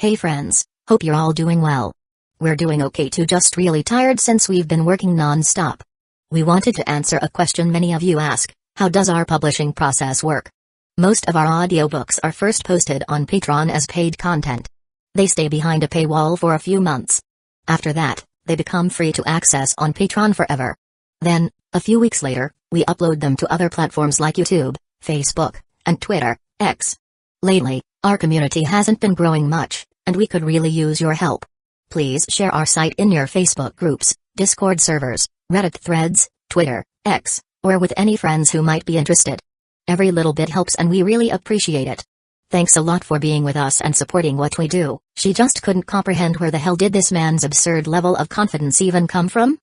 Hey friends, hope you're all doing well. We're doing okay too, just really tired since we've been working non-stop. We wanted to answer a question many of you ask: how does our publishing process work? Most of our audiobooks are first posted on Patreon as paid content. They stay behind a paywall for a few months. After that, they become free to access on Patreon forever. Then, a few weeks later, we upload them to other platforms like YouTube, Facebook, and Twitter, X. Lately, our community hasn't been growing much, and we could really use your help. Please share our site in your Facebook groups, Discord servers, Reddit threads, Twitter, X, or with any friends who might be interested. Every little bit helps and we really appreciate it. Thanks a lot for being with us and supporting what we do. She just couldn't comprehend where the hell did this man's absurd level of confidence even come from?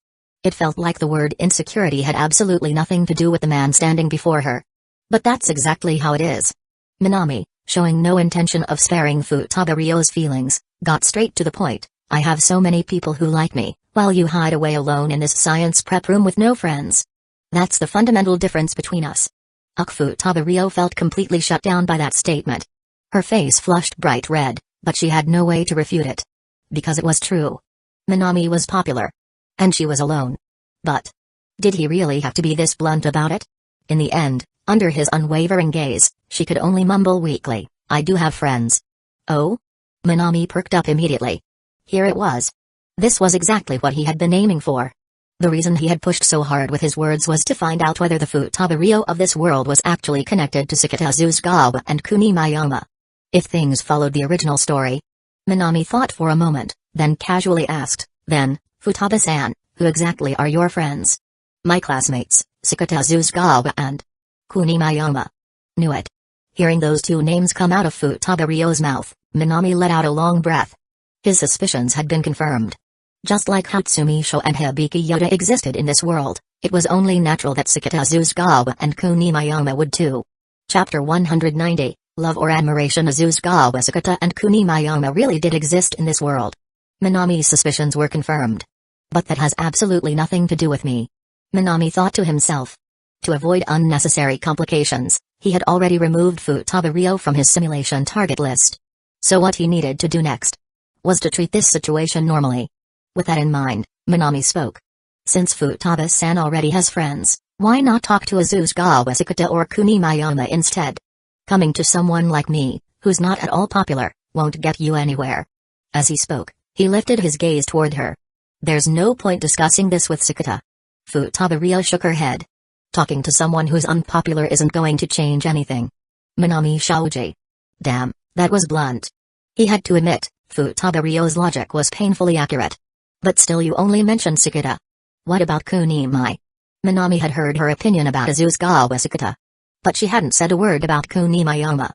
It felt like the word insecurity had absolutely nothing to do with the man standing before her. But that's exactly how it is. Minami, showing no intention of sparing Futaba-ryo's feelings, got straight to the point. I have so many people who like me, while you hide away alone in this science prep room with no friends. That's the fundamental difference between us. Futaba-ryo felt completely shut down by that statement. Her face flushed bright red, but she had no way to refute it. Because it was true. Minami was popular. And she was alone. But did he really have to be this blunt about it? In the end, under his unwavering gaze, she could only mumble weakly, I do have friends. Oh? Minami perked up immediately. Here it was. This was exactly what he had been aiming for. The reason he had pushed so hard with his words was to find out whether the Futaba-ryo of this world was actually connected to Sakata Azugawa and Kunimayama. If things followed the original story. Minami thought for a moment, then casually asked, then, Futaba-san, who exactly are your friends? My classmates, Sakata Azugawa and Kunimayama. Knew it. Hearing those two names come out of Futaba-ryo's mouth, Minami let out a long breath. His suspicions had been confirmed. Just like Hatsumi Sho and Hibiki Yoda existed in this world, it was only natural that Sakata Azugawa and Kunimayama would too. Chapter 190, Love or Admiration. Azugawa, Sakata and Kunimayama really did exist in this world. Minami's suspicions were confirmed. But that has absolutely nothing to do with me. Minami thought to himself. To avoid unnecessary complications, he had already removed Futaba-ryo from his simulation target list. So what he needed to do next was to treat this situation normally. With that in mind, Minami spoke. Since Futaba-san already has friends, why not talk to Azugawa, Sakata or Kunimayama instead? Coming to someone like me, who's not at all popular, won't get you anywhere. As he spoke, he lifted his gaze toward her. There's no point discussing this with Sakata. Futaba-ryo shook her head. Talking to someone who's unpopular isn't going to change anything. Minami Shouji. Damn, that was blunt. He had to admit, Futaba-ryo's logic was painfully accurate. But still, you only mentioned Sakata. What about Kunimai? Minami had heard her opinion about Azugawa Sakata. But she hadn't said a word about Kunimayama.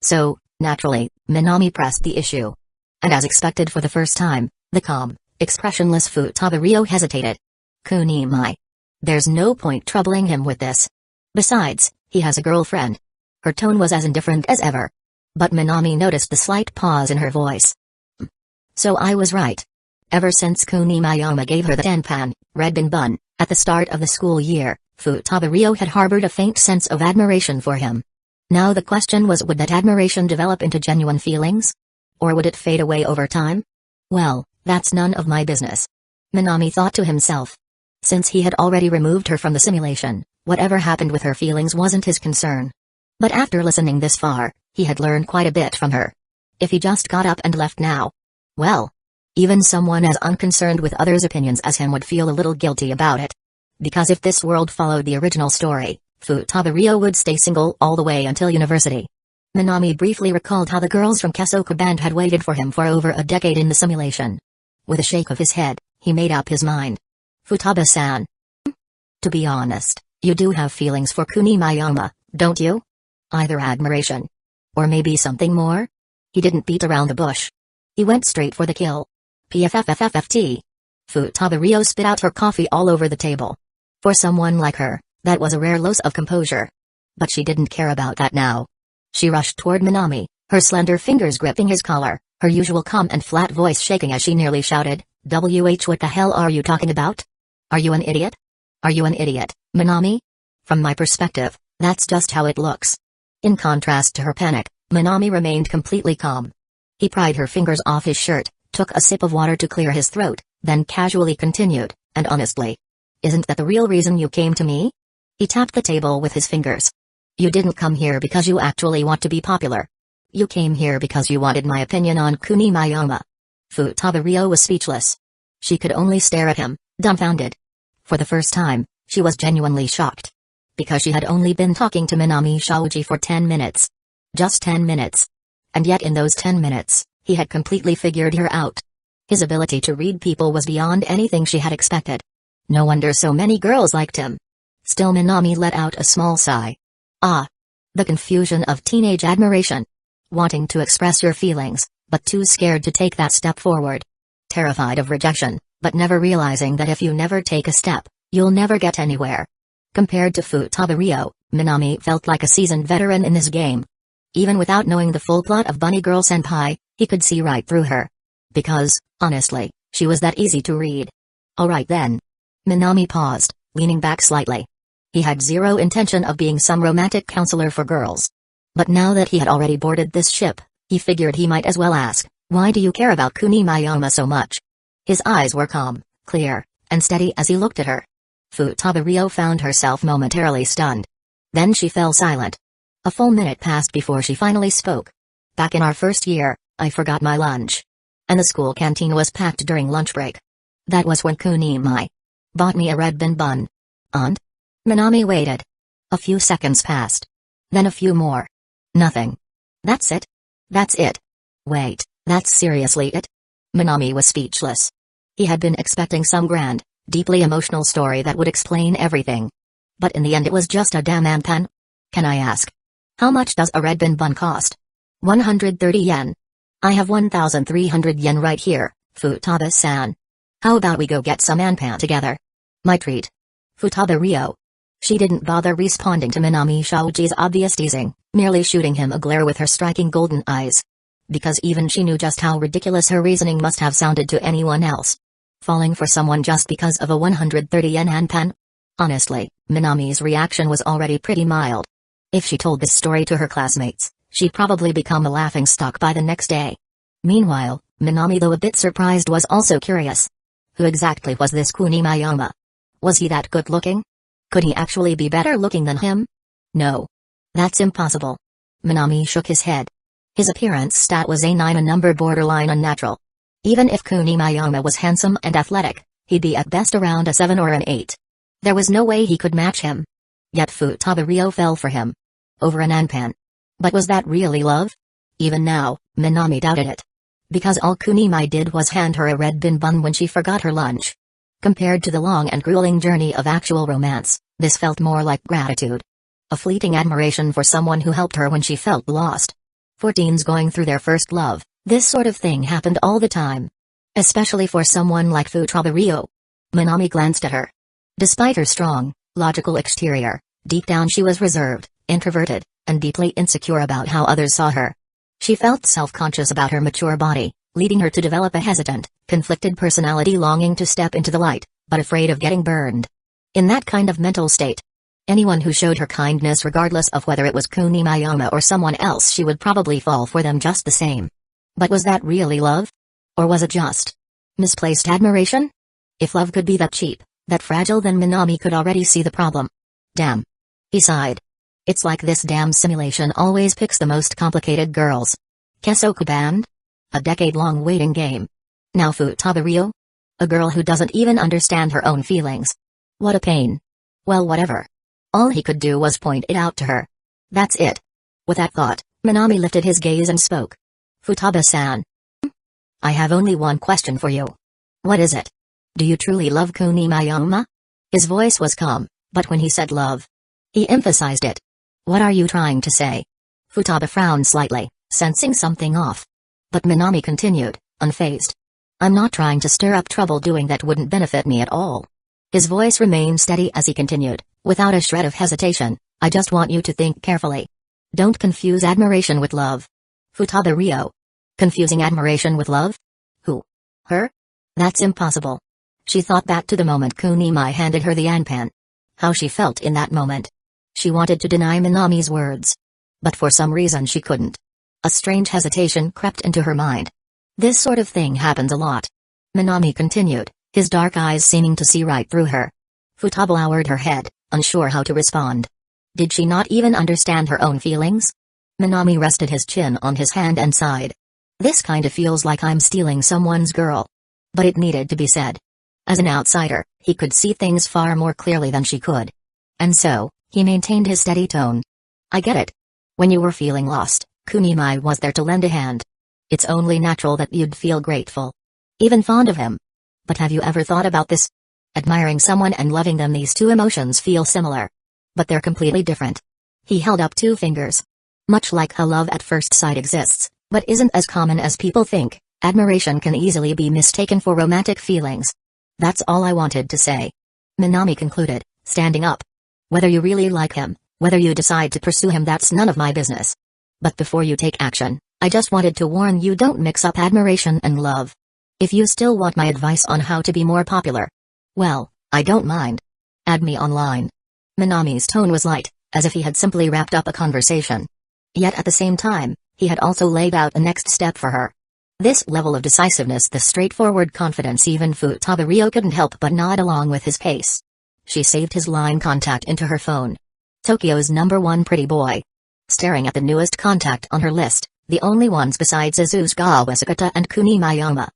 So, naturally, Minami pressed the issue. And as expected for the first time, the calm, expressionless Futaba-ryo hesitated. Kunimai. There's no point troubling him with this. Besides, he has a girlfriend. Her tone was as indifferent as ever. But Minami noticed the slight pause in her voice. So I was right. Ever since Kunimayama gave her the tenpan, red bin bun, at the start of the school year, Futaba-ryo had harbored a faint sense of admiration for him. Now the question was, would that admiration develop into genuine feelings? Or would it fade away over time? Well, that's none of my business. Minami thought to himself. Since he had already removed her from the simulation, whatever happened with her feelings wasn't his concern. But after listening this far, he had learned quite a bit from her. If he just got up and left now, well, even someone as unconcerned with others' opinions as him would feel a little guilty about it. Because if this world followed the original story, Futaba-ryo would stay single all the way until university. Minami briefly recalled how the girls from Kesoku Band had waited for him for over a decade in the simulation. With a shake of his head, he made up his mind. Futaba-san. To be honest, you do have feelings for Kunimayama, don't you? Either admiration. Or maybe something more? He didn't beat around the bush. He went straight for the kill. PFFFFT. Futaba-ryo spit out her coffee all over the table. For someone like her, that was a rare loss of composure. But she didn't care about that now. She rushed toward Minami, her slender fingers gripping his collar, her usual calm and flat voice shaking as she nearly shouted, what the hell are you talking about? Are you an idiot? Are you an idiot, Minami? From my perspective, that's just how it looks. In contrast to her panic, Minami remained completely calm. He pried her fingers off his shirt, took a sip of water to clear his throat, then casually continued, and honestly, isn't that the real reason you came to me? He tapped the table with his fingers. You didn't come here because you actually want to be popular. You came here because you wanted my opinion on Kuni Mayoma. Futaba Rio was speechless. She could only stare at him, dumbfounded. For the first time, she was genuinely shocked. Because she had only been talking to Minami Shaoji for 10 minutes. Just 10 minutes. And yet in those 10 minutes, he had completely figured her out. His ability to read people was beyond anything she had expected. No wonder so many girls liked him. Still, Minami let out a small sigh. Ah. The confusion of teenage admiration. Wanting to express your feelings, but too scared to take that step forward. Terrified of rejection, but never realizing that if you never take a step, you'll never get anywhere. Compared to Futaba Rio, Minami felt like a seasoned veteran in this game. Even without knowing the full plot of Bunny Girl Senpai, he could see right through her. Because, honestly, she was that easy to read. Alright then. Minami paused, leaning back slightly. He had zero intention of being some romantic counselor for girls. But now that he had already boarded this ship, he figured he might as well ask, why do you care about Kuni Mayoma so much? His eyes were calm, clear, and steady as he looked at her. Futaba Rio found herself momentarily stunned. Then she fell silent. A full minute passed before she finally spoke. Back in our first year, I forgot my lunch. And the school canteen was packed during lunch break. That was when Kunimai bought me a red bean bun. And? Minami waited. A few seconds passed. Then a few more. Nothing. That's it? That's it. Wait, that's seriously it? Minami was speechless. He had been expecting some grand, deeply emotional story that would explain everything. But in the end it was just a damn anpan. Can I ask? How much does a red bean bun cost? 130 yen. I have 1,300 yen right here, Futaba-san. How about we go get some anpan together? My treat. Futaba Rio. She didn't bother responding to Minami Shaoji's obvious teasing, merely shooting him a glare with her striking golden eyes. Because even she knew just how ridiculous her reasoning must have sounded to anyone else. Falling for someone just because of a 130 yen anpan? Honestly, Minami's reaction was already pretty mild. If she told this story to her classmates, she'd probably become a laughingstock by the next day. Meanwhile, Minami, though a bit surprised, was also curious. Who exactly was this Kuni Mayoma? Was he that good looking? Could he actually be better looking than him? No. That's impossible. Minami shook his head. His appearance stat was a 9, a number borderline unnatural. Even if Kuni Mayoma was handsome and athletic, he'd be at best around a 7 or an 8. There was no way he could match him. Yet Futaba Rio fell for him. Over an anpan. But was that really love? Even now, Minami doubted it. Because all Kunimai did was hand her a red bean bun when she forgot her lunch. Compared to the long and grueling journey of actual romance, this felt more like gratitude. A fleeting admiration for someone who helped her when she felt lost. For teens going through their first love, this sort of thing happened all the time. Especially for someone like Futaba Rio. Minami glanced at her. Despite her strong, logical exterior, deep down she was reserved, introverted, and deeply insecure about how others saw her. She felt self-conscious about her mature body, leading her to develop a hesitant, conflicted personality, longing to step into the light, but afraid of getting burned. In that kind of mental state, anyone who showed her kindness, regardless of whether it was Kuni Mayoma or someone else, she would probably fall for them just the same. But was that really love? Or was it just misplaced admiration? If love could be that cheap, that fragile, then Minami could already see the problem. Damn. He sighed. It's like this damn simulation always picks the most complicated girls. Kesoku Band? A decade-long waiting game. Now Futaba Rio? A girl who doesn't even understand her own feelings. What a pain. Well, whatever. All he could do was point it out to her. That's it. With that thought, Minami lifted his gaze and spoke. Futaba-san. I have only one question for you. What is it? Do you truly love Kuni Mayoma? His voice was calm, but when he said love, he emphasized it. What are you trying to say? Futaba frowned slightly, sensing something off. But Minami continued, unfazed. I'm not trying to stir up trouble doing that wouldn't benefit me at all. His voice remained steady as he continued, without a shred of hesitation. I just want you to think carefully. Don't confuse admiration with love. Futaba Rio. Confusing admiration with love? Who? Her? That's impossible. She thought back to the moment Kunimai handed her the anpan. How she felt in that moment. She wanted to deny Minami's words. But for some reason she couldn't. A strange hesitation crept into her mind. This sort of thing happens a lot. Minami continued, his dark eyes seeming to see right through her. Futaba lowered her head, unsure how to respond. Did she not even understand her own feelings? Minami rested his chin on his hand and sighed. This kinda feels like I'm stealing someone's girl. But it needed to be said. As an outsider, he could see things far more clearly than she could. And so, he maintained his steady tone. I get it. When you were feeling lost, Kunimai was there to lend a hand. It's only natural that you'd feel grateful. Even fond of him. But have you ever thought about this? Admiring someone and loving them, these two emotions feel similar. But they're completely different. He held up two fingers. Much like how love at first sight exists, but isn't as common as people think, admiration can easily be mistaken for romantic feelings. That's all I wanted to say. Minami concluded, standing up. Whether you really like him, whether you decide to pursue him, that's none of my business. But before you take action, I just wanted to warn you, don't mix up admiration and love. If you still want my advice on how to be more popular, well, I don't mind. Add me online. Minami's tone was light, as if he had simply wrapped up a conversation. Yet at the same time, he had also laid out a next step for her. This level of decisiveness, this straightforward confidence, even Futaba Ryo couldn't help but nod along with his pace. She saved his line contact into her phone. Tokyo's #1 pretty boy. Staring at the newest contact on her list, the only ones besides Azugawa Sakata and Kunimayama.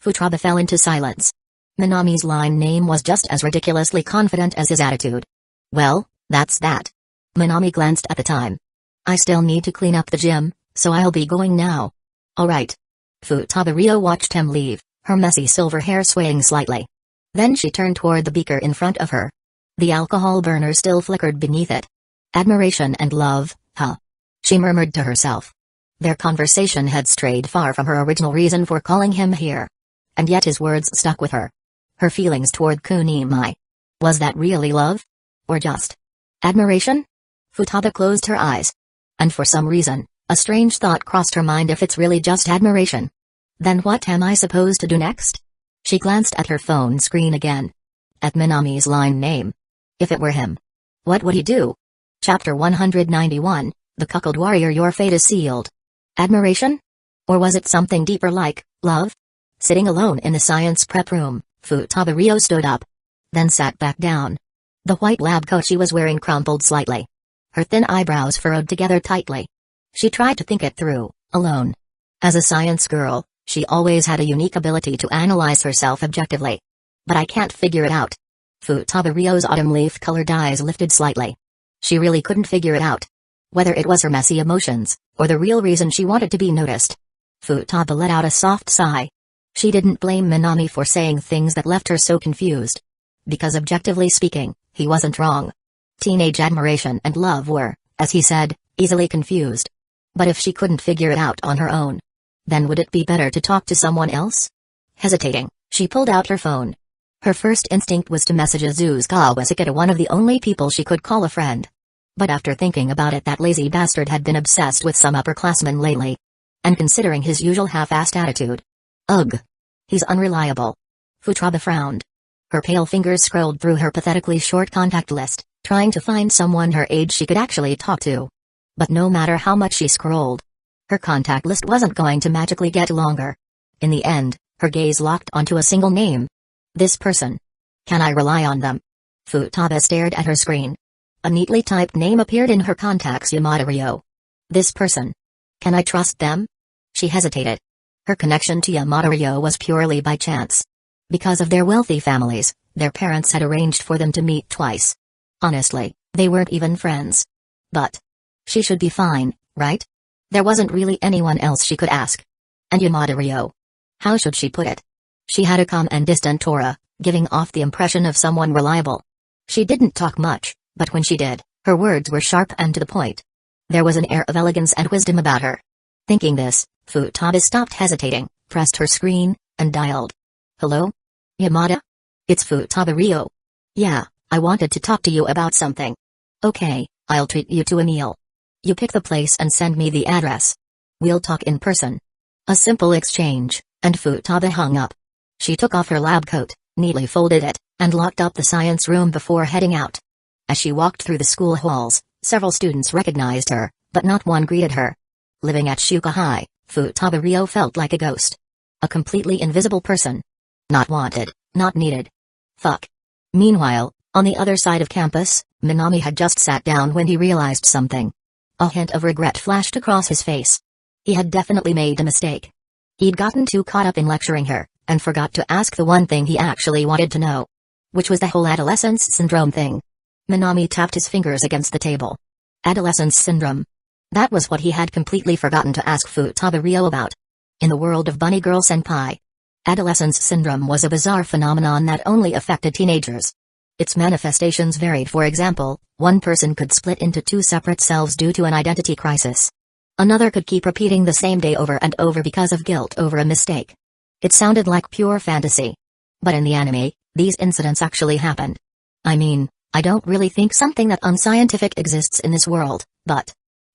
Futaba fell into silence. Minami's line name was just as ridiculously confident as his attitude. Well, that's that. Minami glanced at the time. I still need to clean up the gym, so I'll be going now. Alright. Futaba Ryo watched him leave, her messy silver hair swaying slightly. Then she turned toward the beaker in front of her. The alcohol burner still flickered beneath it. Admiration and love, huh? She murmured to herself. Their conversation had strayed far from her original reason for calling him here. And yet his words stuck with her. Her feelings toward Kunimai. Was that really love? Or just admiration? Futaba closed her eyes. And for some reason, a strange thought crossed her mind. If it's really just admiration, then what am I supposed to do next? She glanced at her phone screen again. At Minami's line name. If it were him, what would he do? Chapter 191, The Cuckold Warrior. Your fate is sealed. Admiration? Or was it something deeper like love? Sitting alone in the science prep room, Futaba Ryo stood up. Then sat back down. The white lab coat she was wearing crumpled slightly. Her thin eyebrows furrowed together tightly. She tried to think it through, alone. As a science girl, she always had a unique ability to analyze herself objectively. But I can't figure it out. Futaba Ryo's autumn leaf-colored eyes lifted slightly. She really couldn't figure it out. Whether it was her messy emotions, or the real reason she wanted to be noticed. Futaba let out a soft sigh. She didn't blame Minami for saying things that left her so confused. Because objectively speaking, he wasn't wrong. Teenage admiration and love were, as he said, easily confused. But if she couldn't figure it out on her own, then would it be better to talk to someone else? Hesitating, she pulled out her phone. Her first instinct was to message Azugawa Sakata, one of the only people she could call a friend. But after thinking about it, that lazy bastard had been obsessed with some upperclassman lately. And considering his usual half-assed attitude. Ugh. He's unreliable. Futaba frowned. Her pale fingers scrolled through her pathetically short contact list, trying to find someone her age she could actually talk to. But no matter how much she scrolled, her contact list wasn't going to magically get longer. In the end, her gaze locked onto a single name. This person. Can I rely on them? Futaba stared at her screen. A neatly typed name appeared in her contacts: Yamada Ryo. This person. Can I trust them? She hesitated. Her connection to Yamada Ryo was purely by chance. Because of their wealthy families, their parents had arranged for them to meet twice. Honestly, they weren't even friends. But she should be fine, right? There wasn't really anyone else she could ask. And Yamada Ryo. How should she put it? She had a calm and distant aura, giving off the impression of someone reliable. She didn't talk much, but when she did, her words were sharp and to the point. There was an air of elegance and wisdom about her. Thinking this, Futaba stopped hesitating, pressed her screen, and dialed. Hello? Yamada? It's Futaba Ryo. Yeah, I wanted to talk to you about something. Okay, I'll treat you to a meal. You pick the place and send me the address. We'll talk in person. A simple exchange, and Futaba hung up. She took off her lab coat, neatly folded it, and locked up the science room before heading out. As she walked through the school halls, several students recognized her, but not one greeted her. Living at Shuka High, Futaba Ryo felt like a ghost. A completely invisible person. Not wanted, not needed. Fuck. Meanwhile, on the other side of campus, Minami had just sat down when he realized something. A hint of regret flashed across his face. He had definitely made a mistake. He'd gotten too caught up in lecturing her, and forgot to ask the one thing he actually wanted to know. Which was the whole adolescence syndrome thing. Minami tapped his fingers against the table. Adolescence syndrome. That was what he had completely forgotten to ask Futaba Ryo about. In the world of Bunny Girl Senpai, adolescence syndrome was a bizarre phenomenon that only affected teenagers. Its manifestations varied. For example, one person could split into two separate selves due to an identity crisis. Another could keep repeating the same day over and over because of guilt over a mistake. It sounded like pure fantasy. But in the anime, these incidents actually happened. I mean, I don't really think something that unscientific exists in this world, but...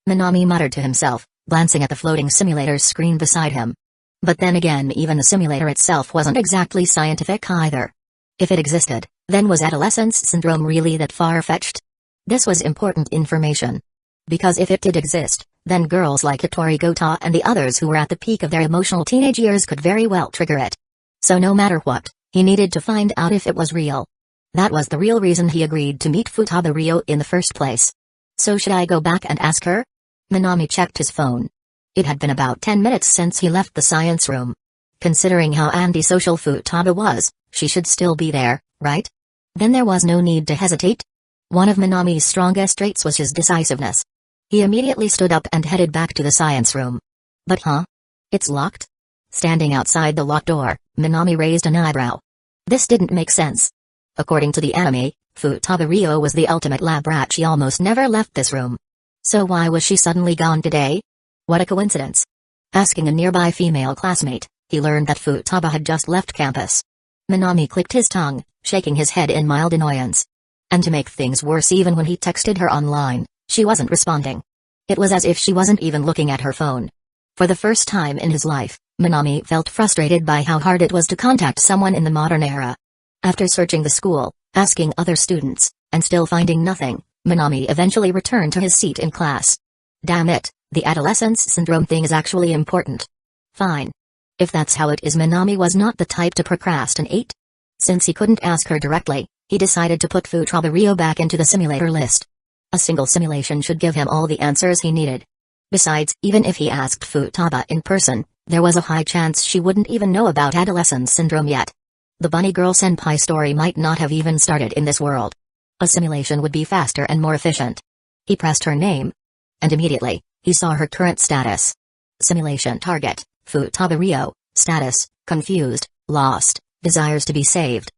Minami muttered to himself, glancing at the floating simulator's screen beside him. But then again, even the simulator itself wasn't exactly scientific either. If it existed, then was adolescence syndrome really that far-fetched? This was important information. Because if it did exist, then girls like Hitori Gota and the others who were at the peak of their emotional teenage years could very well trigger it. So no matter what, he needed to find out if it was real. That was the real reason he agreed to meet Futaba Ryo in the first place. So should I go back and ask her? Minami checked his phone. It had been about 10 minutes since he left the science room. Considering how antisocial Futaba was, she should still be there, right? Then there was no need to hesitate. One of Minami's strongest traits was his decisiveness. He immediately stood up and headed back to the science room. But it's locked? Standing outside the locked door, Minami raised an eyebrow. This didn't make sense. According to the anime, Futaba Ryo was the ultimate lab rat. She almost never left this room. So why was she suddenly gone today? What a coincidence. Asking a nearby female classmate, he learned that Futaba had just left campus. Minami clicked his tongue, shaking his head in mild annoyance. And to make things worse, even when he texted her online, she wasn't responding. It was as if she wasn't even looking at her phone. For the first time in his life, Minami felt frustrated by how hard it was to contact someone in the modern era. After searching the school, asking other students, and still finding nothing, Minami eventually returned to his seat in class. Damn it, the adolescence syndrome thing is actually important. Fine. If that's how it is, Minami was not the type to procrastinate. Since he couldn't ask her directly, he decided to put Futaba Ryo back into the simulator list. A single simulation should give him all the answers he needed. Besides, even if he asked Futaba in person, there was a high chance she wouldn't even know about adolescence syndrome yet. The Bunny Girl Senpai story might not have even started in this world. A simulation would be faster and more efficient. He pressed her name. And immediately, he saw her current status. Simulation target, Futaba Ryo, status, confused, lost, desires to be saved.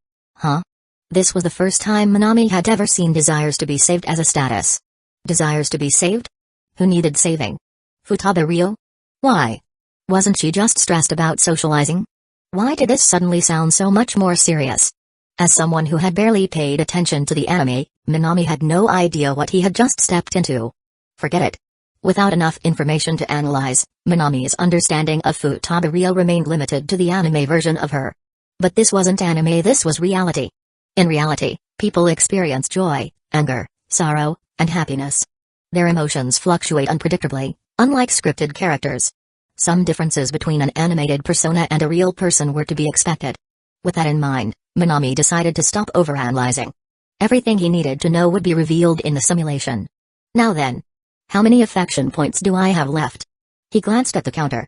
This was the first time Minami had ever seen desires to be saved as a status. Desires to be saved? Who needed saving? Futaba Ryo? Why? Wasn't she just stressed about socializing? Why did this suddenly sound so much more serious? As someone who had barely paid attention to the anime, Minami had no idea what he had just stepped into. Forget it. Without enough information to analyze, Minami's understanding of Futaba Ryo remained limited to the anime version of her. But this wasn't anime, this was reality. In reality, people experience joy, anger, sorrow, and happiness. Their emotions fluctuate unpredictably, unlike scripted characters. Some differences between an animated persona and a real person were to be expected. With that in mind, Minami decided to stop overanalyzing. Everything he needed to know would be revealed in the simulation. Now then. How many affection points do I have left? He glanced at the counter.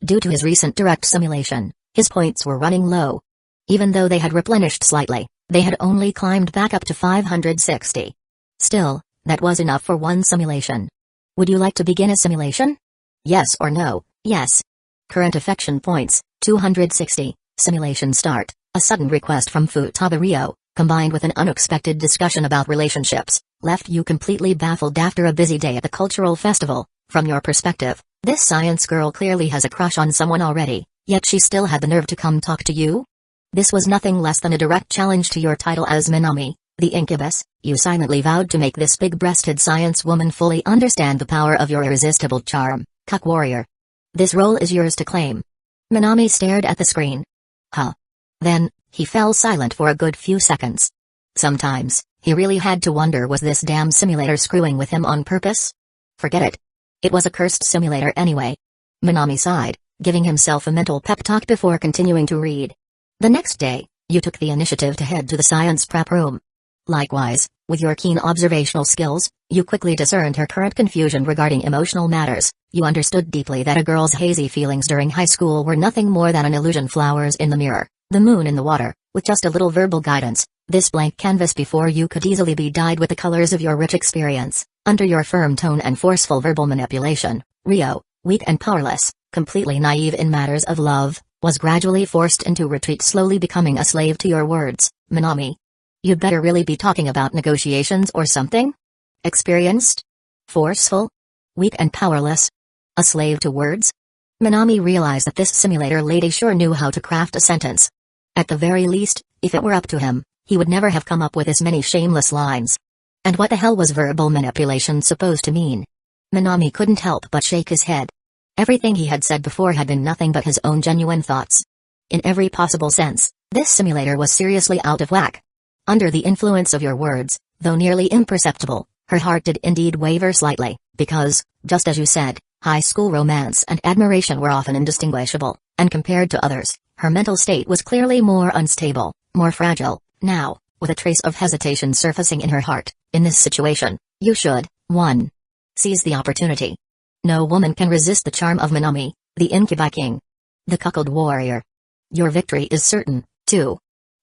Due to his recent direct simulation, his points were running low. Even though they had replenished slightly, they had only climbed back up to 560. Still, that was enough for one simulation. Would you like to begin a simulation? Yes or no? Yes. Current affection points, 260. Simulation start. A sudden request from Futaba Ryo, combined with an unexpected discussion about relationships, left you completely baffled after a busy day at the cultural festival. From your perspective, this science girl clearly has a crush on someone already, yet she still had the nerve to come talk to you? This was nothing less than a direct challenge to your title as Minami, the incubus. You silently vowed to make this big-breasted science woman fully understand the power of your irresistible charm, cuck warrior. This role is yours to claim. Minami stared at the screen. Then, he fell silent for a good few seconds. Sometimes, he really had to wonder, was this damn simulator screwing with him on purpose? Forget it. It was a cursed simulator anyway. Minami sighed, giving himself a mental pep talk before continuing to read. The next day, you took the initiative to head to the science prep room. Likewise, with your keen observational skills, you quickly discerned her current confusion regarding emotional matters. You understood deeply that a girl's hazy feelings during high school were nothing more than an illusion, flowers in the mirror, the moon in the water. With just a little verbal guidance, this blank canvas before you could easily be dyed with the colors of your rich experience. Under your firm tone and forceful verbal manipulation, Rio, weak and powerless, completely naive in matters of love, was gradually forced into retreat, slowly becoming a slave to your words. Minami, you'd better really be talking about negotiations or something? Experienced? Forceful? Weak and powerless? A slave to words? Minami realized that this simulator lady sure knew how to craft a sentence. At the very least, if it were up to him, he would never have come up with as many shameless lines. And what the hell was verbal manipulation supposed to mean? Minami couldn't help but shake his head. Everything he had said before had been nothing but his own genuine thoughts. In every possible sense, this simulator was seriously out of whack. Under the influence of your words, though nearly imperceptible, her heart did indeed waver slightly, because, just as you said, high school romance and admiration were often indistinguishable, and compared to others, her mental state was clearly more unstable, more fragile. Now, with a trace of hesitation surfacing in her heart, in this situation, you should, 1. Seize the opportunity. No woman can resist the charm of Minami, the Incubi King. The cuckold warrior. Your victory is certain. 2.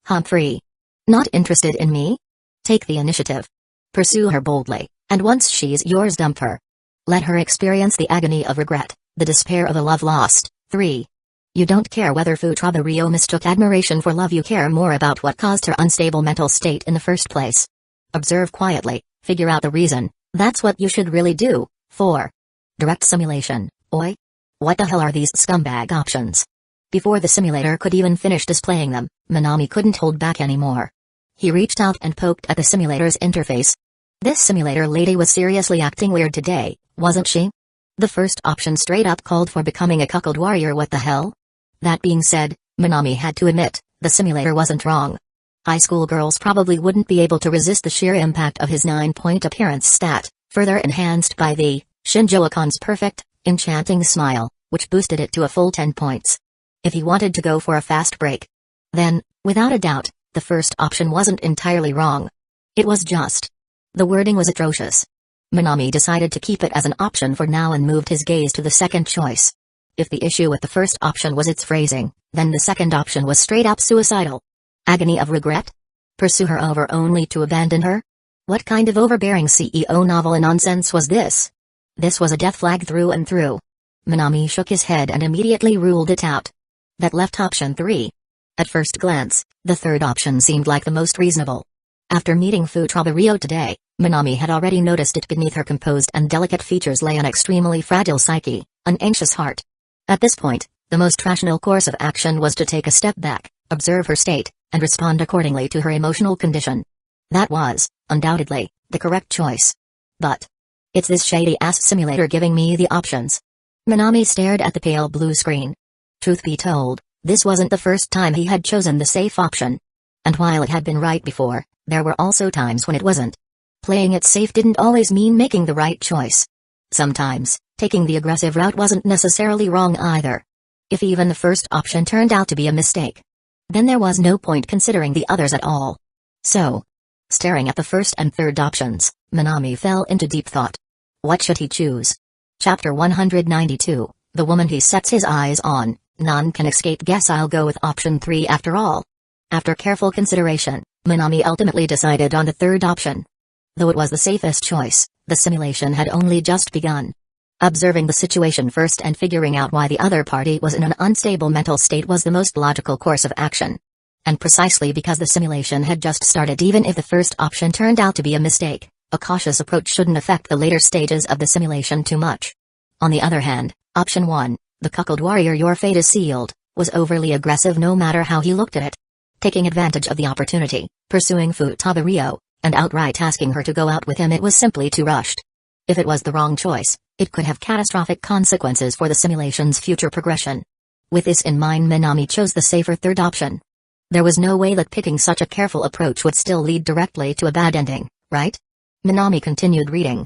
Humphrey. Not interested in me? Take the initiative. Pursue her boldly, and once she's yours, dump her. Let her experience the agony of regret, the despair of a love lost. 3. You don't care whether Futraba Rio mistook admiration for love, you care more about what caused her unstable mental state in the first place. Observe quietly, figure out the reason, that's what you should really do. 4. Direct simulation. Oi? What the hell are these scumbag options? Before the simulator could even finish displaying them, Minami couldn't hold back anymore. He reached out and poked at the simulator's interface. This simulator lady was seriously acting weird today, wasn't she? The first option straight up called for becoming a cuckold warrior. What the hell? That being said, Minami had to admit, the simulator wasn't wrong. High school girls probably wouldn't be able to resist the sheer impact of his 9-point appearance stat, further enhanced by the Shinjo-Akon's perfect, enchanting smile, which boosted it to a full 10 points. If he wanted to go for a fast break, then, without a doubt, the first option wasn't entirely wrong. It was just. The wording was atrocious. Minami decided to keep it as an option for now and moved his gaze to the second choice. If the issue with the first option was its phrasing, then the second option was straight up suicidal. Agony of regret? Pursue her over only to abandon her? What kind of overbearing CEO novel nonsense was this? This was a death flag through and through. Minami shook his head and immediately ruled it out. That left option 3. At first glance, the third option seemed like the most reasonable. After meeting Futraba Rio today, Minami had already noticed it. Beneath her composed and delicate features lay an extremely fragile psyche, an anxious heart. At this point, the most rational course of action was to take a step back, observe her state, and respond accordingly to her emotional condition. That was, undoubtedly, the correct choice. But it's this shady-ass simulator giving me the options. Minami stared at the pale blue screen. Truth be told, this wasn't the first time he had chosen the safe option. And while it had been right before, there were also times when it wasn't. Playing it safe didn't always mean making the right choice. Sometimes, taking the aggressive route wasn't necessarily wrong either. If even the first option turned out to be a mistake, then there was no point considering the others at all. So, staring at the first and third options, Minami fell into deep thought. What should he choose? Chapter 192, The Woman He Sets His Eyes On. None can escape. Guess I'll go with option 3 after all. After careful consideration, Minami ultimately decided on the third option. Though it was the safest choice, the simulation had only just begun. Observing the situation first and figuring out why the other party was in an unstable mental state was the most logical course of action. And precisely because the simulation had just started, even if the first option turned out to be a mistake, a cautious approach shouldn't affect the later stages of the simulation too much. On the other hand, option 1, the cuckold warrior, your fate is sealed, was overly aggressive no matter how he looked at it. Taking advantage of the opportunity, pursuing Futraba Rio, and outright asking her to go out with him, it was simply too rushed. If it was the wrong choice, it could have catastrophic consequences for the simulation's future progression. With this in mind, Minami chose the safer third option. There was no way that picking such a careful approach would still lead directly to a bad ending, right? Minami continued reading.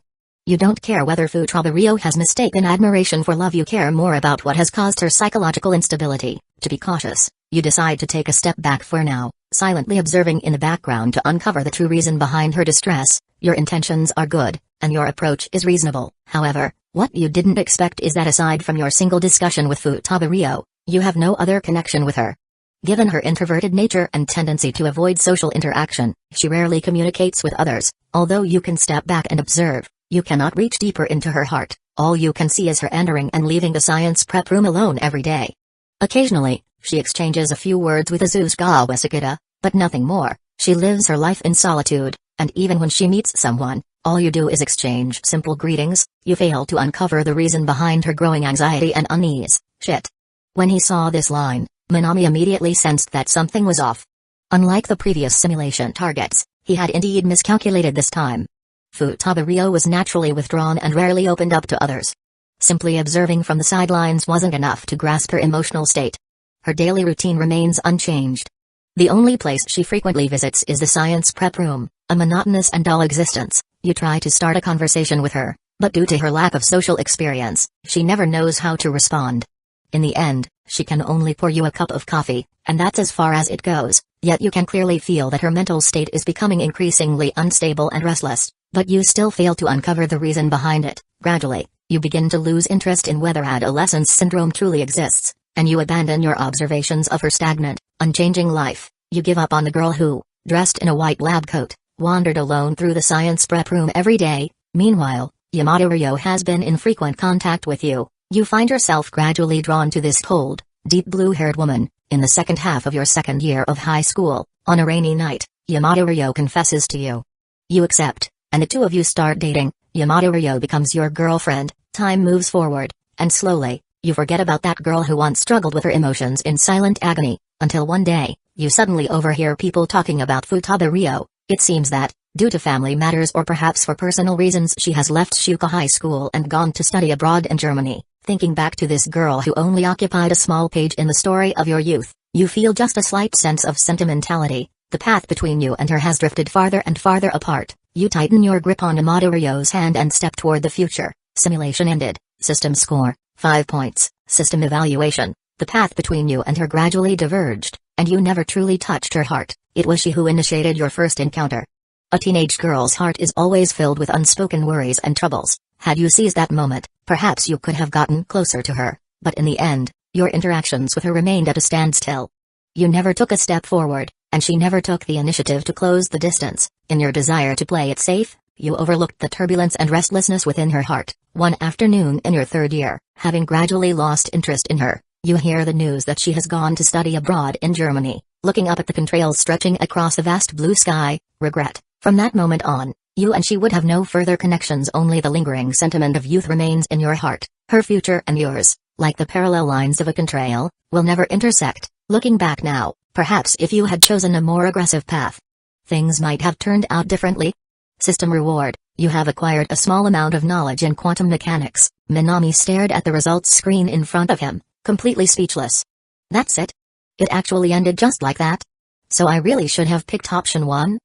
You don't care whether Futaba has mistaken admiration for love, you care more about what has caused her psychological instability. To be cautious, you decide to take a step back for now, silently observing in the background to uncover the true reason behind her distress. Your intentions are good, and your approach is reasonable. However, what you didn't expect is that aside from your single discussion with Futaba, you have no other connection with her. Given her introverted nature and tendency to avoid social interaction, she rarely communicates with others. Although you can step back and observe, you cannot reach deeper into her heart. All you can see is her entering and leaving the science prep room alone every day. Occasionally, she exchanges a few words with Azusugawa Sakura, but nothing more. She lives her life in solitude, and even when she meets someone, all you do is exchange simple greetings. You fail to uncover the reason behind her growing anxiety and unease. Shit. When he saw this line, Minami immediately sensed that something was off. Unlike the previous simulation targets, he had indeed miscalculated this time. Futaba was naturally withdrawn and rarely opened up to others. Simply observing from the sidelines wasn't enough to grasp her emotional state. Her daily routine remains unchanged. The only place she frequently visits is the science prep room, a monotonous and dull existence. You try to start a conversation with her, but due to her lack of social experience, she never knows how to respond. In the end, she can only pour you a cup of coffee, and that's as far as it goes. Yet you can clearly feel that her mental state is becoming increasingly unstable and restless, but you still fail to uncover the reason behind it. Gradually, you begin to lose interest in whether adolescence syndrome truly exists, and you abandon your observations of her stagnant, unchanging life. You give up on the girl who, dressed in a white lab coat, wandered alone through the science prep room every day. Meanwhile, Yamato has been in frequent contact with you. You find yourself gradually drawn to this cold, deep blue-haired woman. In the second half of your second year of high school, on a rainy night, Yamato confesses to you. You accept, and the two of you start dating. Yamato becomes your girlfriend. Time moves forward, and slowly, you forget about that girl who once struggled with her emotions in silent agony, until one day, you suddenly overhear people talking about Futaba. It seems that, due to family matters or perhaps for personal reasons, she has left Shuka High School and gone to study abroad in Germany. Thinking back to this girl who only occupied a small page in the story of your youth, you feel just a slight sense of sentimentality. The path between you and her has drifted farther and farther apart. You tighten your grip on Yamato hand and step toward the future. Simulation ended. System score, 5 points. System evaluation. The path between you and her gradually diverged, and you never truly touched her heart. It was she who initiated your first encounter. A teenage girl's heart is always filled with unspoken worries and troubles. Had you seized that moment, perhaps you could have gotten closer to her, but in the end, your interactions with her remained at a standstill. You never took a step forward, and she never took the initiative to close the distance. In your desire to play it safe, you overlooked the turbulence and restlessness within her heart. One afternoon in your third year, having gradually lost interest in her, you hear the news that she has gone to study abroad in Germany. Looking up at the contrails stretching across the vast blue sky, regret. From that moment on, you and she would have no further connections. Only the lingering sentiment of youth remains in your heart. Her future and yours, like the parallel lines of a contrail, will never intersect. Looking back now, perhaps if you had chosen a more aggressive path, things might have turned out differently. System reward: you have acquired a small amount of knowledge in quantum mechanics. Minami stared at the results screen in front of him, completely speechless. That's it? It actually ended just like that? So I really should have picked option 1?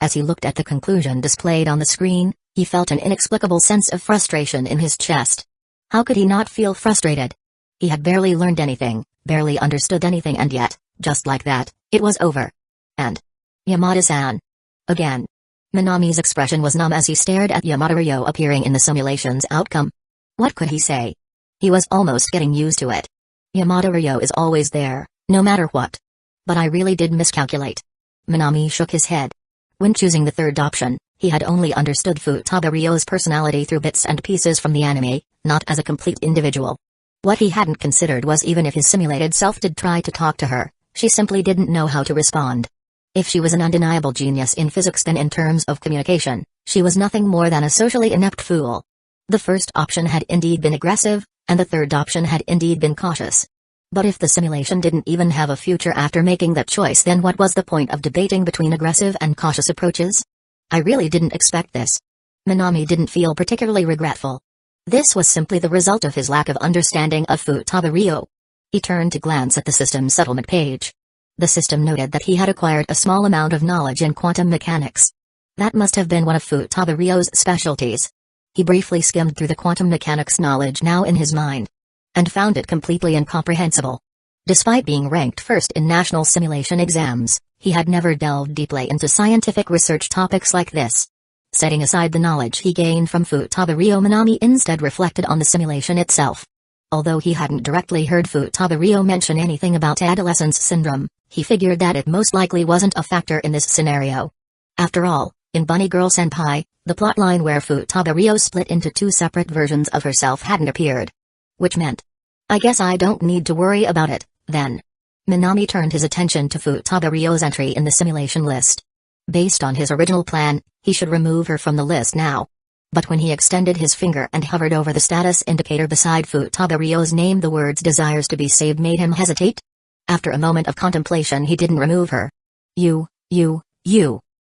As he looked at the conclusion displayed on the screen, he felt an inexplicable sense of frustration in his chest. How could he not feel frustrated? He had barely learned anything, barely understood anything, and yet, just like that, it was over. And Yamada-san. Again. Minami's expression was numb as he stared at Yamada appearing in the simulation's outcome. What could he say? He was almost getting used to it. Yamada is always there, no matter what. But I really did miscalculate. Minami shook his head. When choosing the third option, he had only understood Futaba personality through bits and pieces from the anime, not as a complete individual. What he hadn't considered was even if his simulated self did try to talk to her, she simply didn't know how to respond. If she was an undeniable genius in physics, then in terms of communication, she was nothing more than a socially inept fool. The first option had indeed been aggressive, and the third option had indeed been cautious. But if the simulation didn't even have a future after making that choice, then what was the point of debating between aggressive and cautious approaches? I really didn't expect this. Minami didn't feel particularly regretful. This was simply the result of his lack of understanding of Futaba. He turned to glance at the system settlement page. The system noted that he had acquired a small amount of knowledge in quantum mechanics. That must have been one of Futaba specialties. He briefly skimmed through the quantum mechanics knowledge now in his mind, and found it completely incomprehensible. Despite being ranked first in national simulation exams, he had never delved deeply into scientific research topics like this. Setting aside the knowledge he gained from Futaba-ryo, Minami instead reflected on the simulation itself. Although he hadn't directly heard Futaba-ryo mention anything about adolescence syndrome, he figured that it most likely wasn't a factor in this scenario. After all, in Bunny Girl Senpai, the plotline where Futaba-ryo split into two separate versions of herself hadn't appeared. Which meant, I guess I don't need to worry about it, then. Minami turned his attention to Futaba-ryo's entry in the simulation list. Based on his original plan, he should remove her from the list now. But when he extended his finger and hovered over the status indicator beside Futaba-ryo's name, the words "desires to be saved" made him hesitate. After a moment of contemplation, he didn't remove her. You.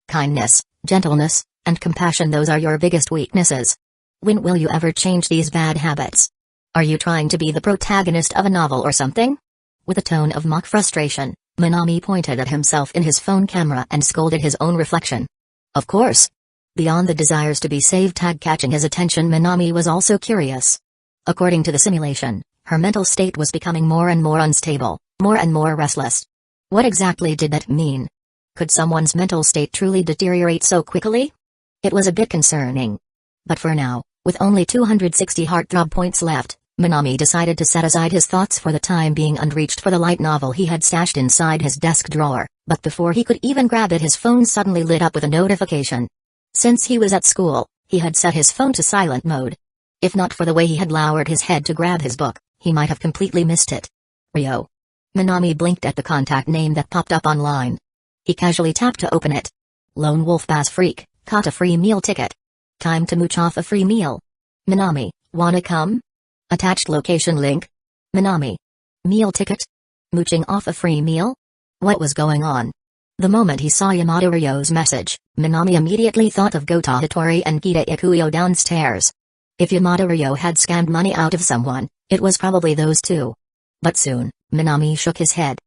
Kindness, gentleness, and compassion, those are your biggest weaknesses. When will you ever change these bad habits? Are you trying to be the protagonist of a novel or something? With a tone of mock frustration, Minami pointed at himself in his phone camera and scolded his own reflection. Of course. Beyond the desires to be saved tag catching his attention, Minami was also curious. According to the simulation, her mental state was becoming more and more unstable, more and more restless. What exactly did that mean? Could someone's mental state truly deteriorate so quickly? It was a bit concerning. But for now, with only 260 heartthrob points left, Minami decided to set aside his thoughts for the time being and reached for the light novel he had stashed inside his desk drawer, but before he could even grab it, his phone suddenly lit up with a notification. Since he was at school, he had set his phone to silent mode. If not for the way he had lowered his head to grab his book, he might have completely missed it. Ryo. Minami blinked at the contact name that popped up online. He casually tapped to open it. Lone Wolf Bass Freak, caught a free meal ticket. Time to mooch off a free meal. Minami, wanna come? Attached location link. Minami. Meal ticket? Mooching off a free meal? What was going on? The moment he saw Yamada-ryo's message, Minami immediately thought of Gota Hitori and Gita Ikuyo downstairs. If Yamada-ryo had scammed money out of someone, it was probably those two. But soon, Minami shook his head.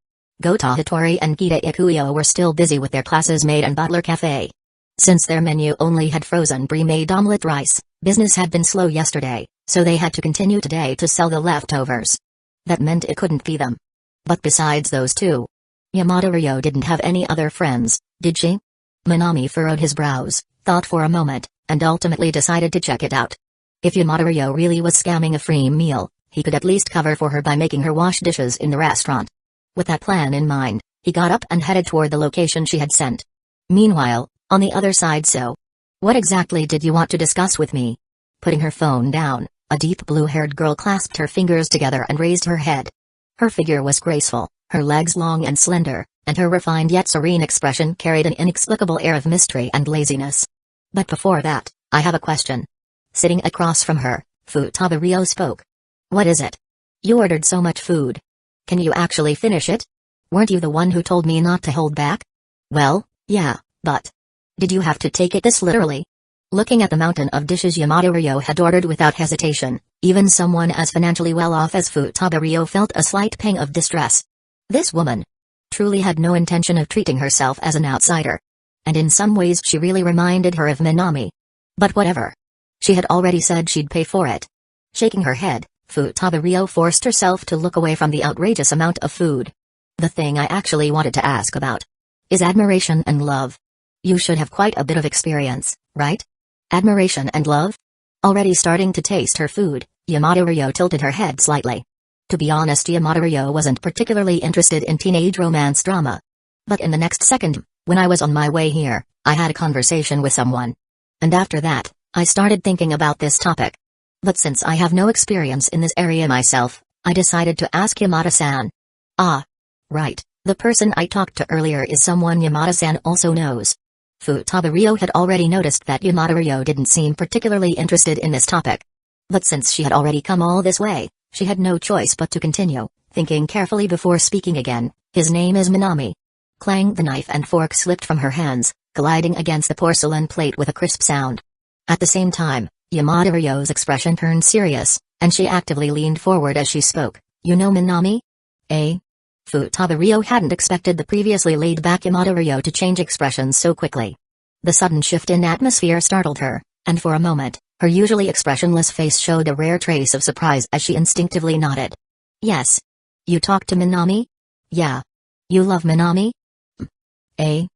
Gota Hitori and Gita Ikuyo were still busy with their classes maid and butler cafe. Since their menu only had frozen brie-made omelette rice, business had been slow yesterday, so they had to continue today to sell the leftovers. That meant it couldn't be them. But besides those two, Yamada-ryo didn't have any other friends, did she? Minami furrowed his brows, thought for a moment, and ultimately decided to check it out. If Yamada-ryo really was scamming a free meal, he could at least cover for her by making her wash dishes in the restaurant. With that plan in mind, he got up and headed toward the location she had sent. Meanwhile, on the other side, so. What exactly did you want to discuss with me? Putting her phone down, a deep blue-haired girl clasped her fingers together and raised her head. Her figure was graceful, her legs long and slender, and her refined yet serene expression carried an inexplicable air of mystery and laziness. But before that, I have a question. Sitting across from her, Futaba-ryo spoke. What is it? You ordered so much food. Can you actually finish it? Weren't you the one who told me not to hold back? Well, yeah, but did you have to take it this literally? Looking at the mountain of dishes Yamada-ryo had ordered without hesitation, even someone as financially well off as Futaba-ryo felt a slight pang of distress. This woman truly had no intention of treating herself as an outsider. And in some ways she really reminded her of Minami. But whatever. She had already said she'd pay for it. Shaking her head, Futaba-ryo forced herself to look away from the outrageous amount of food. The thing I actually wanted to ask about is admiration and love. You should have quite a bit of experience, right? Admiration and love? Already starting to taste her food, Yamada-ryo tilted her head slightly. To be honest, Yamada-ryo wasn't particularly interested in teenage romance drama. But in the next second, when I was on my way here, I had a conversation with someone. And after that, I started thinking about this topic. But since I have no experience in this area myself, I decided to ask Yamada-san. Ah. Right, the person I talked to earlier is someone Yamada-san also knows. Futaba-ryo had already noticed that Yamada-ryo didn't seem particularly interested in this topic. But since she had already come all this way, she had no choice but to continue, thinking carefully before speaking again. His name is Minami. Clang, the knife and fork slipped from her hands, gliding against the porcelain plate with a crisp sound. At the same time, Yamada-ryo's expression turned serious, and she actively leaned forward as she spoke. You know Minami? Eh? Futaba-ryo hadn't expected the previously laid-back Yamada-ryo to change expressions so quickly. The sudden shift in atmosphere startled her, and for a moment, Her usually expressionless face showed a rare trace of surprise as she instinctively nodded. Yes. You talked to Minami? Yeah. You love Minami? Eh?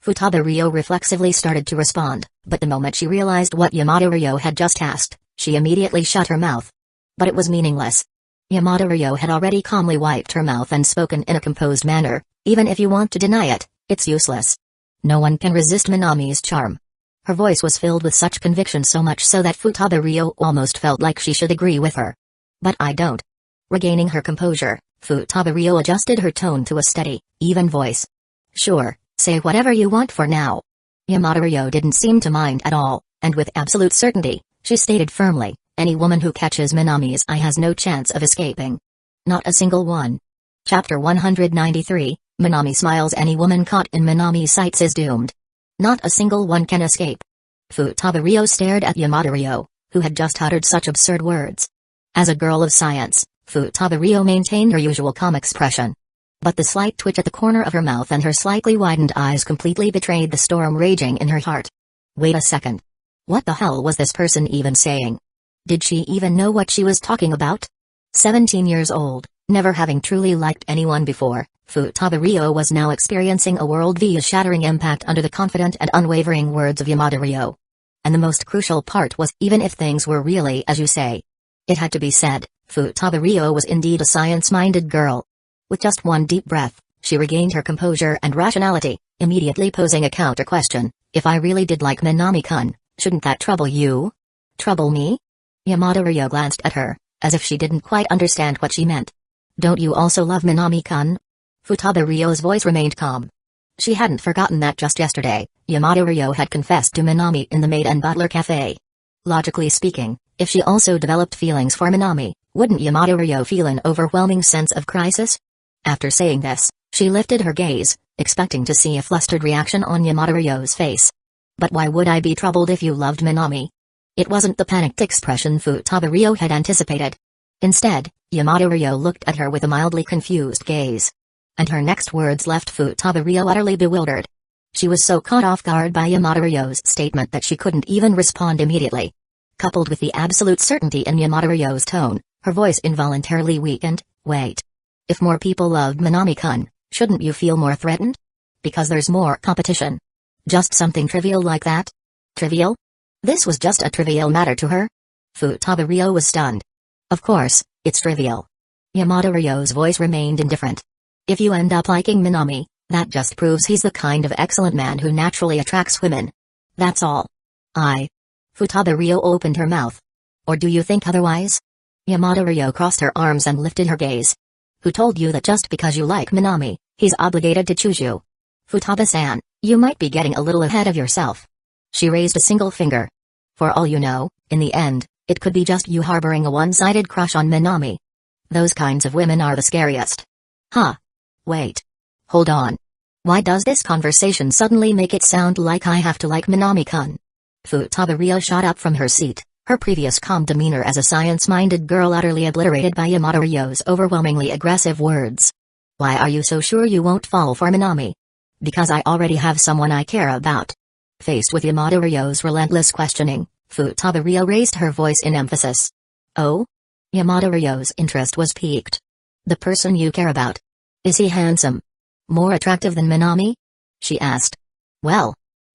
Futaba reflexively started to respond, but the moment she realized what Yamada had just asked, she immediately shut her mouth. But it was meaningless. Yamada had already calmly wiped her mouth and spoken in a composed manner. Even if you want to deny it, it's useless. No one can resist Minami's charm. Her voice was filled with such conviction, so much so that Futaba almost felt like she should agree with her. But I don't. Regaining her composure, Futaba adjusted her tone to a steady, even voice. Sure, say whatever you want for now. Yamada didn't seem to mind at all, and with absolute certainty, she stated firmly, any woman who catches Minami's eye has no chance of escaping. Not a single one. Chapter 193, Minami smiles. Any woman caught in Minami's sights is doomed. Not a single one can escape. Futaba stared at Yamada, who had just uttered such absurd words. As a girl of science, Futaba maintained her usual calm expression. But the slight twitch at the corner of her mouth and her slightly widened eyes completely betrayed the storm raging in her heart. Wait a second. What the hell was this person even saying? Did she even know what she was talking about? 17 years old, never having truly liked anyone before, Futaba was now experiencing a worldview-shattering impact under the confident and unwavering words of Yamada. And the most crucial part was, even if things were really as you say. It had to be said, Futaba was indeed a science-minded girl. With just one deep breath, she regained her composure and rationality, immediately posing a counter-question. If I really did like Minami-kun, shouldn't that trouble you? Trouble me? Yamada glanced at her, as if she didn't quite understand what she meant. Don't you also love Minami-kun? Futaba voice remained calm. She hadn't forgotten that just yesterday, Yamada had confessed to Minami in the maid and butler cafe. Logically speaking, if she also developed feelings for Minami, wouldn't Yamada feel an overwhelming sense of crisis? After saying this, she lifted her gaze, expecting to see a flustered reaction on Yamada face. But why would I be troubled if you loved Minami? It wasn't the panicked expression Futaba had anticipated. Instead, Yamada looked at her with a mildly confused gaze. And her next words left Futaba utterly bewildered. She was so caught off guard by Yamada statement that she couldn't even respond immediately. Coupled with the absolute certainty in Yamada tone, her voice involuntarily weakened. Wait. If more people loved Minami-kun, shouldn't you feel more threatened? Because there's more competition. Just something trivial like that? Trivial? This was just a trivial matter to her? Futaba was stunned. Of course, it's trivial. Yamada voice remained indifferent. If you end up liking Minami, that just proves he's the kind of excellent man who naturally attracts women. That's all. Futaba opened her mouth. Or do you think otherwise? Yamada crossed her arms and lifted her gaze. Who told you that just because you like Minami, he's obligated to choose you? Futaba-san, you might be getting a little ahead of yourself. She raised a single finger. For all you know, in the end, it could be just you harboring a one-sided crush on Minami. Those kinds of women are the scariest. Huh. Wait. Hold on. Why does this conversation suddenly make it sound like I have to like Minami-kun? Futaba shot up from her seat, her previous calm demeanor as a science-minded girl utterly obliterated by Yamada overwhelmingly aggressive words. Why are you so sure you won't fall for Minami? Because I already have someone I care about. Faced with Yamada relentless questioning, Futaba raised her voice in emphasis. Oh? Yamada interest was piqued. The person you care about. Is he handsome? More attractive than Minami? She asked. Well.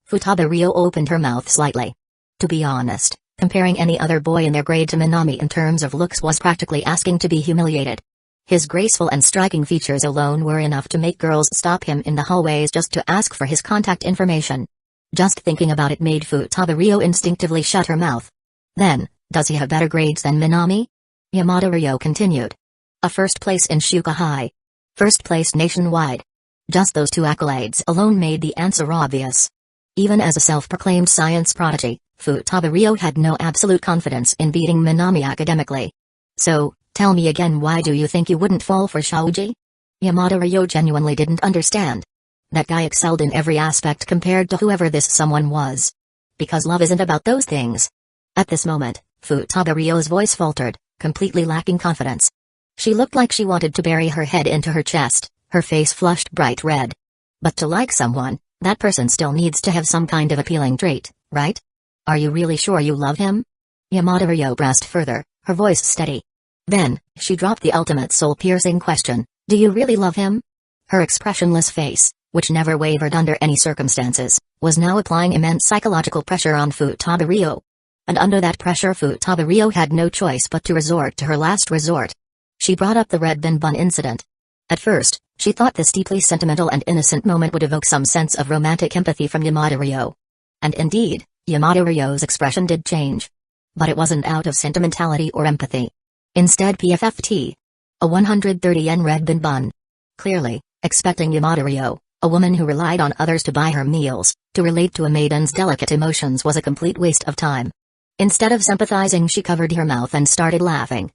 Futaba opened her mouth slightly. To be honest, comparing any other boy in their grade to Minami in terms of looks was practically asking to be humiliated. His graceful and striking features alone were enough to make girls stop him in the hallways just to ask for his contact information. Just thinking about it made Futaba instinctively shut her mouth. Then, does he have better grades than Minami? Yamada continued. A first place in Shuka High. First place nationwide. Just those two accolades alone made the answer obvious. Even as a self-proclaimed science prodigy, Futaba had no absolute confidence in beating Minami academically. So, tell me again, why do you think you wouldn't fall for Shoji? Yamada genuinely didn't understand. That guy excelled in every aspect compared to whoever this someone was. Because love isn't about those things. At this moment, Futaba voice faltered, completely lacking confidence. She looked like she wanted to bury her head into her chest, her face flushed bright red. But to like someone, that person still needs to have some kind of appealing trait, right? Are you really sure you love him? Yamada pressed further, her voice steady. Then, she dropped the ultimate soul-piercing question, do you really love him? Her expressionless face, which never wavered under any circumstances, was now applying immense psychological pressure on Futaba. And under that pressure Futaba had no choice but to resort to her last resort. She brought up the red bin bun incident. At first, she thought this deeply sentimental and innocent moment would evoke some sense of romantic empathy from Yamada. And indeed, Yamada expression did change. But it wasn't out of sentimentality or empathy. Instead PFFT. A 130 yen red bin bun. Clearly, expecting Yamada, a woman who relied on others to buy her meals, to relate to a maiden's delicate emotions was a complete waste of time. Instead of sympathizing she covered her mouth and started laughing.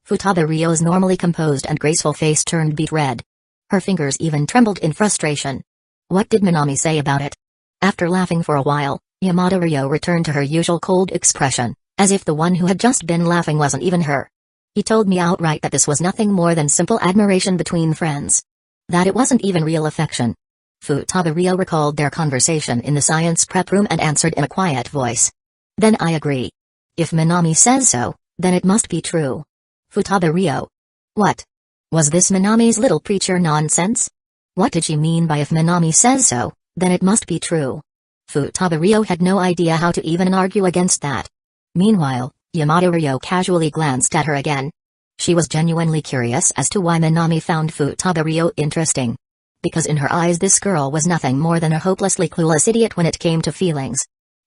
Futaba's normally composed and graceful face turned beet red. Her fingers even trembled in frustration. What did Minami say about it? After laughing for a while, Yamada returned to her usual cold expression, as if the one who had just been laughing wasn't even her. He told me outright that this was nothing more than simple admiration between friends. That it wasn't even real affection. Futaba recalled their conversation in the science prep room and answered in a quiet voice. Then I agree. If Minami says so, then it must be true. Futaba. What? Was this Minami's little preacher nonsense? What did she mean by if Minami says so, then it must be true? Futaba had no idea how to even argue against that. Meanwhile, Yamada casually glanced at her again. She was genuinely curious as to why Minami found Futaba interesting. Because in her eyes this girl was nothing more than a hopelessly clueless idiot when it came to feelings.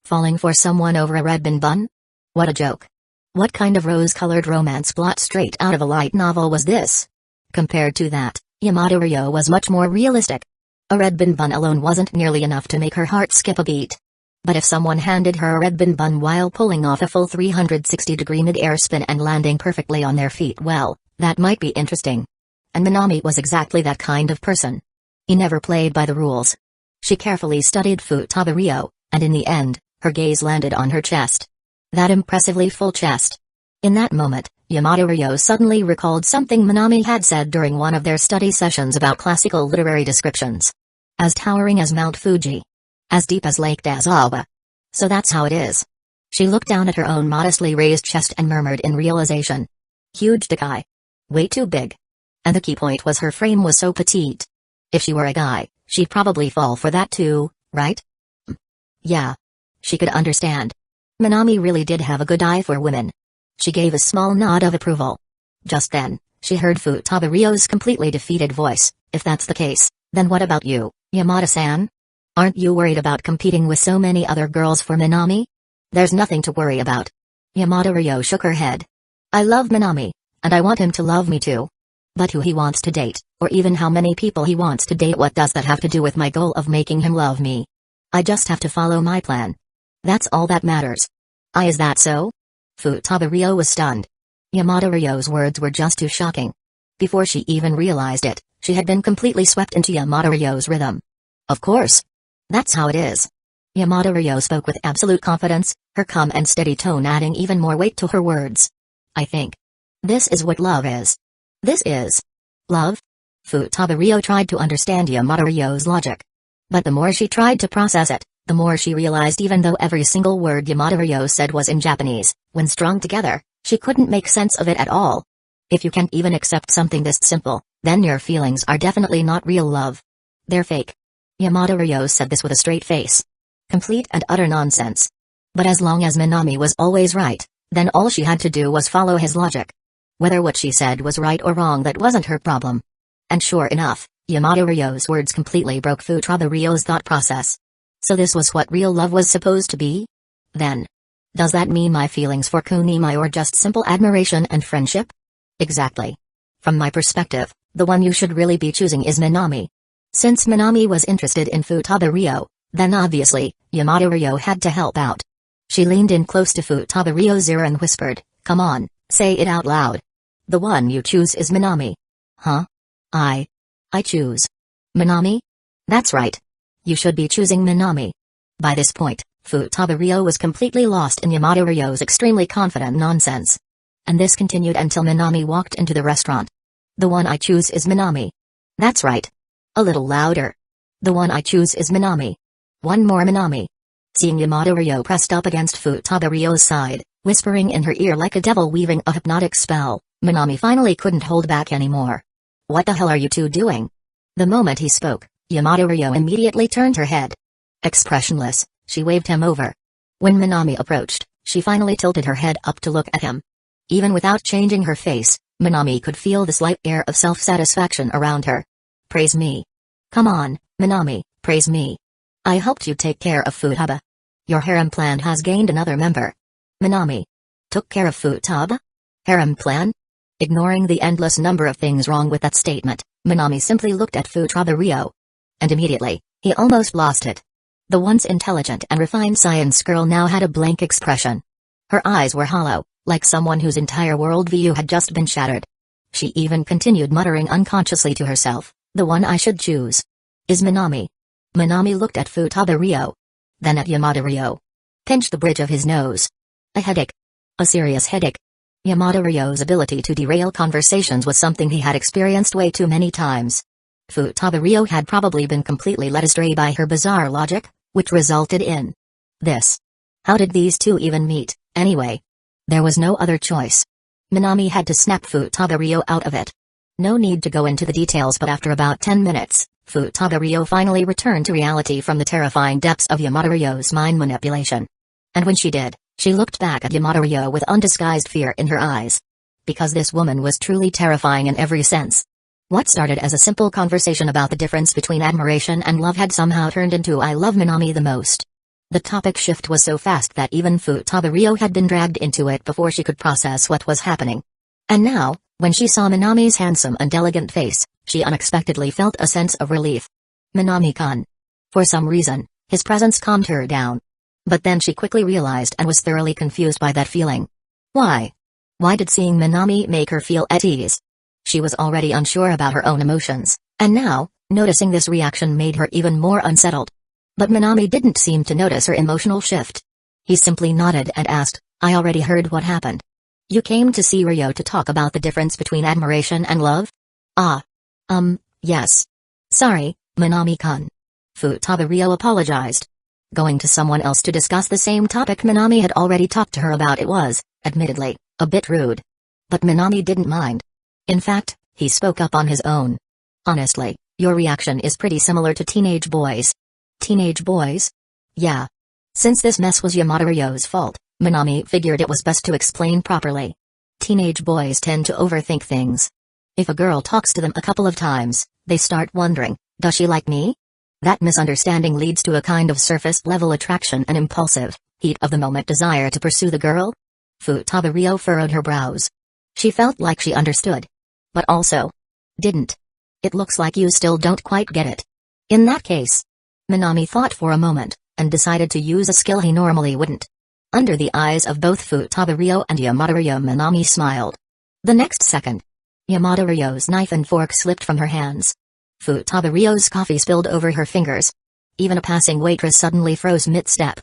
Falling for someone over a red bin bun? What a joke. What kind of rose-colored romance plot straight out of a light novel was this? Compared to that, Yamada was much more realistic. A red bin bun alone wasn't nearly enough to make her heart skip a beat. But if someone handed her a red bin bun while pulling off a full 360-degree mid-air spin and landing perfectly on their feet, well, that might be interesting. And Minami was exactly that kind of person. He never played by the rules. She carefully studied Futaba, and in the end, her gaze landed on her chest. That impressively full chest. In that moment, Yamada suddenly recalled something Minami had said during one of their study sessions about classical literary descriptions. As towering as Mount Fuji. As deep as Lake Dazawa. So that's how it is. She looked down at her own modestly raised chest and murmured in realization. Huge Dakai. Way too big. And the key point was her frame was so petite. If she were a guy, she'd probably fall for that too, right? Yeah. She could understand. Minami really did have a good eye for women. She gave a small nod of approval. Just then, she heard Futaba completely defeated voice, if that's the case, then what about you, Yamada-san? Aren't you worried about competing with so many other girls for Minami? There's nothing to worry about. Yamada shook her head. I love Minami, and I want him to love me too. But who he wants to date, or even how many people he wants to date, what does that have to do with my goal of making him love me? I just have to follow my plan. That's all that matters. Is that so? Futaba was stunned. Yamada words were just too shocking. Before she even realized it, she had been completely swept into Yamada rhythm. Of course. That's how it is. Yamada spoke with absolute confidence, her calm and steady tone adding even more weight to her words. I think. This is what love is. This is. Love? Futaba tried to understand Yamada logic. But the more she tried to process it, the more she realized even though every single word Yamada said was in Japanese, when strung together, she couldn't make sense of it at all. If you can't even accept something this simple, then your feelings are definitely not real love. They're fake. Yamada said this with a straight face. Complete and utter nonsense. But as long as Minami was always right, then all she had to do was follow his logic. Whether what she said was right or wrong, that wasn't her problem. And sure enough, Yamada words completely broke Futaba thought process. So this was what real love was supposed to be? Then. Does that mean my feelings for Kunimi or just simple admiration and friendship? Exactly. From my perspective, the one you should really be choosing is Minami. Since Minami was interested in Futaba, then obviously, Yamada had to help out. She leaned in close to Futaba ear and whispered, come on, say it out loud. The one you choose is Minami. Huh? I choose. Minami? That's right. You should be choosing Minami. By this point, Futaba was completely lost in Yamada extremely confident nonsense. And this continued until Minami walked into the restaurant. The one I choose is Minami. That's right. A little louder. The one I choose is Minami. One more Minami. Seeing Yamada pressed up against Futaba side, Whispering in her ear like a devil weaving a hypnotic spell, Minami finally couldn't hold back anymore. "What the hell are you two doing?" The moment he spoke, Yamato Ryo immediately turned her head. Expressionless, she waved him over. When Minami approached, she finally tilted her head up to look at him. Even without changing her face, Minami could feel the slight air of self-satisfaction around her. "Praise me. Come on, Minami, praise me. I helped you take care of Futaba. Your harem plan has gained another member." Minami took care of Futaba? Harem plan? Ignoring the endless number of things wrong with that statement, Minami simply looked at Futaba Ryo. And immediately, he almost lost it. The once intelligent and refined science girl now had a blank expression. Her eyes were hollow, like someone whose entire worldview had just been shattered. She even continued muttering unconsciously to herself, "The one I should choose is Minami." Minami looked at Futaba Ryo. Then at Yamato Ryo. Pinched the bridge of his nose. A headache. A serious headache. Yamato Ryo's ability to derail conversations was something he had experienced way too many times. Futaba Ryo had probably been completely led astray by her bizarre logic, which resulted in this. How did these two even meet, anyway? There was no other choice. Minami had to snap Futaba Ryo out of it. No need to go into the details, but after about 10 minutes, Futaba Ryo finally returned to reality from the terrifying depths of Yamato Ryo's mind manipulation. And when she did, she looked back at Yamato Ryo with undisguised fear in her eyes. Because this woman was truly terrifying in every sense. What started as a simple conversation about the difference between admiration and love had somehow turned into "I love Minami the most." The topic shift was so fast that even Futaba Ryo had been dragged into it before she could process what was happening. And now, when she saw Minami's handsome and elegant face, she unexpectedly felt a sense of relief. Minami-kun. For some reason, his presence calmed her down. But then she quickly realized and was thoroughly confused by that feeling. Why? Why did seeing Minami make her feel at ease? She was already unsure about her own emotions, and now, noticing this reaction made her even more unsettled. But Minami didn't seem to notice her emotional shift. He simply nodded and asked, "I already heard what happened. You came to see Ryo to talk about the difference between admiration and love?" Yes. Sorry, Minami-kun. Futaba Ryo apologized. Going to someone else to discuss the same topic Minami had already talked to her about it was, admittedly, a bit rude. But Minami didn't mind. In fact, he spoke up on his own. "Honestly, your reaction is pretty similar to teenage boys." Teenage boys? Yeah. Since this mess was Yamato Ryo's fault, Minami figured it was best to explain properly. Teenage boys tend to overthink things. If a girl talks to them a couple of times, they start wondering, "Does she like me?" That misunderstanding leads to a kind of surface-level attraction and impulsive, heat-of-the-moment desire to pursue the girl. Futaba Ryo furrowed her brows. She felt like she understood. But also didn't. "It looks like you still don't quite get it." In that case, Minami thought for a moment, and decided to use a skill he normally wouldn't. Under the eyes of both Futaba Ryo and Yamato Ryo, Minami smiled. The next second, Yamato Ryo's knife and fork slipped from her hands. Futaba Ryo's coffee spilled over her fingers. Even a passing waitress suddenly froze mid-step.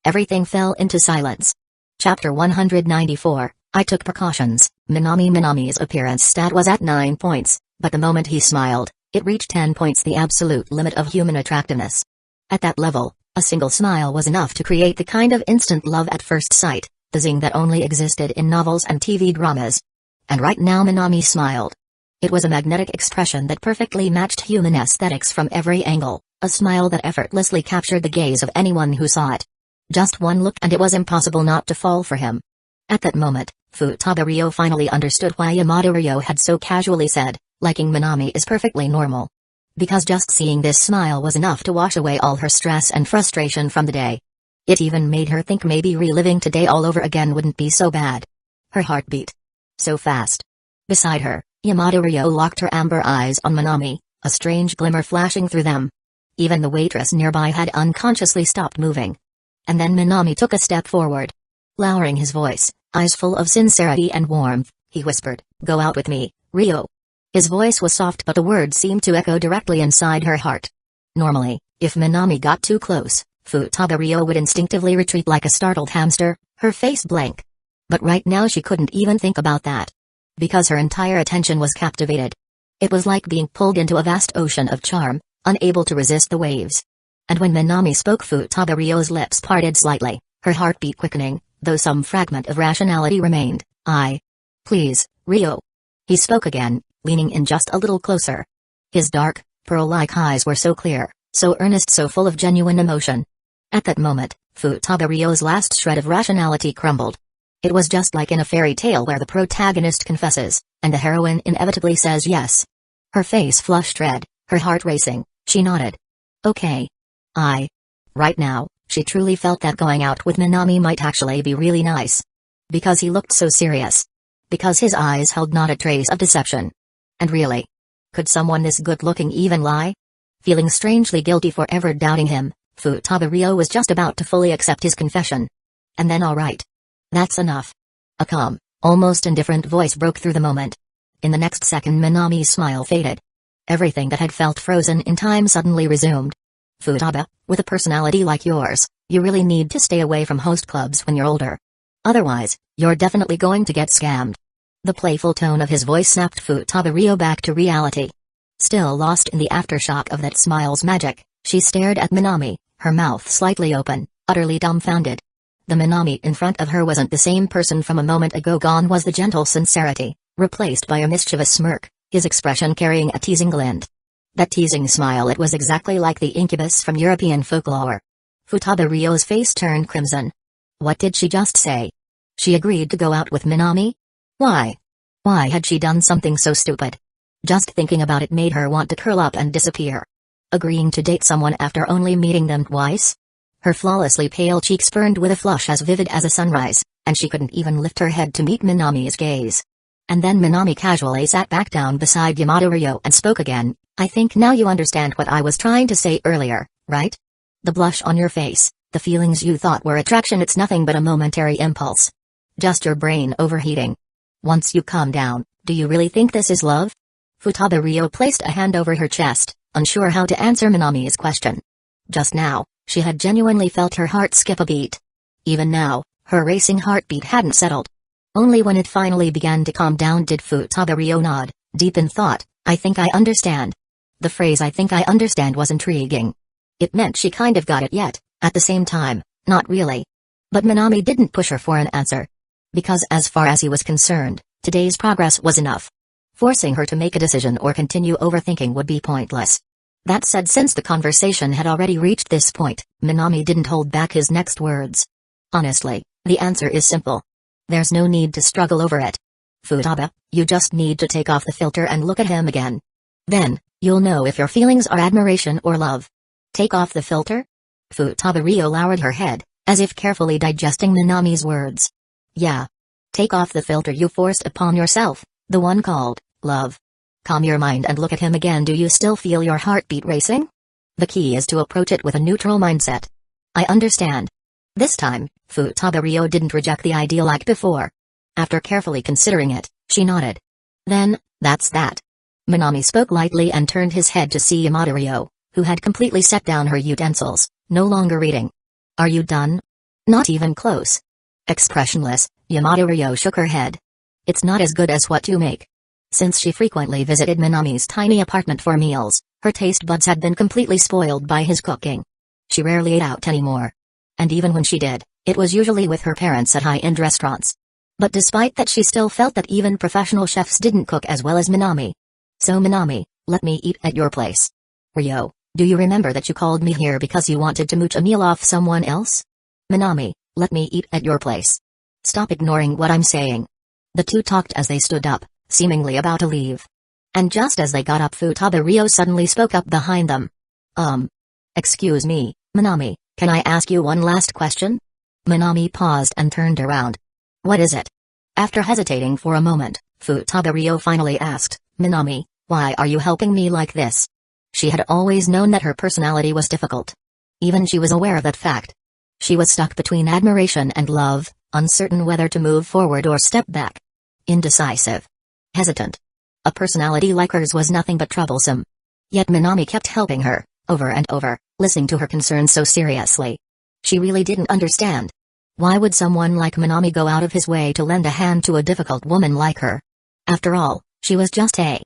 Everything fell into silence. Chapter 194, I took precautions. Minami's appearance stat was at 9 points, but the moment he smiled, it reached 10 points, the absolute limit of human attractiveness. At that level, a single smile was enough to create the kind of instant love at first sight, the zing that only existed in novels and TV dramas. And right now Minami smiled. It was a magnetic expression that perfectly matched human aesthetics from every angle, a smile that effortlessly captured the gaze of anyone who saw it. Just one look and it was impossible not to fall for him. At that moment, Futaba Ryo finally understood why Yamato Ryo had so casually said, "Liking Minami is perfectly normal." Because just seeing this smile was enough to wash away all her stress and frustration from the day. It even made her think maybe reliving today all over again wouldn't be so bad. Her heart beat so fast. Beside her, Yamato Ryo locked her amber eyes on Minami, a strange glimmer flashing through them. Even the waitress nearby had unconsciously stopped moving. And then Minami took a step forward. Lowering his voice, eyes full of sincerity and warmth, he whispered, "Go out with me, Ryo." His voice was soft but the words seemed to echo directly inside her heart. Normally, if Minami got too close, Futaba Ryo would instinctively retreat like a startled hamster, her face blank. But right now she couldn't even think about that. Because her entire attention was captivated. It was like being pulled into a vast ocean of charm, unable to resist the waves. And when Minami spoke, Futaba Ryo's lips parted slightly, her heartbeat quickening, though some fragment of rationality remained. Please, Rio. He spoke again, leaning in just a little closer. His dark, pearl-like eyes were so clear, so earnest, so full of genuine emotion. At that moment, Futaba Rio's last shred of rationality crumbled. It was just like in a fairy tale where the protagonist confesses, and the heroine inevitably says yes. Her face flushed red, her heart racing. She nodded. Okay. Right now, she truly felt that going out with Minami might actually be really nice. Because he looked so serious. Because his eyes held not a trace of deception. And really, could someone this good-looking even lie? Feeling strangely guilty for ever doubting him, Futaba Rio was just about to fully accept his confession. And then alright. That's enough. A calm, almost indifferent voice broke through the moment. In the next second Minami's smile faded. Everything that had felt frozen in time suddenly resumed. Futaba, with a personality like yours, you really need to stay away from host clubs when you're older. Otherwise, you're definitely going to get scammed. The playful tone of his voice snapped Futaba Rio back to reality. Still lost in the aftershock of that smile's magic, she stared at Minami, her mouth slightly open, utterly dumbfounded. The Minami in front of her wasn't the same person from a moment ago. Gone was the gentle sincerity, replaced by a mischievous smirk, his expression carrying a teasing glint. That teasing smile, it was exactly like the incubus from European folklore. Futaba Rio's face turned crimson. What did she just say? She agreed to go out with Minami? Why? Why had she done something so stupid? Just thinking about it made her want to curl up and disappear. Agreeing to date someone after only meeting them twice? Her flawlessly pale cheeks burned with a flush as vivid as a sunrise, and she couldn't even lift her head to meet Minami's gaze. And then Minami casually sat back down beside Yamato Ryo and spoke again. I think now you understand what I was trying to say earlier, right? The blush on your face, the feelings you thought were attraction, it's nothing but a momentary impulse. Just your brain overheating. Once you calm down, do you really think this is love? Futaba Rio placed a hand over her chest, unsure how to answer Minami's question. Just now, she had genuinely felt her heart skip a beat. Even now, her racing heartbeat hadn't settled. Only when it finally began to calm down did Futaba Rio nod, deep in thought. I think I understand. The phrase I think I understand was intriguing. It meant she kind of got it, yet, at the same time, not really. But Minami didn't push her for an answer. Because as far as he was concerned, today's progress was enough. Forcing her to make a decision or continue overthinking would be pointless. That said, since the conversation had already reached this point, Minami didn't hold back his next words. Honestly, the answer is simple. There's no need to struggle over it. Futaba, you just need to take off the filter and look at him again. Then, you'll know if your feelings are admiration or love. Take off the filter? Futaba Rio lowered her head, as if carefully digesting Minami's words. Yeah. Take off the filter you forced upon yourself, the one called love. Calm your mind and look at him again. Do you still feel your heartbeat racing? The key is to approach it with a neutral mindset. I understand. This time, Futaba Rio didn't reject the idea like before. After carefully considering it, she nodded. Then, that's that. Minami spoke lightly and turned his head to see Yamato Rio, who had completely set down her utensils, no longer reading. Are you done? Not even close. Expressionless, Yamato Rio shook her head. It's not as good as what you make. Since she frequently visited Minami's tiny apartment for meals, her taste buds had been completely spoiled by his cooking. She rarely ate out anymore. And even when she did, it was usually with her parents at high-end restaurants. But despite that, she still felt that even professional chefs didn't cook as well as Minami. So Minami, let me eat at your place. Rio, do you remember that you called me here because you wanted to mooch a meal off someone else? Minami, let me eat at your place. Stop ignoring what I'm saying. The two talked as they stood up, seemingly about to leave. And just as they got up, Futaba Rio suddenly spoke up behind them. Excuse me, Minami, can I ask you one last question? Minami paused and turned around. What is it? After hesitating for a moment, Futaba Rio finally asked, Minami, why are you helping me like this? She had always known that her personality was difficult. Even she was aware of that fact. She was stuck between admiration and love, uncertain whether to move forward or step back. Indecisive. Hesitant. A personality like hers was nothing but troublesome. Yet Minami kept helping her, over and over, listening to her concerns so seriously. She really didn't understand. Why would someone like Minami go out of his way to lend a hand to a difficult woman like her? After all, she was just a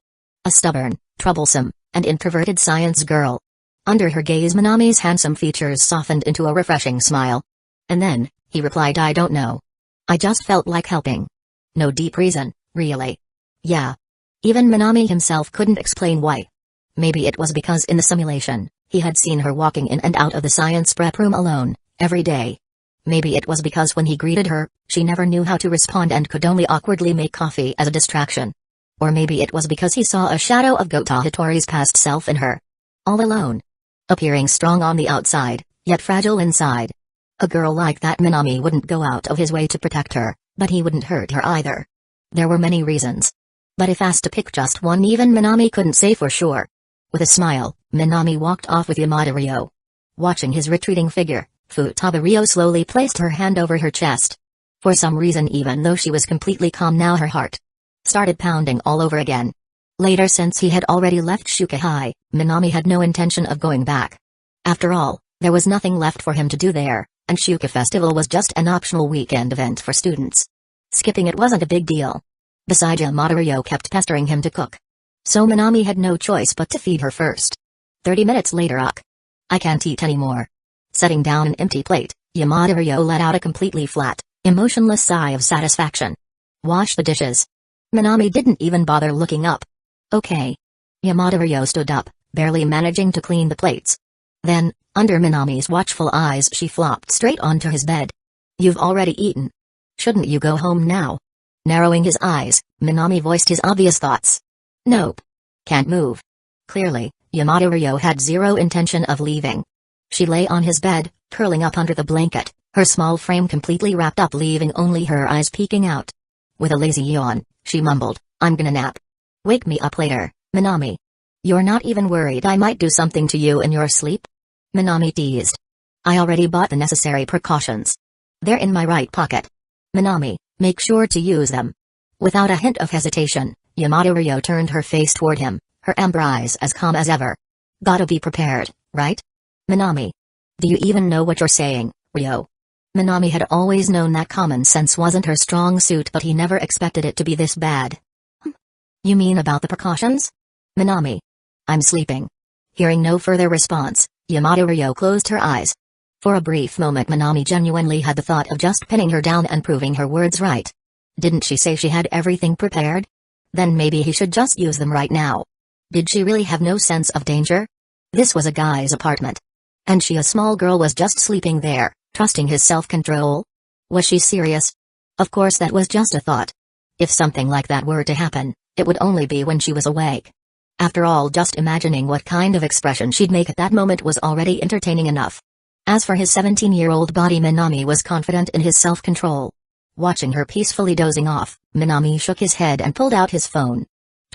stubborn, troublesome, and introverted science girl. Under her gaze, Minami's handsome features softened into a refreshing smile. And then, he replied, I don't know, I just felt like helping. No deep reason, really. Yeah. Even Minami himself couldn't explain why. Maybe it was because in the simulation, he had seen her walking in and out of the science prep room alone, every day. Maybe it was because when he greeted her, she never knew how to respond and could only awkwardly make coffee as a distraction. Or maybe it was because he saw a shadow of Gota Hitori's past self in her. All alone. Appearing strong on the outside, yet fragile inside. A girl like that Minami wouldn't go out of his way to protect her, but he wouldn't hurt her either. There were many reasons. But if asked to pick just one, even Minami couldn't say for sure. With a smile, Minami walked off with Yamada Ryo. Watching his retreating figure, Futaba Ryo slowly placed her hand over her chest. For some reason, even though she was completely calm now, her heart started pounding all over again. Later, since he had already left Shukihai, Minami had no intention of going back. After all, there was nothing left for him to do there, and Shuka Festival was just an optional weekend event for students. Skipping it wasn't a big deal. Besides, Yamada Ryo kept pestering him to cook. So Minami had no choice but to feed her first. 30 minutes later, I can't eat anymore. Setting down an empty plate, Yamada Ryo let out a completely flat, emotionless sigh of satisfaction. Wash the dishes. Minami didn't even bother looking up. Okay. Yamada Ryo stood up, barely managing to clean the plates. Then, under Minami's watchful eyes, she flopped straight onto his bed. You've already eaten. Shouldn't you go home now? Narrowing his eyes, Minami voiced his obvious thoughts. Nope. Can't move. Clearly, Yamada Ryo had zero intention of leaving. She lay on his bed, curling up under the blanket, her small frame completely wrapped up, leaving only her eyes peeking out. With a lazy yawn, she mumbled, I'm gonna nap. Wake me up later, Minami. You're not even worried I might do something to you in your sleep? Minami teased. I already bought the necessary precautions. They're in my right pocket. Minami, make sure to use them. Without a hint of hesitation, Yamada Ryo turned her face toward him, her amber eyes as calm as ever. Gotta be prepared, right? Minami. Do you even know what you're saying, Ryo? Minami had always known that common sense wasn't her strong suit, but he never expected it to be this bad. You mean about the precautions? Minami. I'm sleeping. Hearing no further response, Yamada Ryo closed her eyes. For a brief moment Minami genuinely had the thought of just pinning her down and proving her words right. Didn't she say she had everything prepared? Then maybe he should just use them right now. Did she really have no sense of danger? This was a guy's apartment. And she, a small girl, was just sleeping there, trusting his self-control? Was she serious? Of course that was just a thought. If something like that were to happen, it would only be when she was awake. After all, just imagining what kind of expression she'd make at that moment was already entertaining enough. As for his 17-year-old body, Minami was confident in his self-control. Watching her peacefully dozing off, Minami shook his head and pulled out his phone.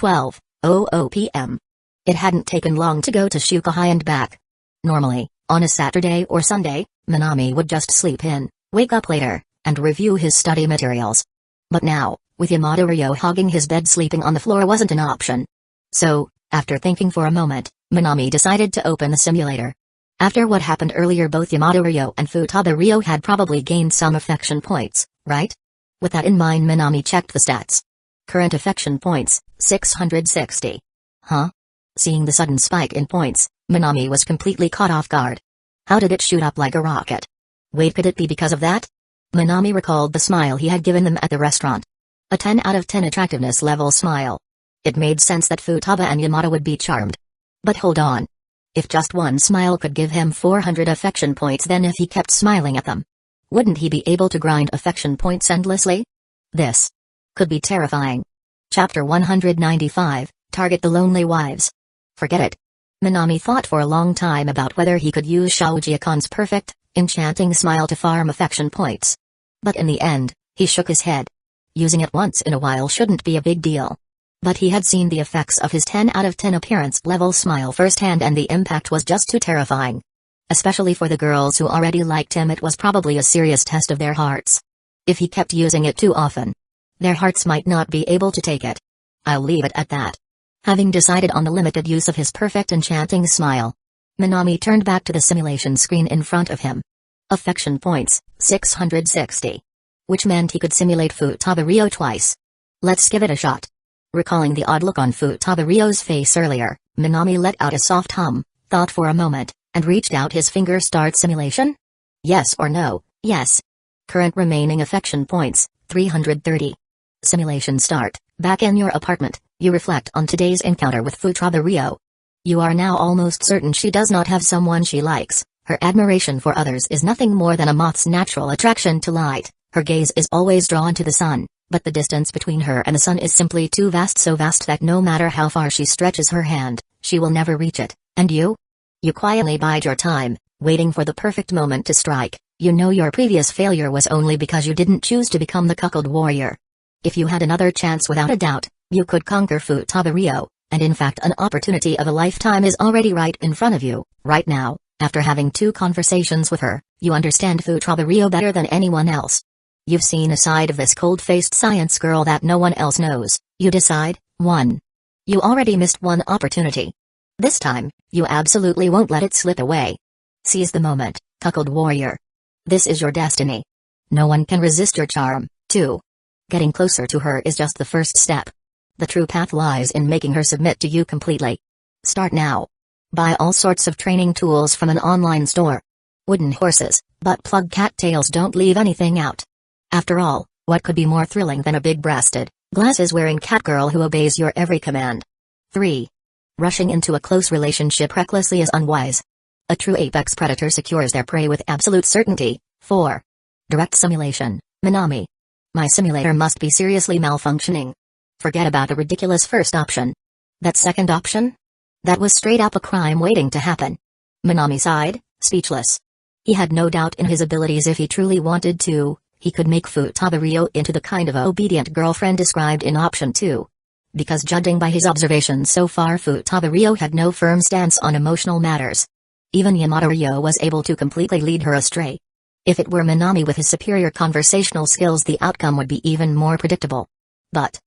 12:00 p.m. It hadn't taken long to go to Shukihai and back. Normally, on a Saturday or Sunday, Minami would just sleep in, wake up later, and review his study materials. But now, with Yamada Ryo hogging his bed, sleeping on the floor wasn't an option. So, after thinking for a moment, Minami decided to open the simulator. After what happened earlier, both Yamada Ryo and Futaba Ryo had probably gained some affection points, right? With that in mind, Minami checked the stats. Current affection points, 660. Huh? Seeing the sudden spike in points, Minami was completely caught off guard. How did it shoot up like a rocket? Wait, could it be because of that? Minami recalled the smile he had given them at the restaurant. A 10 out of 10 attractiveness level smile. It made sense that Futaba and Yamada would be charmed. But hold on. If just one smile could give him 400 affection points, then if he kept smiling at them, wouldn't he be able to grind affection points endlessly? This could be terrifying. Chapter 195, Target the Lonely Wives. Forget it. Minami thought for a long time about whether he could use Shaojiakon's perfect, enchanting smile to farm affection points. But in the end, he shook his head. Using it once in a while shouldn't be a big deal. But he had seen the effects of his 10 out of 10 appearance level smile firsthand, and the impact was just too terrifying. Especially for the girls who already liked him, it was probably a serious test of their hearts. If he kept using it too often, their hearts might not be able to take it. I'll leave it at that. Having decided on the limited use of his perfect enchanting smile, Minami turned back to the simulation screen in front of him. Affection points, 660. Which meant he could simulate Futaba Ryo twice. Let's give it a shot. Recalling the odd look on Futaba Ryo's face earlier, Minami let out a soft hum, thought for a moment, and reached out his finger. Start simulation? Yes or no? Yes. Current remaining affection points, 330. Simulation start. Back in your apartment, you reflect on today's encounter with Futaba. You are now almost certain she does not have someone she likes. Her admiration for others is nothing more than a moth's natural attraction to light. Her gaze is always drawn to the sun, but the distance between her and the sun is simply too vast, so vast that no matter how far she stretches her hand, she will never reach it. And you? You quietly bide your time, waiting for the perfect moment to strike. You know your previous failure was only because you didn't choose to become the cuckold warrior. If you had another chance, without a doubt, you could conquer Futaba, and in fact an opportunity of a lifetime is already right in front of you, right now. After having 2 conversations with her, you understand Futaba better than anyone else. You've seen a side of this cold-faced science girl that no one else knows. You decide, 1. You already missed one opportunity. This time, you absolutely won't let it slip away. Seize the moment, cuckold warrior. This is your destiny. No one can resist your charm. 2. Getting closer to her is just the first step. The true path lies in making her submit to you completely. Start now. Buy all sorts of training tools from an online store. Wooden horses, butt-plug cattails, don't leave anything out. After all, what could be more thrilling than a big-breasted, glasses-wearing catgirl who obeys your every command? 3. Rushing into a close relationship recklessly is unwise. A true apex predator secures their prey with absolute certainty. 4. Direct simulation. Minami. My simulator must be seriously malfunctioning. Forget about the ridiculous first option. That second option? That was straight up a crime waiting to happen. Minami sighed, speechless. He had no doubt in his abilities. If he truly wanted to, he could make Futaba into the kind of obedient girlfriend described in option 2. Because judging by his observations so far, Futaba had no firm stance on emotional matters. Even Yamada was able to completely lead her astray. If it were Minami with his superior conversational skills, the outcome would be even more predictable. But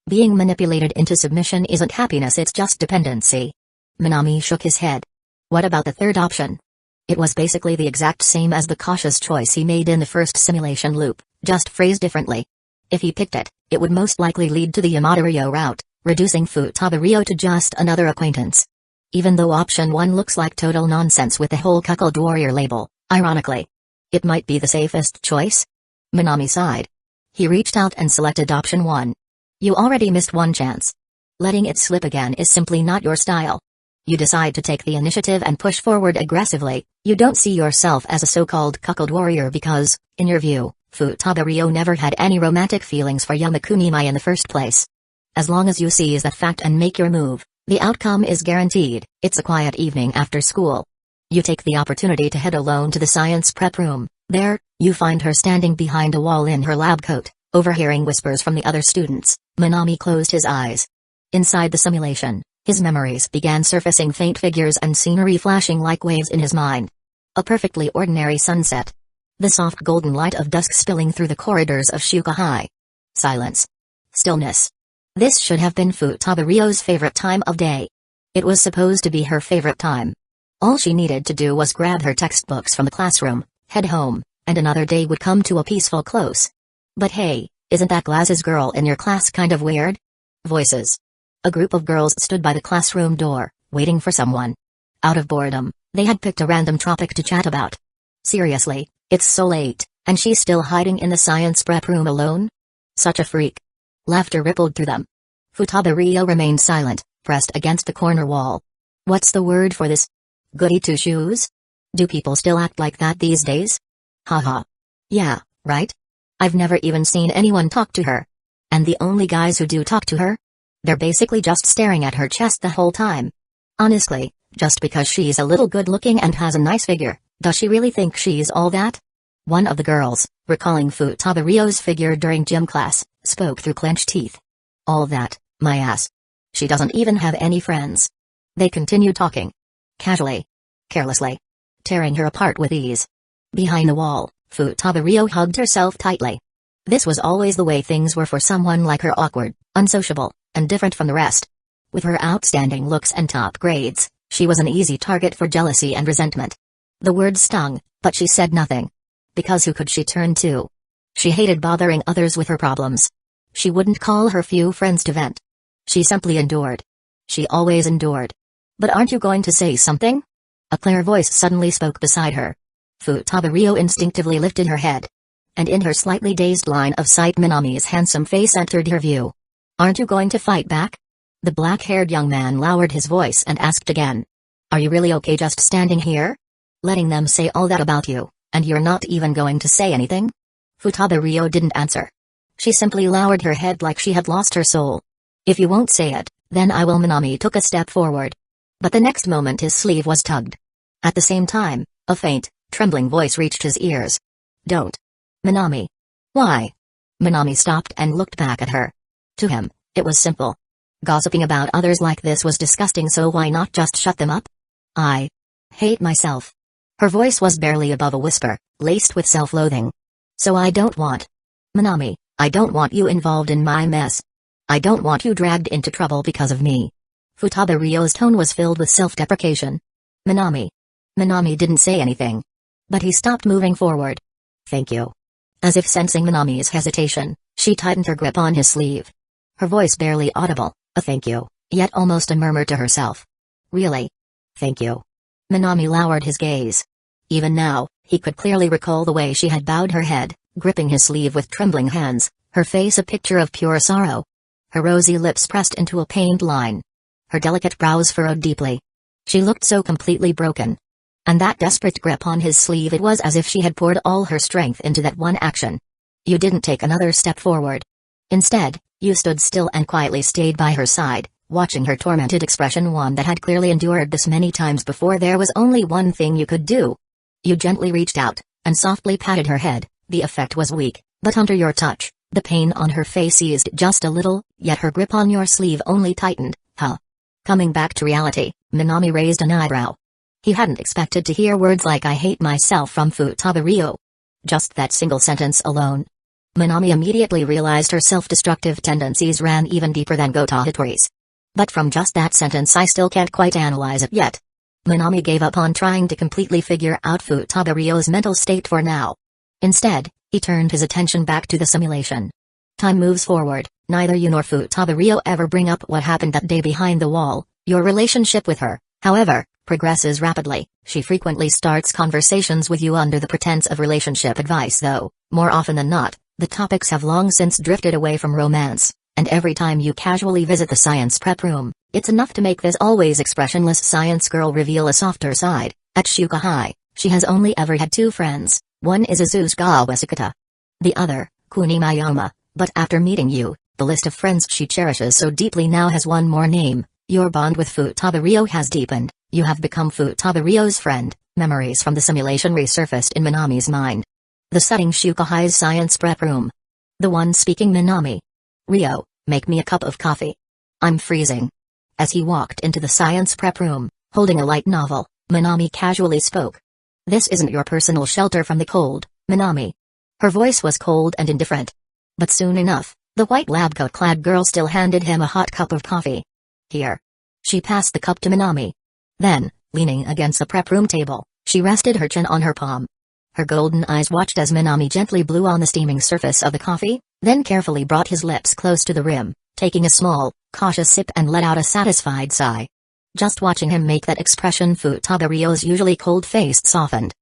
being manipulated into submission isn't happiness, it's just dependency. Minami shook his head. What about the third option? It was basically the exact same as the cautious choice he made in the first simulation loop, just phrased differently. If he picked it, it would most likely lead to the Yamada route, reducing Futaba to just another acquaintance. Even though option 1 looks like total nonsense with the whole cuckold warrior label, ironically, it might be the safest choice. Minami sighed. He reached out and selected option 1. You already missed one chance. Letting it slip again is simply not your style. You decide to take the initiative and push forward aggressively. You don't see yourself as a so-called cuckold warrior because, in your view, Futaba never had any romantic feelings for Yamakunimai in the first place. As long as you seize that fact and make your move, the outcome is guaranteed. It's a quiet evening after school. You take the opportunity to head alone to the science prep room. There, you find her standing behind a wall in her lab coat, overhearing whispers from the other students. Minami closed his eyes. Inside the simulation, his memories began surfacing, faint figures and scenery flashing like waves in his mind. A perfectly ordinary sunset. The soft golden light of dusk spilling through the corridors of Shuka High. Silence. Stillness. This should have been Futaba favorite time of day. It was supposed to be her favorite time. All she needed to do was grab her textbooks from the classroom, head home, and another day would come to a peaceful close. But hey, isn't that glasses girl in your class kind of weird? Voices. A group of girls stood by the classroom door, waiting for someone. Out of boredom, they had picked a random topic to chat about. Seriously, it's so late, and she's still hiding in the science prep room alone? Such a freak. Laughter rippled through them. Futaba remained silent, pressed against the corner wall. What's the word for this? Goody two-shoes? Do people still act like that these days? Haha. Yeah, right? I've never even seen anyone talk to her. And the only guys who do talk to her? They're basically just staring at her chest the whole time. Honestly, just because she's a little good-looking and has a nice figure, does she really think she's all that? One of the girls, recalling Futaba figure during gym class, spoke through clenched teeth. All that, my ass. She doesn't even have any friends. They continued talking. Casually. Carelessly. Tearing her apart with ease. Behind the wall, Futaba hugged herself tightly. This was always the way things were for someone like her, awkward, unsociable, and different from the rest. With her outstanding looks and top grades, she was an easy target for jealousy and resentment. The words stung, but she said nothing. Because who could she turn to? She hated bothering others with her problems. She wouldn't call her few friends to vent. She simply endured. She always endured. But aren't you going to say something? A clear voice suddenly spoke beside her. Futaba instinctively lifted her head. and in her slightly dazed line of sight Minami's handsome face entered her view. "Aren't you going to fight back?" The black-haired young man lowered his voice and asked again. "Are you really okay just standing here? Letting them say all that about you, and you're not even going to say anything?" Futaba didn't answer. She simply lowered her head like she had lost her soul. "If you won't say it, then I will." Minami took a step forward. But the next moment his sleeve was tugged. At the same time, a faint, trembling voice reached his ears. "Don't. Minami." "Why?" Minami stopped and looked back at her. To him, it was simple. Gossiping about others like this was disgusting, so why not just shut them up? "I hate myself." Her voice was barely above a whisper, laced with self-loathing. "So I don't want. Minami, I don't want you involved in my mess. I don't want you dragged into trouble because of me." Futaba tone was filled with self-deprecation. "Minami." Minami didn't say anything. But he stopped moving forward. "Thank you." As if sensing Minami's hesitation, she tightened her grip on his sleeve. Her voice barely audible, a thank you, yet almost a murmur to herself. "Really? Thank you." Minami lowered his gaze. Even now, he could clearly recall the way she had bowed her head, gripping his sleeve with trembling hands, her face a picture of pure sorrow. Her rosy lips pressed into a pained line. Her delicate brows furrowed deeply. She looked so completely broken. And that desperate grip on his sleeve, it was as if she had poured all her strength into that one action. "You didn't take another step forward. Instead, you stood still and quietly stayed by her side, watching her tormented expression, one that had clearly endured this many times before. There was only one thing you could do. You gently reached out, and softly patted her head. The effect was weak, but under your touch, the pain on her face eased just a little, yet her grip on your sleeve only tightened. Huh? Coming back to reality, Minami raised an eyebrow. He hadn't expected to hear words like "I hate myself" from Futaba. Just that single sentence alone. Minami immediately realized her self-destructive tendencies ran even deeper than Gota Hitori's. But from just that sentence I still can't quite analyze it yet. Minami gave up on trying to completely figure out Futaba mental state for now. Instead, he turned his attention back to the simulation. Time moves forward, neither you nor Futaba ever bring up what happened that day behind the wall. Your relationship with her, however, progresses rapidly. She frequently starts conversations with you under the pretense of relationship advice, though, more often than not, the topics have long since drifted away from romance, and every time you casually visit the science prep room, it's enough to make this always expressionless science girl reveal a softer side. At Shuka High, she has only ever had two friends. One is Azusugawa Sakata. The other, Kuni Mayama, but after meeting you, the list of friends she cherishes so deeply now has one more name. Your bond with Futaba has deepened. You have become Futaba friend. Memories from the simulation resurfaced in Minami's mind. The setting: Shuka High's science prep room. The one speaking: Minami. "Rio, make me a cup of coffee. I'm freezing." As he walked into the science prep room, holding a light novel, Minami casually spoke. "This isn't your personal shelter from the cold, Minami." Her voice was cold and indifferent. But soon enough, the white lab coat-clad girl still handed him a hot cup of coffee. "Here." She passed the cup to Minami. Then, leaning against the prep room table, she rested her chin on her palm. Her golden eyes watched as Minami gently blew on the steaming surface of the coffee, then carefully brought his lips close to the rim, taking a small, cautious sip and let out a satisfied sigh. Just watching him make that expression, Futaba usually cold face softened.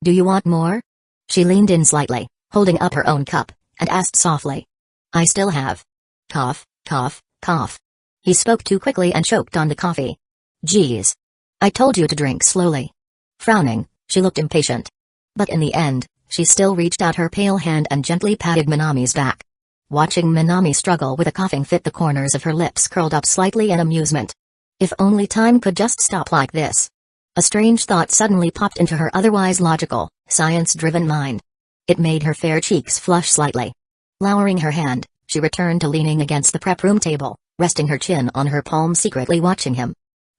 "Do you want more?" She leaned in slightly, holding up her own cup, and asked softly. "I still have." Cough, cough, cough. He spoke too quickly and choked on the coffee. "Geez. I told you to drink slowly." Frowning, she looked impatient. But in the end, she still reached out her pale hand and gently patted Minami's back. Watching Minami struggle with a coughing fit, the corners of her lips curled up slightly in amusement. If only time could just stop like this. A strange thought suddenly popped into her otherwise logical, science-driven mind. It made her fair cheeks flush slightly. Lowering her hand, she returned to leaning against the prep room table, resting her chin on her palm, secretly watching him.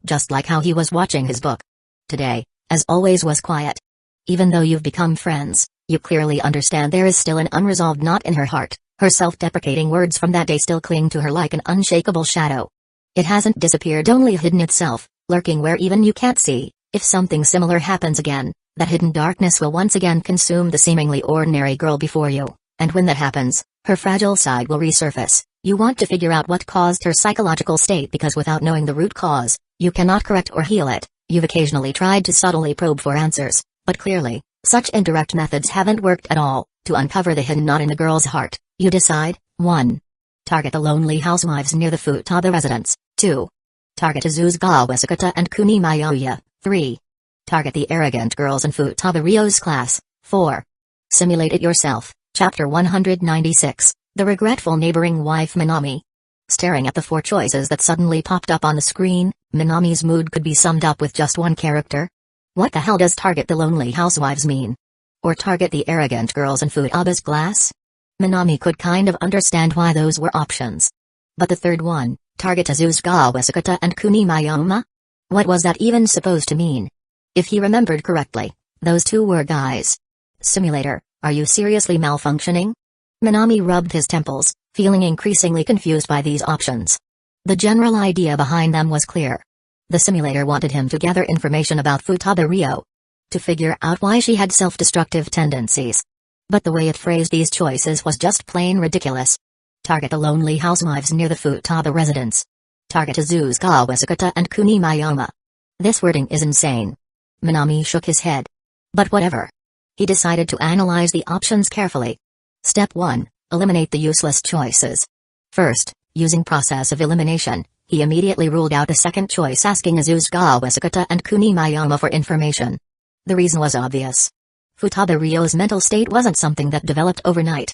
Just like how he was watching his book. Today, as always, was quiet. Even though you've become friends, you clearly understand there is still an unresolved knot in her heart. Her self-deprecating words from that day still cling to her like an unshakable shadow. It hasn't disappeared, only hidden itself, lurking where even you can't see. If something similar happens again, that hidden darkness will once again consume the seemingly ordinary girl before you, and when that happens, her fragile side will resurface. You want to figure out what caused her psychological state, because without knowing the root cause, you cannot correct or heal it. You've occasionally tried to subtly probe for answers, but clearly, Such indirect methods haven't worked at all. To uncover the hidden knot in the girl's heart, you decide: 1. Target the lonely housewives near the Futaba residence. 2. Target Azuzgawa Sakata and Kunimayoya. 3. Target the arrogant girls in Futaba Ryo's class. 4. Simulate it yourself. Chapter 196, The Regretful Neighboring Wife. Minami. Staring at the 4 choices that suddenly popped up on the screen, Minami's mood could be summed up with just one character. What the hell does target the lonely housewives mean? Or target the arrogant girls in Futaba's class? Minami could kind of understand why those were options. But the third one, target Azuzgawa Sakata and Kunimayoma? What was that even supposed to mean? If he remembered correctly, those 2 were guys. Simulator, are you seriously malfunctioning? Minami rubbed his temples, feeling increasingly confused by these options. The general idea behind them was clear. The simulator wanted him to gather information about Futaba Ryo, to figure out why she had self-destructive tendencies. But the way it phrased these choices was just plain ridiculous. Target the lonely housewives near the Futaba residence. Target Azuzgawa Sakata and Kunimayoma. This wording is insane. Minami shook his head. But whatever. He decided to analyze the options carefully. Step 1. Eliminate the useless choices. First, using process of elimination, he immediately ruled out a second choice, asking Azuzgawa Sakata and Kunimayoma for information. The reason was obvious. Futaba Ryo's mental state wasn't something that developed overnight.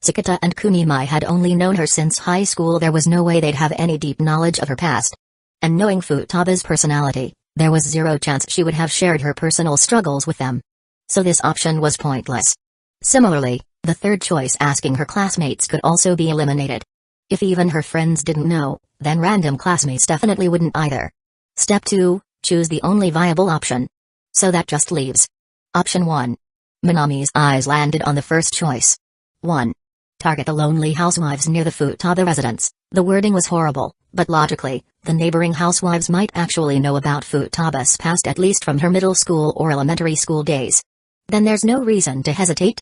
Sakata and Kunimai had only known her since high school. There was no way they'd have any deep knowledge of her past. And knowing Futaba's personality, there was zero chance she would have shared her personal struggles with them. So this option was pointless. Similarly, the third choice, asking her classmates, could also be eliminated. If even her friends didn't know, then random classmates definitely wouldn't either. Step 2, choose the only viable option. So that just leaves option 1. Minami's eyes landed on the first choice. 1. Target the lonely housewives near the Futaba residence. The wording was horrible, but logically, the neighboring housewives might actually know about Futaba's past, at least from her middle school or elementary school days. Then there's no reason to hesitate.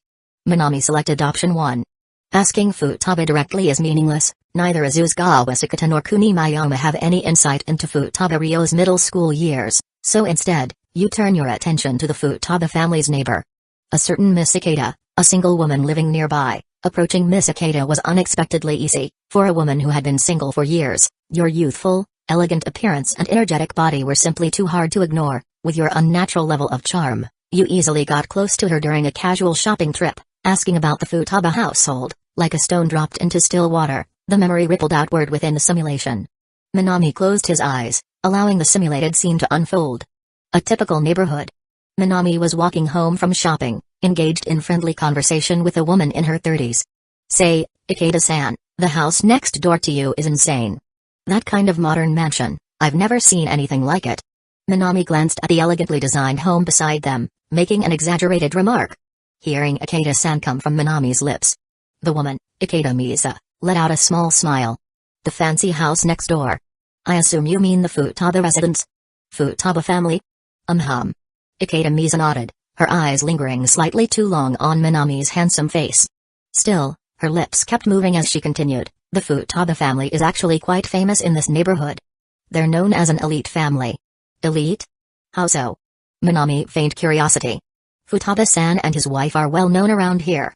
Minami selected option 1. Asking Futaba directly is meaningless. Neither Azuzgawa Sakata nor Kunimayoma have any insight into Futaba Ryo's middle school years, so instead, you turn your attention to the Futaba family's neighbor. A certain Miss Ikeda, a single woman living nearby. Approaching Miss Ikeda was unexpectedly easy. For a woman who had been single for years, your youthful, elegant appearance and energetic body were simply too hard to ignore. With your unnatural level of charm, you easily got close to her during a casual shopping trip, asking about the Futaba household. Like a stone dropped into still water, the memory rippled outward within the simulation. Minami closed his eyes, allowing the simulated scene to unfold. A typical neighborhood. Minami was walking home from shopping, engaged in friendly conversation with a woman in her 30s. Say, Ikeda-san, the house next door to you is insane. That kind of modern mansion, I've never seen anything like it. Minami glanced at the elegantly designed home beside them, making an exaggerated remark. Hearing Ikeda-san come from Minami's lips, the woman, Ikeda Misa, let out a small smile. The fancy house next door. I assume you mean the Futaba residence? Futaba family? Ikeda Misa nodded, her eyes lingering slightly too long on Minami's handsome face. Still, her lips kept moving as she continued. The Futaba family is actually quite famous in this neighborhood. They're known as an elite family. Elite? How so? Minami feigned curiosity. Futaba-san and his wife are well known around here.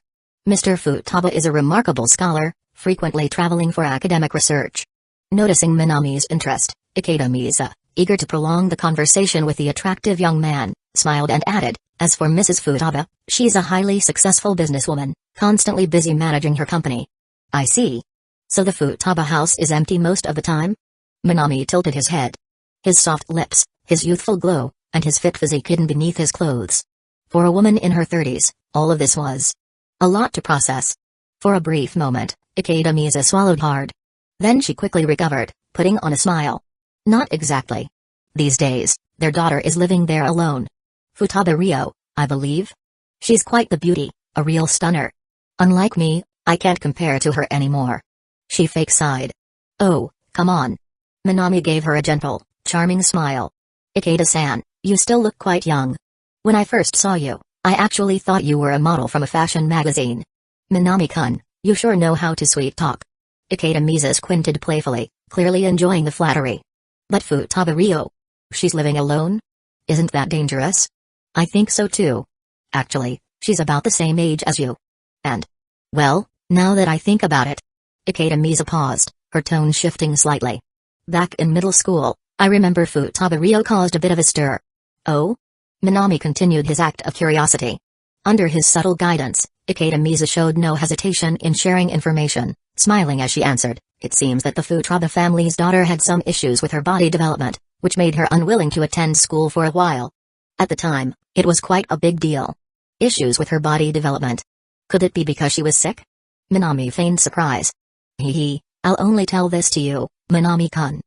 Mr. Futaba is a remarkable scholar, frequently traveling for academic research. Noticing Minami's interest, Ikeda Misa, eager to prolong the conversation with the attractive young man, smiled and added, as for Mrs. Futaba, she's a highly successful businesswoman, constantly busy managing her company. I see. So the Futaba house is empty most of the time? Minami tilted his head. His soft lips, his youthful glow, and his fit physique hidden beneath his clothes. For a woman in her 30s, all of this was a lot to process. For a brief moment, Ikeda Misa swallowed hard. Then she quickly recovered, putting on a smile. Not exactly. These days, their daughter is living there alone. Futaba Ryo, I believe? She's quite the beauty, a real stunner. Unlike me, I can't compare to her anymore. She fake sighed. Oh, come on. Minami gave her a gentle, charming smile. Ikeda-san, you still look quite young. When I first saw you, I actually thought you were a model from a fashion magazine. Minami-kun, you sure know how to sweet talk. Ikeda Misa squinted playfully, clearly enjoying the flattery. But Futaba Ryo? She's living alone? Isn't that dangerous? I think so too. Actually, she's about the same age as you. And, well, now that I think about it. Ikeda Misa paused, her tone shifting slightly. Back in middle school, I remember Futaba Ryo caused a bit of a stir. Oh? Minami continued his act of curiosity. Under his subtle guidance, Ikeda Misa showed no hesitation in sharing information, smiling as she answered, it seems that the Futaba family's daughter had some issues with her body development, which made her unwilling to attend school for a while. At the time, it was quite a big deal. Issues with her body development. Could it be because she was sick? Minami feigned surprise. Hee, I'll only tell this to you, Minami-kun.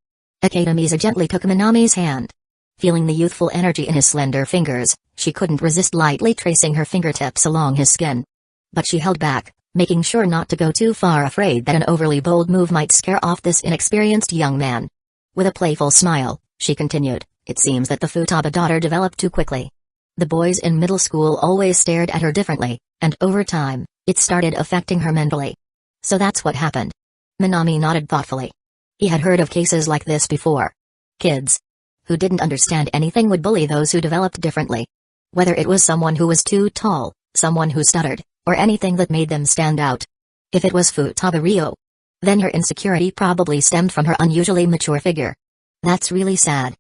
Ikeda Misa gently took Minami's hand. Feeling the youthful energy in his slender fingers, she couldn't resist lightly tracing her fingertips along his skin. But she held back, making sure not to go too far, afraid that an overly bold move might scare off this inexperienced young man. With a playful smile, she continued, it seems that the Futaba daughter developed too quickly. The boys in middle school always stared at her differently, and over time, it started affecting her mentally. So that's what happened. Minami nodded thoughtfully. He had heard of cases like this before. Kids who didn't understand anything would bully those who developed differently. Whether it was someone who was too tall, someone who stuttered, or anything that made them stand out. If it was Futaba Ryo, then her insecurity probably stemmed from her unusually mature figure. That's really sad.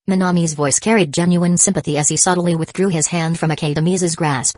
Minami's voice carried genuine sympathy as he subtly withdrew his hand from Ikeda Misa's grasp.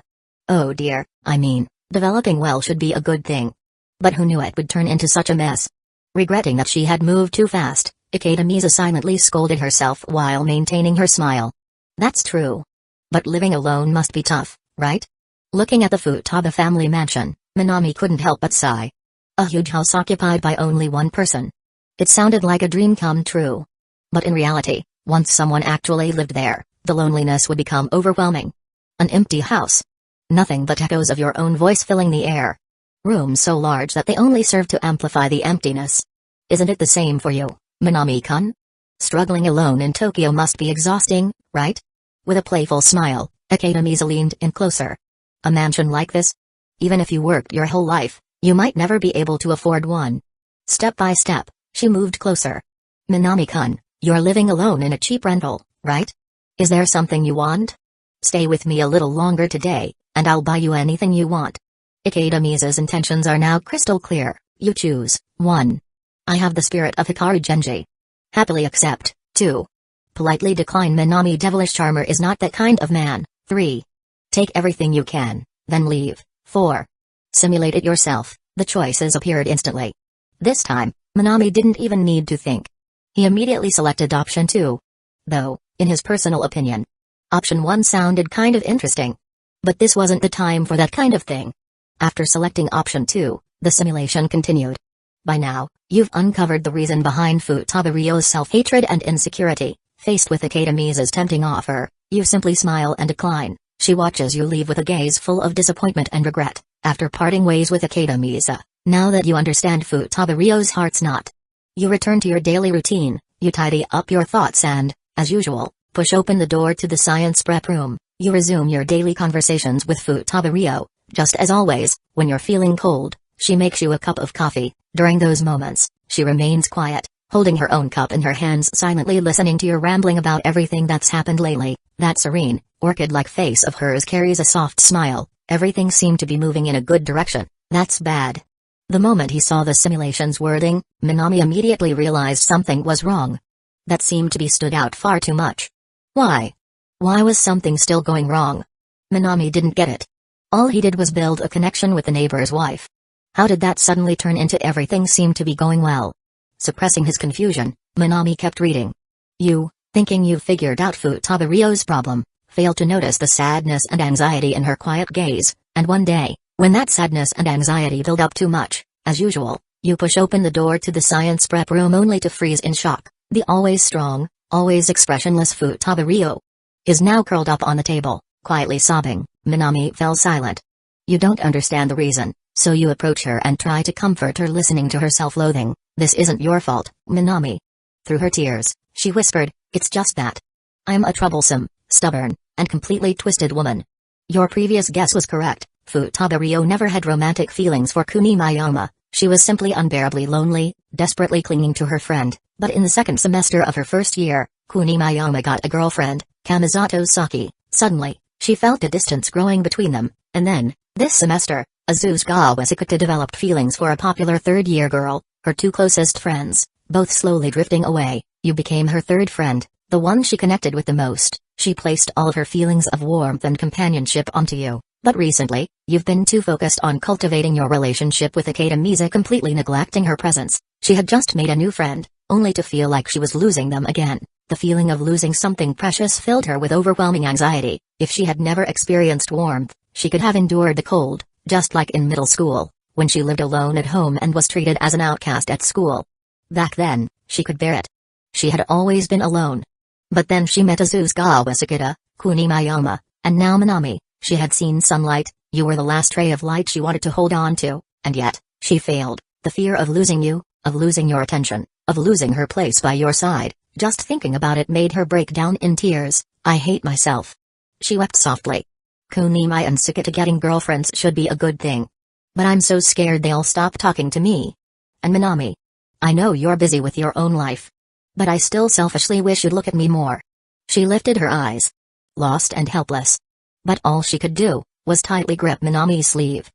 Oh dear, I mean, developing well should be a good thing. But who knew it would turn into such a mess? Regretting that she had moved too fast, Ikeda Misa silently scolded herself while maintaining her smile. That's true. But living alone must be tough, right? Looking at the Futaba family mansion, Minami couldn't help but sigh. A huge house occupied by only one person. It sounded like a dream come true. But in reality, once someone actually lived there, the loneliness would become overwhelming. An empty house. Nothing but echoes of your own voice filling the air. Rooms so large that they only serve to amplify the emptiness. Isn't it the same for you, Minami-kun? Struggling alone in Tokyo must be exhausting, right? With a playful smile, Ikeda Misa leaned in closer. A mansion like this? Even if you worked your whole life, you might never be able to afford one. Step by step, she moved closer. Minami-kun, you're living alone in a cheap rental, right? Is there something you want? Stay with me a little longer today, and I'll buy you anything you want. Ikeda Misa's intentions are now crystal clear. You choose. 1. I have the spirit of Hikaru Genji. Happily accept. 2. Politely decline. Minami devilish charmer is not that kind of man. 3. Take everything you can, then leave. 4. Simulate it yourself. The choices appeared instantly. This time, Minami didn't even need to think. He immediately selected option 2. Though, in his personal opinion, option 1 sounded kind of interesting. But this wasn't the time for that kind of thing. After selecting option 2, the simulation continued. By now, you've uncovered the reason behind Futaba Ryo's self-hatred and insecurity. Faced with Ikeda Misa's tempting offer, you simply smile and decline. She watches you leave with a gaze full of disappointment and regret. After parting ways with Ikeda Misa, now that you understand Futaba Ryo's heart's knot, you return to your daily routine. You tidy up your thoughts and, as usual, push open the door to the science prep room. You resume your daily conversations with Futaba Ryo. Just as always, when you're feeling cold, she makes you a cup of coffee. During those moments, she remains quiet, holding her own cup in her hands, silently listening to your rambling about everything that's happened lately. That serene, orchid-like face of hers carries a soft smile. Everything seemed to be moving in a good direction. That's bad. The moment he saw the simulation's wording, Minami immediately realized something was wrong. That seemed to be stood out far too much. Why? Why was something still going wrong? Minami didn't get it. All he did was build a connection with the neighbor's wife. How did that suddenly turn into everything seemed to be going well? Suppressing his confusion, Minami kept reading. You, thinking you've figured out Futaba Ryo's problem, fail to notice the sadness and anxiety in her quiet gaze, and one day, when that sadness and anxiety build up too much, as usual, you push open the door to the science prep room only to freeze in shock. The always strong, always expressionless Futaba Ryo is now curled up on the table, quietly sobbing. Minami fell silent. You don't understand the reason, so you approach her and try to comfort her, listening to her self-loathing. This isn't your fault, Minami. Through her tears, she whispered, it's just that I'm a troublesome, stubborn, and completely twisted woman. Your previous guess was correct. Futaba Ryo never had romantic feelings for Kuni Mayoma. She was simply unbearably lonely, desperately clinging to her friend. But in the second semester of her first year, Kuni Mayoma got a girlfriend, Kamisato Saki. Suddenly, She felt a distance growing between them, and then, this semester, Azusawa Sakata developed feelings for a popular third-year girl, her two closest friends, both slowly drifting away. You became her third friend, the one she connected with the most. She placed all of her feelings of warmth and companionship onto you, but recently, you've been too focused on cultivating your relationship with Akademiza, completely neglecting her presence. She had just made a new friend, only to feel like she was losing them again. The feeling of losing something precious filled her with overwhelming anxiety. If she had never experienced warmth, she could have endured the cold, just like in middle school, when she lived alone at home and was treated as an outcast at school. Back then, she could bear it. She had always been alone. But then she met Azusawa Sakata, Kunimayama, and now Minami. She had seen sunlight. You were the last ray of light she wanted to hold on to, and yet, she failed. The fear of losing you, of losing your attention, of losing her place by your side, just thinking about it made her break down in tears. I hate myself. She wept softly. Kunimai and Sakata getting girlfriends should be a good thing. But I'm so scared they'll stop talking to me. And Minami. I know you're busy with your own life. But I still selfishly wish you'd look at me more. She lifted her eyes. Lost and helpless. But all she could do, was tightly grip Minami's sleeve.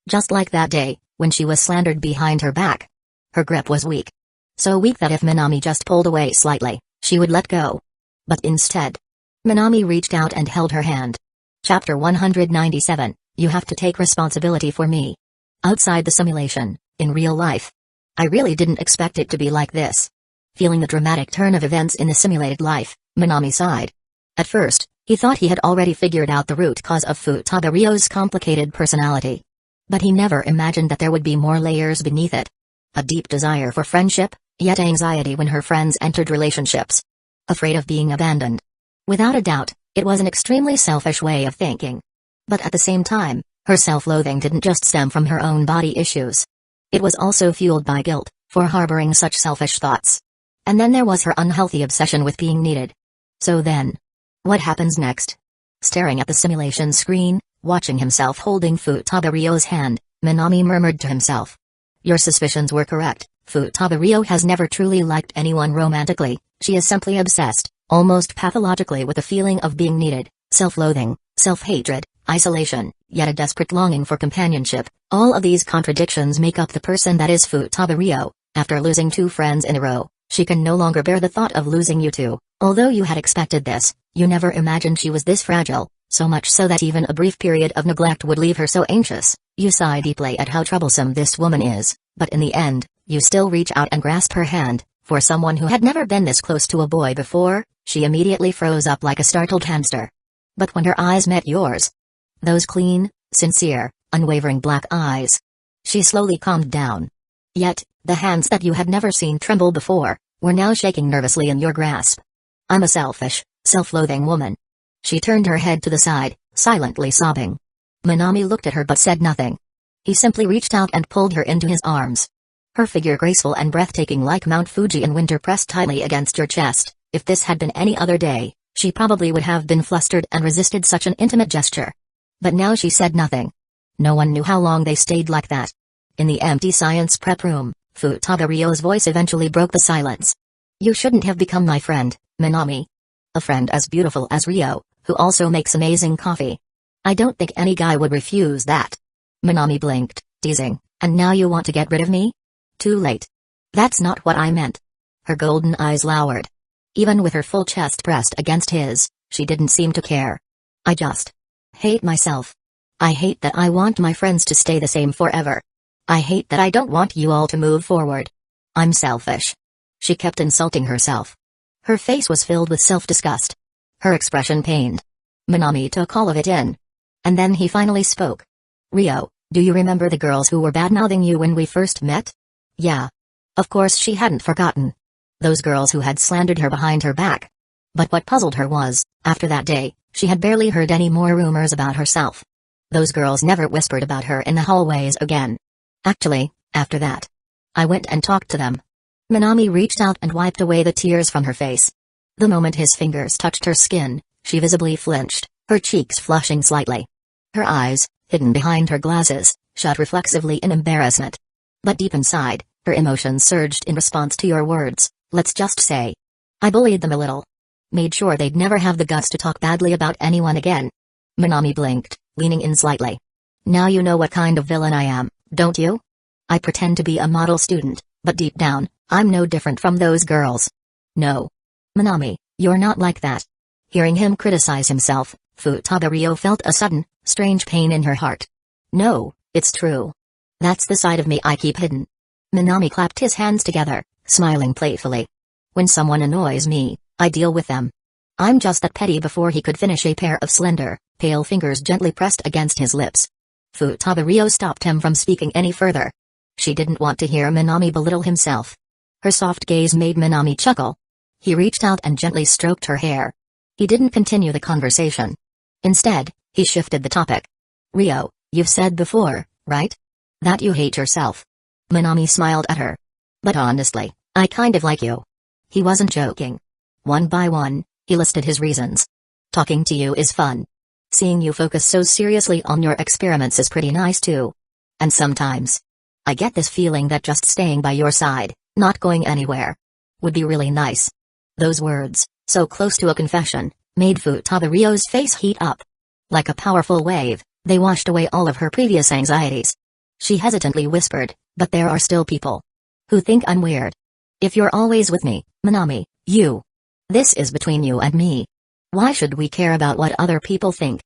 Just like that day, when she was slandered behind her back. Her grip was weak. So weak that if Minami just pulled away slightly, she would let go. But instead, Minami reached out and held her hand. Chapter 197, You have to take responsibility for me. Outside the simulation, in real life. I really didn't expect it to be like this. Feeling the dramatic turn of events in the simulated life, Minami sighed. At first, he thought he had already figured out the root cause of Futaba-ryo's complicated personality. But he never imagined that there would be more layers beneath it. A deep desire for friendship, yet anxiety when her friends entered relationships. Afraid of being abandoned. Without a doubt, it was an extremely selfish way of thinking. But at the same time, her self-loathing didn't just stem from her own body issues. It was also fueled by guilt, for harboring such selfish thoughts. And then there was her unhealthy obsession with being needed. So then, what happens next? Staring at the simulation screen, watching himself holding Futaba-ryo's hand, Minami murmured to himself. Your suspicions were correct. Futaba-ryo has never truly liked anyone romantically. She is simply obsessed, almost pathologically, with the feeling of being needed, self-loathing, self-hatred, isolation, yet a desperate longing for companionship. All of these contradictions make up the person that is Futaba-ryo. After losing two friends in a row, she can no longer bear the thought of losing you too. Although you had expected this, you never imagined she was this fragile, so much so that even a brief period of neglect would leave her so anxious. You sigh deeply at how troublesome this woman is, but in the end, you still reach out and grasp her hand. For someone who had never been this close to a boy before, she immediately froze up like a startled hamster. But when her eyes met yours, those clean, sincere, unwavering black eyes, she slowly calmed down. Yet, the hands that you had never seen tremble before, were now shaking nervously in your grasp. I'm a selfish, self-loathing woman. She turned her head to the side, silently sobbing. Minami looked at her but said nothing. He simply reached out and pulled her into his arms. Her figure graceful and breathtaking like Mount Fuji in winter pressed tightly against your chest. If this had been any other day, she probably would have been flustered and resisted such an intimate gesture. But now she said nothing. No one knew how long they stayed like that. In the empty science prep room, Futaba-ryo's voice eventually broke the silence. You shouldn't have become my friend, Minami. A friend as beautiful as Ryo, who also makes amazing coffee. I don't think any guy would refuse that. Minami blinked, teasing, and now you want to get rid of me? Too late. That's not what I meant. Her golden eyes lowered. Even with her full chest pressed against his, she didn't seem to care. I just hate myself. I hate that I want my friends to stay the same forever. I hate that I don't want you all to move forward. I'm selfish. She kept insulting herself. Her face was filled with self-disgust. Her expression pained. Minami took all of it in. And then he finally spoke. Ryo, do you remember the girls who were bad-mouthing you when we first met? Yeah. Of course she hadn't forgotten. Those girls who had slandered her behind her back. But what puzzled her was, after that day, she had barely heard any more rumors about herself. Those girls never whispered about her in the hallways again. Actually, after that, I went and talked to them. Minami reached out and wiped away the tears from her face. The moment his fingers touched her skin, she visibly flinched, her cheeks flushing slightly. Her eyes, hidden behind her glasses, shut reflexively in embarrassment. But deep inside, her emotions surged in response to your words. Let's just say, I bullied them a little. Made sure they'd never have the guts to talk badly about anyone again. Minami blinked, leaning in slightly. Now you know what kind of villain I am, don't you? I pretend to be a model student, but deep down, I'm no different from those girls. No. Minami, you're not like that. Hearing him criticize himself, Futaba felt a sudden, strange pain in her heart. No, it's true. That's the side of me I keep hidden. Minami clapped his hands together, smiling playfully. When someone annoys me, I deal with them. I'm just that petty. Before he could finish, a pair of slender, pale fingers gently pressed against his lips. Futaba stopped him from speaking any further. She didn't want to hear Minami belittle himself. Her soft gaze made Minami chuckle. He reached out and gently stroked her hair. He didn't continue the conversation. Instead, he shifted the topic. Rio, you've said before, right? That you hate yourself. Minami smiled at her. But honestly, I kind of like you. He wasn't joking. One by one, he listed his reasons. Talking to you is fun. Seeing you focus so seriously on your experiments is pretty nice too. And sometimes, I get this feeling that just staying by your side, not going anywhere, would be really nice. Those words, so close to a confession, made Futaba's face heat up. Like a powerful wave, they washed away all of her previous anxieties. She hesitantly whispered, but there are still people who think I'm weird. If you're always with me, Minami, this is between you and me. Why should we care about what other people think?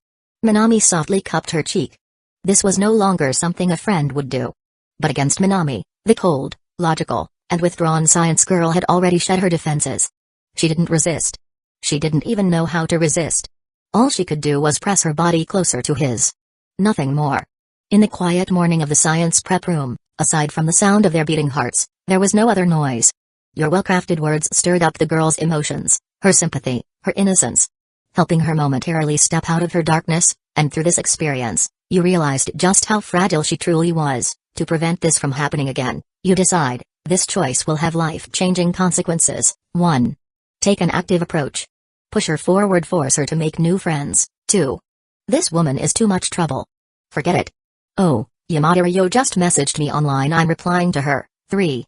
Minami softly cupped her cheek. This was no longer something a friend would do. But against Minami, the cold, logical, and withdrawn science girl had already shed her defenses. She didn't resist. She didn't even know how to resist. All she could do was press her body closer to his. Nothing more. In the quiet morning of the science prep room, aside from the sound of their beating hearts, there was no other noise. Your well-crafted words stirred up the girl's emotions, her sympathy, her innocence, helping her momentarily step out of her darkness, and through this experience, you realized just how fragile she truly was. To prevent this from happening again, you decide, this choice will have life-changing consequences. 1. Take an active approach. Push her forward, force her to make new friends. 2. This woman is too much trouble. Forget it. Oh, Yamada just messaged me online, I'm replying to her. 3.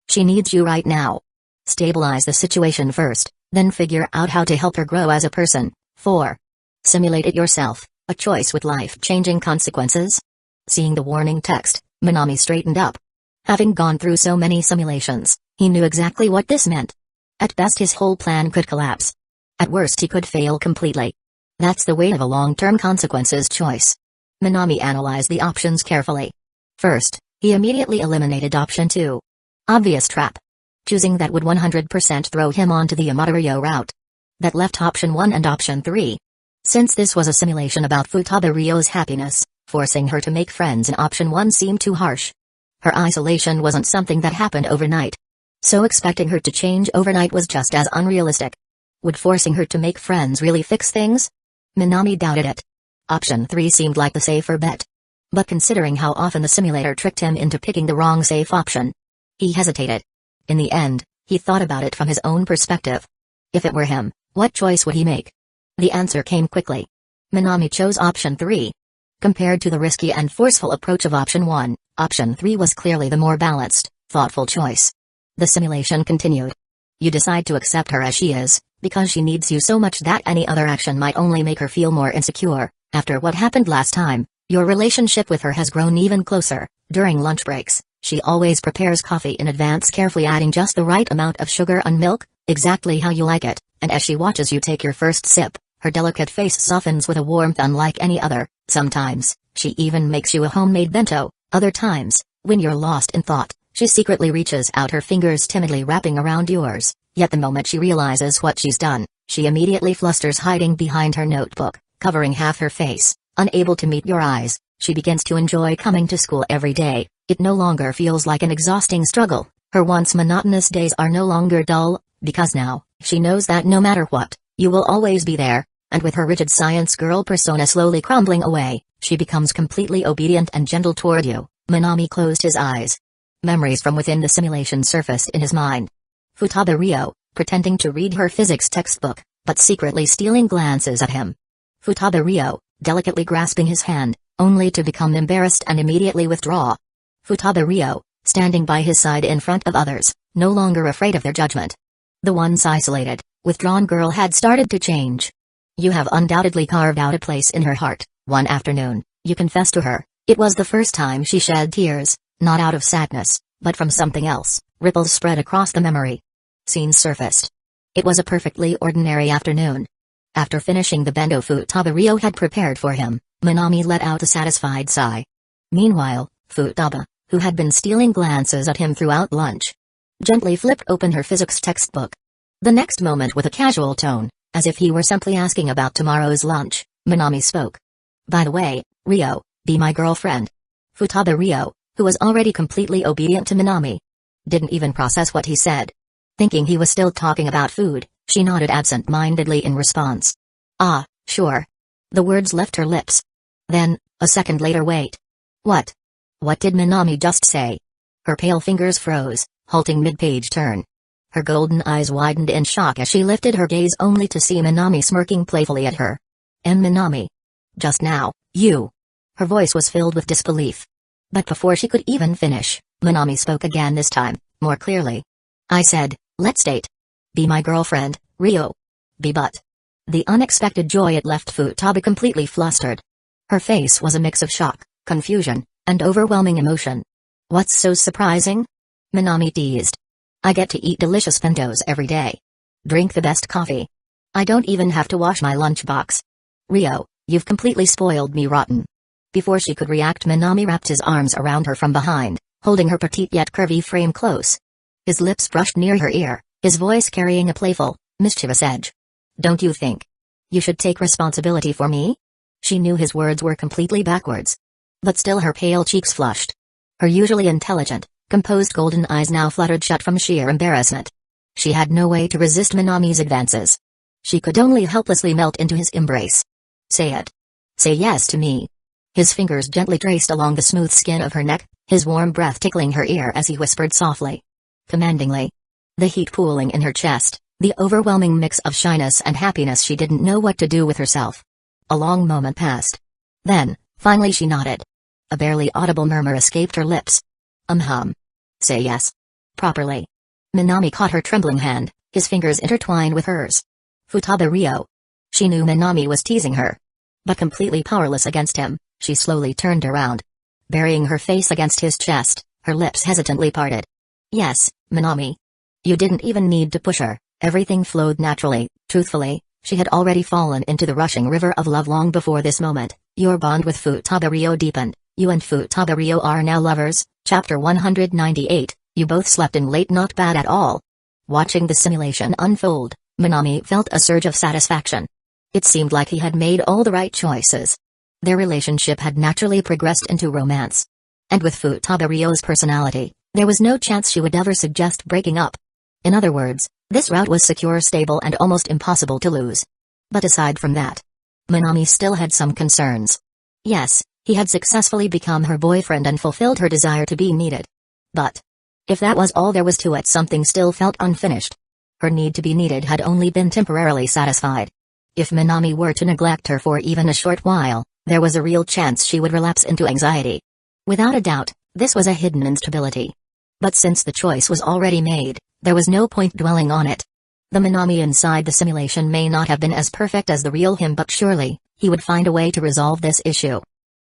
She needs you right now. Stabilize the situation first, then figure out how to help her grow as a person. 4. Simulate it yourself, a choice with life-changing consequences. Seeing the warning text, Minami straightened up. Having gone through so many simulations, he knew exactly what this meant. At best his whole plan could collapse. At worst he could fail completely. That's the weight of a long-term consequences choice. Minami analyzed the options carefully. First, he immediately eliminated option 2. Obvious trap. Choosing that would 100% throw him onto the Yamada route. That left option 1 and option 3. Since this was a simulation about Futaba's happiness, forcing her to make friends in option 1 seemed too harsh. Her isolation wasn't something that happened overnight. So expecting her to change overnight was just as unrealistic. Would forcing her to make friends really fix things? Minami doubted it. Option 3 seemed like the safer bet. But considering how often the simulator tricked him into picking the wrong safe option, he hesitated. In the end, he thought about it from his own perspective. If it were him, what choice would he make? The answer came quickly. Minami chose option 3. Compared to the risky and forceful approach of option 1, option 3 was clearly the more balanced, thoughtful choice. The simulation continued. You decide to accept her as she is, because she needs you so much that any other action might only make her feel more insecure. After what happened last time, your relationship with her has grown even closer. During lunch breaks, she always prepares coffee in advance, carefully adding just the right amount of sugar and milk, exactly how you like it, and as she watches you take your first sip, her delicate face softens with a warmth unlike any other. Sometimes, she even makes you a homemade bento. Other times, when you're lost in thought, she secretly reaches out, her fingers timidly wrapping around yours. Yet the moment she realizes what she's done, she immediately flusters, hiding behind her notebook, covering half her face. Unable to meet your eyes, she begins to enjoy coming to school every day. It no longer feels like an exhausting struggle. Her once monotonous days are no longer dull, because now, she knows that no matter what, you will always be there. And with her rigid science girl persona slowly crumbling away, she becomes completely obedient and gentle toward you. Minami closed his eyes. Memories from within the simulation surfaced in his mind. Futaba, pretending to read her physics textbook, but secretly stealing glances at him. Futaba, delicately grasping his hand, only to become embarrassed and immediately withdraw. Futaba, standing by his side in front of others, no longer afraid of their judgment. The once isolated, withdrawn girl had started to change. You have undoubtedly carved out a place in her heart. One afternoon, you confessed to her. It was the first time she shed tears, not out of sadness, but from something else. Ripples spread across the memory. Scenes surfaced. It was a perfectly ordinary afternoon. After finishing the bento Futaba Rio had prepared for him, Minami let out a satisfied sigh. Meanwhile, Futaba, who had been stealing glances at him throughout lunch, gently flipped open her physics textbook. The next moment, with a casual tone, as if he were simply asking about tomorrow's lunch, Minami spoke. By the way, Rio, be my girlfriend. Futaba Rio, who was already completely obedient to Minami, didn't even process what he said. Thinking he was still talking about food, she nodded absent-mindedly in response. Ah, sure. The words left her lips. Then, a second later, wait. What? What did Minami just say? Her pale fingers froze, halting mid-page turn. Her golden eyes widened in shock as she lifted her gaze only to see Minami smirking playfully at her. And Minami. Just now, you. Her voice was filled with disbelief. But before she could even finish, Minami spoke again, this time, more clearly. I said, let's date. Be my girlfriend, Rio. Be but. The unexpected joy it left Futaba completely flustered. Her face was a mix of shock, confusion, and overwhelming emotion. What's so surprising? Minami teased. I get to eat delicious bentos every day. Drink the best coffee. I don't even have to wash my lunchbox. Rio, you've completely spoiled me rotten. Before she could react, Minami wrapped his arms around her from behind, holding her petite yet curvy frame close. His lips brushed near her ear, his voice carrying a playful, mischievous edge. Don't you think you should take responsibility for me? She knew his words were completely backwards. But still her pale cheeks flushed. Her usually intelligent, composed golden eyes now fluttered shut from sheer embarrassment. She had no way to resist Minami's advances. She could only helplessly melt into his embrace. Say it. Say yes to me. His fingers gently traced along the smooth skin of her neck, his warm breath tickling her ear as he whispered softly. Commandingly. The heat pooling in her chest, the overwhelming mix of shyness and happiness. She didn't know what to do with herself. A long moment passed. Then, finally she nodded. A barely audible murmur escaped her lips. Say yes. Properly. Minami caught her trembling hand, his fingers intertwined with hers. Futaba Rio. She knew Minami was teasing her. But completely powerless against him, she slowly turned around. Burying her face against his chest, her lips hesitantly parted. Yes, Minami. You didn't even need to push her, everything flowed naturally. Truthfully, she had already fallen into the rushing river of love long before this moment. Your bond with Futaba Rio deepened. You and Futaba Rio are now lovers. Chapter 198, you both slept in late. Not bad at all. Watching the simulation unfold, Minami felt a surge of satisfaction. It seemed like he had made all the right choices. Their relationship had naturally progressed into romance. And with Futaba Rio's personality, there was no chance she would ever suggest breaking up. In other words, this route was secure, stable, and almost impossible to lose. But aside from that, Minami still had some concerns. Yes, he had successfully become her boyfriend and fulfilled her desire to be needed. But if that was all there was to it, something still felt unfinished. Her need to be needed had only been temporarily satisfied. If Minami were to neglect her for even a short while, there was a real chance she would relapse into anxiety. Without a doubt, this was a hidden instability. But since the choice was already made, there was no point dwelling on it. The Minami inside the simulation may not have been as perfect as the real him, but surely, he would find a way to resolve this issue.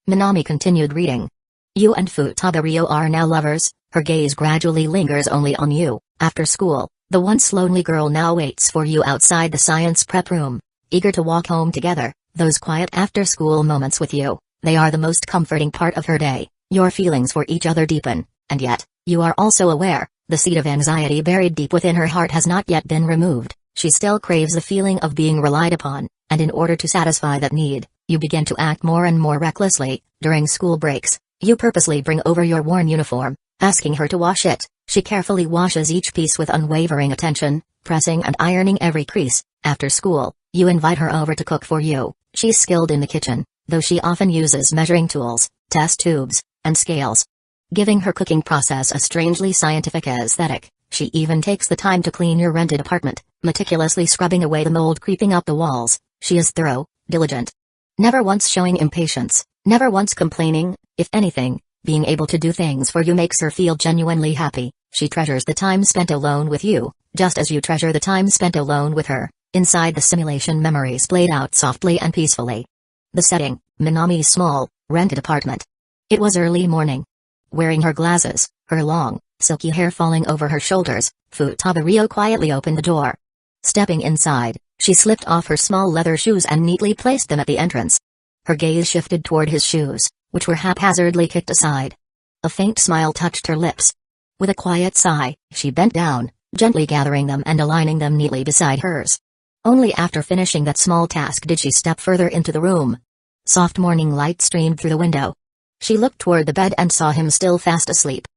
Minami continued reading. You and Futaba Rio are now lovers. Her gaze gradually lingers only on you. After school, the once lonely girl now waits for you outside the science prep room, eager to walk home together. Those quiet after-school moments with you, they are the most comforting part of her day. Your feelings for each other deepen, and yet, you are also aware, the seed of anxiety buried deep within her heart has not yet been removed. She still craves the feeling of being relied upon, and in order to satisfy that need, you begin to act more and more recklessly. During school breaks, you purposely bring over your worn uniform, asking her to wash it. She carefully washes each piece with unwavering attention, pressing and ironing every crease. After school, you invite her over to cook for you. She's skilled in the kitchen, though she often uses measuring tools, test tubes, and scales. Giving her cooking process a strangely scientific aesthetic, she even takes the time to clean your rented apartment, meticulously scrubbing away the mold creeping up the walls. She is thorough, diligent. Never once showing impatience, never once complaining. If anything, being able to do things for you makes her feel genuinely happy. She treasures the time spent alone with you, just as you treasure the time spent alone with her. Inside the simulation, memories played out softly and peacefully. The setting, Minami's small, rented apartment. It was early morning. Wearing her glasses, her long, silky hair falling over her shoulders, Futaba quietly opened the door. Stepping inside, she slipped off her small leather shoes and neatly placed them at the entrance. Her gaze shifted toward his shoes, which were haphazardly kicked aside. A faint smile touched her lips. With a quiet sigh, she bent down, gently gathering them and aligning them neatly beside hers. Only after finishing that small task did she step further into the room. Soft morning light streamed through the window. She looked toward the bed and saw him still fast asleep.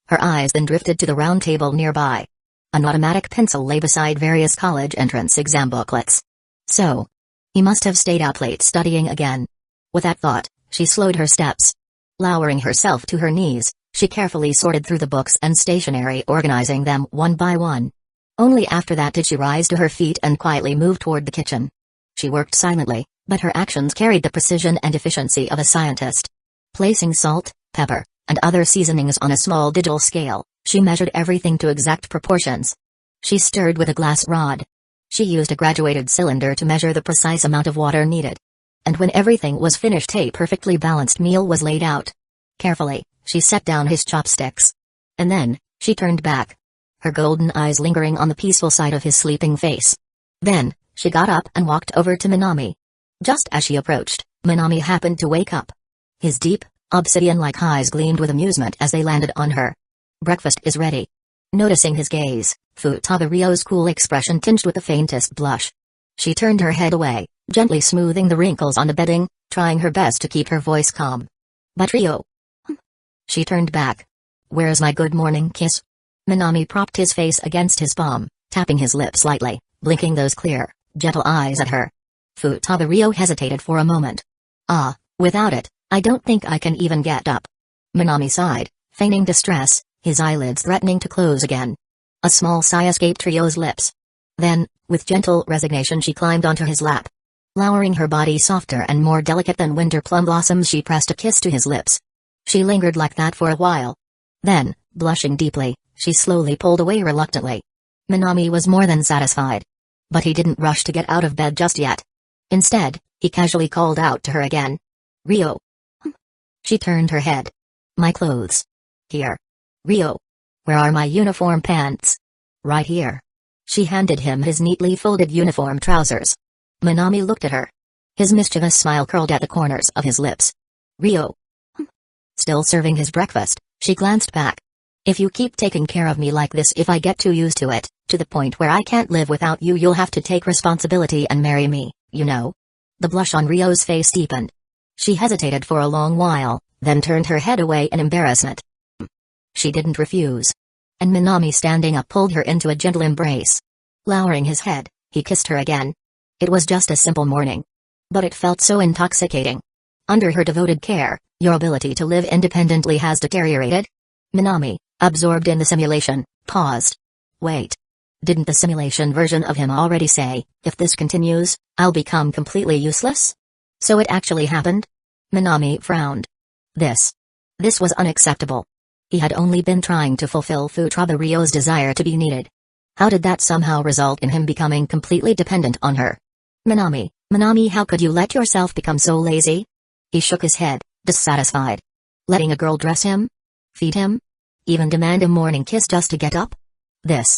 Her eyes then drifted to the round table nearby. An automatic pencil lay beside various college entrance exam booklets. So, he must have stayed out late studying again. With that thought, she slowed her steps. Lowering herself to her knees, she carefully sorted through the books and stationery, organizing them one by one. Only after that did she rise to her feet and quietly move toward the kitchen. She worked silently, but her actions carried the precision and efficiency of a scientist. Placing salt, pepper, and other seasonings on a small digital scale, she measured everything to exact proportions. She stirred with a glass rod. She used a graduated cylinder to measure the precise amount of water needed. And when everything was finished, a perfectly balanced meal was laid out. Carefully, she set down his chopsticks. And then, she turned back, her golden eyes lingering on the peaceful side of his sleeping face. Then, she got up and walked over to Minami. Just as she approached, Minami happened to wake up. His deep, obsidian-like eyes gleamed with amusement as they landed on her. "Breakfast is ready." Noticing his gaze, Futaba's cool expression tinged with the faintest blush. She turned her head away, gently smoothing the wrinkles on the bedding, trying her best to keep her voice calm. "But Ryo..." She turned back. "Where's my good morning kiss?" Minami propped his face against his palm, tapping his lips lightly, blinking those clear, gentle eyes at her. Futaba hesitated for a moment. Without it, I don't think I can even get up." Minami sighed, feigning distress, his eyelids threatening to close again. A small sigh escaped Ryo's lips. Then, with gentle resignation, she climbed onto his lap. Lowering her body softer and more delicate than winter plum blossoms, she pressed a kiss to his lips. She lingered like that for a while. Then, blushing deeply, she slowly pulled away reluctantly. Minami was more than satisfied. But he didn't rush to get out of bed just yet. Instead, he casually called out to her again. "Ryo." She turned her head. "My clothes." "Here." "Ryo." "Where are my uniform pants?" "Right here." She handed him his neatly folded uniform trousers. Minami looked at her. His mischievous smile curled at the corners of his lips. "Ryo." Still serving his breakfast, she glanced back. "If you keep taking care of me like this, if I get too used to it, to the point where I can't live without you, you'll have to take responsibility and marry me, you know." The blush on Ryo's face deepened. She hesitated for a long while, then turned her head away in embarrassment. She didn't refuse. And Minami, standing up, pulled her into a gentle embrace. Lowering his head, he kissed her again. It was just a simple morning. But it felt so intoxicating. "Under her devoted care, your ability to live independently has deteriorated?" Minami, absorbed in the simulation, paused. "Wait. Didn't the simulation version of him already say, if this continues, I'll become completely useless?" So it actually happened? Minami frowned. This was unacceptable. He had only been trying to fulfill Futaba's desire to be needed. How did that somehow result in him becoming completely dependent on her? Minami, how could you let yourself become so lazy?" He shook his head, dissatisfied. Letting a girl dress him? Feed him? Even demand a morning kiss just to get up? This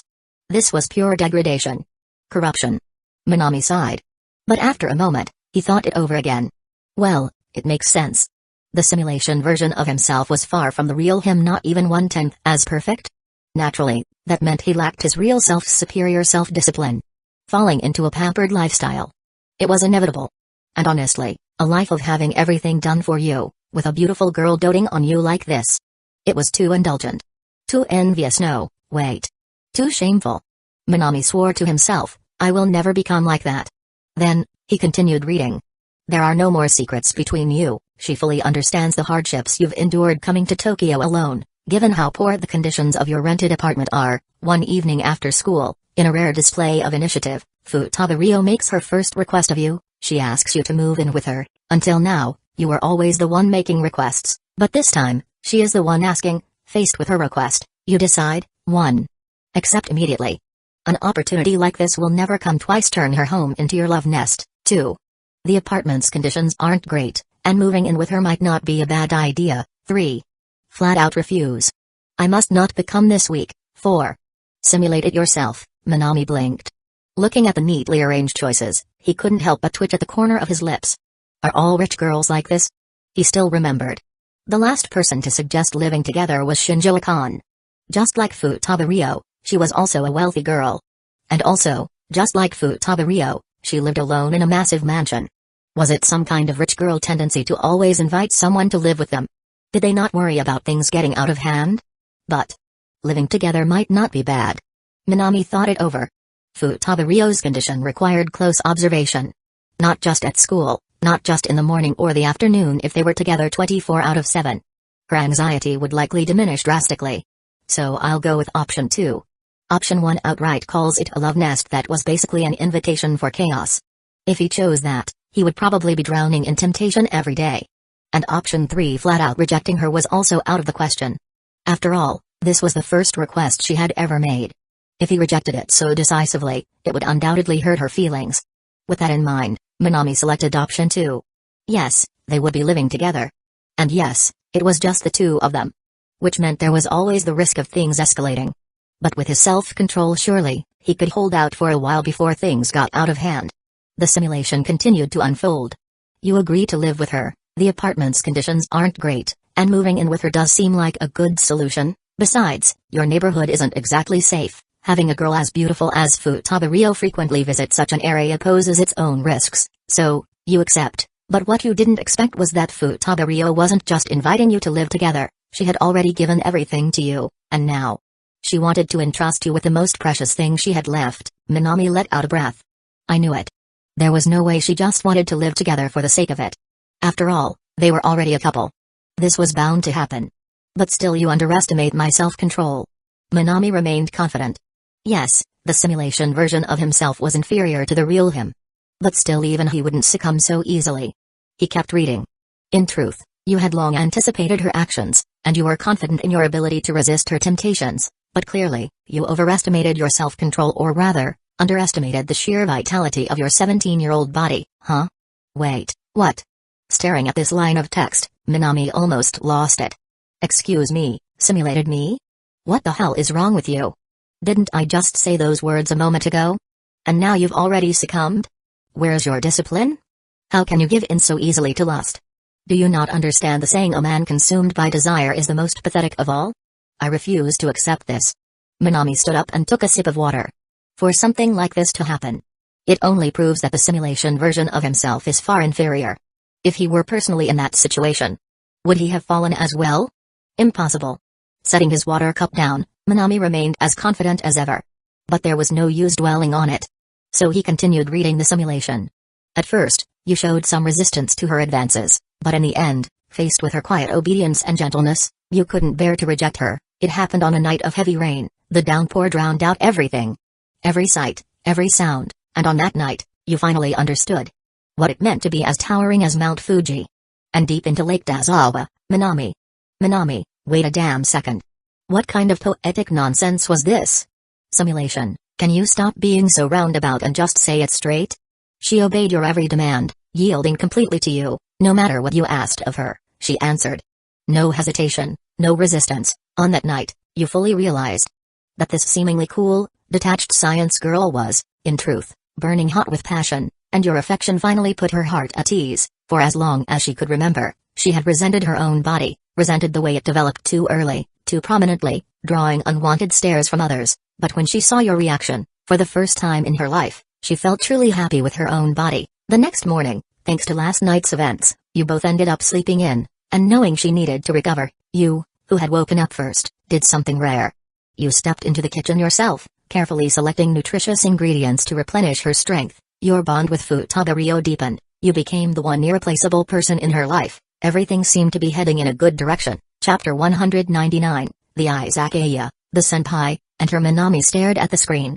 was pure degradation. Corruption. Minami sighed. But after a moment, he thought it over again. Well, it makes sense. The simulation version of himself was far from the real him, not even 1/10 as perfect. Naturally, that meant he lacked his real self's superior self-discipline. Falling into a pampered lifestyle. It was inevitable. And honestly, a life of having everything done for you, with a beautiful girl doting on you like this. It was too indulgent. Too envious, no, wait. Too shameful. Minami swore to himself, "I will never become like that." Then, he continued reading. "There are no more secrets between you. She fully understands the hardships you've endured coming to Tokyo alone, given how poor the conditions of your rented apartment are." One evening after school, in a rare display of initiative, Futaba makes her first request of you. She asks you to move in with her. Until now, you were always the one making requests, but this time, she is the one asking. Faced with her request, you decide, 1. Accept immediately. An opportunity like this will never come twice. Turn her home into your love nest. 2. The apartment's conditions aren't great, and moving in with her might not be a bad idea. 3. Flat out refuse. I must not become this weak. 4. Simulate it yourself. Minami blinked. Looking at the neatly arranged choices, he couldn't help but twitch at the corner of his lips. Are all rich girls like this? He still remembered. The last person to suggest living together was Shinjo-kan. Just like Futaba, she was also a wealthy girl. And also, just like Futaba, she lived alone in a massive mansion. Was it some kind of rich girl tendency to always invite someone to live with them? Did they not worry about things getting out of hand? But living together might not be bad. Minami thought it over. Futaba condition required close observation. Not just at school, not just in the morning or the afternoon if they were together 24 out of 7. Her anxiety would likely diminish drastically. So I'll go with option 2. Option 1 outright calls it a love nest that was basically an invitation for chaos. If he chose that, he would probably be drowning in temptation every day. And option 3 flat out rejecting her was also out of the question. After all, this was the first request she had ever made. If he rejected it so decisively, it would undoubtedly hurt her feelings. With that in mind, Minami selected option 2. Yes, they would be living together. And yes, it was just the two of them. Which meant there was always the risk of things escalating. But with his self-control surely, he could hold out for a while before things got out of hand. The simulation continued to unfold. You agree to live with her, the apartment's conditions aren't great, and moving in with her does seem like a good solution. Besides, your neighborhood isn't exactly safe. Having a girl as beautiful as Futaba frequently visit such an area poses its own risks, so, you accept. But what you didn't expect was that Futaba wasn't just inviting you to live together, she had already given everything to you, and now she wanted to entrust you with the most precious thing she had left. Minami let out a breath. I knew it. There was no way she just wanted to live together for the sake of it. After all, they were already a couple. This was bound to happen. But still you underestimate my self-control. Minami remained confident. Yes, the simulation version of himself was inferior to the real him. But still even he wouldn't succumb so easily. He kept reading. In truth, you had long anticipated her actions, and you were confident in your ability to resist her temptations, but clearly, you overestimated your self-control, or rather, underestimated the sheer vitality of your 17-year-old body, huh? Wait, what? Staring at this line of text, Minami almost lost it. Excuse me, simulated me? What the hell is wrong with you? Didn't I just say those words a moment ago? And now you've already succumbed? Where's your discipline? How can you give in so easily to lust? Do you not understand the saying a man consumed by desire is the most pathetic of all? I refuse to accept this. Minami stood up and took a sip of water. For something like this to happen, it only proves that the simulation version of himself is far inferior. If he were personally in that situation, would he have fallen as well? Impossible. Setting his water cup down, Minami remained as confident as ever. But there was no use dwelling on it. So he continued reading the simulation. At first, you showed some resistance to her advances, but in the end, faced with her quiet obedience and gentleness, you couldn't bear to reject her. It happened on a night of heavy rain. The downpour drowned out everything. Every sight, every sound, and on that night, you finally understood what it meant to be as towering as Mount Fuji. And deep into Lake Dazawa, Minami. Minami, wait a damn second. What kind of poetic nonsense was this? Simulation, can you stop being so roundabout and just say it straight? She obeyed your every demand, yielding completely to you, no matter what you asked of her, she answered. No hesitation, no resistance. On that night, you fully realized that this seemingly cool, detached science girl was, in truth, burning hot with passion, and your affection finally put her heart at ease, for as long as she could remember, she had resented her own body, resented the way it developed too early, too prominently, drawing unwanted stares from others, but when she saw your reaction, for the first time in her life, she felt truly happy with her own body. The next morning, thanks to last night's events, you both ended up sleeping in, and knowing she needed to recover, you, who had woken up first, did something rare. You stepped into the kitchen yourself, carefully selecting nutritious ingredients to replenish her strength. Your bond with Futaba deepened. You became the one irreplaceable person in her life. Everything seemed to be heading in a good direction. Chapter 199, the Izakaya, the senpai, and her Minami stared at the screen.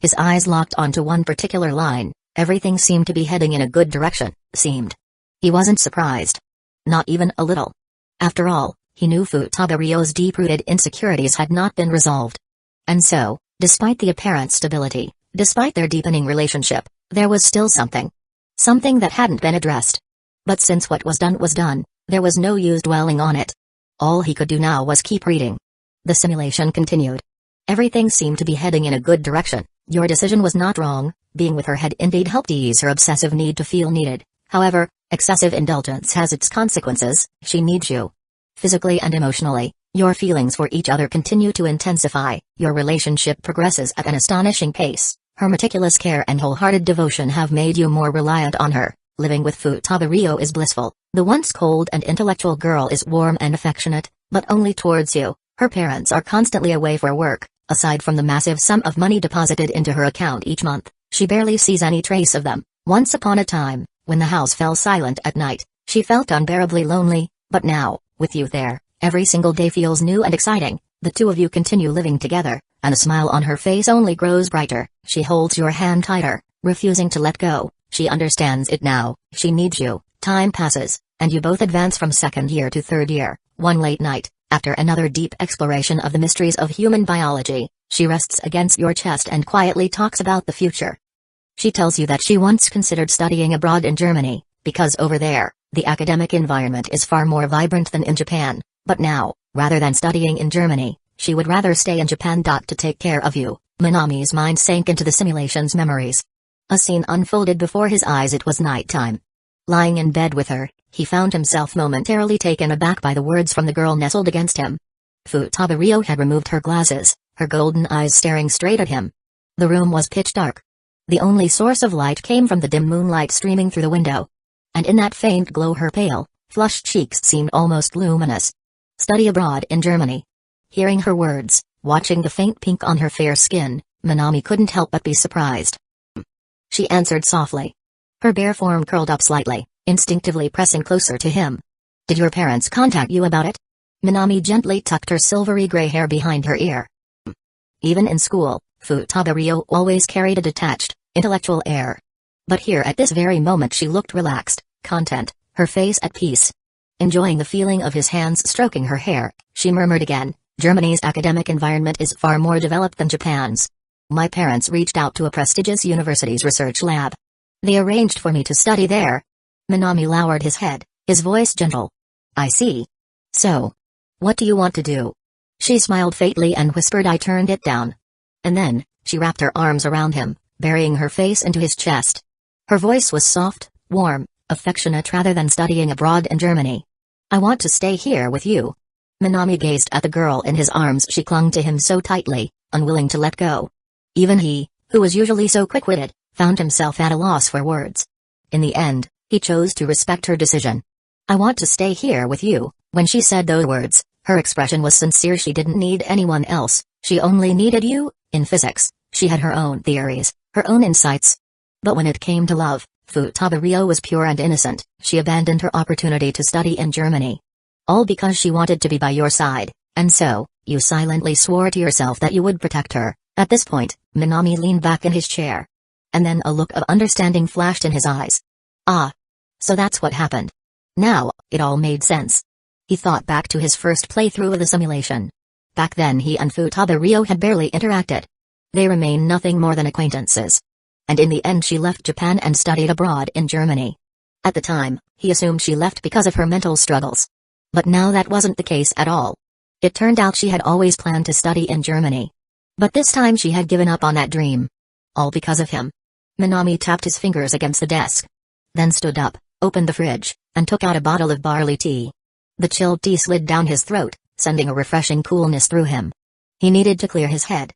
His eyes locked onto one particular line. Everything seemed to be heading in a good direction, seemed. He wasn't surprised. Not even a little. After all, he knew Futaba deep-rooted insecurities had not been resolved. And so, Despite the apparent stability, despite their deepening relationship, there was still something. Something that hadn't been addressed. But since what was done, there was no use dwelling on it. All he could do now was keep reading. The simulation continued. Everything seemed to be heading in a good direction. Your decision was not wrong. Being with her had indeed helped ease her obsessive need to feel needed. However, excessive indulgence has its consequences. She needs you. Physically and emotionally, your feelings for each other continue to intensify. Your relationship progresses at an astonishing pace. Her meticulous care and wholehearted devotion have made you more reliant on her. Living with Futaba-ryo is blissful. The once cold and intellectual girl is warm and affectionate, but only towards you. Her parents are constantly away for work. Aside from the massive sum of money deposited into her account each month, she barely sees any trace of them. Once upon a time, when the house fell silent at night, she felt unbearably lonely, but now, with you there, every single day feels new and exciting. The two of you continue living together, and the smile on her face only grows brighter. She holds your hand tighter, refusing to let go. She understands it now. She needs you. Time passes, and you both advance from second year to third year. One late night, after another deep exploration of the mysteries of human biology, she rests against your chest and quietly talks about the future. She tells you that she once considered studying abroad in Germany, because over there, the academic environment is far more vibrant than in Japan, but now, rather than studying in Germany, she would rather stay in Japan. To take care of you. Minami's mind sank into the simulation's memories. A scene unfolded before his eyes. It was nighttime. Lying in bed with her, he found himself momentarily taken aback by the words from the girl nestled against him. Futaba-ryo had removed her glasses, her golden eyes staring straight at him. The room was pitch dark. The only source of light came from the dim moonlight streaming through the window. And in that faint glow her pale, flushed cheeks seemed almost luminous. Study abroad in Germany. Hearing her words, watching the faint pink on her fair skin, Minami couldn't help but be surprised. She answered softly. Her bare form curled up slightly, instinctively pressing closer to him. Did your parents contact you about it? Minami gently tucked her silvery gray hair behind her ear. Even in school, Futaba-ryo always carried a detached, intellectual air. But here at this very moment she looked relaxed, content, her face at peace. Enjoying the feeling of his hands stroking her hair, she murmured again, Germany's academic environment is far more developed than Japan's. My parents reached out to a prestigious university's research lab. They arranged for me to study there. Minami lowered his head, his voice gentle. I see. So, what do you want to do? She smiled faintly and whispered. I turned it down. And then, she wrapped her arms around him, burying her face into his chest. Her voice was soft, warm, affectionate. Rather than studying abroad in Germany, I want to stay here with you. Minami gazed at the girl in his arms. She clung to him so tightly, unwilling to let go. Even he, who was usually so quick-witted, found himself at a loss for words. In the end, he chose to respect her decision. I want to stay here with you. When she said those words, her expression was sincere. She didn't need anyone else, she only needed you. In physics, she had her own theories, her own insights. But when it came to love, Futaba-ryo was pure and innocent. She abandoned her opportunity to study in Germany. All because she wanted to be by your side, and so, you silently swore to yourself that you would protect her. At this point, Minami leaned back in his chair. And then a look of understanding flashed in his eyes. Ah. So that's what happened. Now, it all made sense. He thought back to his first playthrough of the simulation. Back then he and Futaba-ryo had barely interacted. They remained nothing more than acquaintances. And in the end she left Japan and studied abroad in Germany. At the time, he assumed she left because of her mental struggles. But now that wasn't the case at all. It turned out she had always planned to study in Germany. But this time she had given up on that dream. All because of him. Minami tapped his fingers against the desk. Then stood up, opened the fridge, and took out a bottle of barley tea. The chilled tea slid down his throat, sending a refreshing coolness through him. He needed to clear his head.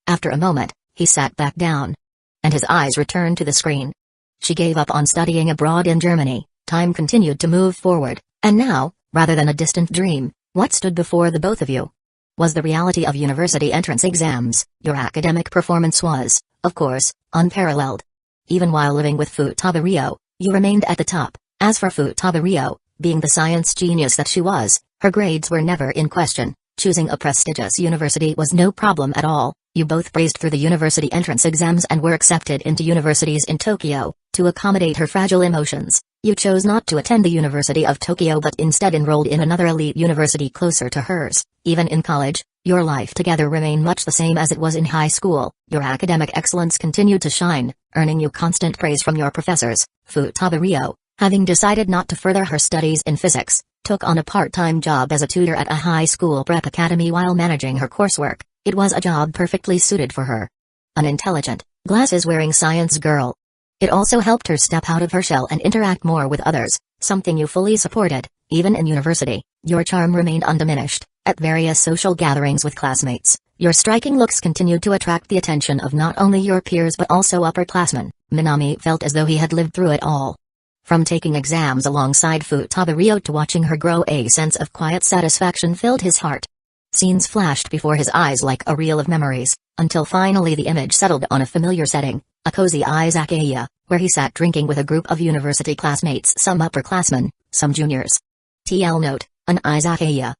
After a moment, he sat back down. And his eyes returned to the screen. She gave up on studying abroad in Germany. Time continued to move forward, and now, rather than a distant dream, what stood before the both of you was the reality of university entrance exams. Your academic performance was, of course, unparalleled. Even while living with Futaba-ryo, you remained at the top. As for Futaba-ryo, being the science genius that she was, her grades were never in question. Choosing a prestigious university was no problem at all. You both breezed through the university entrance exams and were accepted into universities in Tokyo. To accommodate her fragile emotions, you chose not to attend the University of Tokyo but instead enrolled in another elite university closer to hers. Even in college, Your life together remained much the same as it was in high school. Your academic excellence continued to shine, earning you constant praise from your professors. Futaba, having decided not to further her studies in physics, took on a part-time job as a tutor at a high school prep academy while managing her coursework. It was a job perfectly suited for her. An intelligent, glasses-wearing science girl. It also helped her step out of her shell and interact more with others, something you fully supported. Even in university, your charm remained undiminished. At various social gatherings with classmates, your striking looks continued to attract the attention of not only your peers but also upperclassmen. Minami felt as though he had lived through it all. From taking exams alongside Futaba to watching her grow, a sense of quiet satisfaction filled his heart. Scenes flashed before his eyes like a reel of memories, until finally the image settled on a familiar setting, a cozy izakaya, where he sat drinking with a group of university classmates, some upperclassmen, some juniors. TL note, an izakaya,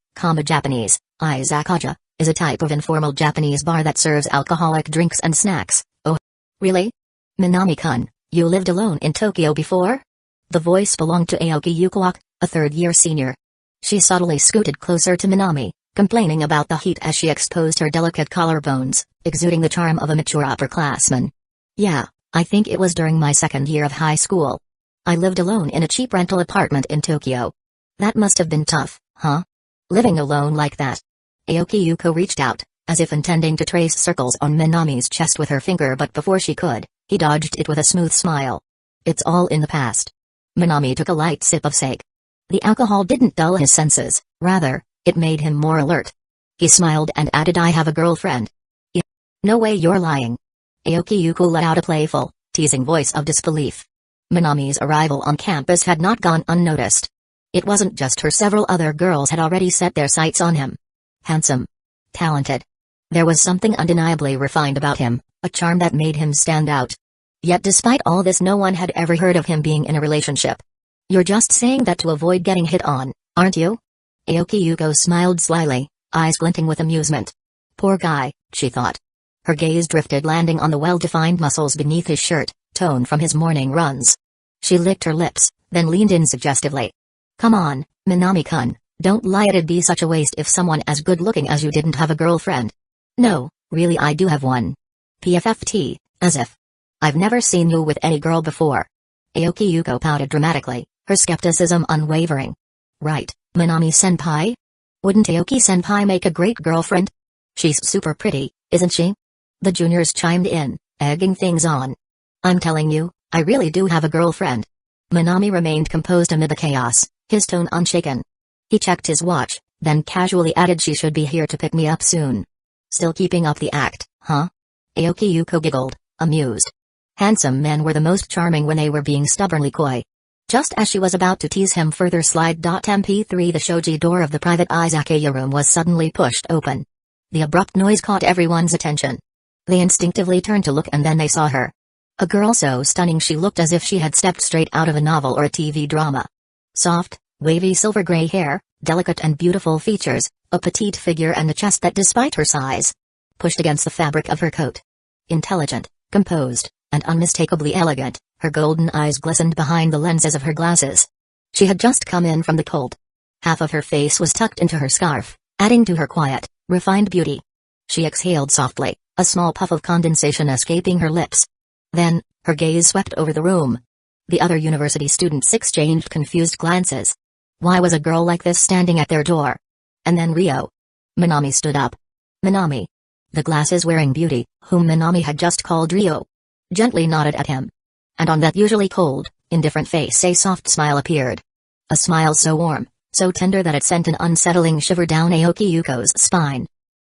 Japanese, izakaja, is a type of informal Japanese bar that serves alcoholic drinks and snacks. Oh, really? Minami-kun, you lived alone in Tokyo before? The voice belonged to Aoki Yukawa, a third-year senior. She subtly scooted closer to Minami, complaining about the heat as she exposed her delicate collarbones, exuding the charm of a mature upperclassman. Yeah, I think it was during my second year of high school. I lived alone in a cheap rental apartment in Tokyo. That must have been tough, huh? Living alone like that. Aoki Yuko reached out, as if intending to trace circles on Minami's chest with her finger, but before she could, he dodged it with a smooth smile. It's all in the past. Minami took a light sip of sake. The alcohol didn't dull his senses, rather, it made him more alert. He smiled and added, I have a girlfriend. Yeah. No way you're lying. Aoki Yuko let out a playful, teasing voice of disbelief. Minami's arrival on campus had not gone unnoticed. It wasn't just her, several other girls had already set their sights on him. Handsome. Talented. There was something undeniably refined about him, a charm that made him stand out. Yet despite all this, no one had ever heard of him being in a relationship. You're just saying that to avoid getting hit on, aren't you? Aoki Yuko smiled slyly, eyes glinting with amusement. Poor guy, she thought. Her gaze drifted, landing on the well-defined muscles beneath his shirt, toned from his morning runs. She licked her lips, then leaned in suggestively. Come on, Minami-kun, don't lie, it'd be such a waste if someone as good-looking as you didn't have a girlfriend. No, really, I do have one. PFFT, as if. I've never seen you with any girl before. Aoki Yuko pouted dramatically, her skepticism unwavering. Right, Minami-senpai? Wouldn't Aoki-senpai make a great girlfriend? She's super pretty, isn't she? The juniors chimed in, egging things on. I'm telling you, I really do have a girlfriend. Minami remained composed amid the chaos, his tone unshaken. He checked his watch, then casually added, she should be here to pick me up soon. Still keeping up the act, huh? Aoki Yuko giggled, amused. Handsome men were the most charming when they were being stubbornly coy. Just as she was about to tease him further, MP3, the shoji door of the private izakaya room was suddenly pushed open. The abrupt noise caught everyone's attention. They instinctively turned to look, and then they saw her. A girl so stunning she looked as if she had stepped straight out of a novel or a TV drama. Soft, wavy silver gray hair, delicate and beautiful features, a petite figure, and a chest that, despite her size, pushed against the fabric of her coat. Intelligent, composed, and unmistakably elegant, her golden eyes glistened behind the lenses of her glasses. She had just come in from the cold. Half of her face was tucked into her scarf, adding to her quiet, refined beauty. She exhaled softly, a small puff of condensation escaping her lips. Then, her gaze swept over the room. The other university students exchanged confused glances. Why was a girl like this standing at their door? And then Rio. Minami stood up. Minami. The glasses-wearing beauty, whom Minami had just called Rio, gently nodded at him. And on that usually cold, indifferent face a soft smile appeared. A smile so warm, so tender that it sent an unsettling shiver down Aoki Yuko's spine.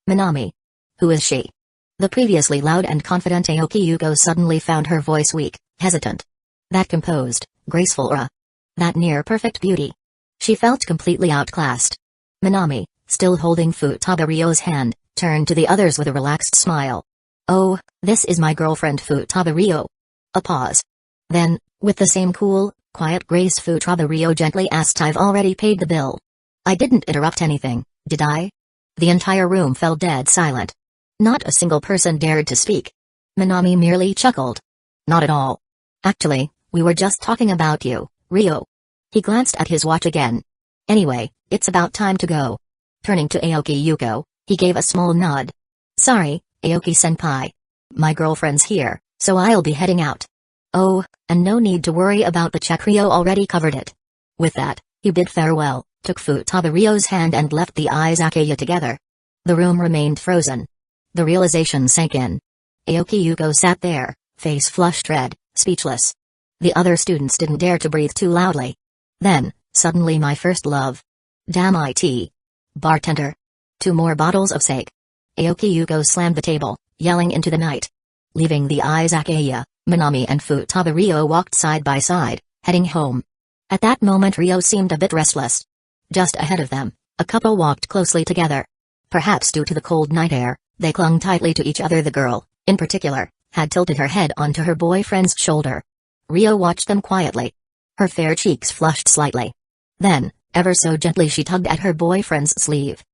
Minami. Who is she? The previously loud and confident Aoki Yuko suddenly found her voice weak, hesitant. That composed, graceful aura. That near-perfect beauty. She felt completely outclassed. Minami, still holding Futaba-ryo's hand, turned to the others with a relaxed smile. Oh, this is my girlfriend Futaba-ryo. A pause. Then, with the same cool, quiet grace, Futaba-ryo gently asked, I've already paid the bill. I didn't interrupt anything, did I? The entire room fell dead silent. Not a single person dared to speak. Minami merely chuckled. Not at all. Actually, we were just talking about you, Rio. He glanced at his watch again. Anyway, it's about time to go. Turning to Aoki Yuko, He gave a small nod. Sorry, Aoki-senpai. My girlfriend's here, so I'll be heading out. Oh, and no need to worry about the check, Ryo already covered it. With that, he bid farewell, took Futaba Ryo's hand and left the Izakaya together. The room remained frozen. The realization sank in. Aoki Yuko sat there, face flushed red, speechless. The other students didn't dare to breathe too loudly. Then, suddenly my first love. Damn it. Bartender. 2 more bottles of sake. Aoki Yuko slammed the table, yelling into the night. Leaving the Izakaya, Minami and Futaba Ryo walked side by side, heading home. At that moment Ryo seemed a bit restless. Just ahead of them, a couple walked closely together. Perhaps due to the cold night air, they clung tightly to each other. The girl, in particular, had tilted her head onto her boyfriend's shoulder. Ryo watched them quietly. Her fair cheeks flushed slightly. Then, ever so gently she tugged at her boyfriend's sleeve.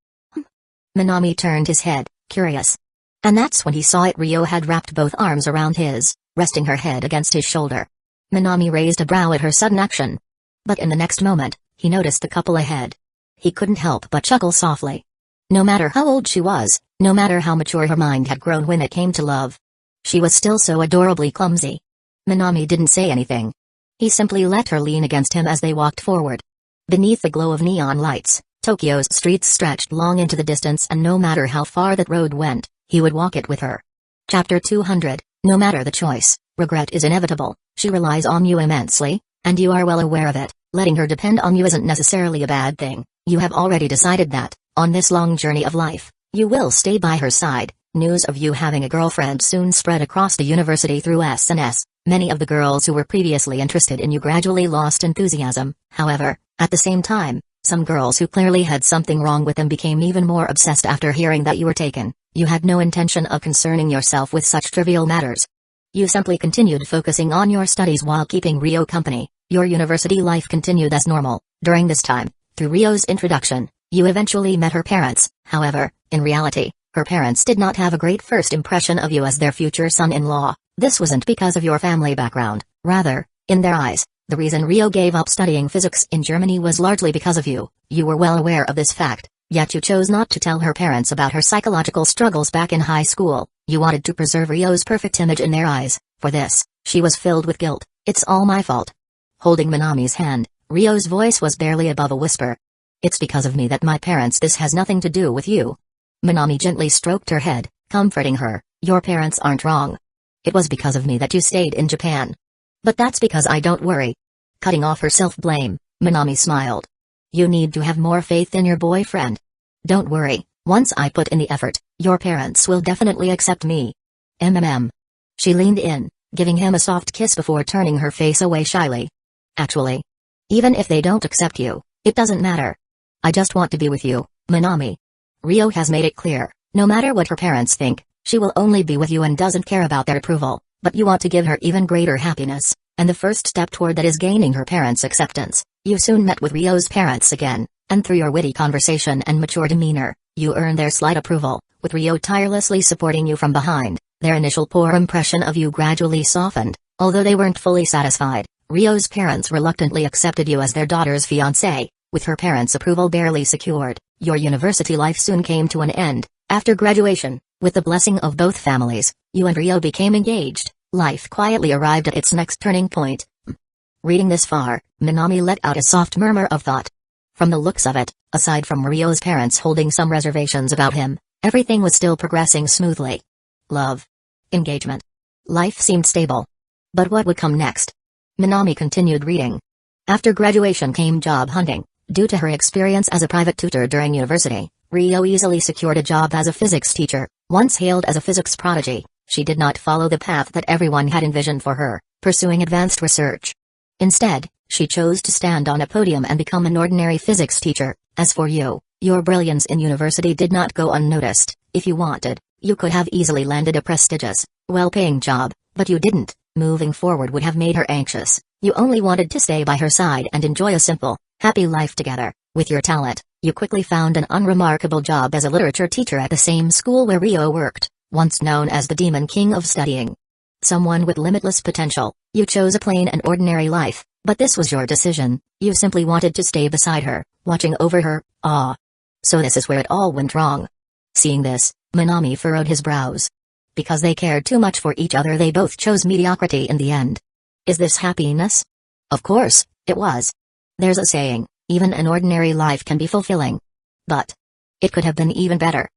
Minami turned his head, curious. And that's when he saw it. Ryo had wrapped both arms around his, resting her head against his shoulder. Minami raised a brow at her sudden action. But in the next moment, he noticed the couple ahead. He couldn't help but chuckle softly. No matter how old she was, no matter how mature her mind had grown when it came to love, she was still so adorably clumsy. Minami didn't say anything. He simply let her lean against him as they walked forward. Beneath the glow of neon lights, Tokyo's streets stretched long into the distance, and no matter how far that road went, he would walk it with her. Chapter 200, No matter the choice, regret is inevitable. She relies on you immensely, and you are well aware of it. Letting her depend on you isn't necessarily a bad thing. You have already decided that, on this long journey of life, you will stay by her side. News of you having a girlfriend soon spread across the university through SNS. Many of the girls who were previously interested in you gradually lost enthusiasm. However, at the same time, some girls who clearly had something wrong with them became even more obsessed after hearing that you were taken. You had no intention of concerning yourself with such trivial matters. You simply continued focusing on your studies while keeping Ryo company. Your university life continued as normal. During this time, through Ryo's introduction, you eventually met her parents. However, in reality, her parents did not have a great first impression of you as their future son-in-law. This wasn't because of your family background. Rather, in their eyes, the reason Ryo gave up studying physics in Germany was largely because of you. You were well aware of this fact, yet you chose not to tell her parents about her psychological struggles back in high school. You wanted to preserve Ryo's perfect image in their eyes. For this, she was filled with guilt. It's all my fault. Holding Minami's hand, Ryo's voice was barely above a whisper. It's because of me that my parents. This has nothing to do with you. Minami gently stroked her head, comforting her. Your parents aren't wrong. It was because of me that you stayed in Japan. But that's because I don't worry. Cutting off her self-blame, Minami smiled. You need to have more faith in your boyfriend. Don't worry, once I put in the effort, your parents will definitely accept me. She leaned in, giving him a soft kiss before turning her face away shyly. Actually, even if they don't accept you, it doesn't matter. I just want to be with you, Minami. Ryo has made it clear, no matter what her parents think, she will only be with you and doesn't care about their approval, but you want to give her even greater happiness, and the first step toward that is gaining her parents' acceptance. You soon met with Ryo's parents again, and through your witty conversation and mature demeanor, you earned their slight approval. With Ryo tirelessly supporting you from behind, their initial poor impression of you gradually softened. Although they weren't fully satisfied, Ryo's parents reluctantly accepted you as their daughter's fiancé. With her parents' approval barely secured, your university life soon came to an end. After graduation, with the blessing of both families, you and Ryo became engaged. Life quietly arrived at its next turning point. Reading this far, Minami let out a soft murmur of thought. From the looks of it, aside from Ryo's parents holding some reservations about him, everything was still progressing smoothly. Love. Engagement. Life seemed stable. But what would come next? Minami continued reading. After graduation came job hunting. Due to her experience as a private tutor during university, Ryo easily secured a job as a physics teacher. Once hailed as a physics prodigy, she did not follow the path that everyone had envisioned for her, pursuing advanced research. Instead, she chose to stand on a podium and become an ordinary physics teacher. As for you, your brilliance in university did not go unnoticed. If you wanted, you could have easily landed a prestigious, well-paying job, but you didn't. Moving forward would have made her anxious. You only wanted to stay by her side and enjoy a simple, happy life together. With your talent, you quickly found an unremarkable job as a literature teacher at the same school where Ryo worked, once known as the Demon King of studying. Someone with limitless potential. You chose a plain and ordinary life, but this was your decision. You simply wanted to stay beside her, watching over her. So this is where it all went wrong. Seeing this, Minami furrowed his brows. Because they cared too much for each other, they both chose mediocrity in the end. Is this happiness? Of course, it was. There's a saying, even an ordinary life can be fulfilling. But it could have been even better.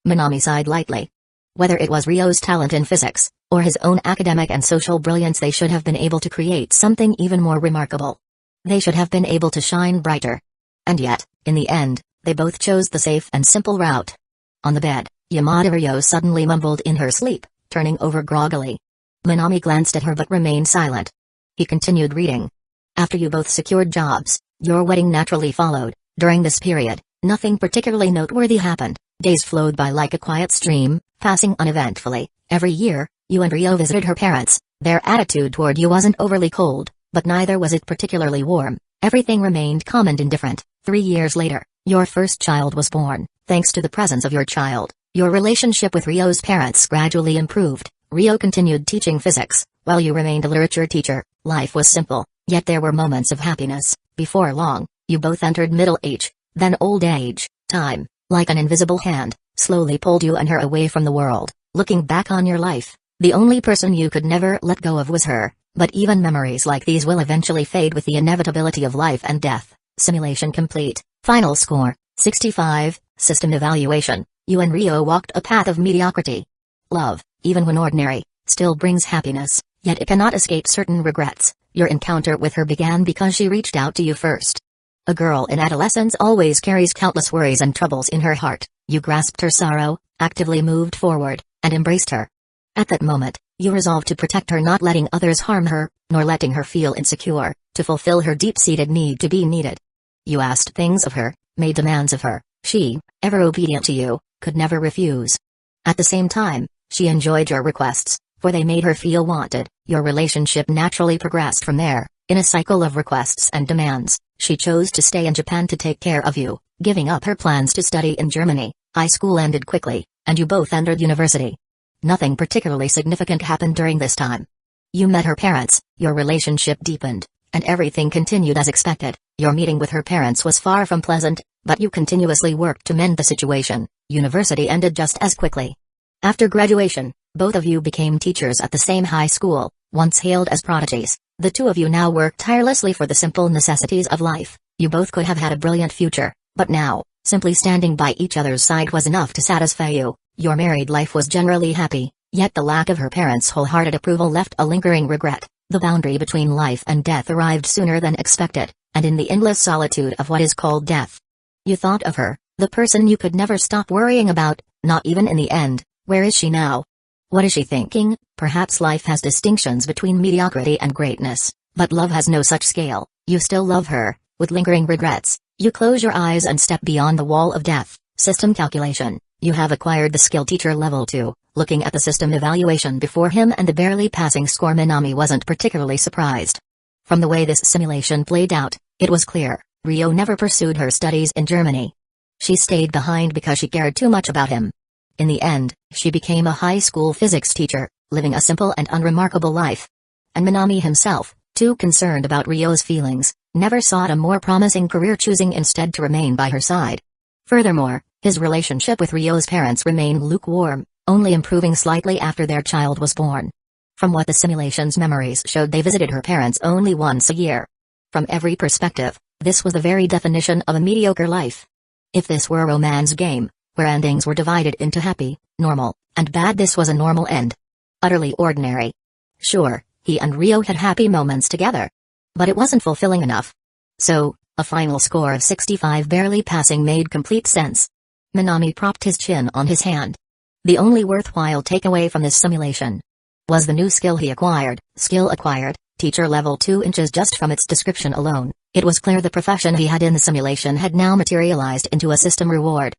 Minami sighed lightly. Whether it was Ryo's talent in physics, or his own academic and social brilliance, they should have been able to create something even more remarkable. They should have been able to shine brighter. And yet, in the end, they both chose the safe and simple route. On the bed, Yamada Ryo suddenly mumbled in her sleep, turning over groggily. Minami glanced at her but remained silent. He continued reading. After you both secured jobs, your wedding naturally followed. During this period, nothing particularly noteworthy happened. Days flowed by like a quiet stream, passing uneventfully. Every year, you and Ryo visited her parents. Their attitude toward you wasn't overly cold, but neither was it particularly warm. Everything remained calm and indifferent. 3 years later, your first child was born. Thanks to the presence of your child, your relationship with Ryo's parents gradually improved. Ryo continued teaching physics, while you remained a literature teacher. Life was simple, yet there were moments of happiness. Before long, you both entered middle age, then old age. Time, like an invisible hand, slowly pulled you and her away from the world. Looking back on your life, the only person you could never let go of was her. But even memories like these will eventually fade with the inevitability of life and death. Simulation complete. Final score, 65. System evaluation. You and Ryo walked a path of mediocrity. Love, even when ordinary, still brings happiness, yet it cannot escape certain regrets. Your encounter with her began because she reached out to you first. A girl in adolescence always carries countless worries and troubles in her heart. You grasped her sorrow, actively moved forward, and embraced her. At that moment, you resolved to protect her, not letting others harm her, nor letting her feel insecure, to fulfill her deep-seated need to be needed. You asked things of her, made demands of her. She, ever obedient to you, could never refuse. At the same time, she enjoyed your requests, for they made her feel wanted. Your relationship naturally progressed from there. In a cycle of requests and demands, she chose to stay in Japan to take care of you, giving up her plans to study in Germany. High school ended quickly, and you both entered university. Nothing particularly significant happened during this time. You met her parents, your relationship deepened, and everything continued as expected. Your meeting with her parents was far from pleasant, but you continuously worked to mend the situation. University ended just as quickly. After graduation, both of you became teachers at the same high school, once hailed as prodigies. The two of you now work tirelessly for the simple necessities of life. You both could have had a brilliant future, but now, simply standing by each other's side was enough to satisfy you. Your married life was generally happy, yet the lack of her parents' wholehearted approval left a lingering regret. The boundary between life and death arrived sooner than expected, and in the endless solitude of what is called death. You thought of her, the person you could never stop worrying about, not even in the end. Where is she now? What is she thinking? Perhaps life has distinctions between mediocrity and greatness, but love has no such scale. You still love her, with lingering regrets. You close your eyes and step beyond the wall of death. System calculation. You have acquired the skill teacher level 2. Looking at the system evaluation before him and the barely passing score, Minami wasn't particularly surprised. From the way this simulation played out, it was clear, Ryo never pursued her studies in Germany. She stayed behind because she cared too much about him. In the end, she became a high school physics teacher, living a simple and unremarkable life. And Minami himself, too concerned about Ryo's feelings, never sought a more promising career, choosing instead to remain by her side. Furthermore, his relationship with Ryo's parents remained lukewarm, only improving slightly after their child was born. From what the simulation's memories showed, they visited her parents only once a year. From every perspective, this was the very definition of a mediocre life. If this were a romance game, where endings were divided into happy, normal, and bad, this was a normal end. Utterly ordinary. Sure, he and Ryo had happy moments together. But it wasn't fulfilling enough. So, a final score of 65 barely passing made complete sense. Minami propped his chin on his hand. The only worthwhile takeaway from this simulation was the new skill he acquired. Skill acquired, teacher level 2 inches. Just from its description alone, it was clear the profession he had in the simulation had now materialized into a system reward.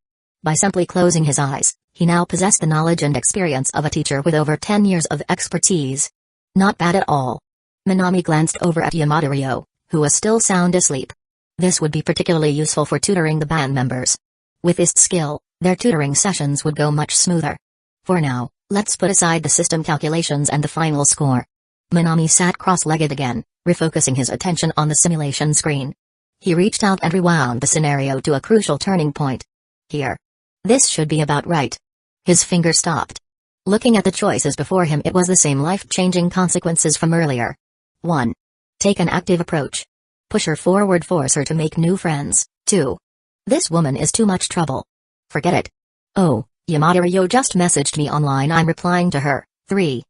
By simply closing his eyes, he now possessed the knowledge and experience of a teacher with over 10 years of expertise. Not bad at all. Minami glanced over at Yamada Ryo, who was still sound asleep. This would be particularly useful for tutoring the band members. With this skill, their tutoring sessions would go much smoother. For now, let's put aside the system calculations and the final score. Minami sat cross-legged again, refocusing his attention on the simulation screen. He reached out and rewound the scenario to a crucial turning point. Here. This should be about right. His finger stopped. Looking at the choices before him, it was the same life-changing consequences from earlier. 1. Take an active approach. Push her forward, force her to make new friends. 2. This woman is too much trouble. Forget it. Oh, Yamada Ryo just messaged me online, I'm replying to her. 3.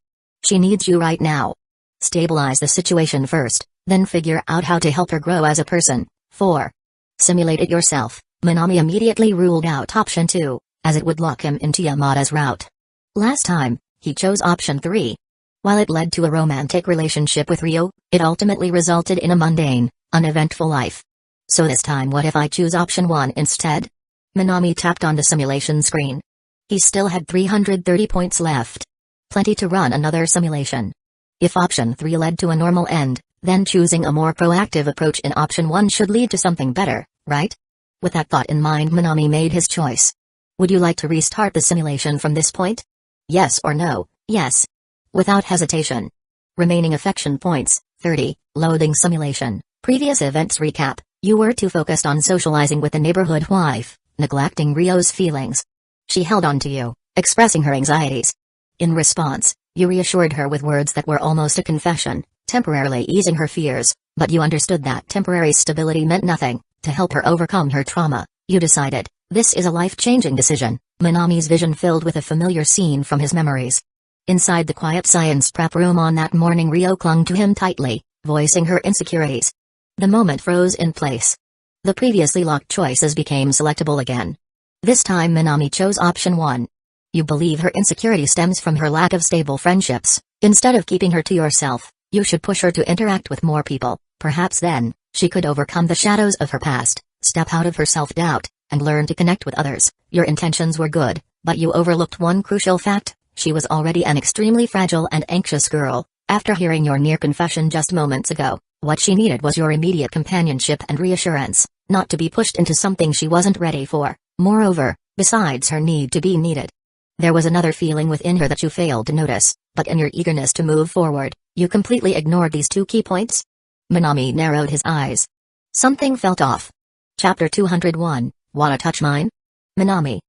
She needs you right now. Stabilize the situation first, then figure out how to help her grow as a person. 4. Simulate it yourself. Minami immediately ruled out option 2, as it would lock him into Yamada's route. Last time, he chose option 3. While it led to a romantic relationship with Ryo, it ultimately resulted in a mundane, uneventful life. So this time, what if I choose option 1 instead? Minami tapped on the simulation screen. He still had 330 points left. Plenty to run another simulation. If option 3 led to a normal end, then choosing a more proactive approach in option 1 should lead to something better, right? With that thought in mind, Minami made his choice. Would you like to restart the simulation from this point? Yes or no? Yes. Without hesitation. Remaining affection points, 30, loading simulation. Previous events recap. You were too focused on socializing with the neighborhood wife, neglecting Ryo's feelings. She held on to you, expressing her anxieties. In response, you reassured her with words that were almost a confession, temporarily easing her fears, but you understood that temporary stability meant nothing. To help her overcome her trauma, you decided, this is a life-changing decision. Minami's vision filled with a familiar scene from his memories. Inside the quiet science prep room on that morning, Ryo clung to him tightly, voicing her insecurities. The moment froze in place. The previously locked choices became selectable again. This time Minami chose option 1. You believe her insecurity stems from her lack of stable friendships. Instead of keeping her to yourself, you should push her to interact with more people. Perhaps then, she could overcome the shadows of her past, step out of her self-doubt, and learn to connect with others. Your intentions were good, but you overlooked one crucial fact. She was already an extremely fragile and anxious girl. After hearing your near confession just moments ago, what she needed was your immediate companionship and reassurance, not to be pushed into something she wasn't ready for. Moreover, besides her need to be needed, there was another feeling within her that you failed to notice, but in your eagerness to move forward, you completely ignored these 2 key points. Minami narrowed his eyes. Something felt off. Chapter 201, Wanna touch mine? Minami.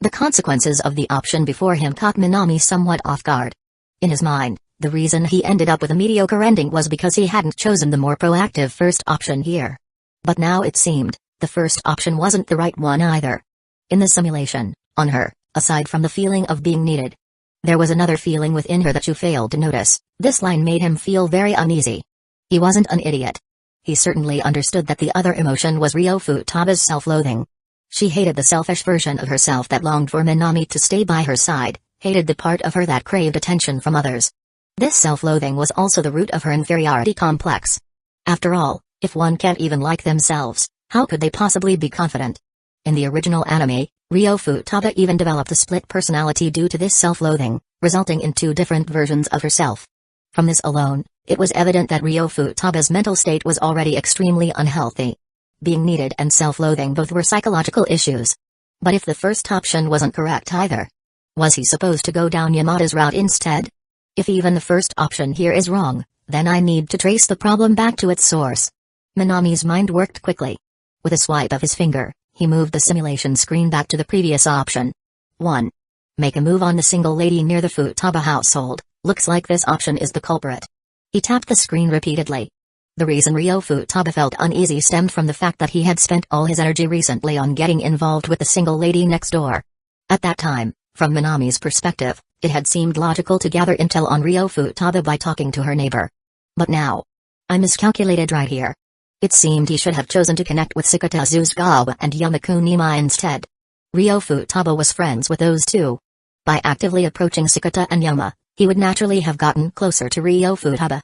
The consequences of the option before him caught Minami somewhat off guard. In his mind, the reason he ended up with a mediocre ending was because he hadn't chosen the more proactive first option here. But now it seemed, the first option wasn't the right one either. In the simulation, on her, aside from the feeling of being needed, there was another feeling within her that you failed to notice. This line made him feel very uneasy. He wasn't an idiot. He certainly understood that the other emotion was Ryo Futaba's self-loathing. She hated the selfish version of herself that longed for Minami to stay by her side, hated the part of her that craved attention from others. This self-loathing was also the root of her inferiority complex. After all, if one can't even like themselves, how could they possibly be confident? In the original anime, Ryo Futaba even developed a split personality due to this self-loathing, resulting in 2 different versions of herself. From this alone, it was evident that Ryo Futaba's mental state was already extremely unhealthy. Being needed and self-loathing both were psychological issues. But if the first option wasn't correct either, was he supposed to go down Yamada's route instead? If even the first option here is wrong, then I need to trace the problem back to its source. Minami's mind worked quickly. With a swipe of his finger, he moved the simulation screen back to the previous option. 1. Make a move on the single lady near the Futaba household. Looks like this option is the culprit. He tapped the screen repeatedly. The reason Ryo Futaba felt uneasy stemmed from the fact that he had spent all his energy recently on getting involved with the single lady next door. At that time, from Minami's perspective, it had seemed logical to gather intel on Ryo Futaba by talking to her neighbor. But now, I miscalculated right here. It seemed he should have chosen to connect with Sakata Zuzugawa and Yamaku Nima instead. Ryo Futaba was friends with those 2. By actively approaching Sakata and Yama, he would naturally have gotten closer to Ryo Futaba.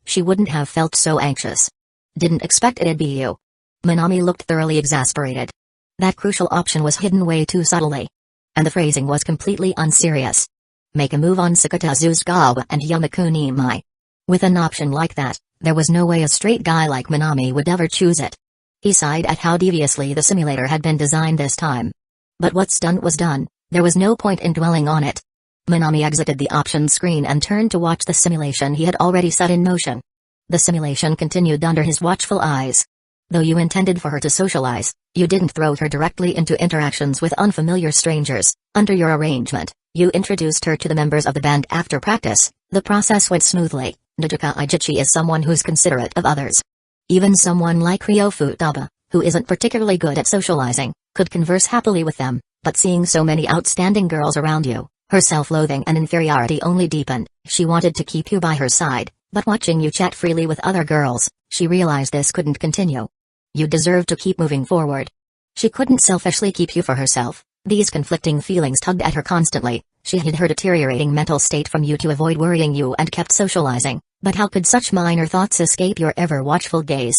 She wouldn't have felt so anxious. Didn't expect it'd be you. Minami looked thoroughly exasperated. That crucial option was hidden way too subtly. And the phrasing was completely unserious. Make a move on Sakata Zuzugawa and Yamaku Nima. With an option like that, there was no way a straight guy like Minami would ever choose it. He sighed at how deviously the simulator had been designed this time. But what's done was done, there was no point in dwelling on it. Minami exited the options screen and turned to watch the simulation he had already set in motion. The simulation continued under his watchful eyes. Though you intended for her to socialize, you didn't throw her directly into interactions with unfamiliar strangers. Under your arrangement, you introduced her to the members of the band after practice. The process went smoothly. Najuka Ijichi is someone who's considerate of others. Even someone like Ryo Futaba, who isn't particularly good at socializing, could converse happily with them, but seeing so many outstanding girls around you, her self-loathing and inferiority only deepened. She wanted to keep you by her side, but watching you chat freely with other girls, she realized this couldn't continue. You deserved to keep moving forward. She couldn't selfishly keep you for herself. These conflicting feelings tugged at her constantly. She hid her deteriorating mental state from you to avoid worrying you and kept socializing, but how could such minor thoughts escape your ever-watchful gaze?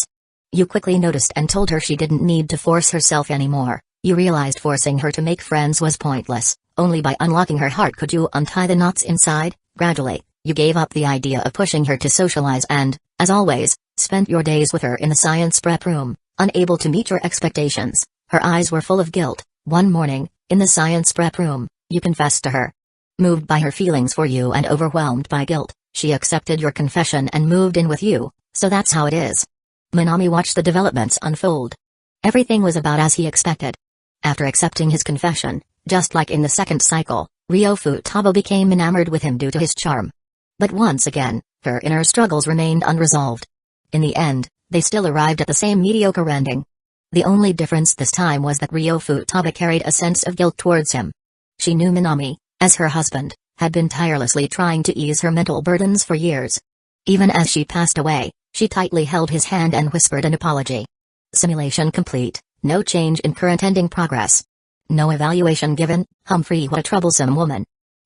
You quickly noticed and told her she didn't need to force herself anymore. You realized forcing her to make friends was pointless. Only by unlocking her heart could you untie the knots inside. Gradually, you gave up the idea of pushing her to socialize and, as always, spent your days with her in the science prep room. Unable to meet your expectations, her eyes were full of guilt. One morning, in the science prep room, you confessed to her. Moved by her feelings for you and overwhelmed by guilt, she accepted your confession and moved in with you. So that's how it is. Minami watched the developments unfold. Everything was about as he expected. After accepting his confession, just like in the second cycle, Ryo Futaba became enamored with him due to his charm. But once again, her inner struggles remained unresolved. In the end, they still arrived at the same mediocre ending. The only difference this time was that Ryo Futaba carried a sense of guilt towards him. She knew Minami, as her husband, had been tirelessly trying to ease her mental burdens for years. Even as she passed away, she tightly held his hand and whispered an apology. Simulation complete, no change in current ending progress. No evaluation given. Humphrey, what a troublesome woman.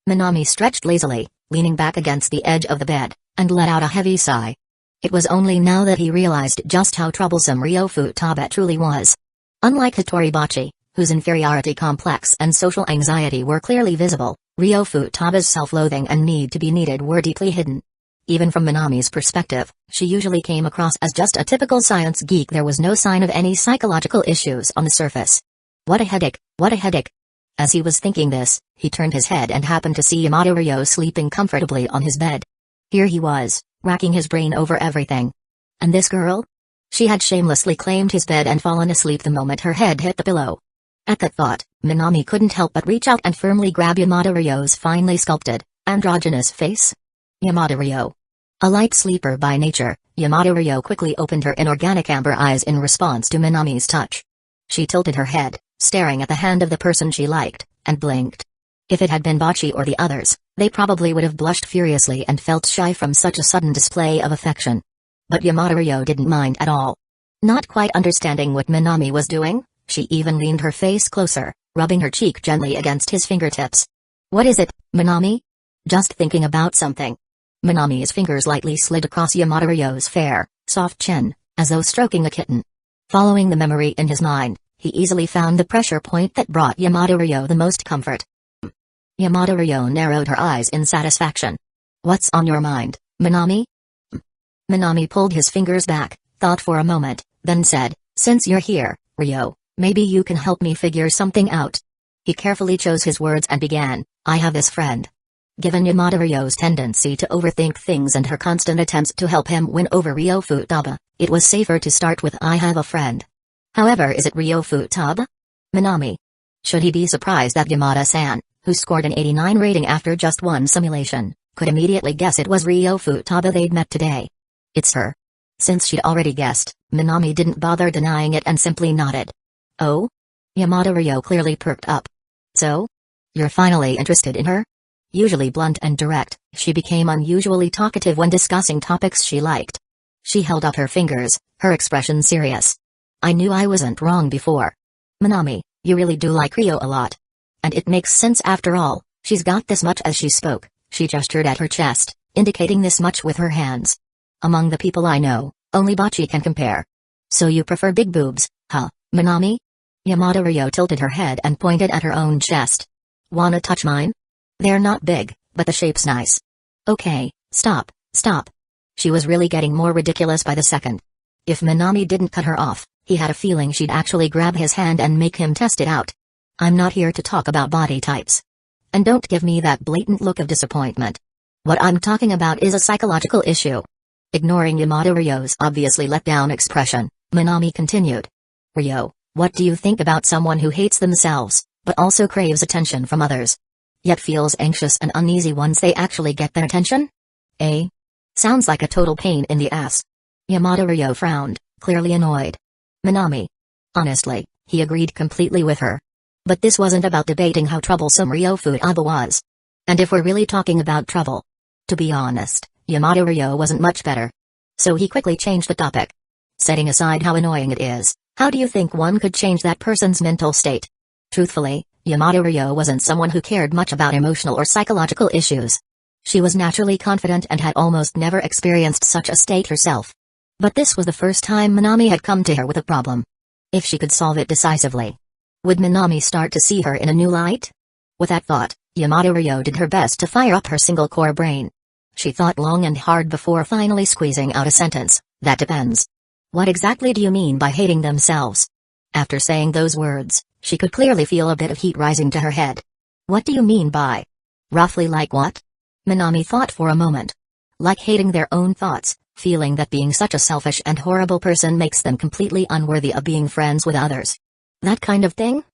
Minami stretched lazily, leaning back against the edge of the bed, and let out a heavy sigh. It was only now that he realized just how troublesome Ryo Futaba truly was. Unlike Hitoribachi, whose inferiority complex and social anxiety were clearly visible, Ryo Futaba's self-loathing and need to be needed were deeply hidden. Even from Minami's perspective, she usually came across as just a typical science geek. There was no sign of any psychological issues on the surface. What a headache, what a headache. As he was thinking this, he turned his head and happened to see Yamada Ryo sleeping comfortably on his bed. Here he was, racking his brain over everything. And this girl? She had shamelessly claimed his bed and fallen asleep the moment her head hit the pillow. At that thought, Minami couldn't help but reach out and firmly grab Yamada Ryo's finely sculpted, androgynous face. Yamada Ryo. A light sleeper by nature, Yamada Ryo quickly opened her inorganic amber eyes in response to Minami's touch. She tilted her head, staring at the hand of the person she liked, and blinked. If it had been Bachi or the others, they probably would have blushed furiously and felt shy from such a sudden display of affection. But Yamada Ryo didn't mind at all. Not quite understanding what Minami was doing, she even leaned her face closer, rubbing her cheek gently against his fingertips. What is it, Minami? Just thinking about something. Minami's fingers lightly slid across Yamada Ryo's fair, soft chin, as though stroking a kitten. Following the memory in his mind, he easily found the pressure point that brought Yamada Ryo the most comfort. Yamada Ryo narrowed her eyes in satisfaction. What's on your mind, Minami? Minami pulled his fingers back, thought for a moment, then said, since you're here, Ryo, maybe you can help me figure something out. He carefully chose his words and began, I have this friend. Given Yamada Ryo's tendency to overthink things and her constant attempts to help him win over Ryo Futaba, it was safer to start with I have a friend. However, is it Ryo Futaba? Minami. Should he be surprised that Yamada-san, who scored an 89 rating after just one simulation, could immediately guess it was Ryo Futaba they'd met today? It's her. Since she'd already guessed, Minami didn't bother denying it and simply nodded. Oh? Yamada Ryo clearly perked up. So? You're finally interested in her? Usually blunt and direct, she became unusually talkative when discussing topics she liked. She held up her fingers, her expression serious. I knew I wasn't wrong before. Minami, you really do like Ryo a lot. And it makes sense after all, she's got this much. As she spoke, she gestured at her chest, indicating this much with her hands. Among the people I know, only Bachi can compare. So you prefer big boobs, huh, Minami? Yamada Ryo tilted her head and pointed at her own chest. Wanna touch mine? They're not big, but the shape's nice. Okay, stop. She was really getting more ridiculous by the second. If Minami didn't cut her off, he had a feeling she'd actually grab his hand and make him test it out. I'm not here to talk about body types. And don't give me that blatant look of disappointment. What I'm talking about is a psychological issue. Ignoring Yamada Ryo's obviously let down expression, Minami continued. Ryo, what do you think about someone who hates themselves, but also craves attention from others? Yet feels anxious and uneasy once they actually get their attention? Eh? Sounds like a total pain in the ass. Yamada Ryo frowned, clearly annoyed. Minami. Honestly, he agreed completely with her. But this wasn't about debating how troublesome Ryo Futaba was. And if we're really talking about trouble. To be honest, Yamada Ryo wasn't much better. So he quickly changed the topic. Setting aside how annoying it is, how do you think one could change that person's mental state? Truthfully, Yamada Ryo wasn't someone who cared much about emotional or psychological issues. She was naturally confident and had almost never experienced such a state herself. But this was the first time Minami had come to her with a problem. If she could solve it decisively, would Minami start to see her in a new light? With that thought, Yamada Ryo did her best to fire up her single-core brain. She thought long and hard before finally squeezing out a sentence. That depends. What exactly do you mean by hating themselves? After saying those words, she could clearly feel a bit of heat rising to her head. What do you mean by? Roughly like what? Minami thought for a moment. Like hating their own thoughts, feeling that being such a selfish and horrible person makes them completely unworthy of being friends with others. That kind of thing?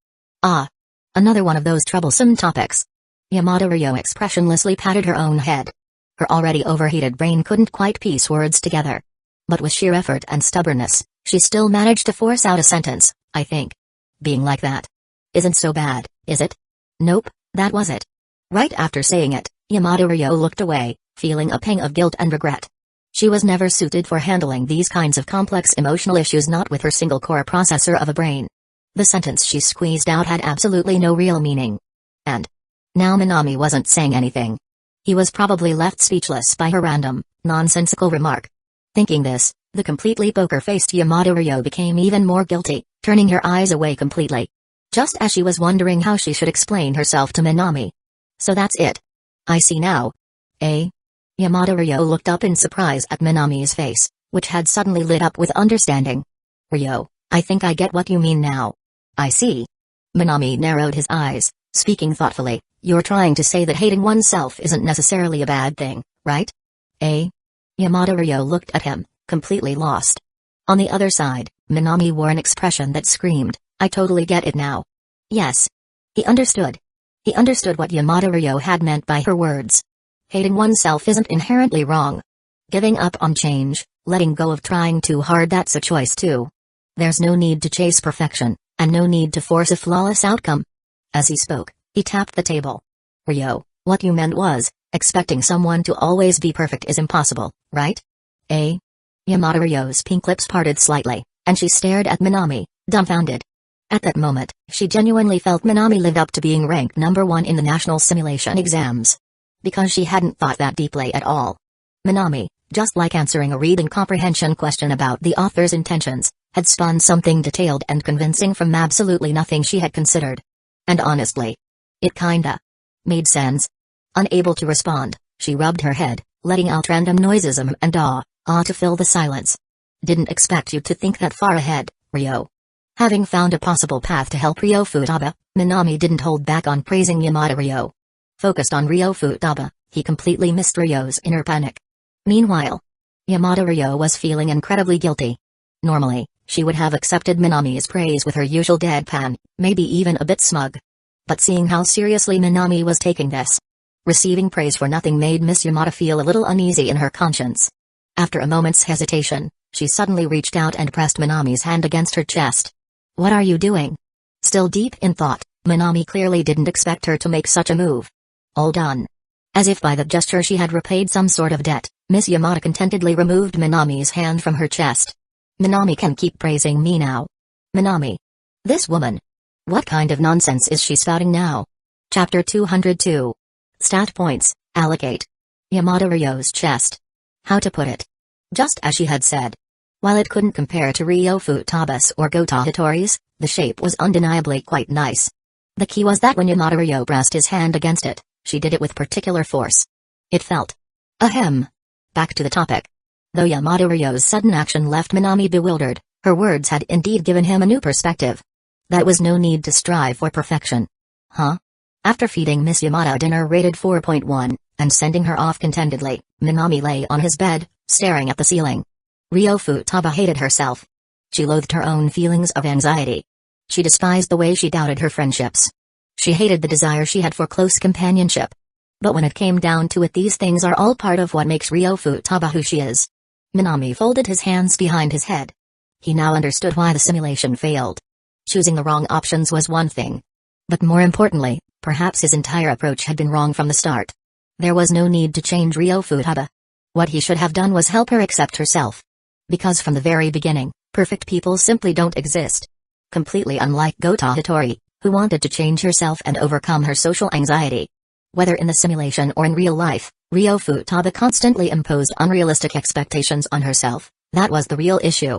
Ah. Another one of those troublesome topics. Yamada Ryo expressionlessly patted her own head. Her already overheated brain couldn't quite piece words together. But with sheer effort and stubbornness, she still managed to force out a sentence, I think. Being like that isn't so bad, is it? Nope, that was it. Right after saying it, Yamada Ryo looked away, feeling a pang of guilt and regret. She was never suited for handling these kinds of complex emotional issues, not with her single-core processor of a brain. The sentence she squeezed out had absolutely no real meaning. And now Minami wasn't saying anything. He was probably left speechless by her random, nonsensical remark. Thinking this, the completely poker-faced Yamada Ryo became even more guilty, turning her eyes away completely. Just as she was wondering how she should explain herself to Minami. So that's it. I see now. Eh? Yamada Ryo looked up in surprise at Minami's face, which had suddenly lit up with understanding. Ryo, I think I get what you mean now. I see. Minami narrowed his eyes, speaking thoughtfully. You're trying to say that hating oneself isn't necessarily a bad thing, right? Eh? Yamada Ryo looked at him, completely lost. On the other side, Minami wore an expression that screamed, I totally get it now. Yes. He understood. He understood what Yamada Ryo had meant by her words. Hating oneself isn't inherently wrong. Giving up on change, letting go of trying too hard, that's a choice too. There's no need to chase perfection, and no need to force a flawless outcome. As he spoke, he tapped the table. Ryo, what you meant was, expecting someone to always be perfect is impossible, right? Eh? Yamada Ryo's pink lips parted slightly, and she stared at Minami, dumbfounded. At that moment, she genuinely felt Minami lived up to being ranked number 1 in the national simulation exams. Because she hadn't thought that deeply at all. Minami, just like answering a reading comprehension question about the author's intentions, had spun something detailed and convincing from absolutely nothing she had considered. And honestly, it kinda made sense. Unable to respond, she rubbed her head, letting out random noises and ah to fill the silence. Didn't expect you to think that far ahead, Ryo. Having found a possible path to help Ryo Futaba, Minami didn't hold back on praising Yamada Ryo. Focused on Ryo Futaba, he completely missed Ryo's inner panic. Meanwhile, Yamada Ryo was feeling incredibly guilty. Normally, she would have accepted Minami's praise with her usual deadpan, maybe even a bit smug. But seeing how seriously Minami was taking this, receiving praise for nothing made Miss Yamada feel a little uneasy in her conscience. After a moment's hesitation, she suddenly reached out and pressed Minami's hand against her chest. What are you doing? Still deep in thought, Minami clearly didn't expect her to make such a move. All done. As if by that gesture she had repaid some sort of debt, Miss Yamada contentedly removed Minami's hand from her chest. Minami can keep praising me now. Minami. This woman. What kind of nonsense is she spouting now? Chapter 202. Stat points, allocate. Yamada Ryo's chest. How to put it? Just as she had said. While it couldn't compare to Ryo Futaba's or Gota Hitori's, the shape was undeniably quite nice. The key was that when Yamada Ryo pressed his hand against it, she did it with particular force. It felt. Ahem. Back to the topic. Though Yamada Ryo's sudden action left Minami bewildered, her words had indeed given him a new perspective. That was no need to strive for perfection. Huh? After feeding Miss Yamada dinner rated 4.1, and sending her off contentedly, Minami lay on his bed, staring at the ceiling. Ryo Futaba hated herself. She loathed her own feelings of anxiety. She despised the way she doubted her friendships. She hated the desire she had for close companionship. But when it came down to it, these things are all part of what makes Ryo Futaba who she is. Minami folded his hands behind his head. He now understood why the simulation failed. Choosing the wrong options was one thing. But more importantly, perhaps his entire approach had been wrong from the start. There was no need to change Ryo Futaba. What he should have done was help her accept herself. Because from the very beginning, perfect people simply don't exist. Completely unlike Gota Hitori, who wanted to change herself and overcome her social anxiety. Whether in the simulation or in real life, Ryo Futaba constantly imposed unrealistic expectations on herself. That was the real issue.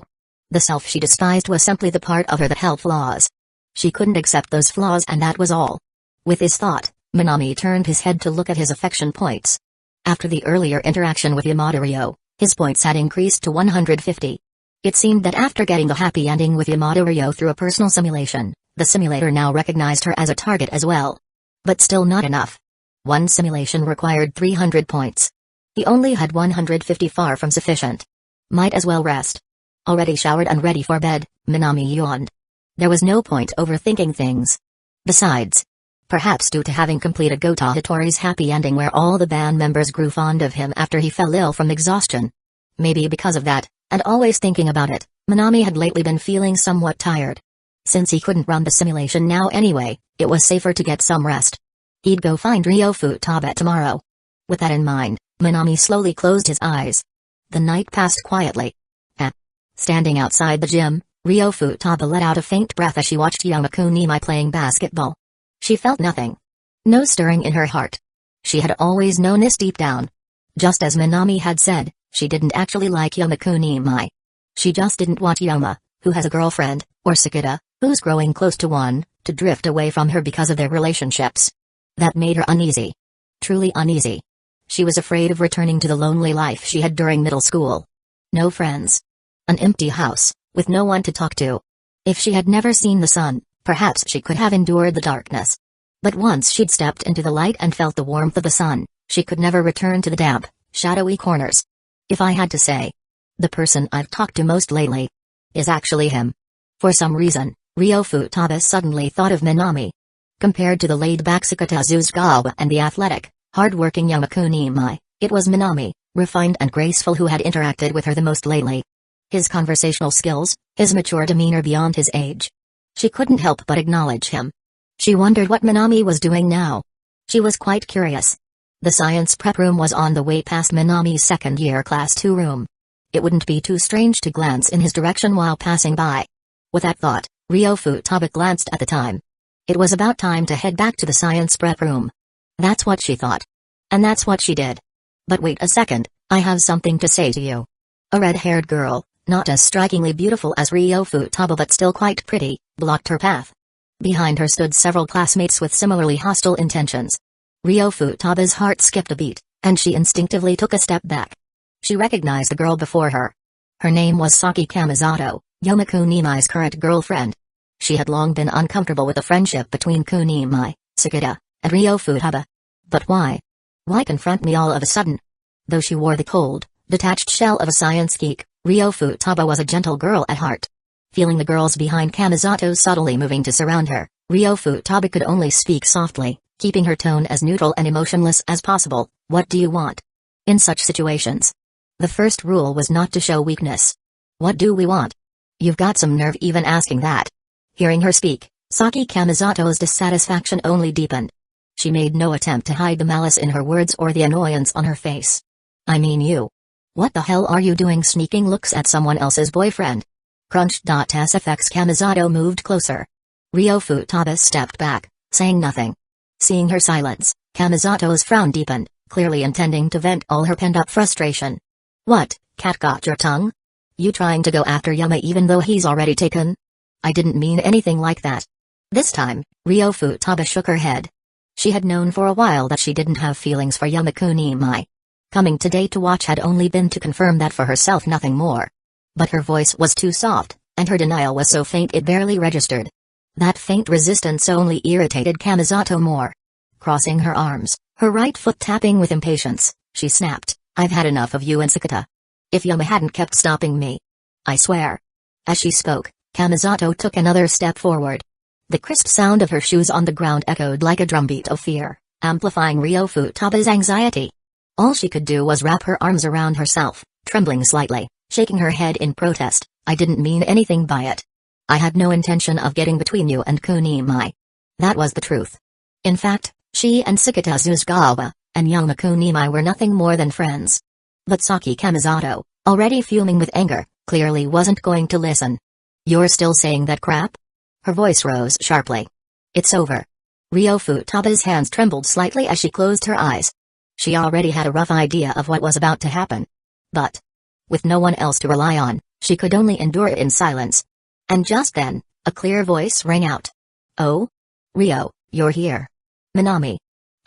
The self she despised was simply the part of her that held flaws. She couldn't accept those flaws, and that was all. With this thought, Minami turned his head to look at his affection points. After the earlier interaction with Yamada Ryo, his points had increased to 150. It seemed that after getting the happy ending with Yamada Ryo through a personal simulation, the simulator now recognized her as a target as well. But still not enough. One simulation required 300 points. He only had 150, far from sufficient. Might as well rest. Already showered and ready for bed, Minami yawned. There was no point overthinking things. Besides, perhaps due to having completed Gota Hitori's happy ending where all the band members grew fond of him after he fell ill from exhaustion. Maybe because of that, and always thinking about it, Minami had lately been feeling somewhat tired. Since he couldn't run the simulation now anyway, it was safer to get some rest. He'd go find Ryo Futaba tomorrow. With that in mind, Minami slowly closed his eyes. The night passed quietly. Standing outside the gym, Ryo Futaba let out a faint breath as she watched Yamaku Nimai playing basketball. She felt nothing. No stirring in her heart. She had always known this deep down. Just as Minami had said, she didn't actually like Yamaku Nimai. She just didn't want Yama, who has a girlfriend, or Sakura, who's growing close to one, to drift away from her because of their relationships. That made her uneasy. Truly uneasy. She was afraid of returning to the lonely life she had during middle school. No friends. An empty house, with no one to talk to. If she had never seen the sun, perhaps she could have endured the darkness. But once she'd stepped into the light and felt the warmth of the sun, she could never return to the damp, shadowy corners. If I had to say, the person I've talked to most lately is actually him. For some reason, Ryo Futaba suddenly thought of Minami. Compared to the laid-back Sakata Zuzugawa and the athletic, hard-working Yamaku Nimai, it was Minami, refined and graceful, who had interacted with her the most lately. His conversational skills, his mature demeanor beyond his age. She couldn't help but acknowledge him. She wondered what Minami was doing now. She was quite curious. The science prep room was on the way past Minami's second-year Class 2 room. It wouldn't be too strange to glance in his direction while passing by. With that thought, Ryo Futaba glanced at the time. It was about time to head back to the science prep room. That's what she thought. And that's what she did. But wait a second, I have something to say to you. A red-haired girl, not as strikingly beautiful as Ryo Futaba but still quite pretty, blocked her path. Behind her stood several classmates with similarly hostile intentions. Ryo Futaba's heart skipped a beat, and she instinctively took a step back. She recognized the girl before her. Her name was Saki Kamisato, Yamaku Nimai's current girlfriend. She had long been uncomfortable with the friendship between Kunimai, Sakata, and Ryo Futaba. But why? Why confront me all of a sudden? Though she wore the cold, detached shell of a science geek, Ryo Futaba was a gentle girl at heart. Feeling the girls behind Kamisato subtly moving to surround her, Ryo Futaba could only speak softly, keeping her tone as neutral and emotionless as possible. What do you want? In such situations, the first rule was not to show weakness. What do we want? You've got some nerve even asking that. Hearing her speak, Saki Kamizato's dissatisfaction only deepened. She made no attempt to hide the malice in her words or the annoyance on her face. I mean you. What the hell are you doing sneaking looks at someone else's boyfriend? Crunch.sfx Kamisato moved closer. Ryo Futaba stepped back, saying nothing. Seeing her silence, Kamizato's frown deepened, clearly intending to vent all her pent-up frustration. What, cat got your tongue? You trying to go after Yama even though he's already taken? I didn't mean anything like that. This time, Ryo Futaba shook her head. She had known for a while that she didn't have feelings for Yamaku Nimai. Coming today to watch had only been to confirm that for herself, nothing more. But her voice was too soft, and her denial was so faint it barely registered. That faint resistance only irritated Kamisato more. Crossing her arms, her right foot tapping with impatience, she snapped, I've had enough of you and Sakata. If Yama hadn't kept stopping me. I swear. As she spoke, Kamisato took another step forward. The crisp sound of her shoes on the ground echoed like a drumbeat of fear, amplifying Ryo Futaba's anxiety. All she could do was wrap her arms around herself, trembling slightly, shaking her head in protest. I didn't mean anything by it. I had no intention of getting between you and Kunimai. That was the truth. In fact, she and Sakata Zuzugawa, and Yama Kunimai were nothing more than friends. But Saki Kamisato, already fuming with anger, clearly wasn't going to listen. You're still saying that crap? Her voice rose sharply. It's over. Ryo Futaba's hands trembled slightly as she closed her eyes. She already had a rough idea of what was about to happen. But, with no one else to rely on, she could only endure it in silence. And just then, a clear voice rang out. Oh? Ryo, you're here. Minami.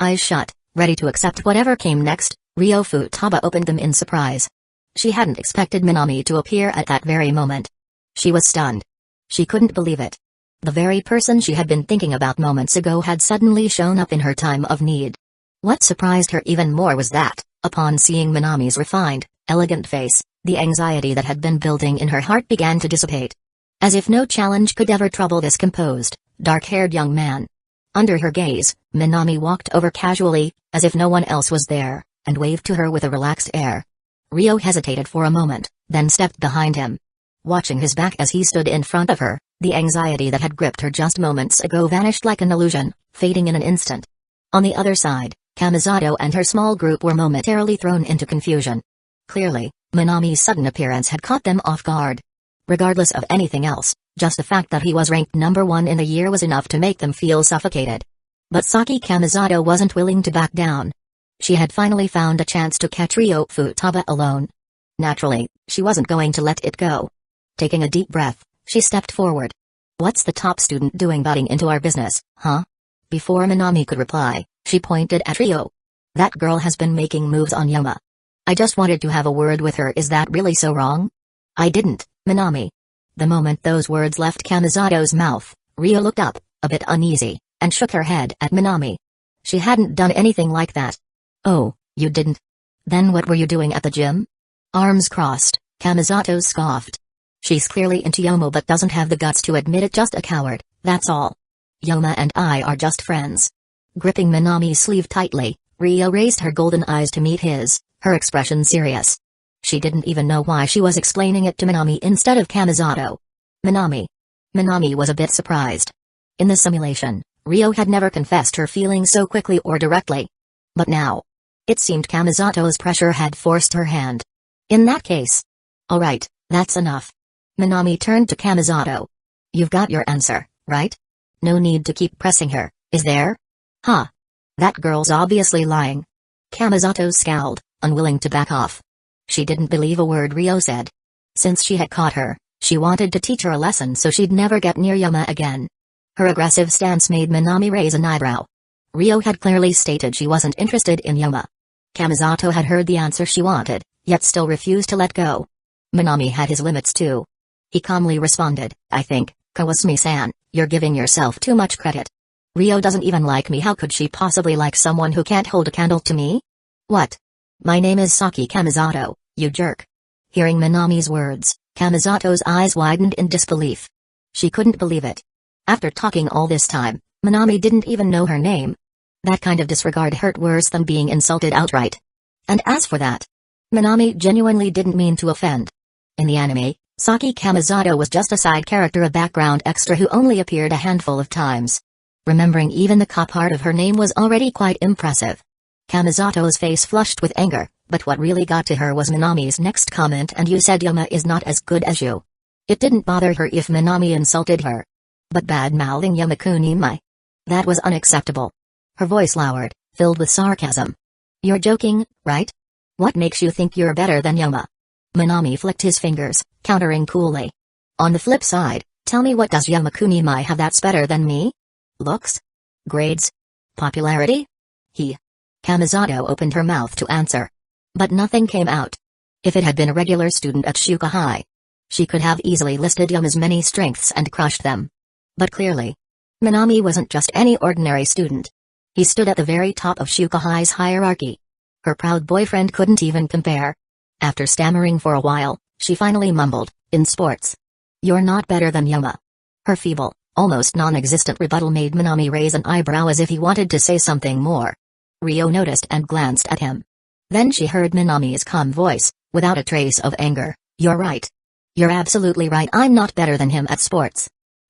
Eyes shut, ready to accept whatever came next, Ryo Futaba opened them in surprise. She hadn't expected Minami to appear at that very moment. She was stunned. She couldn't believe it. The very person she had been thinking about moments ago had suddenly shown up in her time of need. What surprised her even more was that, upon seeing Minami's refined, elegant face, the anxiety that had been building in her heart began to dissipate. As if no challenge could ever trouble this composed, dark-haired young man. Under her gaze, Minami walked over casually, as if no one else was there, and waved to her with a relaxed air. Ryo hesitated for a moment, then stepped behind him. Watching his back as he stood in front of her, the anxiety that had gripped her just moments ago vanished like an illusion, fading in an instant. On the other side, Kamisato and her small group were momentarily thrown into confusion. Clearly, Minami's sudden appearance had caught them off guard. Regardless of anything else, just the fact that he was ranked number 1 in the year was enough to make them feel suffocated. But Saki Kamisato wasn't willing to back down. She had finally found a chance to catch Ryo Futaba alone. Naturally, she wasn't going to let it go. Taking a deep breath, she stepped forward. What's the top student doing butting into our business, huh? Before Minami could reply, she pointed at Ryo. That girl has been making moves on Yama. I just wanted to have a word with her. Is that really so wrong? I didn't, Minami. The moment those words left Kamisato's mouth, Ryo looked up, a bit uneasy, and shook her head at Minami. She hadn't done anything like that. Oh, you didn't? Then what were you doing at the gym? Arms crossed, Kamisato scoffed. She's clearly into Yoma but doesn't have the guts to admit it. Just a coward, that's all. Yoma and I are just friends. Gripping Minami's sleeve tightly, Ryo raised her golden eyes to meet his, her expression serious. She didn't even know why she was explaining it to Minami instead of Kamisato. Minami. Minami was a bit surprised. In the simulation, Ryo had never confessed her feelings so quickly or directly. But now, it seemed Kamisato's pressure had forced her hand. In that case. Alright, that's enough. Minami turned to Kamisato. You've got your answer, right? No need to keep pressing her, is there? Huh. That girl's obviously lying. Kamisato scowled, unwilling to back off. She didn't believe a word Ryo said. Since she had caught her, she wanted to teach her a lesson so she'd never get near Yama again. Her aggressive stance made Minami raise an eyebrow. Ryo had clearly stated she wasn't interested in Yama. Kamisato had heard the answer she wanted, yet still refused to let go. Minami had his limits too. He calmly responded, I think, Kawasumi-san, you're giving yourself too much credit. Ryo doesn't even like me. How could she possibly like someone who can't hold a candle to me? What? My name is Saki Kamisato, you jerk. Hearing Minami's words, Kamisato's eyes widened in disbelief. She couldn't believe it. After talking all this time, Minami didn't even know her name. That kind of disregard hurt worse than being insulted outright. And as for that, Minami genuinely didn't mean to offend. In the anime, Saki Kamisato was just a side character, a background extra who only appeared a handful of times. Remembering even the cop part of her name was already quite impressive. Kamisato's face flushed with anger, but what really got to her was Minami's next comment. And you said Yama is not as good as you. It didn't bother her if Minami insulted her. But bad-mouthing Yama Kunimai? That was unacceptable. Her voice lowered, filled with sarcasm. You're joking, right? What makes you think you're better than Yama? Minami flicked his fingers, countering coolly. On the flip side, tell me, what does Yama Kunimai have that's better than me? Looks? Grades? Popularity? Kamisato opened her mouth to answer. But nothing came out. If it had been a regular student at Shuka High, she could have easily listed Yama's many strengths and crushed them. But clearly, Minami wasn't just any ordinary student. He stood at the very top of Shuka High's hierarchy. Her proud boyfriend couldn't even compare. After stammering for a while, she finally mumbled, in sports. You're not better than Yuma. Her feeble, almost non-existent rebuttal made Minami raise an eyebrow as if he wanted to say something more. Ryo noticed and glanced at him. Then she heard Minami's calm voice, without a trace of anger. You're right. You're absolutely right, I'm not better than him at sports.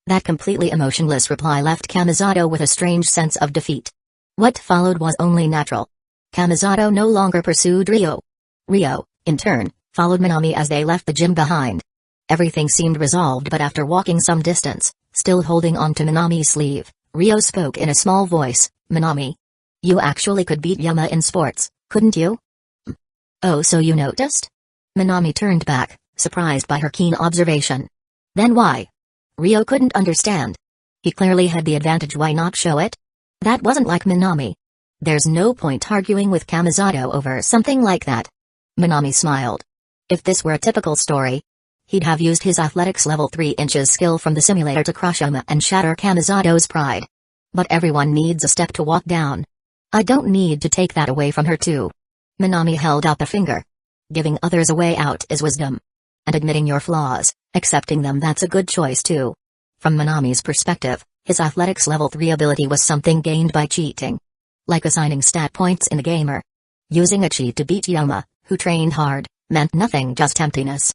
That completely emotionless reply left Kamisato with a strange sense of defeat. What followed was only natural. Kamisato no longer pursued Ryo. Ryo, in turn, followed Minami as they left the gym behind. Everything seemed resolved, but after walking some distance, still holding on to Minami's sleeve, Ryo spoke in a small voice. Minami. You actually could beat Yuma in sports, couldn't you? Oh, so you noticed? Minami turned back, surprised by her keen observation. Then why? Ryo couldn't understand. He clearly had the advantage, why not show it? That wasn't like Minami. There's no point arguing with Kamisato over something like that. Minami smiled. If this were a typical story, he'd have used his athletics level 3 inches skill from the simulator to crush Yuma and shatter Kamisato's pride. But everyone needs a step to walk down. I don't need to take that away from her too. Minami held up a finger. Giving others a way out is wisdom. And admitting your flaws, accepting them, that's a good choice too. From Minami's perspective, his athletics level 3 ability was something gained by cheating. Like assigning stat points in a gamer. Using a cheat to beat Yuma, who trained hard, meant nothing, just emptiness.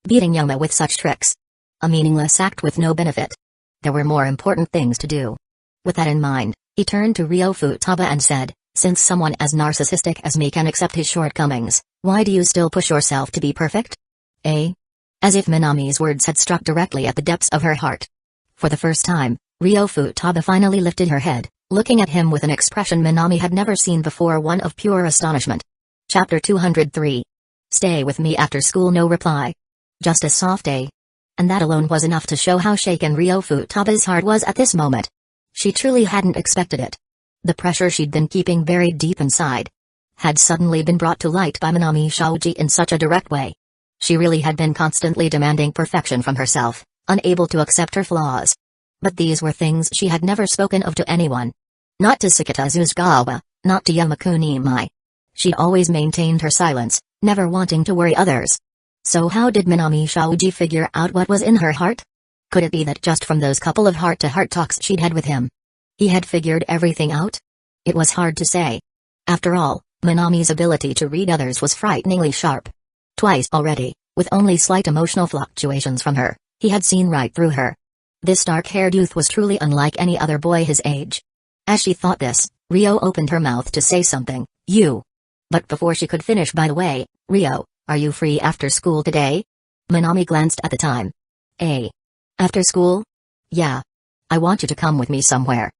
Beating Yuma with such tricks. A meaningless act with no benefit. There were more important things to do. With that in mind, he turned to Ryo Futaba and said, since someone as narcissistic as me can accept his shortcomings, why do you still push yourself to be perfect? Eh? As if Minami's words had struck directly at the depths of her heart. For the first time, Ryo Futaba finally lifted her head, looking at him with an expression Minami had never seen before, one of pure astonishment. Chapter 203. Stay with me after school. No reply. Just a soft A. And that alone was enough to show how shaken Ryo Futaba's heart was at this moment. She truly hadn't expected it. The pressure she'd been keeping buried deep inside had suddenly been brought to light by Minami Shoji in such a direct way. She really had been constantly demanding perfection from herself, unable to accept her flaws. But these were things she had never spoken of to anyone. Not to Sakata Zuzugawa, not to Yuma Kunimai. She'd always maintained her silence, never wanting to worry others. So how did Minami Shoji figure out what was in her heart? Could it be that just from those couple of heart-to-heart talks she'd had with him, he had figured everything out? It was hard to say. After all, Minami's ability to read others was frighteningly sharp. Twice already, with only slight emotional fluctuations from her, he had seen right through her. This dark-haired youth was truly unlike any other boy his age. As she thought this, Ryo opened her mouth to say something. You. But before she could finish, by the way, Ryo, are you free after school today? Minami glanced at the time. After school? Yeah. I want you to come with me somewhere.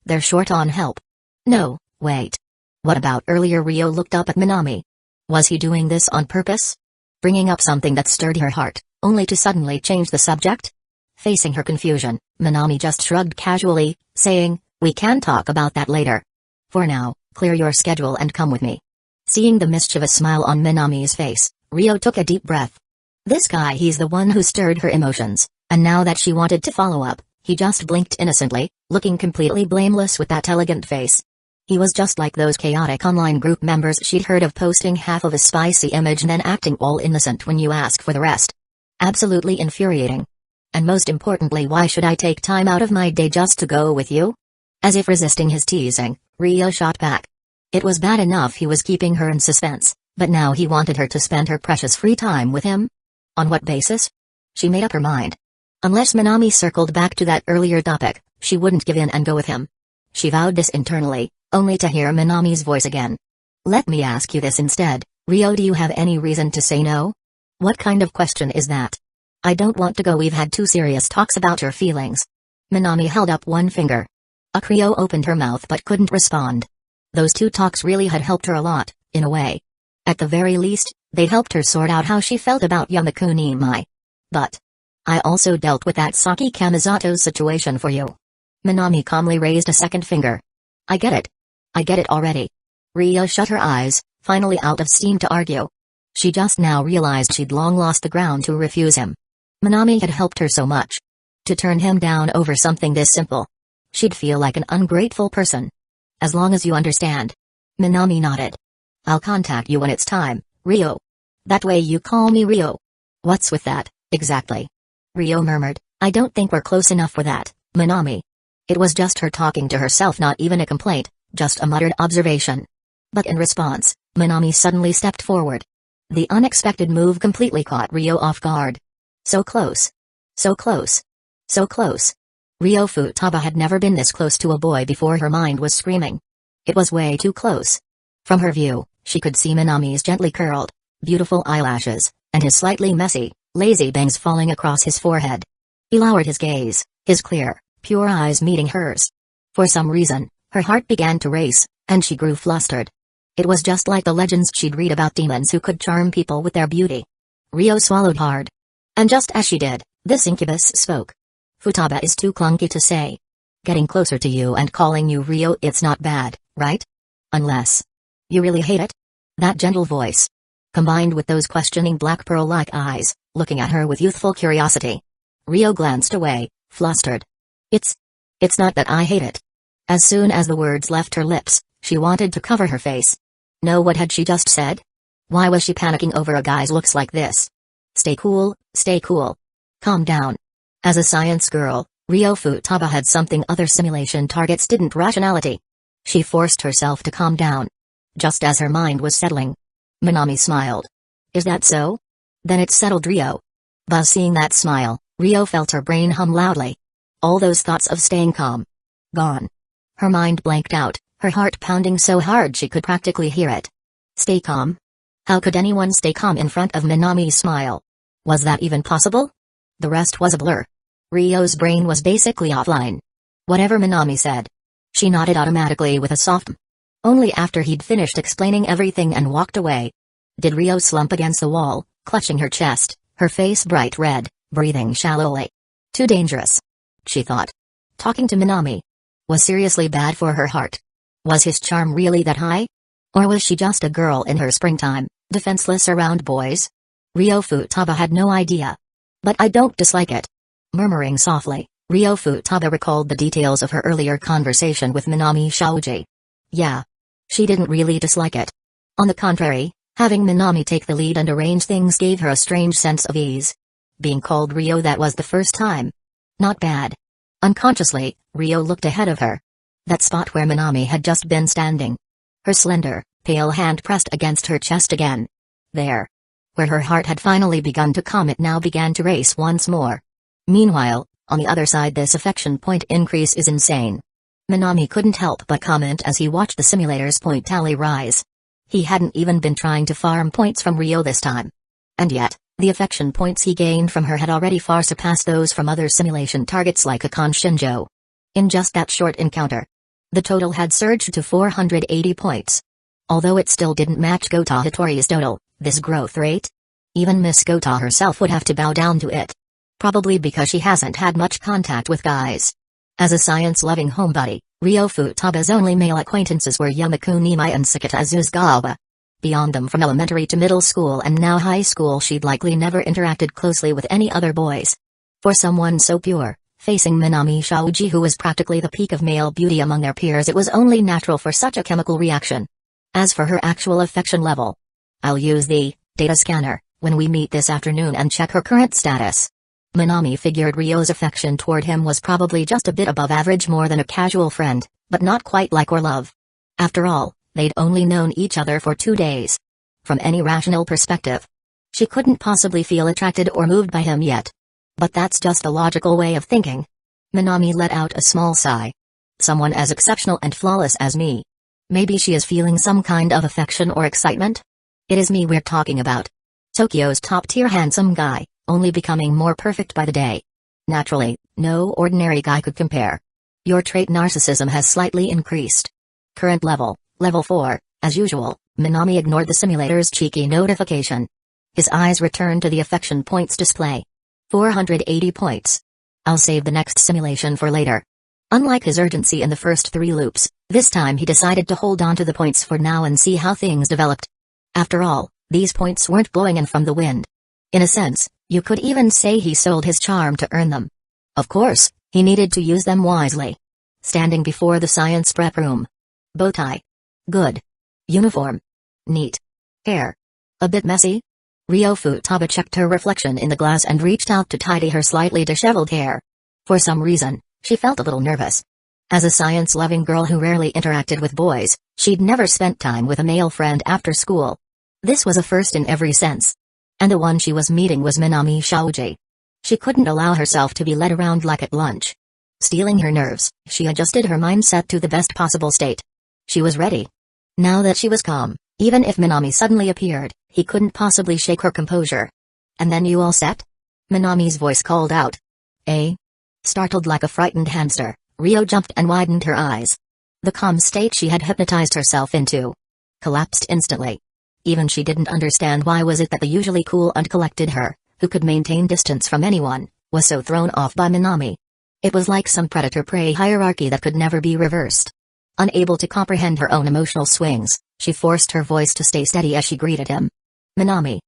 They're short on help. No, wait. What about earlier? Ryo looked up at Minami. Was he doing this on purpose? Bringing up something that stirred her heart, only to suddenly change the subject? Facing her confusion, Minami just shrugged casually, saying, we can talk about that later. For now, clear your schedule and come with me. Seeing the mischievous smile on Minami's face, Ryo took a deep breath. This guy, he's the one who stirred her emotions, and now that she wanted to follow up, he just blinked innocently, looking completely blameless with that elegant face. He was just like those chaotic online group members she'd heard of, posting half of a spicy image and then acting all innocent when you ask for the rest. Absolutely infuriating. And most importantly, why should I take time out of my day just to go with you? As if resisting his teasing, Ryo shot back. It was bad enough he was keeping her in suspense, but now he wanted her to spend her precious free time with him? On what basis? She made up her mind. Unless Minami circled back to that earlier topic, she wouldn't give in and go with him. She vowed this internally, only to hear Minami's voice again. Let me ask you this instead, Ryo, do you have any reason to say no? What kind of question is that? I don't want to go, we've had 2 serious talks about your feelings. Minami held up one finger. Ryo opened her mouth but couldn't respond. Those 2 talks really had helped her a lot, in a way. At the very least, they helped her sort out how she felt about Yuma Kunimai. But I also dealt with that Saki Kamisato situation for you. Minami calmly raised a second finger. I get it. I get it already. Ryo shut her eyes, finally out of steam to argue. She just now realized she'd long lost the ground to refuse him. Minami had helped her so much. To turn him down over something this simple. She'd feel like an ungrateful person. As long as you understand. Minami nodded. I'll contact you when it's time, Ryo. That way you call me Ryo. What's with that, exactly? Rio murmured, I don't think we're close enough for that, Minami. It was just her talking to herself, not even a complaint, just a muttered observation. But in response, Minami suddenly stepped forward. The unexpected move completely caught Rio off guard. So close. So close. So close. Rio Futaba had never been this close to a boy before. Her mind was screaming. It was way too close. From her view, she could see Minami's gently curled, beautiful eyelashes, and his slightly messy, lazy bangs falling across his forehead. He lowered his gaze, his clear, pure eyes meeting hers. For some reason, her heart began to race, and she grew flustered. It was just like the legends she'd read about demons who could charm people with their beauty. Rio swallowed hard. And just as she did, this incubus spoke. Futaba is too clunky to say. Getting closer to you and calling you Rio, it's not bad, right? Unless you really hate it? That gentle voice, combined with those questioning black pearl-like eyes, looking at her with youthful curiosity. Rio glanced away, flustered. It's not that I hate it. As soon as the words left her lips, she wanted to cover her face. No, what had she just said? Why was she panicking over a guy's looks like this? Stay cool, stay cool. Calm down. As a science girl, Rio Futaba had something other simulation targets didn't: rationality. She forced herself to calm down. Just as her mind was settling, Minami smiled. Is that so? Then it settled Rio. By seeing that smile, Rio felt her brain hum loudly. All those thoughts of staying calm. Gone. Her mind blanked out, her heart pounding so hard she could practically hear it. Stay calm? How could anyone stay calm in front of Minami's smile? Was that even possible? The rest was a blur. Rio's brain was basically offline. Whatever Minami said. She nodded automatically with a soft m. Only after he'd finished explaining everything and walked away. Did Rio slump against the wall, clutching her chest, her face bright red, breathing shallowly. Too dangerous, she thought. Talking to Minami was seriously bad for her heart. Was his charm really that high? Or was she just a girl in her springtime, defenseless around boys? Rio Futaba had no idea. But I don't dislike it. Murmuring softly, Rio Futaba recalled the details of her earlier conversation with Minami Shaoji. Yeah. She didn't really dislike it. On the contrary, having Minami take the lead and arrange things gave her a strange sense of ease. Being called Rio, that was the first time. Not bad. Unconsciously, Rio looked ahead of her. That spot where Minami had just been standing. Her slender, pale hand pressed against her chest again. There. Where her heart had finally begun to calm, it now began to race once more. Meanwhile, on the other side, this affection point increase is insane. Minami couldn't help but comment as he watched the simulator's point tally rise. He hadn't even been trying to farm points from Rio this time. And yet, the affection points he gained from her had already far surpassed those from other simulation targets like Akon Shinjo. In just that short encounter, the total had surged to 480 points. Although it still didn't match Gota Hitori's total, this growth rate? Even Miss Gota herself would have to bow down to it. Probably because she hasn't had much contact with guys. As a science-loving homebody, Rio Futaba's only male acquaintances were Yamaku Nimai and Sakata Azuzgawa. Beyond them, from elementary to middle school and now high school, she'd likely never interacted closely with any other boys. For someone so pure, facing Minami Shaoji, who was practically the peak of male beauty among their peers, it was only natural for such a chemical reaction. As for her actual affection level, I'll use the data scanner when we meet this afternoon and check her current status. Minami figured Rio's affection toward him was probably just a bit above average, more than a casual friend, but not quite like or love. After all, they'd only known each other for 2 days. From any rational perspective, she couldn't possibly feel attracted or moved by him yet. But that's just a logical way of thinking. Minami let out a small sigh. Someone as exceptional and flawless as me. Maybe she is feeling some kind of affection or excitement? It is me we're talking about. Tokyo's top-tier handsome guy, only becoming more perfect by the day. Naturally, no ordinary guy could compare. Your trait narcissism has slightly increased. Current level, level 4, as usual. Minami ignored the simulator's cheeky notification. His eyes returned to the affection points display. 480 points. I'll save the next simulation for later. Unlike his urgency in the first 3 loops, this time he decided to hold on to the points for now and see how things developed. After all, these points weren't blowing in from the wind. In a sense, you could even say he sold his charm to earn them. Of course, he needed to use them wisely. Standing before the science prep room. Bow tie. Good. Uniform. Neat. Hair. A bit messy? Ryo Futaba checked her reflection in the glass and reached out to tidy her slightly disheveled hair. For some reason, she felt a little nervous. As a science-loving girl who rarely interacted with boys, she'd never spent time with a male friend after school. This was a first in every sense. And the one she was meeting was Minami Shaoji. She couldn't allow herself to be led around like at lunch. Steeling her nerves, she adjusted her mindset to the best possible state. She was ready. Now that she was calm, even if Minami suddenly appeared, he couldn't possibly shake her composure. "And then you all set?" Minami's voice called out. "Eh?" Startled like a frightened hamster, Ryo jumped and widened her eyes. The calm state she had hypnotized herself into collapsed instantly. Even she didn't understand why was it that the usually cool and collected her, who could maintain distance from anyone, was so thrown off by Minami. It was like some predator-prey hierarchy that could never be reversed. Unable to comprehend her own emotional swings, she forced her voice to stay steady as she greeted him. "Minami."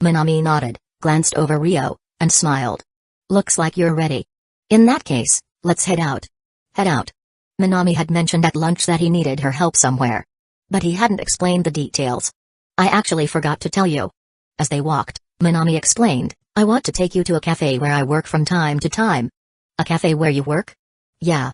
Minami nodded, glanced over Ryo, and smiled. "Looks like you're ready. In that case, let's head out." Head out. Minami had mentioned at lunch that he needed her help somewhere. But he hadn't explained the details. "I actually forgot to tell you." As they walked, Minami explained, "I want to take you to a cafe where I work from time to time." "A cafe where you work?" "Yeah.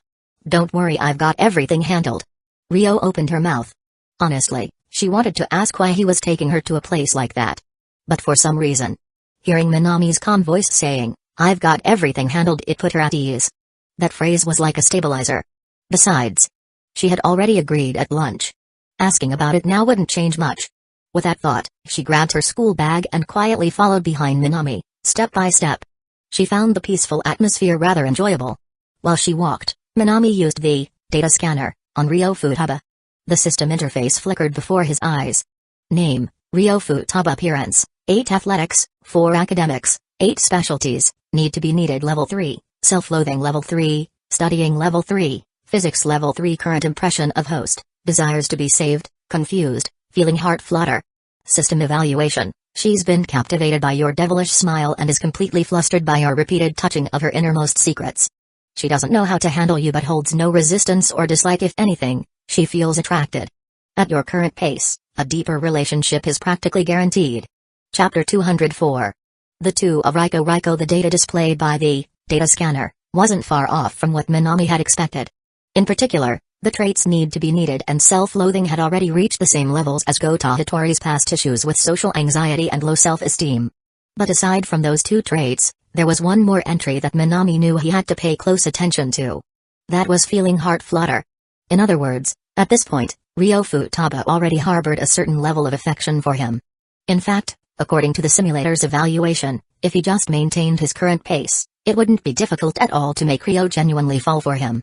Don't worry, I've got everything handled." Ryo opened her mouth. Honestly, she wanted to ask why he was taking her to a place like that. But for some reason, hearing Minami's calm voice saying, "I've got everything handled," it put her at ease. That phrase was like a stabilizer. Besides, she had already agreed at lunch. Asking about it now wouldn't change much. With that thought, she grabbed her school bag and quietly followed behind Minami, step by step. She found the peaceful atmosphere rather enjoyable. While she walked, Minami used the data scanner on Ryo Futaba. The system interface flickered before his eyes. Name: Ryo Futaba. Appearance: 8 athletics, 4 academics, 8 specialties, need to be needed level 3, self-loathing level 3, studying level 3, physics level 3. Current impression of host: desires to be saved, confused, feeling heart flutter. System evaluation: she's been captivated by your devilish smile and is completely flustered by your repeated touching of her innermost secrets. She doesn't know how to handle you but holds no resistance or dislike. If anything, she feels attracted. At your current pace, a deeper relationship is practically guaranteed. Chapter 204. The two of Riko. The data displayed by the data scanner wasn't far off from what Minami had expected. In particular, the traits need to be needed and self-loathing had already reached the same levels as Gota Hitori's past issues with social anxiety and low self-esteem. But aside from those two traits, there was one more entry that Minami knew he had to pay close attention to. That was feeling heart flutter. In other words, at this point, Ryo Futaba already harbored a certain level of affection for him. In fact, according to the simulator's evaluation, if he just maintained his current pace, it wouldn't be difficult at all to make Ryo genuinely fall for him.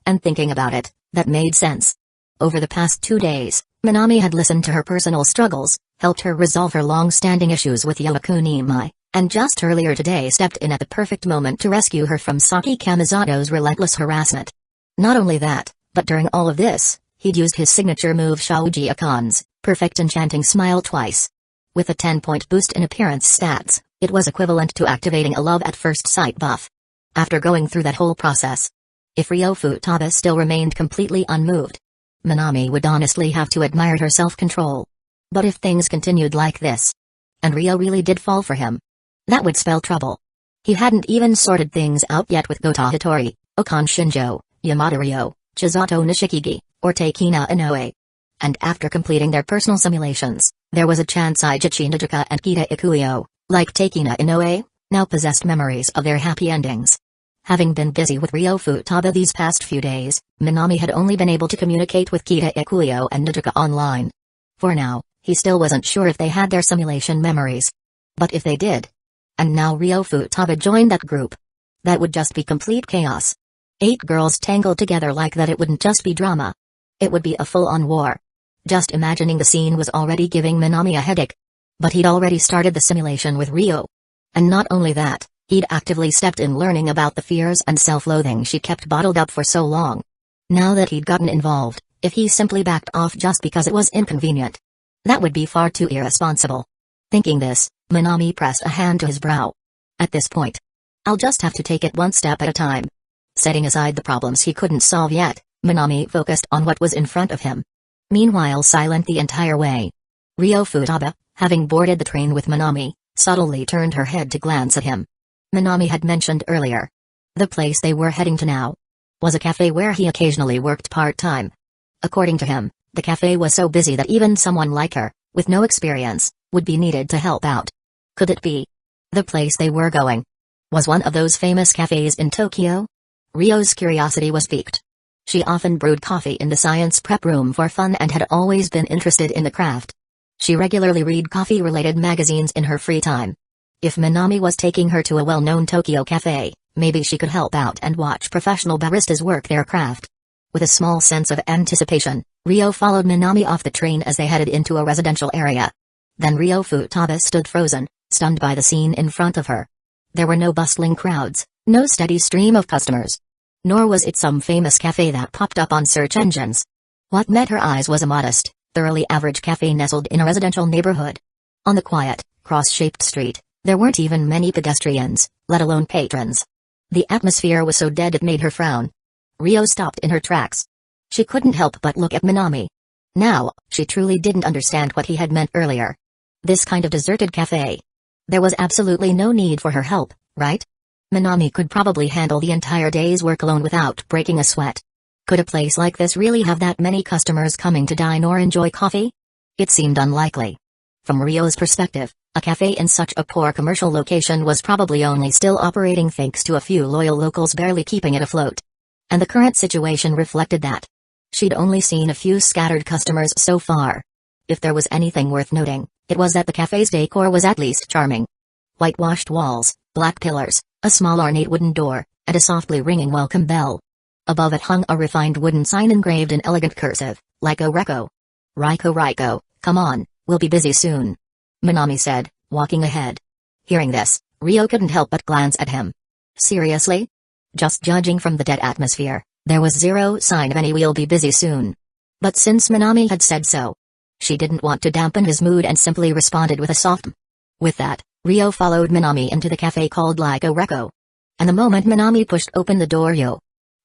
And thinking about it, that made sense. Over the past 2 days, Minami had listened to her personal struggles, helped her resolve her long-standing issues with Yoakunimai, and just earlier today stepped in at the perfect moment to rescue her from Saki Kamizato's relentless harassment. Not only that, but during all of this, he'd used his signature move Shaoji Akan's perfect enchanting smile twice. With a 10-point boost in appearance stats, it was equivalent to activating a love at first sight buff. After going through that whole process, if Ryo Futaba still remained completely unmoved, Minami would honestly have to admire her self-control. But if things continued like this, and Ryo really did fall for him, that would spell trouble. He hadn't even sorted things out yet with Gota Hitori, Okan Shinjo, Yamada Ryo, Chisato Nishikigi, or Takina Inoue. And after completing their personal simulations, there was a chance Ijichi Nijuka and Kita Ikuyo, like Takina Inoue, now possessed memories of their happy endings. Having been busy with Ryo Futaba these past few days, Minami had only been able to communicate with Kita Ikuyo and Nijuka online. For now, he still wasn't sure if they had their simulation memories. But if they did, and now Ryo Futaba joined that group, that would just be complete chaos. 8 girls tangled together like that, it wouldn't just be drama. It would be a full-on war. Just imagining the scene was already giving Minami a headache. But he'd already started the simulation with Ryo. And not only that, he'd actively stepped in learning about the fears and self-loathing she kept bottled up for so long. Now that he'd gotten involved, if he simply backed off just because it was inconvenient, that would be far too irresponsible. Thinking this, Minami pressed a hand to his brow. At this point, I'll just have to take it one step at a time. Setting aside the problems he couldn't solve yet, Minami focused on what was in front of him. Meanwhile, silent the entire way, Ryo Futaba Having boarded the train with Minami, subtly turned her head to glance at him. Minami had mentioned earlier. The place they were heading to now was a cafe where he occasionally worked part-time. According to him, the cafe was so busy that even someone like her, with no experience, would be needed to help out. Could it be? The place they were going was one of those famous cafes in Tokyo? Ryo's curiosity was piqued. She often brewed coffee in the science prep room for fun and had always been interested in the craft. She regularly read coffee-related magazines in her free time. If Minami was taking her to a well-known Tokyo cafe, maybe she could help out and watch professional baristas work their craft. With a small sense of anticipation, Ryo followed Minami off the train as they headed into a residential area. Then Ryo Futaba stood frozen, stunned by the scene in front of her. There were no bustling crowds, no steady stream of customers. Nor was it some famous cafe that popped up on search engines. What met her eyes was a modest, thoroughly average cafe nestled in a residential neighborhood. On the quiet, cross-shaped street, there weren't even many pedestrians, let alone patrons. The atmosphere was so dead it made her frown. Ryo stopped in her tracks. She couldn't help but look at Minami. Now, she truly didn't understand what he had meant earlier. This kind of deserted cafe. There was absolutely no need for her help, right? Minami could probably handle the entire day's work alone without breaking a sweat. Could a place like this really have that many customers coming to dine or enjoy coffee? It seemed unlikely. From Ryo's perspective, a cafe in such a poor commercial location was probably only still operating thanks to a few loyal locals barely keeping it afloat. And the current situation reflected that. She'd only seen a few scattered customers so far. If there was anything worth noting, it was that the cafe's decor was at least charming. Whitewashed walls, black pillars, a small ornate wooden door, and a softly ringing welcome bell. Above it hung a refined wooden sign engraved in elegant cursive, Riko Reko. Riko, come on, we'll be busy soon. Minami said, walking ahead. Hearing this, Ryo couldn't help but glance at him. Seriously? Just judging from the dead atmosphere, there was zero sign of any "we'll be busy soon." But since Minami had said so, she didn't want to dampen his mood and simply responded with a soft "m." With that, Ryo followed Minami into the cafe called Riko Reko. And the moment Minami pushed open the door, "Yo.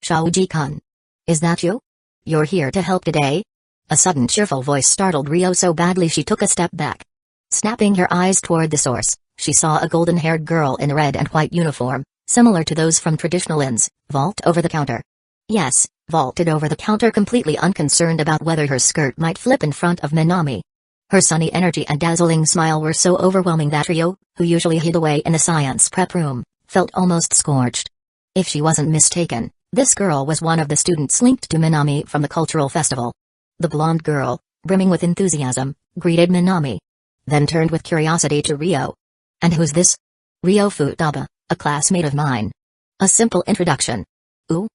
Shaoji-kun. Is that you? You're here to help today?" A sudden cheerful voice startled Ryo so badly she took a step back. Snapping her eyes toward the source, she saw a golden-haired girl in a red and white uniform, similar to those from traditional inns, vault over the counter. Yes, vaulted over the counter, completely unconcerned about whether her skirt might flip in front of Minami. Her sunny energy and dazzling smile were so overwhelming that Ryo, who usually hid away in the science prep room, felt almost scorched. If she wasn't mistaken, this girl was one of the students linked to Minami from the cultural festival. The blonde girl, brimming with enthusiasm, greeted Minami. Then turned with curiosity to Ryo. "And who's this?" "Ryo Futaba, a classmate of mine." A simple introduction. "Ooh?"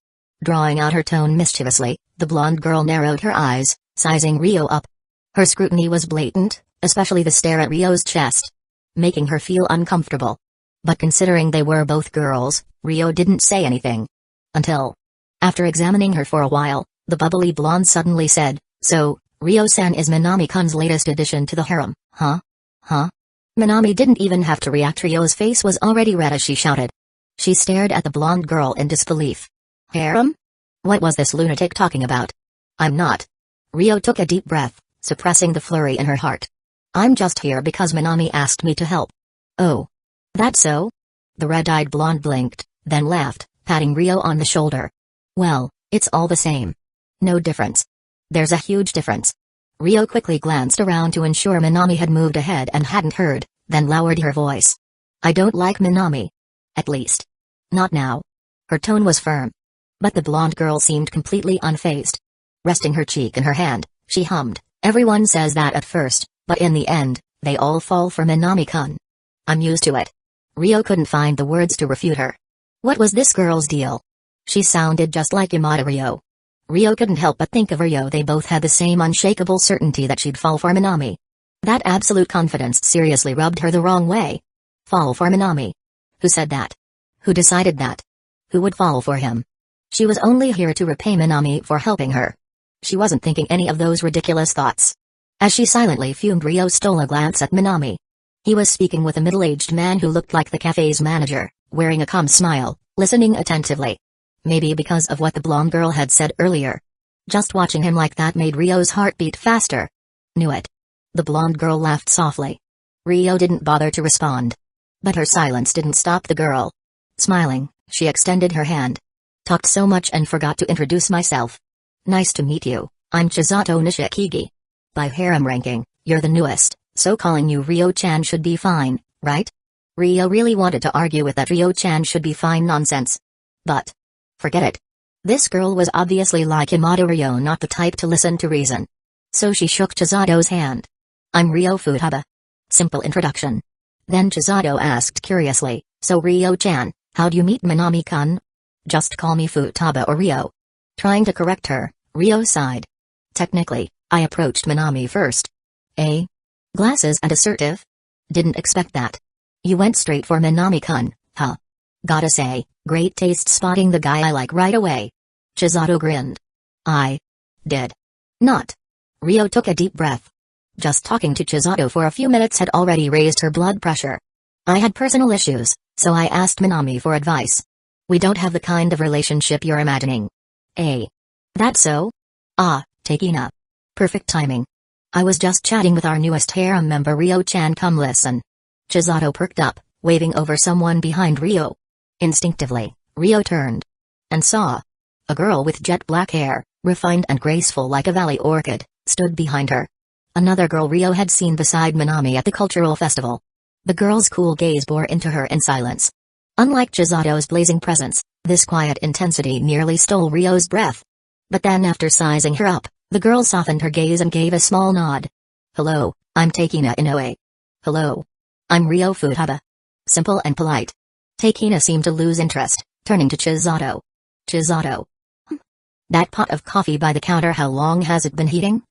Drawing out her tone mischievously, the blonde girl narrowed her eyes, sizing Ryo up. Her scrutiny was blatant, especially the stare at Ryo's chest, making her feel uncomfortable. But considering they were both girls, Ryo didn't say anything. Until, after examining her for a while, the bubbly blonde suddenly said, "So, Ryo-san is Minami-kun's latest addition to the harem, huh? Huh?" Minami didn't even have to react. Ryo's face was already red as she shouted. She stared at the blonde girl in disbelief. Harem? What was this lunatic talking about? "I'm not." Ryo took a deep breath, suppressing the flurry in her heart. "I'm just here because Minami asked me to help." "Oh. That so?" The red-eyed blonde blinked, then laughed, patting Ryo on the shoulder. "Well, it's all the same. No difference." "There's a huge difference." Ryo quickly glanced around to ensure Minami had moved ahead and hadn't heard, then lowered her voice. "I don't like Minami. At least, not now." Her tone was firm. But the blonde girl seemed completely unfazed. Resting her cheek in her hand, she hummed, "Everyone says that at first, but in the end, they all fall for Minami-kun. I'm used to it." Ryo couldn't find the words to refute her. What was this girl's deal? She sounded just like Yamada Ryo. Ryo couldn't help but think of Ryo. They both had the same unshakable certainty that she'd fall for Minami. That absolute confidence seriously rubbed her the wrong way. Fall for Minami? Who said that? Who decided that? Who would fall for him? She was only here to repay Minami for helping her. She wasn't thinking any of those ridiculous thoughts. As she silently fumed, Ryo stole a glance at Minami. He was speaking with a middle-aged man who looked like the cafe's manager, wearing a calm smile, listening attentively. Maybe because of what the blonde girl had said earlier. Just watching him like that made Ryo's heart beat faster. "Knew it." The blonde girl laughed softly. Rio didn't bother to respond. But her silence didn't stop the girl. Smiling, she extended her hand. Talked so much and forgot to introduce myself. Nice to meet you, I'm Chisato Nishikigi. By harem ranking, you're the newest, so calling you Rio-chan should be fine, right? Rio really wanted to argue with that Rio-chan should be fine nonsense. But forget it. This girl was obviously like Himada Rio, not the type to listen to reason. So she shook Chisato's hand. I'm Rio Futaba. Simple introduction. Then Chisato asked curiously, so Rio-chan, how'd you meet Minami-kun? Just call me Futaba or Rio. Trying to correct her, Rio sighed. Technically, I approached Minami first. Eh? Glasses and assertive? Didn't expect that. You went straight for Minami-kun, huh? Gotta say, great taste spotting the guy I like right away. Chisato grinned. I did not. Rio took a deep breath. Just talking to Chisato for a few minutes had already raised her blood pressure. I had personal issues, so I asked Minami for advice. We don't have the kind of relationship you're imagining. Eh? That so? Ah, Takina. Perfect timing. I was just chatting with our newest harem member Rio-chan, come listen. Chisato perked up, waving over someone behind Rio. Instinctively, Rio turned. And saw. A girl with jet black hair, refined and graceful like a valley orchid, stood behind her. Another girl Rio had seen beside Minami at the cultural festival. The girl's cool gaze bore into her in silence. Unlike Chisato's blazing presence, this quiet intensity nearly stole Rio's breath. But then after sizing her up, the girl softened her gaze and gave a small nod. Hello, I'm Takina Inoue. Hello. I'm Rio Futaba. Simple and polite. Takina seemed to lose interest, turning to Chisato. Chisato. That pot of coffee by the counter, how long has it been heating?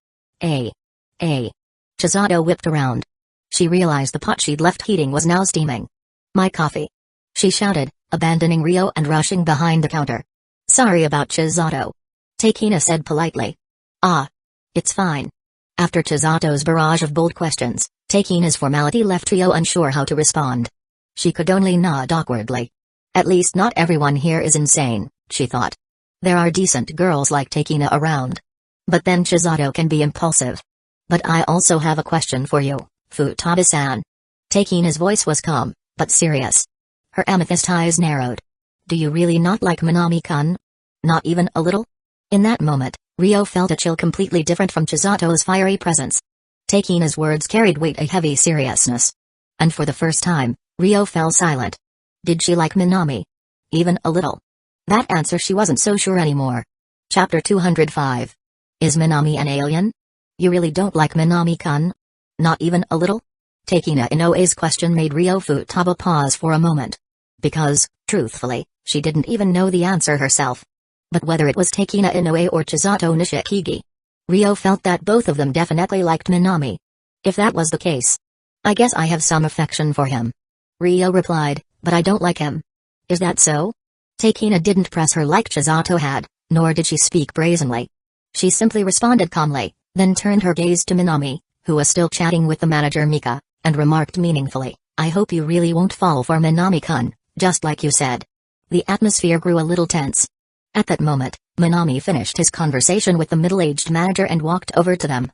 Chisato whipped around. She realized the pot she'd left heating was now steaming. My coffee. She shouted, abandoning Rio and rushing behind the counter. Sorry about Chisato. Takina said politely. Ah. It's fine. After Chisato's barrage of bold questions, Takina's formality left Rio unsure how to respond. She could only nod awkwardly. At least not everyone here is insane, she thought. There are decent girls like Takina around. But then Chisato can be impulsive. But I also have a question for you, Futaba-san. Takina's voice was calm, but serious. Her amethyst eyes narrowed. Do you really not like Minami-kun? Not even a little? In that moment, Rio felt a chill completely different from Chisato's fiery presence. Takina's words carried weight, a heavy seriousness. And for the first time, Rio fell silent. Did she like Minami? Even a little? That answer she wasn't so sure anymore. Chapter 205. Is Minami an alien? You really don't like Minami-kun? Not even a little? Takina Inoue's question made Rio Futaba pause for a moment. Because, truthfully, she didn't even know the answer herself. But whether it was Takina Inoue or Chisato Nishikigi, Rio felt that both of them definitely liked Minami. If that was the case, I guess I have some affection for him. Rio replied, but I don't like him. Is that so? Takina didn't press her like Chisato had, nor did she speak brazenly. She simply responded calmly, then turned her gaze to Minami, who was still chatting with the manager Mika, and remarked meaningfully, I hope you really won't fall for Minami-kun, just like you said. The atmosphere grew a little tense. At that moment, Minami finished his conversation with the middle-aged manager and walked over to them.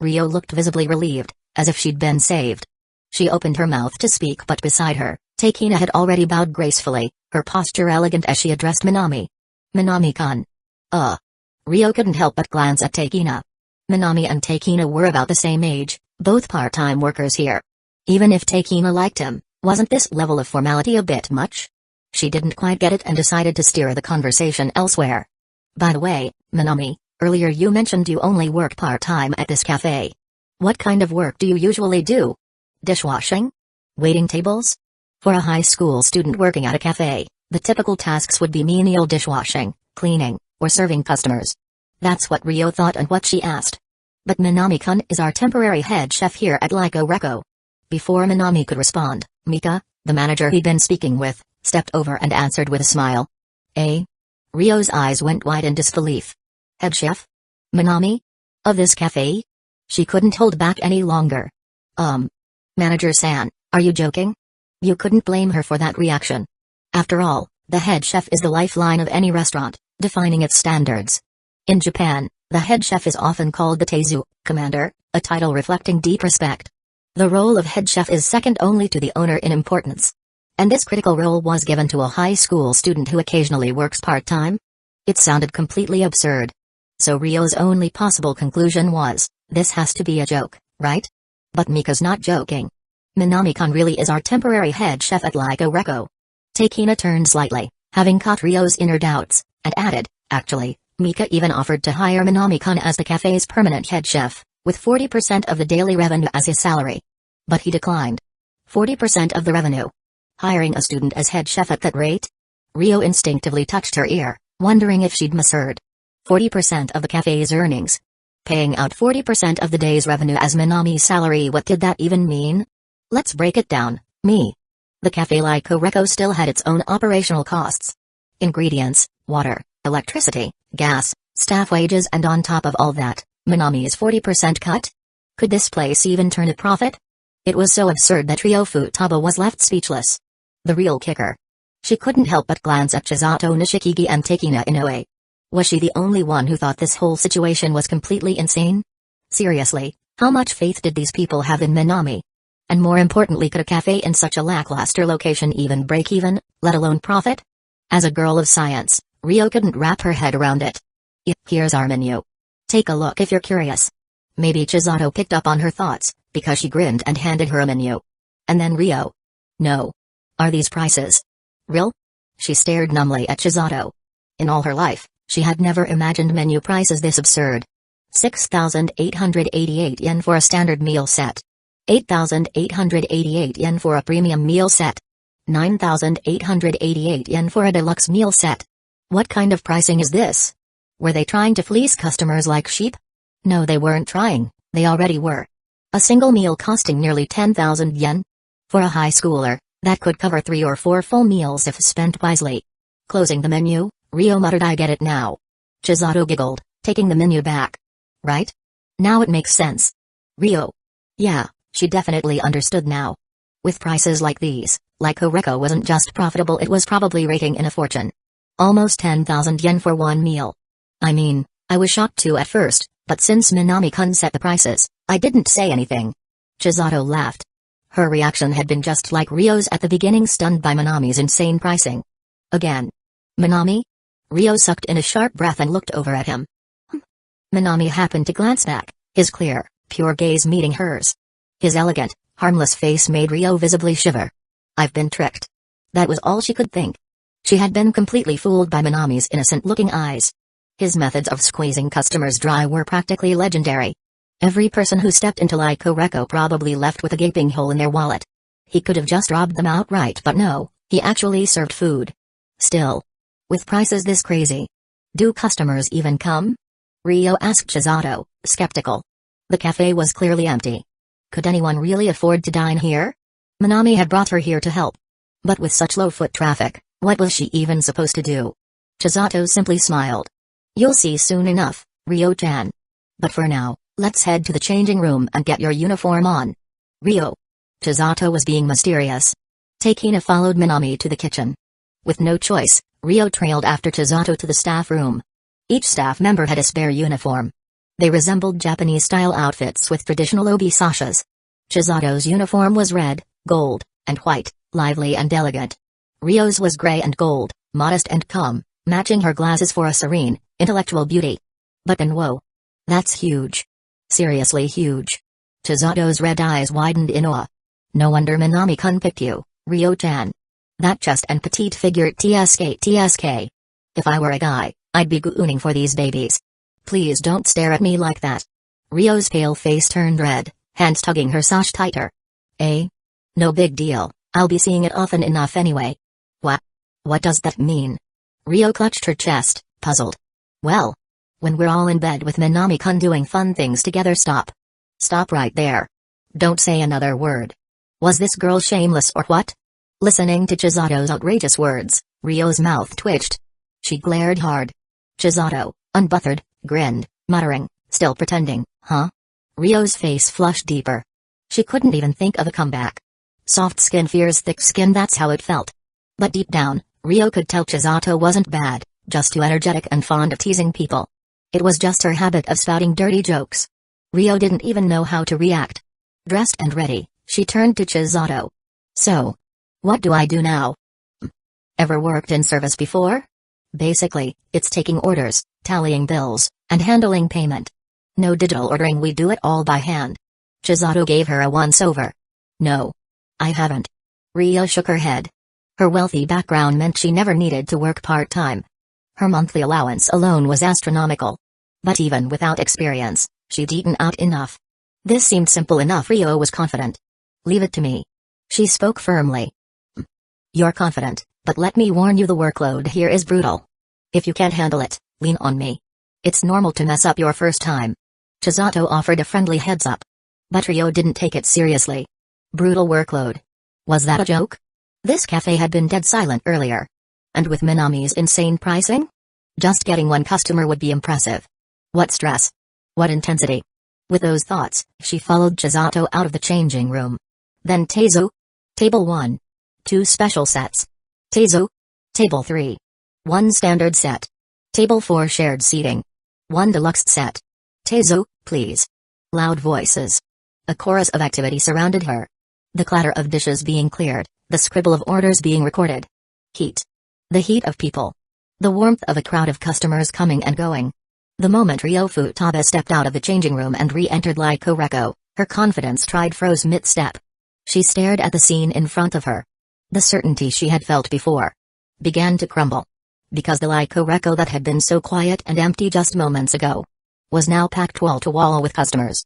Rio looked visibly relieved, as if she'd been saved. She opened her mouth to speak, but beside her, Takina had already bowed gracefully, her posture elegant as she addressed Minami. Minami-kun. Rio couldn't help but glance at Takina. Minami and Takina were about the same age, both part-time workers here. Even if Takina liked him, wasn't this level of formality a bit much? She didn't quite get it and decided to steer the conversation elsewhere. By the way, Minami, earlier you mentioned you only work part-time at this cafe. What kind of work do you usually do? Dishwashing? Waiting tables? For a high school student working at a cafe, the typical tasks would be menial dishwashing, cleaning, or serving customers. That's what Rio thought and what she asked. But Minami-kun is our temporary head chef here at Lyco Reco. Before Minami could respond, Mika, the manager he'd been speaking with, stepped over and answered with a smile. Rio's eyes went wide in disbelief. Head chef? Minami? Of this cafe? She couldn't hold back any longer. Manager-san, are you joking? You couldn't blame her for that reaction. After all, the head chef is the lifeline of any restaurant, defining its standards. In Japan, the head chef is often called the Teizu, commander, a title reflecting deep respect. The role of head chef is second only to the owner in importance. And this critical role was given to a high school student who occasionally works part-time? It sounded completely absurd. So Ryo's only possible conclusion was, this has to be a joke, right? But Mika's not joking. Minami-kun really is our temporary head chef at Lyco Reco. Takina turned slightly, having caught Ryo's inner doubts, and added, actually, Mika even offered to hire Minami-kun as the cafe's permanent head chef, with 40% of the daily revenue as his salary. But he declined. 40% of the revenue. Hiring a student as head chef at that rate? Ryo instinctively touched her ear, wondering if she'd misheard. 40% of the cafe's earnings. Paying out 40% of the day's revenue as Minami's salary. What did that even mean? Let's break it down. The Cafe Lyco Reco still had its own operational costs. Ingredients, water, electricity, gas, staff wages, and on top of all that, Minami's 40% cut? Could this place even turn a profit? It was so absurd that Ryo Futaba was left speechless. The real kicker. She couldn't help but glance at Chisato Nishikigi and Takina Inoue. Was she the only one who thought this whole situation was completely insane? Seriously, how much faith did these people have in Minami? And more importantly, could a cafe in such a lackluster location even break even, let alone profit? As a girl of science, Ryo couldn't wrap her head around it. Here's our menu. Take a look if you're curious. Maybe Chisato picked up on her thoughts, because she grinned and handed her a menu. And then Ryo. No. Are these prices real? She stared numbly at Chisato. In all her life, she had never imagined menu prices this absurd. 6,888 yen for a standard meal set. 8,888 yen for a premium meal set. 9,888 yen for a deluxe meal set. What kind of pricing is this? Were they trying to fleece customers like sheep? No, they weren't trying, they already were. A single meal costing nearly 10,000 yen? For a high schooler, that could cover 3 or 4 full meals if spent wisely. Closing the menu, Ryo muttered, I get it now. Chisato giggled, taking the menu back. Right? Now it makes sense. Ryo. Yeah, she definitely understood now. With prices like these, Lyco Reco wasn't just profitable, it was probably raking in a fortune. Almost 10,000 yen for one meal. I mean, I was shocked too at first, but since Minami-kun set the prices, I didn't say anything. Chisato laughed. Her reaction had been just like Ryo's at the beginning, stunned by Minami's insane pricing. Again. Minami? Ryo sucked in a sharp breath and looked over at him. Minami happened to glance back, his clear, pure gaze meeting hers. His elegant, harmless face made Ryo visibly shiver. I've been tricked. That was all she could think. She had been completely fooled by Minami's innocent-looking eyes. His methods of squeezing customers dry were practically legendary. Every person who stepped into Lyco Reco probably left with a gaping hole in their wallet. He could have just robbed them outright, but no, he actually served food. Still. With prices this crazy, do customers even come? Ryo asked Chisato, skeptical. The cafe was clearly empty. Could anyone really afford to dine here? Minami had brought her here to help. But with such low foot traffic, what was she even supposed to do? Chisato simply smiled. You'll see soon enough, Ryo-chan. But for now, let's head to the changing room and get your uniform on. Ryo. Chisato was being mysterious. Takina followed Minami to the kitchen. With no choice, Ryo trailed after Chisato to the staff room. Each staff member had a spare uniform. They resembled Japanese-style outfits with traditional obi sashas. Chisato's uniform was red, gold, and white, lively and elegant. Ryo's was gray and gold, modest and calm, matching her glasses for a serene, intellectual beauty. But then whoa. That's huge. Seriously huge. Chisato's red eyes widened in awe. No wonder Minami-kun picked you, Ryo-chan. That chest and petite figure tsk. If I were a guy, I'd be gooning for these babies. Please don't stare at me like that. Ryo's pale face turned red, hands tugging her sash tighter. No big deal, I'll be seeing it often enough anyway. What does that mean? Ryo clutched her chest, puzzled. Well, when we're all in bed with Minami-kun doing fun things together. Stop right there. Don't say another word. Was this girl shameless or what? Listening to Chisato's outrageous words, Ryo's mouth twitched. She glared hard. Chisato, unbothered, grinned, muttering, still pretending, huh? Ryo's face flushed deeper. She couldn't even think of a comeback. Soft skin fears thick skin, that's how it felt. But deep down, Ryo could tell Chisato wasn't bad, just too energetic and fond of teasing people. It was just her habit of spouting dirty jokes. Ryo didn't even know how to react. Dressed and ready, she turned to Chisato. So, what do I do now? Ever worked in service before? Basically, it's taking orders, tallying bills, and handling payment. No digital ordering, we do it all by hand. Chisato gave her a once-over. No. I haven't. Rio shook her head. Her wealthy background meant she never needed to work part-time. Her monthly allowance alone was astronomical. But even without experience, she'd eaten out enough. This seemed simple enough. Rio was confident. Leave it to me. She spoke firmly. You're confident, but let me warn you, the workload here is brutal. If you can't handle it, lean on me. It's normal to mess up your first time. Chisato offered a friendly heads-up. But Rio didn't take it seriously. Brutal workload. Was that a joke? This cafe had been dead silent earlier. And with Minami's insane pricing? Just getting one customer would be impressive. What stress? What intensity? With those thoughts, she followed Chisato out of the changing room. Then Teizo. Table 1. 2 special sets. Teizo. Table 3. 1 standard set. Table 4 shared seating. 1 deluxe set. Teizo, please. Loud voices. A chorus of activity surrounded her. The clatter of dishes being cleared, the scribble of orders being recorded. Heat. The heat of people. The warmth of a crowd of customers coming and going. The moment Rio Futaba stepped out of the changing room and re-entered Laiko Reko, her confidence froze mid-step. She stared at the scene in front of her. The certainty she had felt before began to crumble. Because the Laiko Reko that had been so quiet and empty just moments ago was now packed wall to wall with customers.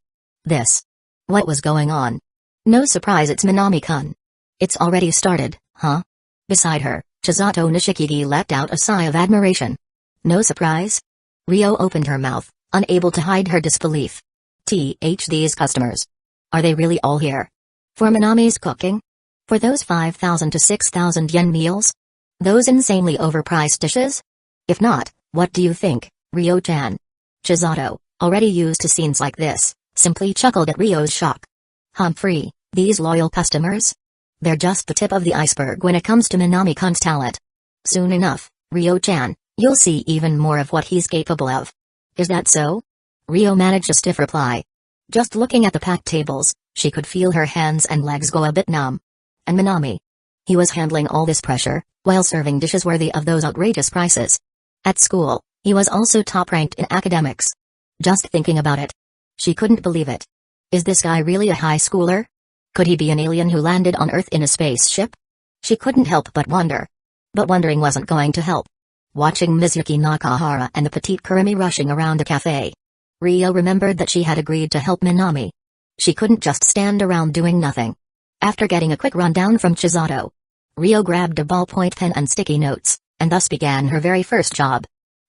What was going on? No surprise, it's Minami-kun. It's already started, huh? Beside her, Chisato Nishikigi let out a sigh of admiration. No surprise? Rio opened her mouth, unable to hide her disbelief. These customers. Are they really all here? For Minami's cooking? For those 5,000 to 6,000 yen meals? Those insanely overpriced dishes? If not, what do you think, Rio-chan? Chisato, already used to scenes like this, simply chuckled at Rio's shock. Humphrey, these loyal customers? They're just the tip of the iceberg when it comes to Minami-kun's talent. Soon enough, Rio-chan, you'll see even more of what he's capable of. Is that so? Rio managed a stiff reply. Just looking at the packed tables, she could feel her hands and legs go a bit numb. And Minami? He was handling all this pressure, while serving dishes worthy of those outrageous prices. At school, he was also top-ranked in academics. Just thinking about it. She couldn't believe it. Is this guy really a high schooler? Could he be an alien who landed on Earth in a spaceship? She couldn't help but wonder. But wondering wasn't going to help. Watching Mizuki Nakahara and the petite Kurumi rushing around the cafe, Rio remembered that she had agreed to help Minami. She couldn't just stand around doing nothing. After getting a quick rundown from Chisato, Rio grabbed a ballpoint pen and sticky notes, and thus began her very first job.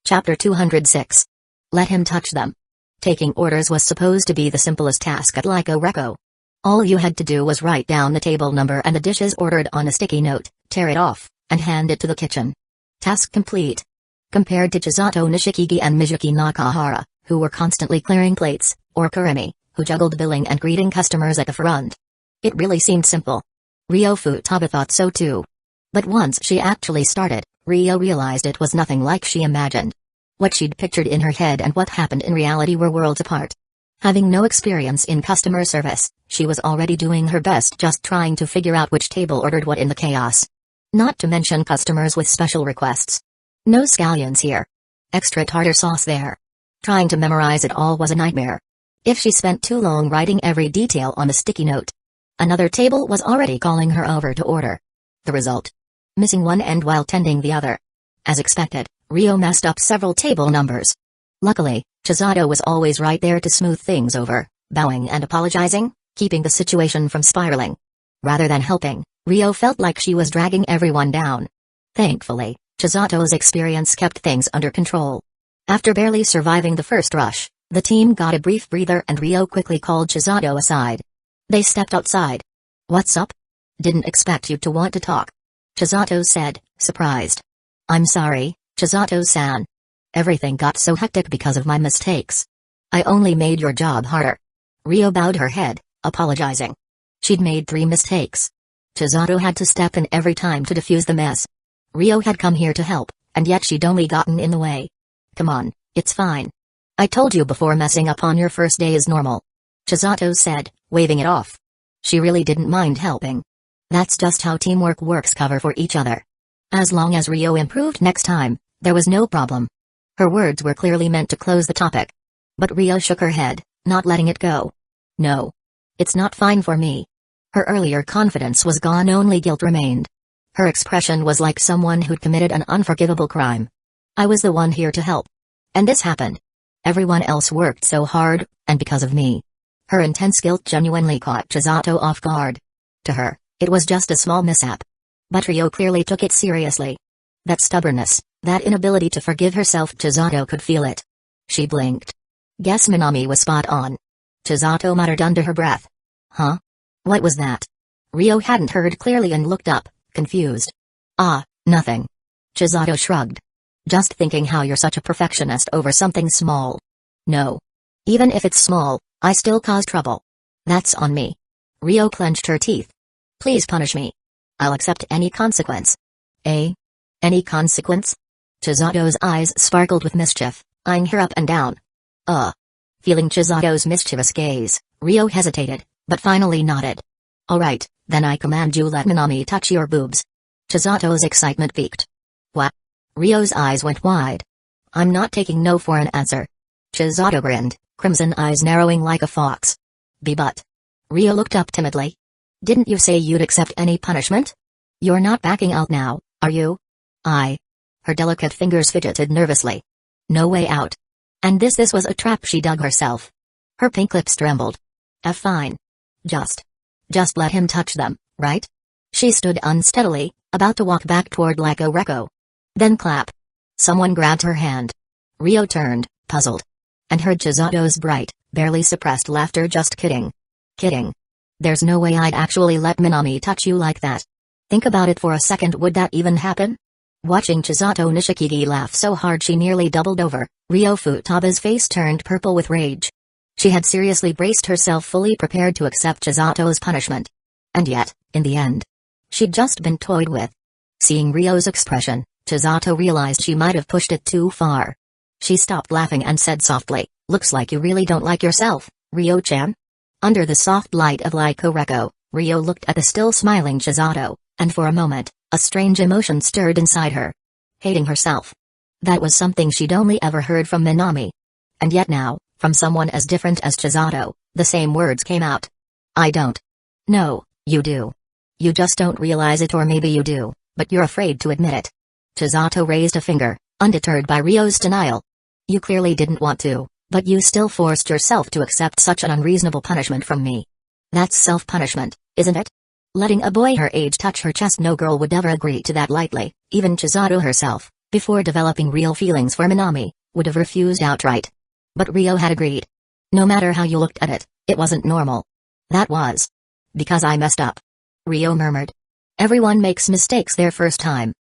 Chapter 206. Let him touch them. Taking orders was supposed to be the simplest task at Laiko Reko. All you had to do was write down the table number and the dishes ordered on a sticky note, tear it off, and hand it to the kitchen. Task complete. Compared to Chisato Nishikigi and Mizuki Nakahara, who were constantly clearing plates, or Kurumi, who juggled billing and greeting customers at the front. It really seemed simple. Rio Futaba thought so too. But once she actually started, Rio realized it was nothing like she imagined. What she'd pictured in her head and what happened in reality were worlds apart. Having no experience in customer service, she was already doing her best just trying to figure out which table ordered what in the chaos. Not to mention customers with special requests. No scallions here. Extra tartar sauce there. Trying to memorize it all was a nightmare. If she spent too long writing every detail on a sticky note, another table was already calling her over to order. The result? Missing one end while tending the other. As expected, Rio messed up several table numbers. Luckily, Chisato was always right there to smooth things over, bowing and apologizing, keeping the situation from spiraling. Rather than helping, Rio felt like she was dragging everyone down. Thankfully, Chisato's experience kept things under control. After barely surviving the first rush, the team got a brief breather and Rio quickly called Chisato aside. They stepped outside. What's up? Didn't expect you to want to talk. Chisato said, surprised. I'm sorry, Chisato-san. Everything got so hectic because of my mistakes. I only made your job harder. Rio bowed her head, apologizing. She'd made 3 mistakes. Chisato had to step in every time to defuse the mess. Rio had come here to help, and yet she'd only gotten in the way. Come on, it's fine. I told you before, messing up on your first day is normal. Chisato said, waving it off. She really didn't mind helping. That's just how teamwork works, cover for each other. As long as Rio improved next time, there was no problem. Her words were clearly meant to close the topic. But Rio shook her head, not letting it go. No. It's not fine for me. Her earlier confidence was gone, only guilt remained. Her expression was like someone who'd committed an unforgivable crime. I was the one here to help. And this happened. Everyone else worked so hard, and because of me. Her intense guilt genuinely caught Chisato off guard. To her, it was just a small mishap. But Rio clearly took it seriously. That stubbornness, that inability to forgive herself, Chisato could feel it. She blinked. Guess Minami was spot on. Chisato muttered under her breath. Huh? What was that? Rio hadn't heard clearly and looked up, confused. Ah, nothing. Chisato shrugged. Just thinking how you're such a perfectionist over something small. No. Even if it's small, I still cause trouble. That's on me. Rio clenched her teeth. Please punish me. I'll accept any consequence. Eh? Any consequence? Chisato's eyes sparkled with mischief, eyeing her up and down. Feeling Chisato's mischievous gaze, Rio hesitated, but finally nodded. Alright, then I command you let Minami touch your boobs. Chisato's excitement peaked. What? Rio's eyes went wide. I'm not taking no for an answer. Chisato grinned, crimson eyes narrowing like a fox. But. Rio looked up timidly. Didn't you say you'd accept any punishment? You're not backing out now, are you? Her delicate fingers fidgeted nervously. No way out. And this was a trap she dug herself. Her pink lips trembled. Fine. Just let him touch them, right? She stood unsteadily, about to walk back toward Lako Reko. Then clap. Someone grabbed her hand. Rio turned, puzzled. And heard Chisato's bright, barely suppressed laughter. Just kidding. Kidding. There's no way I'd actually let Minami touch you like that. Think about it for a second, would that even happen? Watching Chisato Nishikigi laugh so hard she nearly doubled over, Rio Futaba's face turned purple with rage. She had seriously braced herself, fully prepared to accept Chisato's punishment. And yet, in the end, she'd just been toyed with. Seeing Rio's expression, Chisato realized she might have pushed it too far. She stopped laughing and said softly, looks like you really don't like yourself, Rio-chan? Under the soft light of Lako Reko, Rio looked at the still smiling Chisato, and for a moment, a strange emotion stirred inside her. Hating herself. That was something she'd only ever heard from Minami. And yet now, from someone as different as Chisato, the same words came out. I don't. No, you do. You just don't realize it, or maybe you do, but you're afraid to admit it. Chisato raised a finger, undeterred by Rio's denial. You clearly didn't want to, but you still forced yourself to accept such an unreasonable punishment from me. That's self-punishment, isn't it? Letting a boy her age touch her chest. No girl would ever agree to that lightly. Even Chisato herself, before developing real feelings for Minami, would have refused outright. But Rio had agreed. No matter how you looked at it, it wasn't normal. That was because I messed up. Rio murmured. Everyone makes mistakes their first time.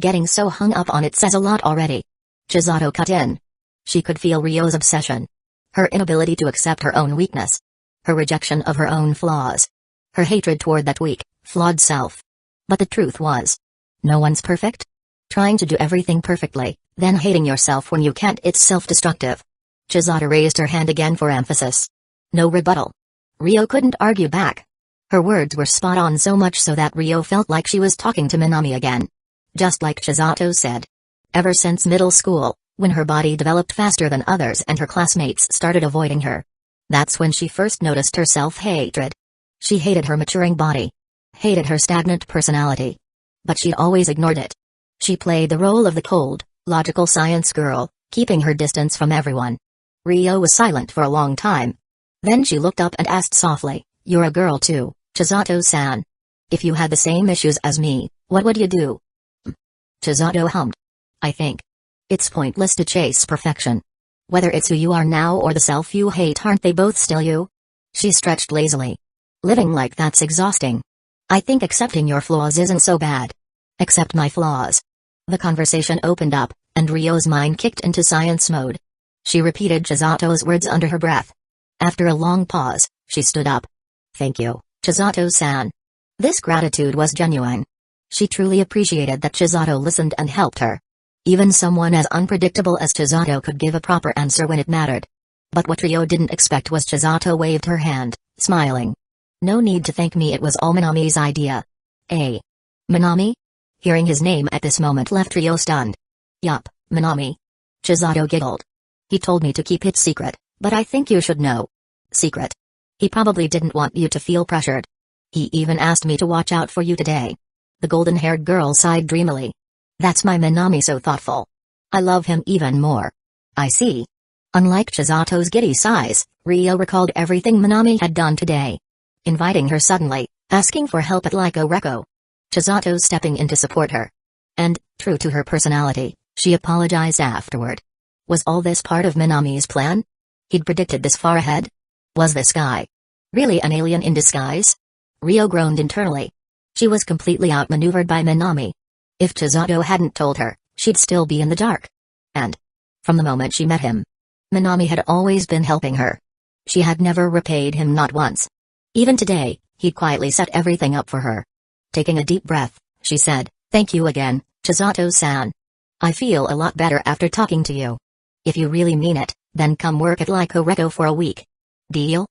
Getting so hung up on it says a lot already. Chisato cut in. She could feel Rio's obsession. Her inability to accept her own weakness. Her rejection of her own flaws. Her hatred toward that weak, flawed self. But the truth was, no one's perfect. Trying to do everything perfectly, then hating yourself when you can't, it's self-destructive. Chisato raised her hand again for emphasis. No rebuttal. Rio couldn't argue back. Her words were spot on, so much so that Rio felt like she was talking to Minami again. Just like Chisato said. Ever since middle school, when her body developed faster than others and her classmates started avoiding her. That's when she first noticed her self-hatred. She hated her maturing body. Hated her stagnant personality. But she'd always ignored it. She played the role of the cold, logical science girl, keeping her distance from everyone. Rio was silent for a long time. Then she looked up and asked softly, "You're a girl too, Chisato-san. If you had the same issues as me, what would you do?" Chisato hummed. I think it's pointless to chase perfection. Whether it's who you are now or the self you hate, aren't they both still you? She stretched lazily. Living like that's exhausting. I think accepting your flaws isn't so bad. Accept my flaws. The conversation opened up, and Rio's mind kicked into science mode. She repeated Chisato's words under her breath. After a long pause, she stood up. Thank you, Chisato-san. This gratitude was genuine. She truly appreciated that Chisato listened and helped her. Even someone as unpredictable as Chisato could give a proper answer when it mattered. But what Rio didn't expect was Chisato waved her hand, smiling. No need to thank me, it was all Minami's idea. Minami? Hearing his name at this moment left Rio stunned. Yup, Minami. Chisato giggled. He told me to keep it secret, but I think you should know. Secret? He probably didn't want you to feel pressured. He even asked me to watch out for you today. The golden-haired girl sighed dreamily. That's my Minami, so thoughtful. I love him even more. I see. Unlike Chisato's giddy sighs, Rio recalled everything Minami had done today. Inviting her suddenly, asking for help at Lyco Reco. Chisato stepping in to support her. And, true to her personality, she apologized afterward. Was all this part of Minami's plan? He'd predicted this far ahead? Was this guy really an alien in disguise? Rio groaned internally. She was completely outmaneuvered by Minami. If Chisato hadn't told her, she'd still be in the dark. And from the moment she met him, Minami had always been helping her. She had never repaid him, not once. Even today, he'd quietly set everything up for her. Taking a deep breath, she said, "Thank you again, Chisato-san. I feel a lot better after talking to you. If you really mean it, then come work at Lyco Reco for a week. Deal?"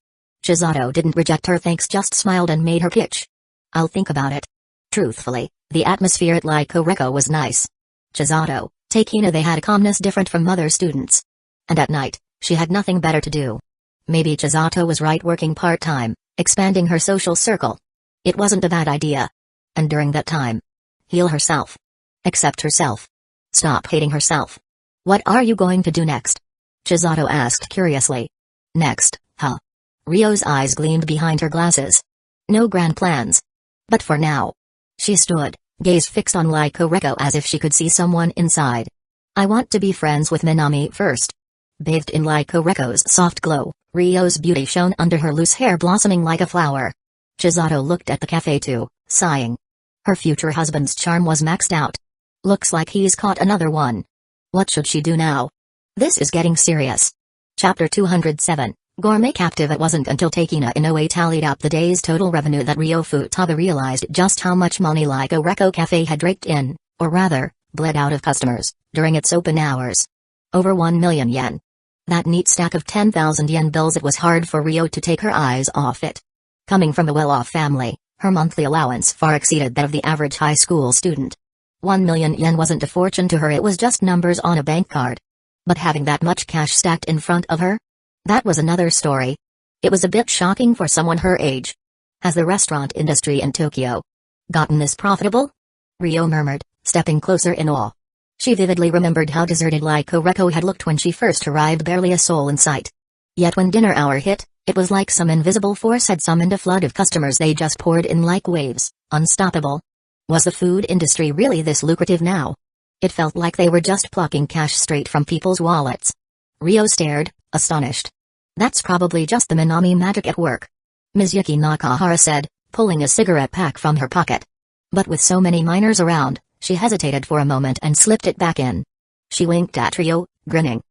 Chisato didn't reject her thanks, just smiled and made her pitch. "I'll think about it." Truthfully, the atmosphere at Lyco Reco was nice. Chisato, Takina, they had a calmness different from other students. And at night, she had nothing better to do. Maybe Chisato was right, working part-time, expanding her social circle. It wasn't a bad idea. And during that time, heal herself. Accept herself. Stop hating herself. What are you going to do next? Chisato asked curiously. Next, huh? Rio's eyes gleamed behind her glasses. No grand plans. But for now. She stood, gaze fixed on Lyco Reco as if she could see someone inside. I want to be friends with Minami first. Bathed in Lyco Reco's soft glow, Rio's beauty shone under her loose hair, blossoming like a flower. Chisato looked at the cafe too, sighing. Her future husband's charm was maxed out. Looks like he's caught another one. What should she do now? This is getting serious. Chapter 207, Gourmet Captive. It wasn't until Takina Inoue tallied up the day's total revenue that Rio Futaba realized just how much money Lyco Reco Cafe had raked in, or rather, bled out of customers, during its open hours. Over 1 million yen. That neat stack of 10,000 yen bills, it was hard for Rio to take her eyes off it. Coming from a well-off family, her monthly allowance far exceeded that of the average high school student. 1 million yen wasn't a fortune to her, it was just numbers on a bank card. But having that much cash stacked in front of her? That was another story. It was a bit shocking for someone her age. Has the restaurant industry in Tokyo gotten this profitable? Rio murmured, stepping closer in awe. She vividly remembered how deserted Lyco Reco had looked when she first arrived, barely a soul in sight. Yet when dinner hour hit, it was like some invisible force had summoned a flood of customers. They just poured in like waves, unstoppable. Was the food industry really this lucrative now? It felt like they were just plucking cash straight from people's wallets. Rio stared, astonished. That's probably just the Minami magic at work, Mizuki Nakahara said, pulling a cigarette pack from her pocket. But with so many minors around, she hesitated for a moment and slipped it back in. She winked at Rio, grinning.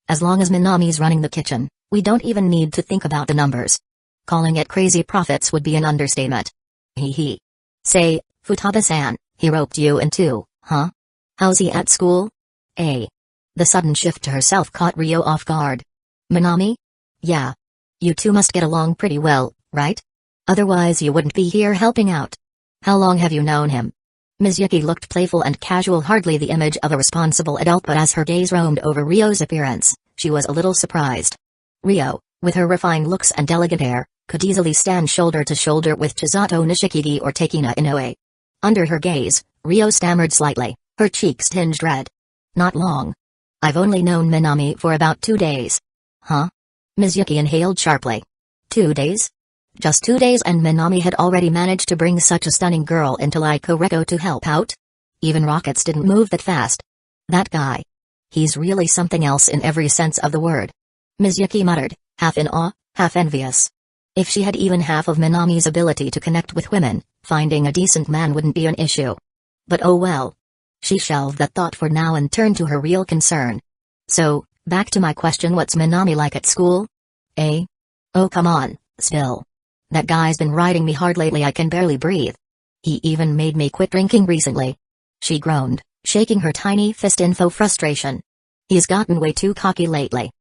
As long as Minami's running the kitchen, we don't even need to think about the numbers. Calling it crazy profits would be an understatement. Hee hee. Say, Futaba-san, he roped you in too, huh? How's he at school? The sudden shift to herself caught Rio off guard. Minami? Yeah. You two must get along pretty well, right? Otherwise you wouldn't be here helping out. How long have you known him? Mizuki looked playful and casual, hardly the image of a responsible adult, but as her gaze roamed over Rio's appearance, she was a little surprised. Rio, with her refined looks and elegant air, could easily stand shoulder to shoulder with Chisato Nishikigi or Takina Inoue. Under her gaze, Rio stammered slightly, her cheeks tinged red. Not long. I've only known Minami for about 2 days. Huh? Mizuki inhaled sharply. 2 days? Just 2 days, and Minami had already managed to bring such a stunning girl into Lyco Reco to help out? Even rockets didn't move that fast. That guy. He's really something else in every sense of the word. Mizuki muttered, half in awe, half envious. If she had even half of Minami's ability to connect with women, finding a decent man wouldn't be an issue. But oh well. She shelved that thought for now and turned to her real concern. So, back to my question, what's Minami like at school? Oh come on, still. That guy's been riding me hard lately, I can barely breathe. He even made me quit drinking recently. She groaned, shaking her tiny fist in faux frustration. He's gotten way too cocky lately.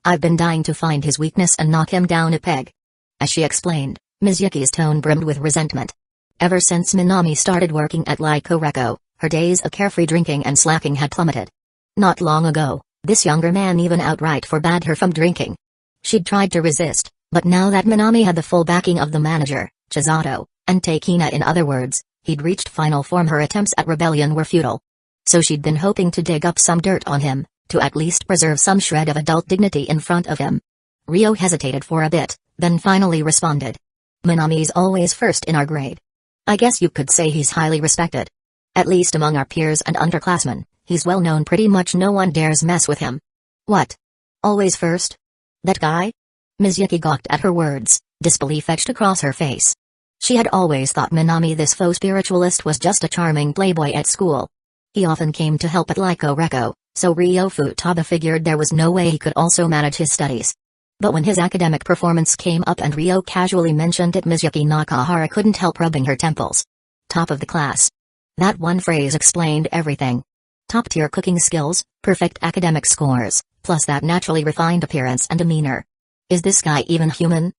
I've been dying to find his weakness and knock him down a peg." As she explained, Ms. Yuki's tone brimmed with resentment. Ever since Minami started working at Lyco, her days of carefree drinking and slacking had plummeted. Not long ago, this younger man even outright forbade her from drinking. She'd tried to resist, but now that Minami had the full backing of the manager, Chisato, and Takina, in other words, he'd reached final form, her attempts at rebellion were futile. So she'd been hoping to dig up some dirt on him, to at least preserve some shred of adult dignity in front of him. Rio hesitated for a bit, then finally responded. "Minami's always first in our grade. I guess you could say he's highly respected. At least among our peers and underclassmen, he's well known, pretty much no one dares mess with him." "What? Always first? That guy?" Ms. Yuki gawked at her words, disbelief etched across her face. She had always thought Minami, this faux spiritualist, was just a charming playboy at school. He often came to help at Lyco, so Ryo Futaba figured there was no way he could also manage his studies. But when his academic performance came up and Rio casually mentioned it, Mizuki Nakahara couldn't help rubbing her temples. Top of the class. That one phrase explained everything. Top-tier cooking skills, perfect academic scores, plus that naturally refined appearance and demeanor. Is this guy even human?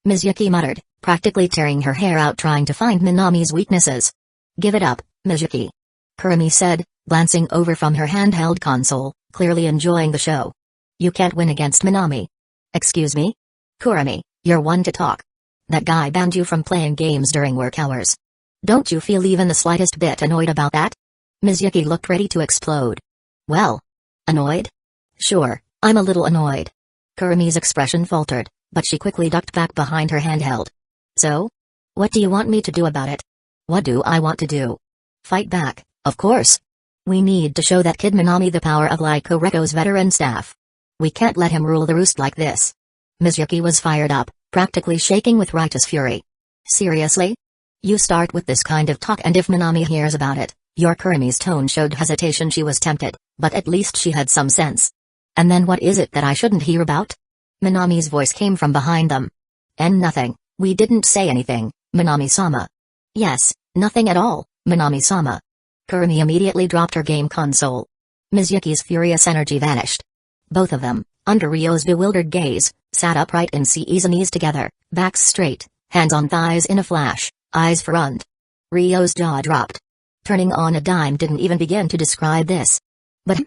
Mizuki muttered, practically tearing her hair out trying to find Minami's weaknesses. "Give it up, Mizuki," Kurumi said, glancing over from her handheld console, clearly enjoying the show. "You can't win against Minami." "Excuse me? Kurumi, you're one to talk. That guy banned you from playing games during work hours. Don't you feel even the slightest bit annoyed about that?" Mizuki looked ready to explode. "Well, annoyed? Sure, I'm a little annoyed." Kurumi's expression faltered, but she quickly ducked back behind her handheld. "So? What do you want me to do about it?" "What do I want to do? Fight back, of course. We need to show that kid Minami the power of Lyco's veteran staff. We can't let him rule the roost like this." Mizuki was fired up, practically shaking with righteous fury. "Seriously? You start with this kind of talk and if Minami hears about it," your Kurumi's tone showed hesitation. She was tempted, but at least she had some sense. "And then what is it that I shouldn't hear about?" Minami's voice came from behind them. Nothing, we didn't say anything, Minami-sama." "Yes, nothing at all, Minami-sama." Kurumi immediately dropped her game console. Mizuki's furious energy vanished. Both of them, under Ryo's bewildered gaze, sat upright in C's and knees together, backs straight, hands on thighs in a flash, eyes front. Ryo's jaw dropped. Turning on a dime didn't even begin to describe this. "But..."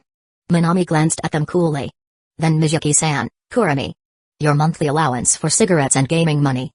Minami glanced at them coolly. Then Mizuki-san, "Kurumi. Your monthly allowance for cigarettes and gaming money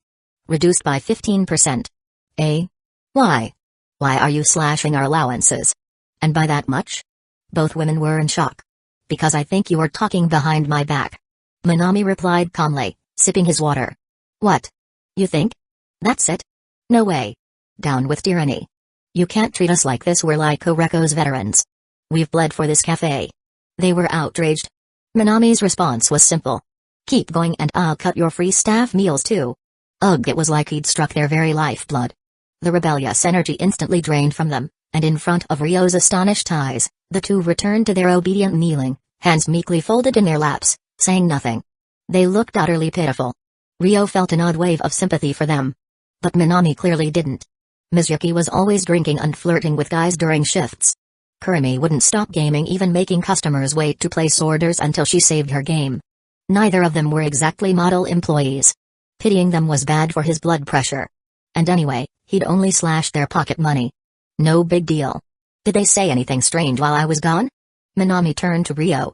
reduced by 15%. Eh? Why? Why are you slashing our allowances? And by that much?" Both women were in shock. "Because I think you are talking behind my back," Minami replied calmly, sipping his water. "What? You think? That's it? No way. Down with tyranny. You can't treat us like this, we're Lyco's veterans. We've bled for this cafe." They were outraged. Minami's response was simple. "Keep going and I'll cut your free staff meals too." Ugh, it was like he'd struck their very lifeblood. The rebellious energy instantly drained from them, and in front of Ryo's astonished eyes, the two returned to their obedient kneeling, hands meekly folded in their laps, saying nothing. They looked utterly pitiful. Ryo felt an odd wave of sympathy for them. But Minami clearly didn't. Mizuki was always drinking and flirting with guys during shifts. Kurumi wouldn't stop gaming, even making customers wait to place orders until she saved her game. Neither of them were exactly model employees. Pitying them was bad for his blood pressure. And anyway, he'd only slashed their pocket money. No big deal. "Did they say anything strange while I was gone?" Minami turned to Ryo.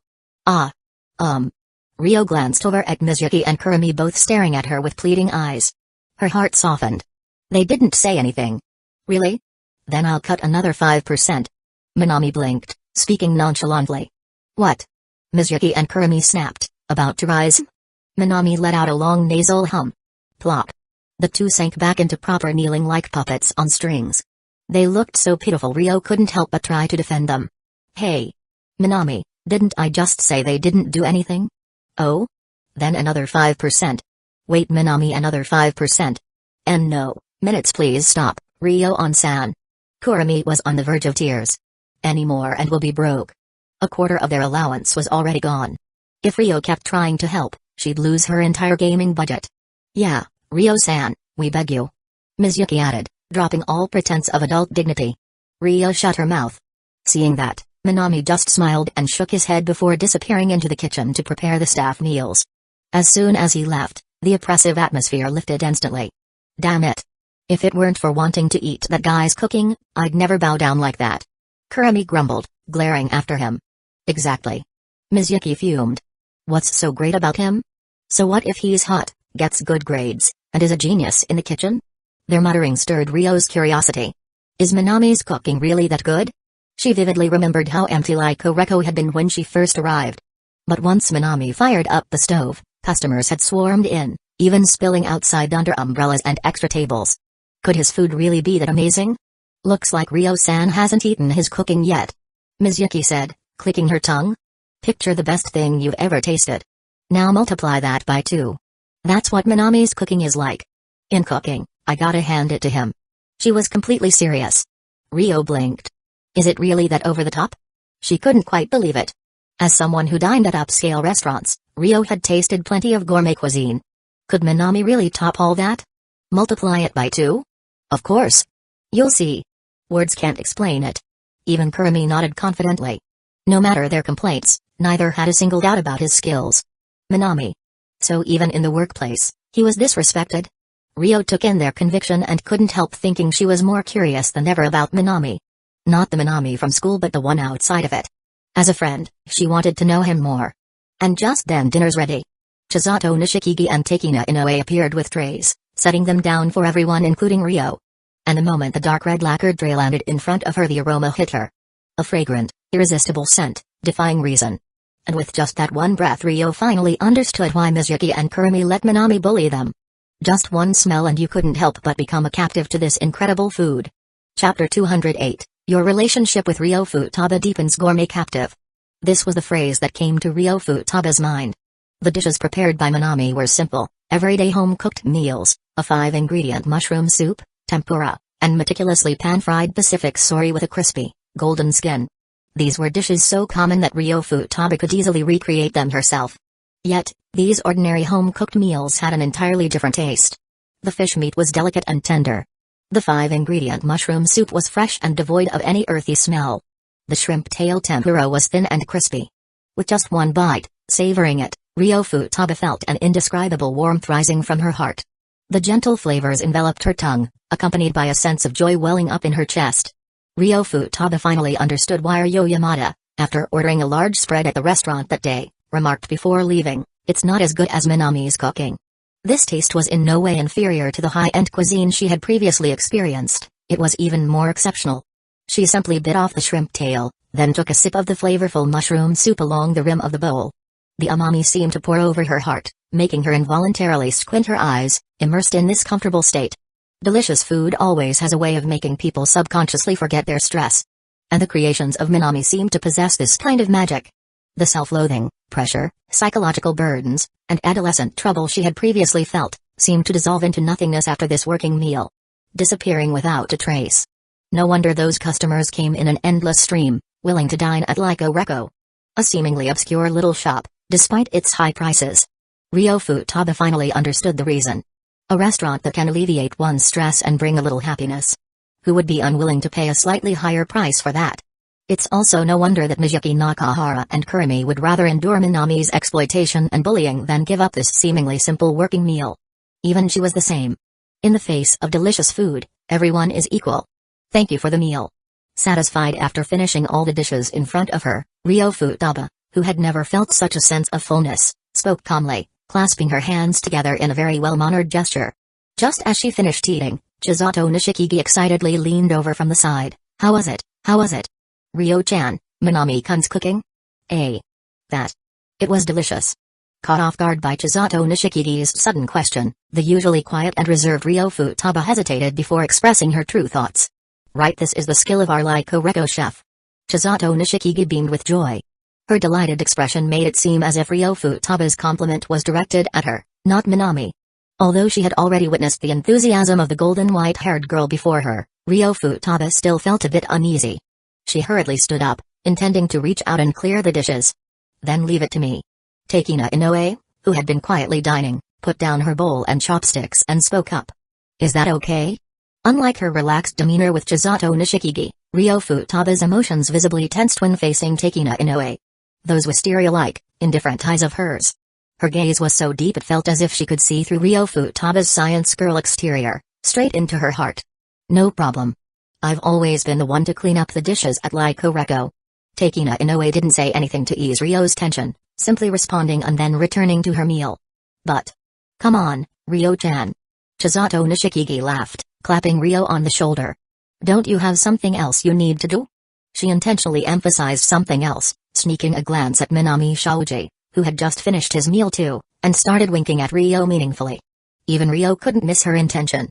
Ryo glanced over at Mizuki and Kurumi, both staring at her with pleading eyes. Her heart softened. "They didn't say anything." "Really? Then I'll cut another 5%. Minami blinked, speaking nonchalantly. "What?" Mizuki and Kurumi snapped, about to rise. Minami let out a long nasal hum. Plop. The two sank back into proper kneeling like puppets on strings. They looked so pitiful Ryo couldn't help but try to defend them. "Hey! Minami, didn't I just say they didn't do anything?" "Oh? Then another 5%. Wait, Minami, another 5%. And no, minutes please stop, Ryo-on-san." Kurumi was on the verge of tears. "Any more and we'll be broke." A quarter of their allowance was already gone. If Ryo kept trying to help, she'd lose her entire gaming budget. "Yeah, Ryo-san, we beg you," Mizuki added, dropping all pretense of adult dignity. Ryo shut her mouth. Seeing that, Minami just smiled and shook his head before disappearing into the kitchen to prepare the staff meals. As soon as he left, the oppressive atmosphere lifted instantly. Damn it. If it weren't for wanting to eat that guy's cooking, I'd never bow down like that. Kurumi grumbled, glaring after him. Exactly. Mizuki fumed. What's so great about him? So what if he's hot, gets good grades, and is a genius in the kitchen? Their muttering stirred Ryo's curiosity. Is Minami's cooking really that good? She vividly remembered how empty Reko had been when she first arrived. But once Minami fired up the stove, customers had swarmed in, even spilling outside under umbrellas and extra tables. Could his food really be that amazing? Looks like Ryo-san hasn't eaten his cooking yet, Mizuki said, clicking her tongue. Picture the best thing you've ever tasted. Now multiply that by 2. That's what Minami's cooking is like. In cooking, I gotta hand it to him. She was completely serious. Ryo blinked. Is it really that over the top? She couldn't quite believe it. As someone who dined at upscale restaurants, Ryo had tasted plenty of gourmet cuisine. Could Minami really top all that? Multiply it by 2? Of course. You'll see. Words can't explain it. Even Kurumi nodded confidently. No matter their complaints, neither had a single doubt about his skills. Minami. So even in the workplace, he was disrespected? Ryo took in their conviction and couldn't help thinking she was more curious than ever about Minami. Not the Minami from school but the one outside of it. As a friend, she wanted to know him more. And just then dinner's ready. Chisato Nishikigi and Takina Inoue appeared with trays, setting them down for everyone including Ryo. And the moment the dark red lacquered tray landed in front of her, the aroma hit her. A fragrant, irresistible scent, defying reason. And with just that one breath, Ryo finally understood why Mizuki and Kurumi let Minami bully them. Just one smell and you couldn't help but become a captive to this incredible food. Chapter 208, Your relationship with Ryo Futaba deepens gourmet captive. This was the phrase that came to Ryo Futaba's mind. The dishes prepared by Minami were simple, everyday home-cooked meals, a 5-ingredient mushroom soup, tempura, and meticulously pan-fried Pacific sori with a crispy, golden skin. These were dishes so common that Ryo Futaba could easily recreate them herself. Yet, these ordinary home-cooked meals had an entirely different taste. The fish meat was delicate and tender. The 5-ingredient mushroom soup was fresh and devoid of any earthy smell. The shrimp tail tempura was thin and crispy. With just one bite, savoring it, Ryo Futaba felt an indescribable warmth rising from her heart. The gentle flavors enveloped her tongue, accompanied by a sense of joy welling up in her chest. Ryo Futaba finally understood why Ryo Yamada, after ordering a large spread at the restaurant that day, remarked before leaving, "It's not as good as Minami's cooking." This taste was in no way inferior to the high-end cuisine she had previously experienced, it was even more exceptional. She simply bit off the shrimp tail, then took a sip of the flavorful mushroom soup along the rim of the bowl. The umami seemed to pour over her heart, making her involuntarily squint her eyes, immersed in this comfortable state. Delicious food always has a way of making people subconsciously forget their stress. And the creations of Minami seemed to possess this kind of magic. The self-loathing, pressure, psychological burdens, and adolescent trouble she had previously felt, seemed to dissolve into nothingness after this working meal. Disappearing without a trace. No wonder those customers came in an endless stream, willing to dine at Reko. A seemingly obscure little shop, despite its high prices. Ryo Futaba finally understood the reason. A restaurant that can alleviate one's stress and bring a little happiness. Who would be unwilling to pay a slightly higher price for that? It's also no wonder that Mizuki Nakahara and Kurumi would rather endure Minami's exploitation and bullying than give up this seemingly simple working meal. Even she was the same. In the face of delicious food, everyone is equal. Thank you for the meal. Satisfied after finishing all the dishes in front of her, Ryo Futaba, who had never felt such a sense of fullness, spoke calmly, clasping her hands together in a very well-mannered gesture. Just as she finished eating, Chisato Nishikigi excitedly leaned over from the side. How was it? How was it? Ryo-chan, Minami-kun's cooking? That. It was delicious. Caught off guard by Chisato Nishikigi's sudden question, the usually quiet and reserved Ryo Futaba hesitated before expressing her true thoughts. Right, this is the skill of our Reko chef. Chisato Nishikigi beamed with joy. Her delighted expression made it seem as if Ryo Futaba's compliment was directed at her, not Minami. Although she had already witnessed the enthusiasm of the golden white-haired girl before her, Ryo Futaba still felt a bit uneasy. She hurriedly stood up, intending to reach out and clear the dishes. Then leave it to me. Takina Inoue, who had been quietly dining, put down her bowl and chopsticks and spoke up. Is that okay? Unlike her relaxed demeanor with Chisato Nishikigi, Ryo Futaba's emotions visibly tensed when facing Takina Inoue. Those wisteria-like, indifferent eyes of hers. Her gaze was so deep it felt as if she could see through Ryo Futaba's science girl exterior, straight into her heart. No problem. I've always been the one to clean up the dishes at Lyco Reco. Takina Inoue didn't say anything to ease Ryo's tension, simply responding and then returning to her meal. But, come on, Ryo-chan. Chisato Nishikigi laughed, clapping Ryo on the shoulder. Don't you have something else you need to do? She intentionally emphasized something else, sneaking a glance at Minami Shaoji, who had just finished his meal too, and started winking at Ryo meaningfully. Even Ryo couldn't miss her intention.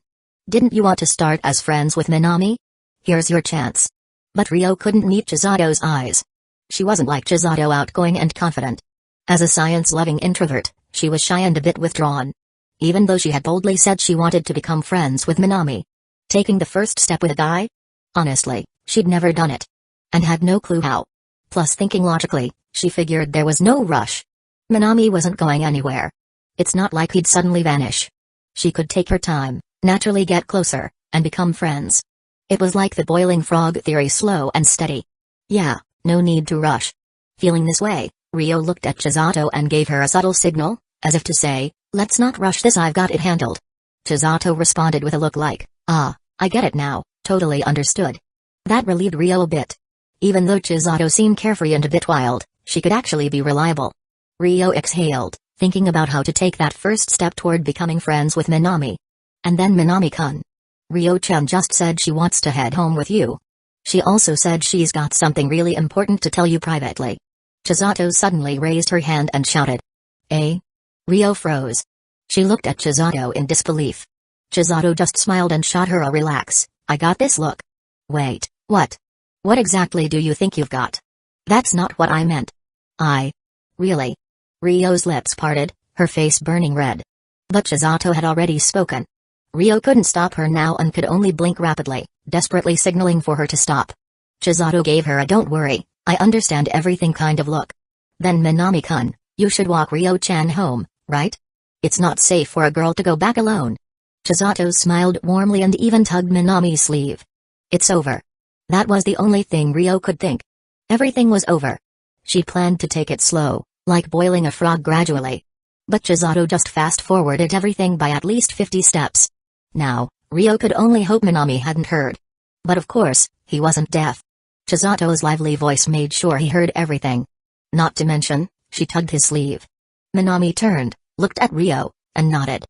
Didn't you want to start as friends with Minami? Here's your chance. But Ryo couldn't meet Chisato's eyes. She wasn't like Chisato, outgoing and confident. As a science-loving introvert, she was shy and a bit withdrawn. Even though she had boldly said she wanted to become friends with Minami. Taking the first step with a guy? Honestly, she'd never done it. And had no clue how. Plus, thinking logically, she figured there was no rush. Minami wasn't going anywhere. It's not like he'd suddenly vanish. She could take her time, naturally get closer, and become friends. It was like the boiling frog theory, slow and steady. Yeah, no need to rush. Feeling this way, Ryo looked at Chisato and gave her a subtle signal, as if to say, let's not rush this, I've got it handled. Chisato responded with a look like, ah, I get it now, totally understood. That relieved Ryo a bit. Even though Chisato seemed carefree and a bit wild, she could actually be reliable. Ryo exhaled, thinking about how to take that first step toward becoming friends with Minami. And then Minami-kun. Ryo-chan just said she wants to head home with you. She also said she's got something really important to tell you privately. Chisato suddenly raised her hand and shouted. Eh? Ryo froze. She looked at Chisato in disbelief. Chisato just smiled and shot her a relax, I got this look. Wait, what? What exactly do you think you've got? That's not what I meant. Really? Ryo's lips parted, her face burning red. But Chisato had already spoken. Ryo couldn't stop her now and could only blink rapidly, desperately signaling for her to stop. Chisato gave her a don't worry, I understand everything kind of look. Then Minami-kun, you should walk Ryo-chan home, right? It's not safe for a girl to go back alone. Chisato smiled warmly and even tugged Minami's sleeve. It's over. That was the only thing Ryo could think. Everything was over. She planned to take it slow, like boiling a frog gradually. But Chisato just fast-forwarded everything by at least 50 steps. Now, Ryo could only hope Minami hadn't heard. But of course, he wasn't deaf. Chisato's lively voice made sure he heard everything. Not to mention, she tugged his sleeve. Minami turned, looked at Ryo, and nodded.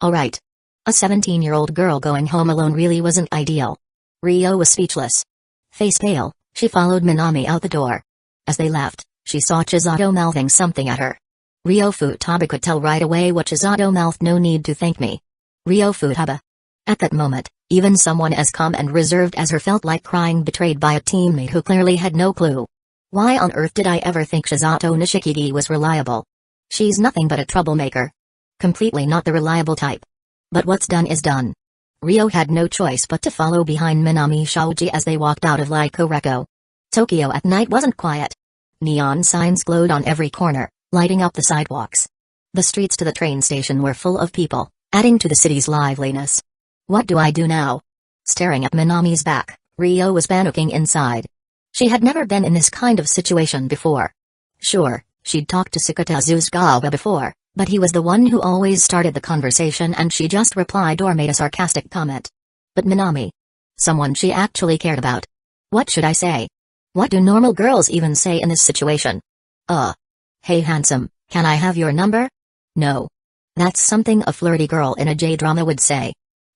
Alright. A 17-year-old girl going home alone really wasn't ideal. Ryo was speechless. Face pale, she followed Minami out the door. As they left, she saw Chisato mouthing something at her. Ryo Futaba could tell right away what Chisato mouthed, no need to thank me. Ryo Futaba. At that moment, even someone as calm and reserved as her felt like crying, betrayed by a teammate who clearly had no clue. Why on earth did I ever think Chisato Nishikigi was reliable? She's nothing but a troublemaker. Completely not the reliable type. But what's done is done. Ryo had no choice but to follow behind Minami Shaoji as they walked out of Lyco Reco. Tokyo at night wasn't quiet. Neon signs glowed on every corner, lighting up the sidewalks. The streets to the train station were full of people, adding to the city's liveliness. What do I do now? Staring at Minami's back, Ryo was panicking inside. She had never been in this kind of situation before. Sure, she'd talked to Sakata Zuzgawa before, but he was the one who always started the conversation and she just replied or made a sarcastic comment. But Minami? Someone she actually cared about. What should I say? What do normal girls even say in this situation? Hey handsome, can I have your number? No. That's something a flirty girl in a J-drama would say.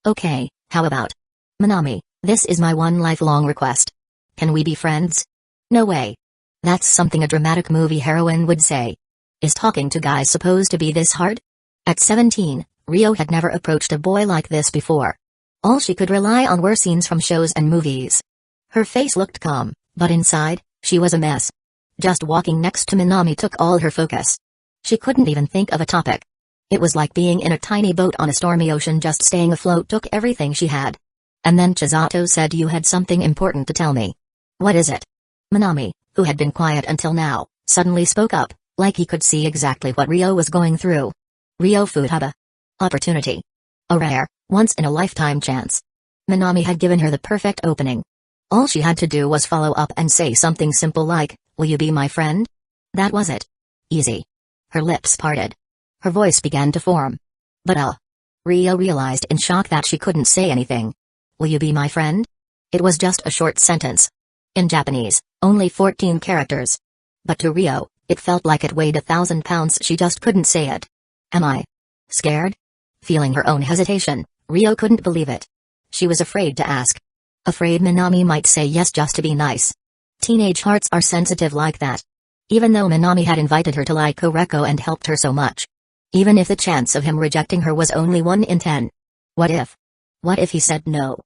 Okay, how about? Minami, this is my one lifelong request. Can we be friends? No way. That's something a dramatic movie heroine would say. Is talking to guys supposed to be this hard? At 17, Ryo had never approached a boy like this before. All she could rely on were scenes from shows and movies. Her face looked calm, but inside, she was a mess. Just walking next to Minami took all her focus. She couldn't even think of a topic. It was like being in a tiny boat on a stormy ocean, just staying afloat took everything she had. And then Chisato said, you had something important to tell me. What is it? Minami, who had been quiet until now, suddenly spoke up, like he could see exactly what Ryo was going through. Ryo Futaba. Opportunity. A rare, once-in-a-lifetime chance. Minami had given her the perfect opening. All she had to do was follow up and say something simple like, will you be my friend? That was it. Easy. Her lips parted. Her voice began to form. But Rio realized in shock that she couldn't say anything. Will you be my friend? It was just a short sentence. In Japanese, only 14 characters. But to Rio, it felt like it weighed 1,000 pounds. She just couldn't say it. Am I scared? Feeling her own hesitation, Rio couldn't believe it. She was afraid to ask. Afraid Minami might say yes just to be nice. Teenage hearts are sensitive like that. Even though Minami had invited her to Liko Reko and helped her so much. Even if the chance of him rejecting her was only 1 in 10. What if? What if he said no?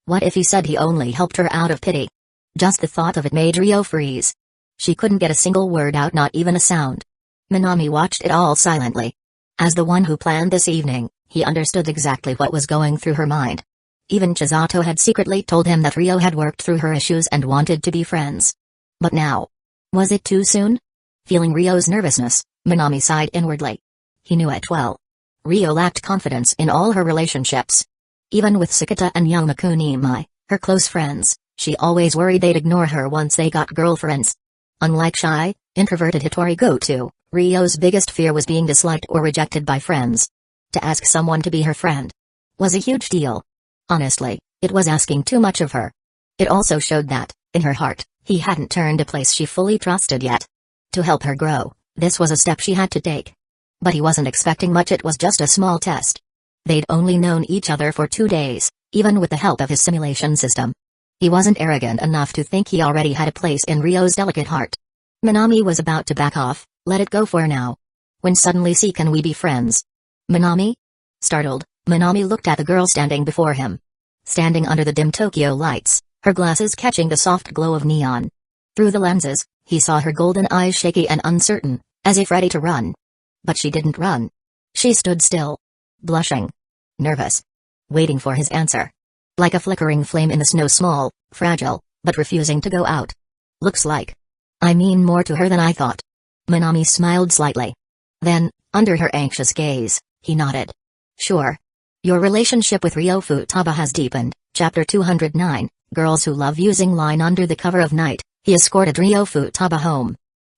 What if he said he only helped her out of pity? Just the thought of it made Rio freeze. She couldn't get a single word out, not even a sound. Minami watched it all silently. As the one who planned this evening, he understood exactly what was going through her mind. Even Chisato had secretly told him that Rio had worked through her issues and wanted to be friends. But now? Was it too soon? Feeling Rio's nervousness, Minami sighed inwardly. He knew it well. Rio lacked confidence in all her relationships. Even with Sakata and Yamaku Nimai, her close friends, she always worried they'd ignore her once they got girlfriends. Unlike shy, introverted Hitori Goto, Rio's biggest fear was being disliked or rejected by friends. To ask someone to be her friend was a huge deal. Honestly, it was asking too much of her. It also showed that, in her heart, he hadn't turned a place she fully trusted yet. To help her grow, this was a step she had to take. But he wasn't expecting much. It was just a small test. They'd only known each other for 2 days, even with the help of his simulation system. He wasn't arrogant enough to think he already had a place in Rio's delicate heart. Minami was about to back off, let it go for now. When suddenly, "See, can we be friends?" Minami? Startled, Minami looked at the girl standing before him. Standing under the dim Tokyo lights, her glasses catching the soft glow of neon. Through the lenses, he saw her golden eyes shaky and uncertain, as if ready to run. But she didn't run. She stood still. Blushing. Nervous. Waiting for his answer. Like a flickering flame in the snow, small, fragile, but refusing to go out. Looks like I mean more to her than I thought. Minami smiled slightly. Then, under her anxious gaze, he nodded. Sure. Your relationship with Rio Futaba has deepened. Chapter 209, Girls Who Love Using Line. Under the cover of night, he escorted Rio Futaba home.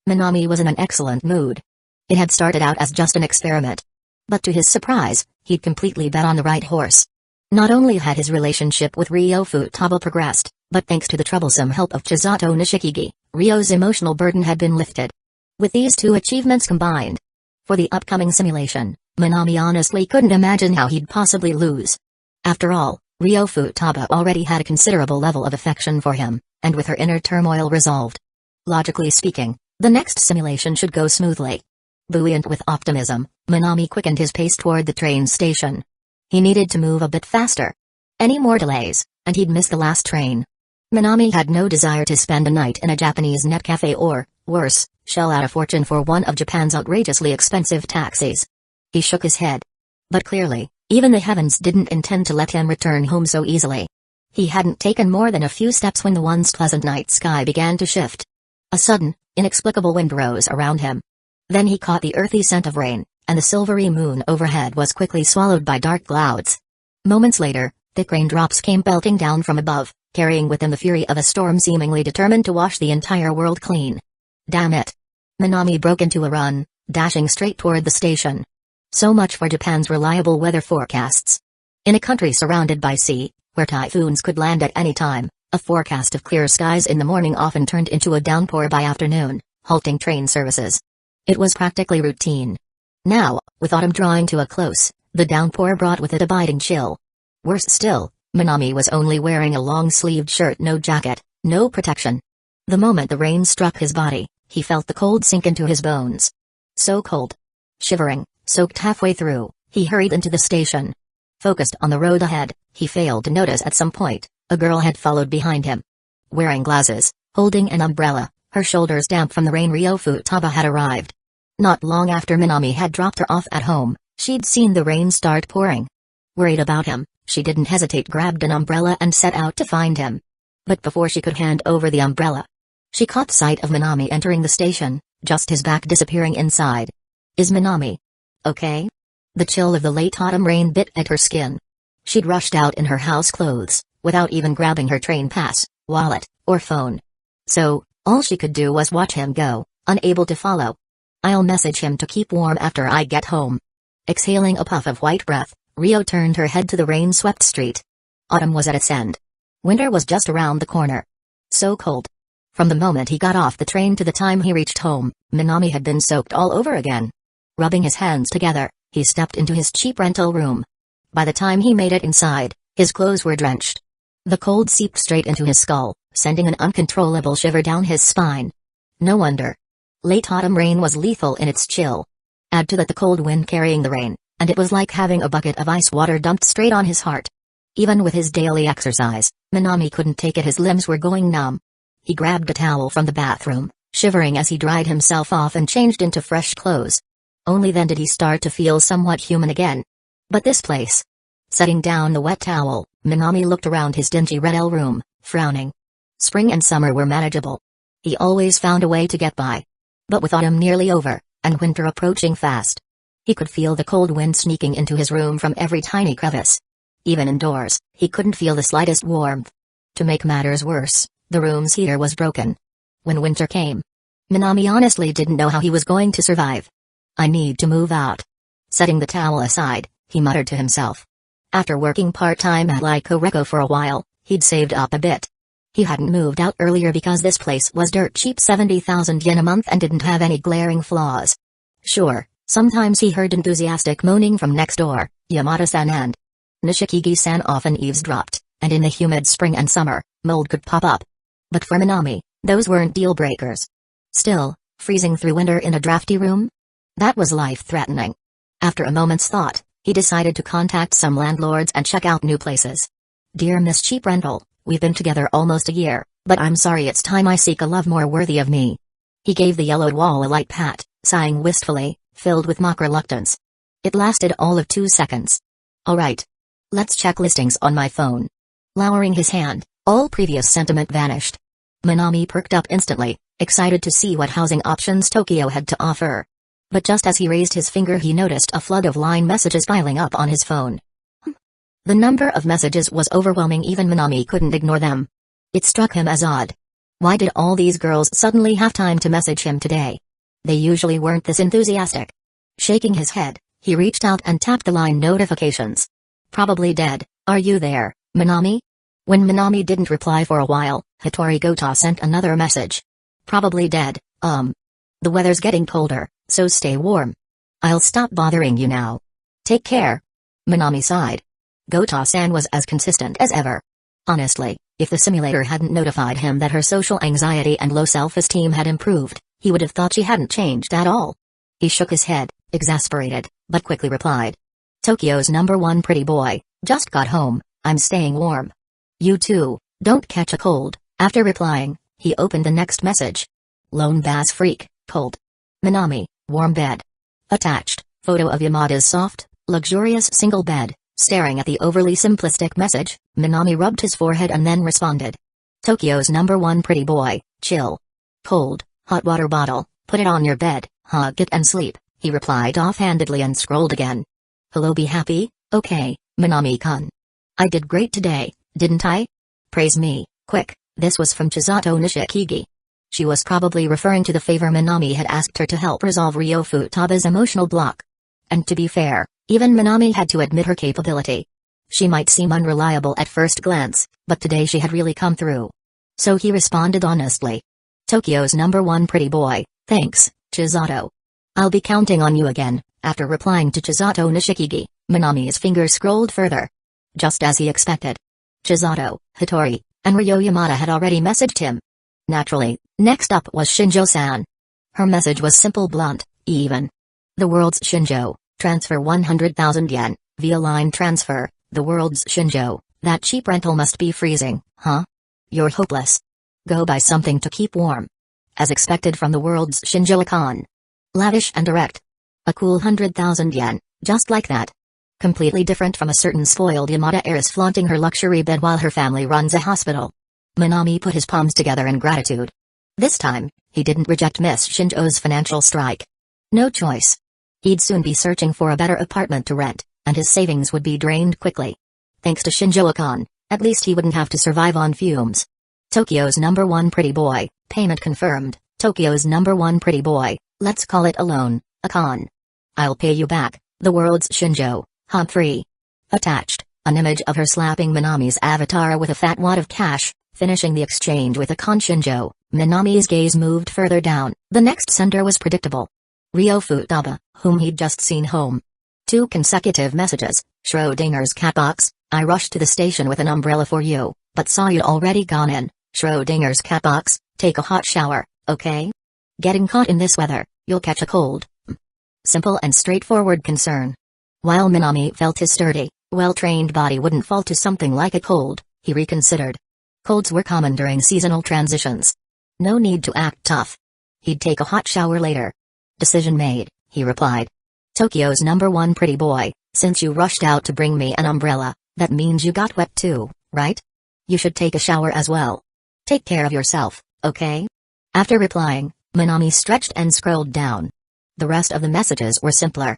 Minami was in an excellent mood. It had started out as just an experiment. But to his surprise, he'd completely bet on the right horse. Not only had his relationship with Rio Futaba progressed, but thanks to the troublesome help of Chisato Nishikigi, Rio's emotional burden had been lifted. With these 2 achievements combined, for the upcoming simulation, Minami honestly couldn't imagine how he'd possibly lose. After all, Rio Futaba already had a considerable level of affection for him, and with her inner turmoil resolved. Logically speaking, the next simulation should go smoothly. Buoyant with optimism, Minami quickened his pace toward the train station. He needed to move a bit faster. Any more delays, and he'd miss the last train. Minami had no desire to spend a night in a Japanese net cafe or, worse, shell out a fortune for one of Japan's outrageously expensive taxis. He shook his head. But clearly, even the heavens didn't intend to let him return home so easily. He hadn't taken more than a few steps when the once pleasant night sky began to shift. A sudden, inexplicable wind rose around him. Then he caught the earthy scent of rain, and the silvery moon overhead was quickly swallowed by dark clouds. Moments later, thick raindrops came pelting down from above, carrying with them the fury of a storm seemingly determined to wash the entire world clean. Damn it! Minami broke into a run, dashing straight toward the station. So much for Japan's reliable weather forecasts. In a country surrounded by sea, where typhoons could land at any time, a forecast of clear skies in the morning often turned into a downpour by afternoon, halting train services. It was practically routine. Now, with autumn drawing to a close, the downpour brought with it a biting chill. Worse still, Minami was only wearing a long-sleeved shirt, no jacket, no protection. The moment the rain struck his body, he felt the cold sink into his bones. So cold. Shivering, soaked halfway through, he hurried into the station. Focused on the road ahead, he failed to notice at some point, a girl had followed behind him. Wearing glasses, holding an umbrella, her shoulders damp from the rain, Rio Futaba had arrived. Not long after Minami had dropped her off at home, she'd seen the rain start pouring. Worried about him, she didn't hesitate, grabbed an umbrella and set out to find him. But before she could hand over the umbrella, she caught sight of Minami entering the station, just his back disappearing inside. Is Minami okay? The chill of the late autumn rain bit at her skin. She'd rushed out in her house clothes, without even grabbing her train pass, wallet, or phone. So, all she could do was watch him go, unable to follow. I'll message him to keep warm after I get home, Exhaling a puff of white breath, Rio turned her head to the rain-swept street. Autumn was at its end. Winter was just around the corner. So cold. From the moment he got off the train to the time he reached home, Minami had been soaked all over again. Rubbing his hands together, he stepped into his cheap rental room. By the time he made it inside, his clothes were drenched. The cold seeped straight into his skull, sending an uncontrollable shiver down his spine. No wonder. Late autumn rain was lethal in its chill. Add to that the cold wind carrying the rain, and it was like having a bucket of ice water dumped straight on his heart. Even with his daily exercise, Minami couldn't take it. His limbs were going numb. He grabbed a towel from the bathroom, shivering as he dried himself off and changed into fresh clothes. Only then did he start to feel somewhat human again. But this place. Setting down the wet towel, Minami looked around his dingy red L room, frowning. Spring and summer were manageable. He always found a way to get by. But with autumn nearly over, and winter approaching fast, he could feel the cold wind sneaking into his room from every tiny crevice. Even indoors, he couldn't feel the slightest warmth. To make matters worse, the room's heater was broken. When winter came, Minami honestly didn't know how he was going to survive. I need to move out. Setting the towel aside, he muttered to himself. After working part-time at Lyco Reco for a while, he'd saved up a bit. He hadn't moved out earlier because this place was dirt cheap, 70,000 yen a month, and didn't have any glaring flaws. Sure, sometimes he heard enthusiastic moaning from next door, Yamada-san and Nishikigi-san often eavesdropped, and in the humid spring and summer, mold could pop up. But for Minami, those weren't deal-breakers. Still, freezing through winter in a drafty room? That was life-threatening. After a moment's thought, he decided to contact some landlords and check out new places. Dear Miss Cheap Rental, we've been together almost a year, but I'm sorry, it's time I seek a love more worthy of me. He gave the yellowed wall a light pat, sighing wistfully, filled with mock reluctance. It lasted all of 2 seconds. All right. Let's check listings on my phone. Lowering his hand, all previous sentiment vanished. Minami perked up instantly, excited to see what housing options Tokyo had to offer. But just as he raised his finger, he noticed a flood of line messages piling up on his phone. The number of messages was overwhelming. Even Minami couldn't ignore them. It struck him as odd. Why did all these girls suddenly have time to message him today? They usually weren't this enthusiastic. Shaking his head, he reached out and tapped the line notifications. Probably dead. Are you there, Minami? When Minami didn't reply for a while, Hattori Gota sent another message. Probably dead. The weather's getting colder, so stay warm. I'll stop bothering you now. Take care. Minami sighed. Gota-san was as consistent as ever. Honestly, if the simulator hadn't notified him that her social anxiety and low self-esteem had improved, he would have thought she hadn't changed at all. He shook his head, exasperated, but quickly replied. Tokyo's #1 pretty boy, just got home, I'm staying warm. You too, don't catch a cold. After replying, he opened the next message. Lone bass freak, cold. Minami, warm bed. Attached, photo of Yamada's soft, luxurious single bed. Staring at the overly simplistic message, Minami rubbed his forehead and then responded. Tokyo's #1 pretty boy, chill. Cold, hot water bottle, put it on your bed, hug it and sleep, he replied offhandedly and scrolled again. Hello, be happy, okay, Minami-kun. I did great today, didn't I? Praise me, quick. This was from Chisato Nishikigi. She was probably referring to the favor Minami had asked her to help resolve Ryo Futaba's emotional block. And to be fair, even Minami had to admit her capability. She might seem unreliable at first glance, but today she had really come through. So he responded honestly. Tokyo's #1 pretty boy, thanks, Chisato. I'll be counting on you again. After replying to Chisato Nishikigi, Minami's fingers scrolled further. Just as he expected. Chisato, Hattori, and Ryo Yamada had already messaged him. Naturally, next up was Shinjo-san. Her message was simple, blunt, even. The world's Shinjo, transfer 100,000 yen, via line transfer. The world's Shinjo, that cheap rental must be freezing, huh? You're hopeless. Go buy something to keep warm. As expected from the world's Shinjo-san. Lavish and direct. A cool 100,000 yen, just like that. Completely different from a certain spoiled Yamada heiress flaunting her luxury bed while her family runs a hospital. Minami put his palms together in gratitude. This time, he didn't reject Miss Shinjo's financial strike. No choice. He'd soon be searching for a better apartment to rent, and his savings would be drained quickly. Thanks to Shinjo-san, at least he wouldn't have to survive on fumes. Tokyo's #1 pretty boy, payment confirmed. Tokyo's #1 pretty boy, let's call it a loan, a con. I'll pay you back, The world's Shinjo, Humphrey. Attached, an image of her slapping Minami's avatar with a fat wad of cash, finishing the exchange with a Shinjo. Minami's gaze moved further down. The next sender was predictable. Ryo Futaba, whom he'd just seen home. 2 consecutive messages. Schrodinger's catbox, I rushed to the station with an umbrella for you, but saw you'd already gone in. Schrodinger's catbox, take a hot shower, okay? Getting caught in this weather, you'll catch a cold. Simple and straightforward concern. While Minami felt his sturdy, well-trained body wouldn't fall to something like a cold, he reconsidered. Colds were common during seasonal transitions. No need to act tough. He'd take a hot shower later. Decision made, he replied. Tokyo's #1 pretty boy, since you rushed out to bring me an umbrella, that means you got wet too, right? You should take a shower as well. Take care of yourself, okay? After replying, Minami stretched and scrolled down. The rest of the messages were simpler.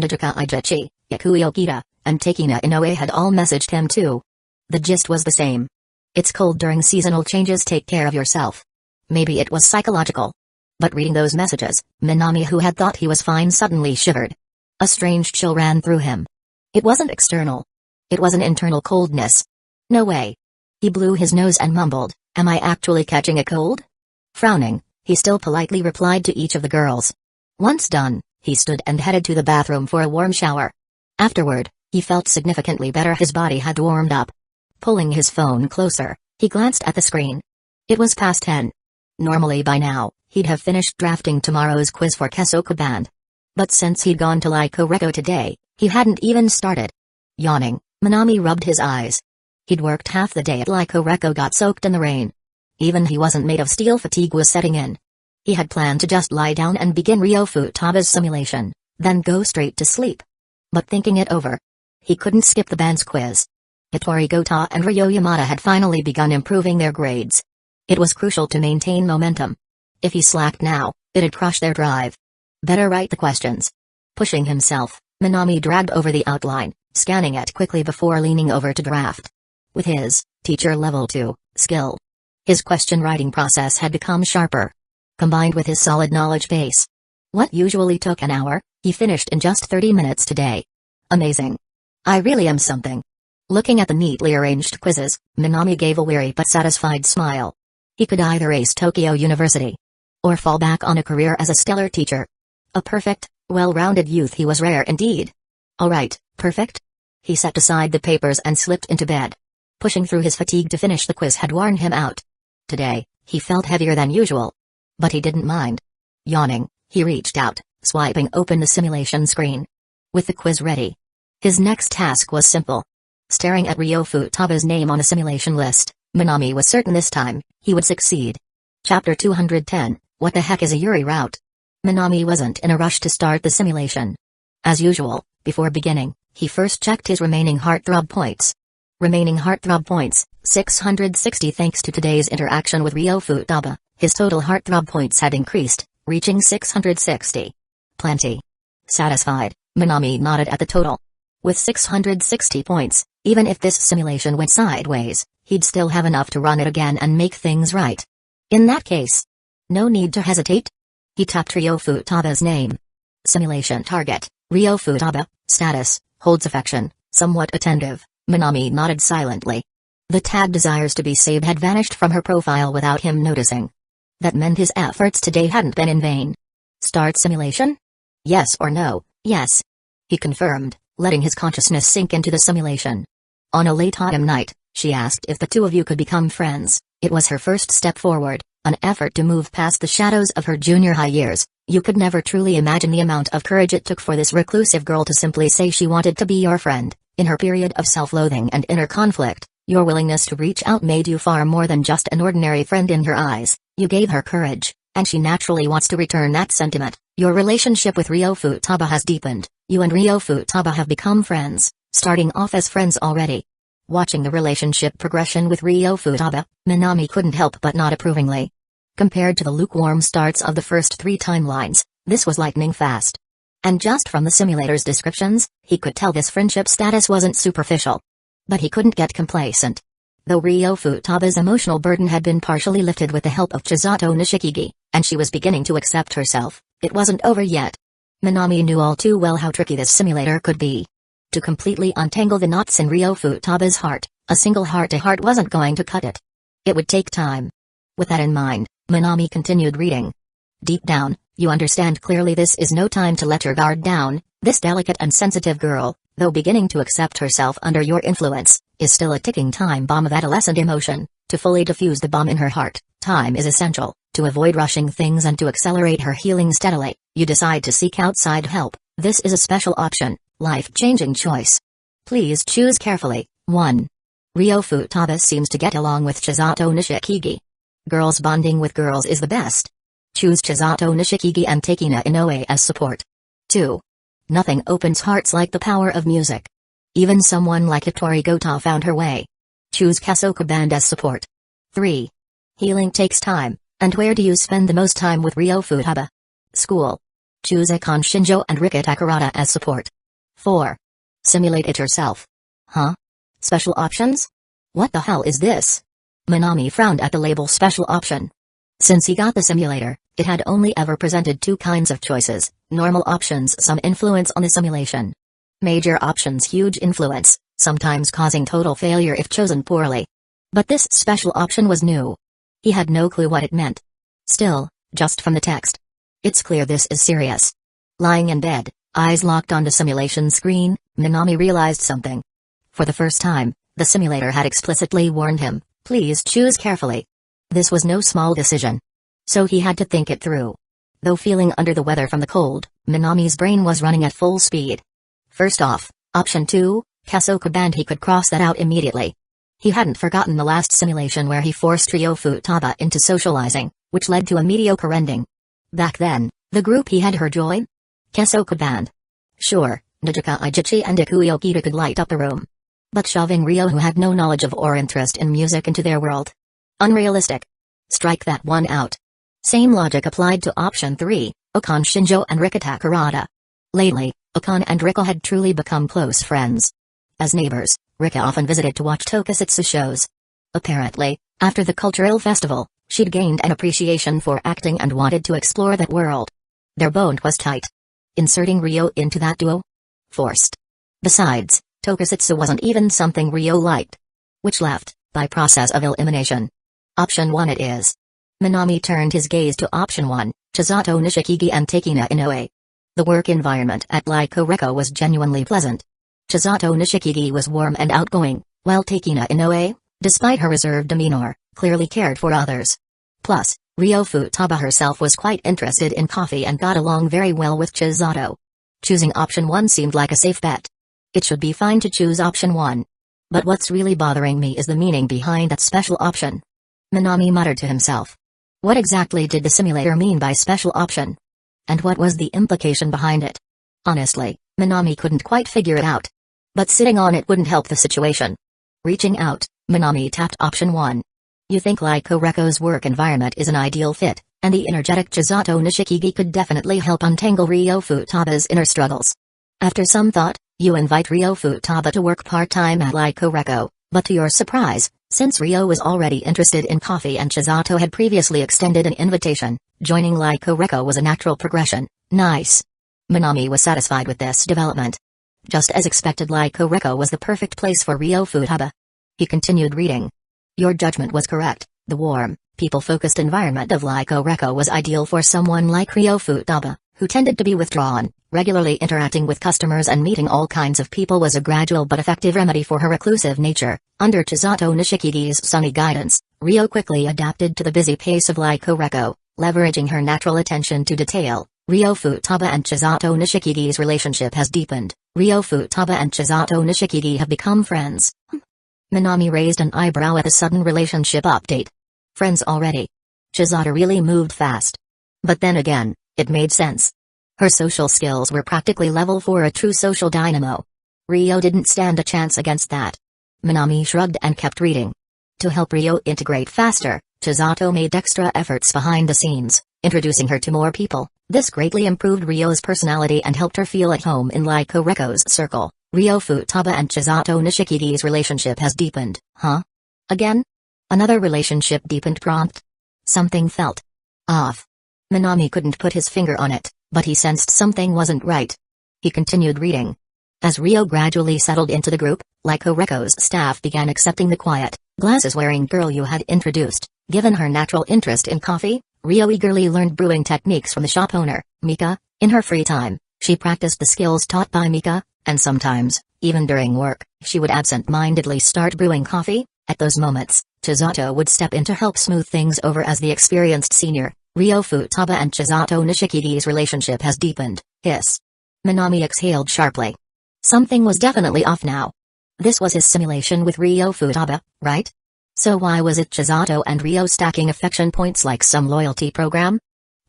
Najuka Ijechi, Yakui Okita, and Takina Inoue had all messaged him too. The gist was the same. It's cold during seasonal changes, take care of yourself. Maybe it was psychological. But reading those messages, Minami, who had thought he was fine, suddenly shivered. A strange chill ran through him. It wasn't external. It was an internal coldness. No way. He blew his nose and mumbled, am I actually catching a cold? Frowning, he still politely replied to each of the girls. Once done, he stood and headed to the bathroom for a warm shower. Afterward, he felt significantly better. His body had warmed up. Pulling his phone closer, he glanced at the screen. It was past 10. Normally by now, he'd have finished drafting tomorrow's quiz for Kesoku Band. But since he'd gone to Laiko Reko today, he hadn't even started. Yawning, Minami rubbed his eyes. He'd worked half the day at Laiko Reko, got soaked in the rain. Even he wasn't made of steel, fatigue was setting in. He had planned to just lie down and begin Ryo Futaba's simulation, then go straight to sleep. But thinking it over, he couldn't skip the band's quiz. Hitori Gota and Ryo Yamada had finally begun improving their grades. It was crucial to maintain momentum. If he slacked now, it'd crush their drive. Better write the questions. Pushing himself, Minami dragged over the outline, scanning it quickly before leaning over to draft. With his teacher level 2 skill, his question writing process had become sharper. Combined with his solid knowledge base, what usually took an hour, he finished in just 30 minutes today. Amazing. I really am something. Looking at the neatly arranged quizzes, Minami gave a weary but satisfied smile. He could either ace Tokyo University or fall back on a career as a stellar teacher. A perfect, well-rounded youth he was rare indeed. Alright, perfect? He set aside the papers and slipped into bed. Pushing through his fatigue to finish the quiz had worn him out. Today, he felt heavier than usual. But he didn't mind. Yawning, he reached out, swiping open the simulation screen. With the quiz ready, his next task was simple. Staring at Ryo Futaba's name on a simulation list, Minami was certain this time, he would succeed. Chapter 210, What the heck is a Yuri route? Minami wasn't in a rush to start the simulation. As usual, before beginning, he first checked his remaining heartthrob points. Remaining heartthrob points, 660. Thanks to today's interaction with Ryo Futaba, his total heartthrob points had increased, reaching 660. Plenty. Satisfied, Minami nodded at the total. With 660 points, even if this simulation went sideways, he'd still have enough to run it again and make things right. In that case, no need to hesitate. He tapped Ryo Futaba's name. Simulation target, Ryo Futaba, status, holds affection, somewhat attentive. Minami nodded silently. The tag desires to be saved had vanished from her profile without him noticing. That meant his efforts today hadn't been in vain. Start simulation? Yes or no? Yes. He confirmed, letting his consciousness sink into the simulation. On a late autumn night, she asked if the two of you could become friends. It was her first step forward, an effort to move past the shadows of her junior high years. You could never truly imagine the amount of courage it took for this reclusive girl to simply say she wanted to be your friend. In her period of self-loathing and inner conflict, your willingness to reach out made you far more than just an ordinary friend in her eyes. You gave her courage, and she naturally wants to return that sentiment. Your relationship with Ryo Futaba has deepened. You and Ryo Futaba have become friends, starting off as friends already. Watching the relationship progression with Ryo Futaba, Minami couldn't help but nod approvingly. Compared to the lukewarm starts of the first 3 timelines, this was lightning fast. And just from the simulator's descriptions, he could tell this friendship status wasn't superficial. But he couldn't get complacent. Though Ryo Futaba's emotional burden had been partially lifted with the help of Chisato Nishikigi, and she was beginning to accept herself, it wasn't over yet. Minami knew all too well how tricky this simulator could be. To completely untangle the knots in Ryo Futaba's heart, a single heart-to-heart wasn't going to cut it. It would take time. With that in mind, Minami continued reading. Deep down, you understand clearly this is no time to let your guard down. This delicate and sensitive girl, though beginning to accept herself under your influence, is still a ticking time bomb of adolescent emotion. To fully defuse the bomb in her heart, time is essential. To avoid rushing things and to accelerate her healing steadily, you decide to seek outside help. This is a special option, life-changing choice. Please choose carefully. 1. Ryo Futaba seems to get along with Chisato Nishikigi. Girls bonding with girls is the best. Choose Chisato Nishikigi and Takina Inoue as support. 2. Nothing opens hearts like the power of music. Even someone like Hitori Gota found her way. Choose Kasoka Band as support. 3. Healing takes time, and where do you spend the most time with Ryo Futaba? School. Choose Akon Shinjo and Rika Takarada as support. 4. Simulate it yourself. Huh? Special options? What the hell is this? Minami frowned at the label special option. Since he got the simulator, it had only ever presented two kinds of choices: normal options, some influence on the simulation. Major options, huge influence, sometimes causing total failure if chosen poorly. But this special option was new. He had no clue what it meant. Still, just from the text, it's clear this is serious. Lying in bed, eyes locked on the simulation screen, Minami realized something. For the first time, the simulator had explicitly warned him, please choose carefully. This was no small decision. So he had to think it through. Though feeling under the weather from the cold, Minami's brain was running at full speed. First off, option 2, Kasoka Band. He could cross that out immediately. He hadn't forgotten the last simulation where he forced Ryo Futaba into socializing, which led to a mediocre ending. Back then, the group he had her join? Kasoka Band. Sure, Najika Ijichi and Ikuyo Kita could light up the room. But shoving Ryo, who had no knowledge of or interest in music, into their world? Unrealistic. Strike that one out. Same logic applied to option 3, Akon Shinjo and Rika Takarada. Lately, Akon and Rika had truly become close friends. As neighbors, Rika often visited to watch tokusatsu shows. Apparently, after the cultural festival, she'd gained an appreciation for acting and wanted to explore that world. Their bond was tight. Inserting Ryo into that duo? Forced. Besides, tokusatsu wasn't even something Ryo liked. Which left, by process of elimination. Option 1 it is. Minami turned his gaze to option 1, Chisato Nishikigi and Takina Inoue. The work environment at Lyco Reco was genuinely pleasant. Chisato Nishikigi was warm and outgoing, while Takina Inoue, despite her reserved demeanor, clearly cared for others. Plus, Ryo Futaba herself was quite interested in coffee and got along very well with Chisato. Choosing option 1 seemed like a safe bet. It should be fine to choose option 1. But what's really bothering me is the meaning behind that special option. Minami muttered to himself. What exactly did the simulator mean by special option? And what was the implication behind it? Honestly, Minami couldn't quite figure it out. But sitting on it wouldn't help the situation. Reaching out, Minami tapped option 1. You think Lyco Reco's work environment is an ideal fit, and the energetic Chisato Nishikigi could definitely help untangle Ryo Futaba's inner struggles. After some thought, you invite Ryo Futaba to work part-time at Lyco Reco, but to your surprise, since Ryo was already interested in coffee and Chisato had previously extended an invitation, joining Lyco Reco was a natural progression. Nice. Minami was satisfied with this development. Just as expected, Lyco Reco was the perfect place for Ryo Futaba. He continued reading. Your judgment was correct. The warm, people-focused environment of Lyco Reco was ideal for someone like Ryo Futaba, who tended to be withdrawn. Regularly interacting with customers and meeting all kinds of people was a gradual but effective remedy for her reclusive nature. Under Chisato Nishikigi's sunny guidance, Ryo quickly adapted to the busy pace of Lyco Reco, leveraging her natural attention to detail. Ryo Futaba and Chisato Nishikigi's relationship has deepened. Ryo Futaba and Chisato Nishikigi have become friends. Minami raised an eyebrow at the sudden relationship update. Friends already? Chisato really moved fast. But then again, it made sense. Her social skills were practically level for a true social dynamo. Ryo didn't stand a chance against that. Minami shrugged and kept reading. To help Ryo integrate faster, Chisato made extra efforts behind the scenes, introducing her to more people. This greatly improved Ryo's personality and helped her feel at home in Lyco Reco's circle. Ryo Futaba and Chisato Nishikigi's relationship has deepened. Huh? Again? Another relationship deepened prompt? Something felt off. Minami couldn't put his finger on it, But he sensed something wasn't right. He continued reading. As Rio gradually settled into the group, Lyco Reko's staff began accepting the quiet, glasses-wearing girl you had introduced. Given her natural interest in coffee, Rio eagerly learned brewing techniques from the shop owner, Mika. In her free time, she practiced the skills taught by Mika, and sometimes, even during work, she would absent-mindedly start brewing coffee. At those moments, Chisato would step in to help smooth things over as the experienced senior. Rio Futaba and Chisato Nishikigi's relationship has deepened. Hiss. Minami exhaled sharply. Something was definitely off now. This was his simulation with Rio Futaba, right? So why was it Chisato and Rio stacking affection points like some loyalty program?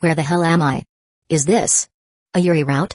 Where the hell am I? Is this a Yuri route?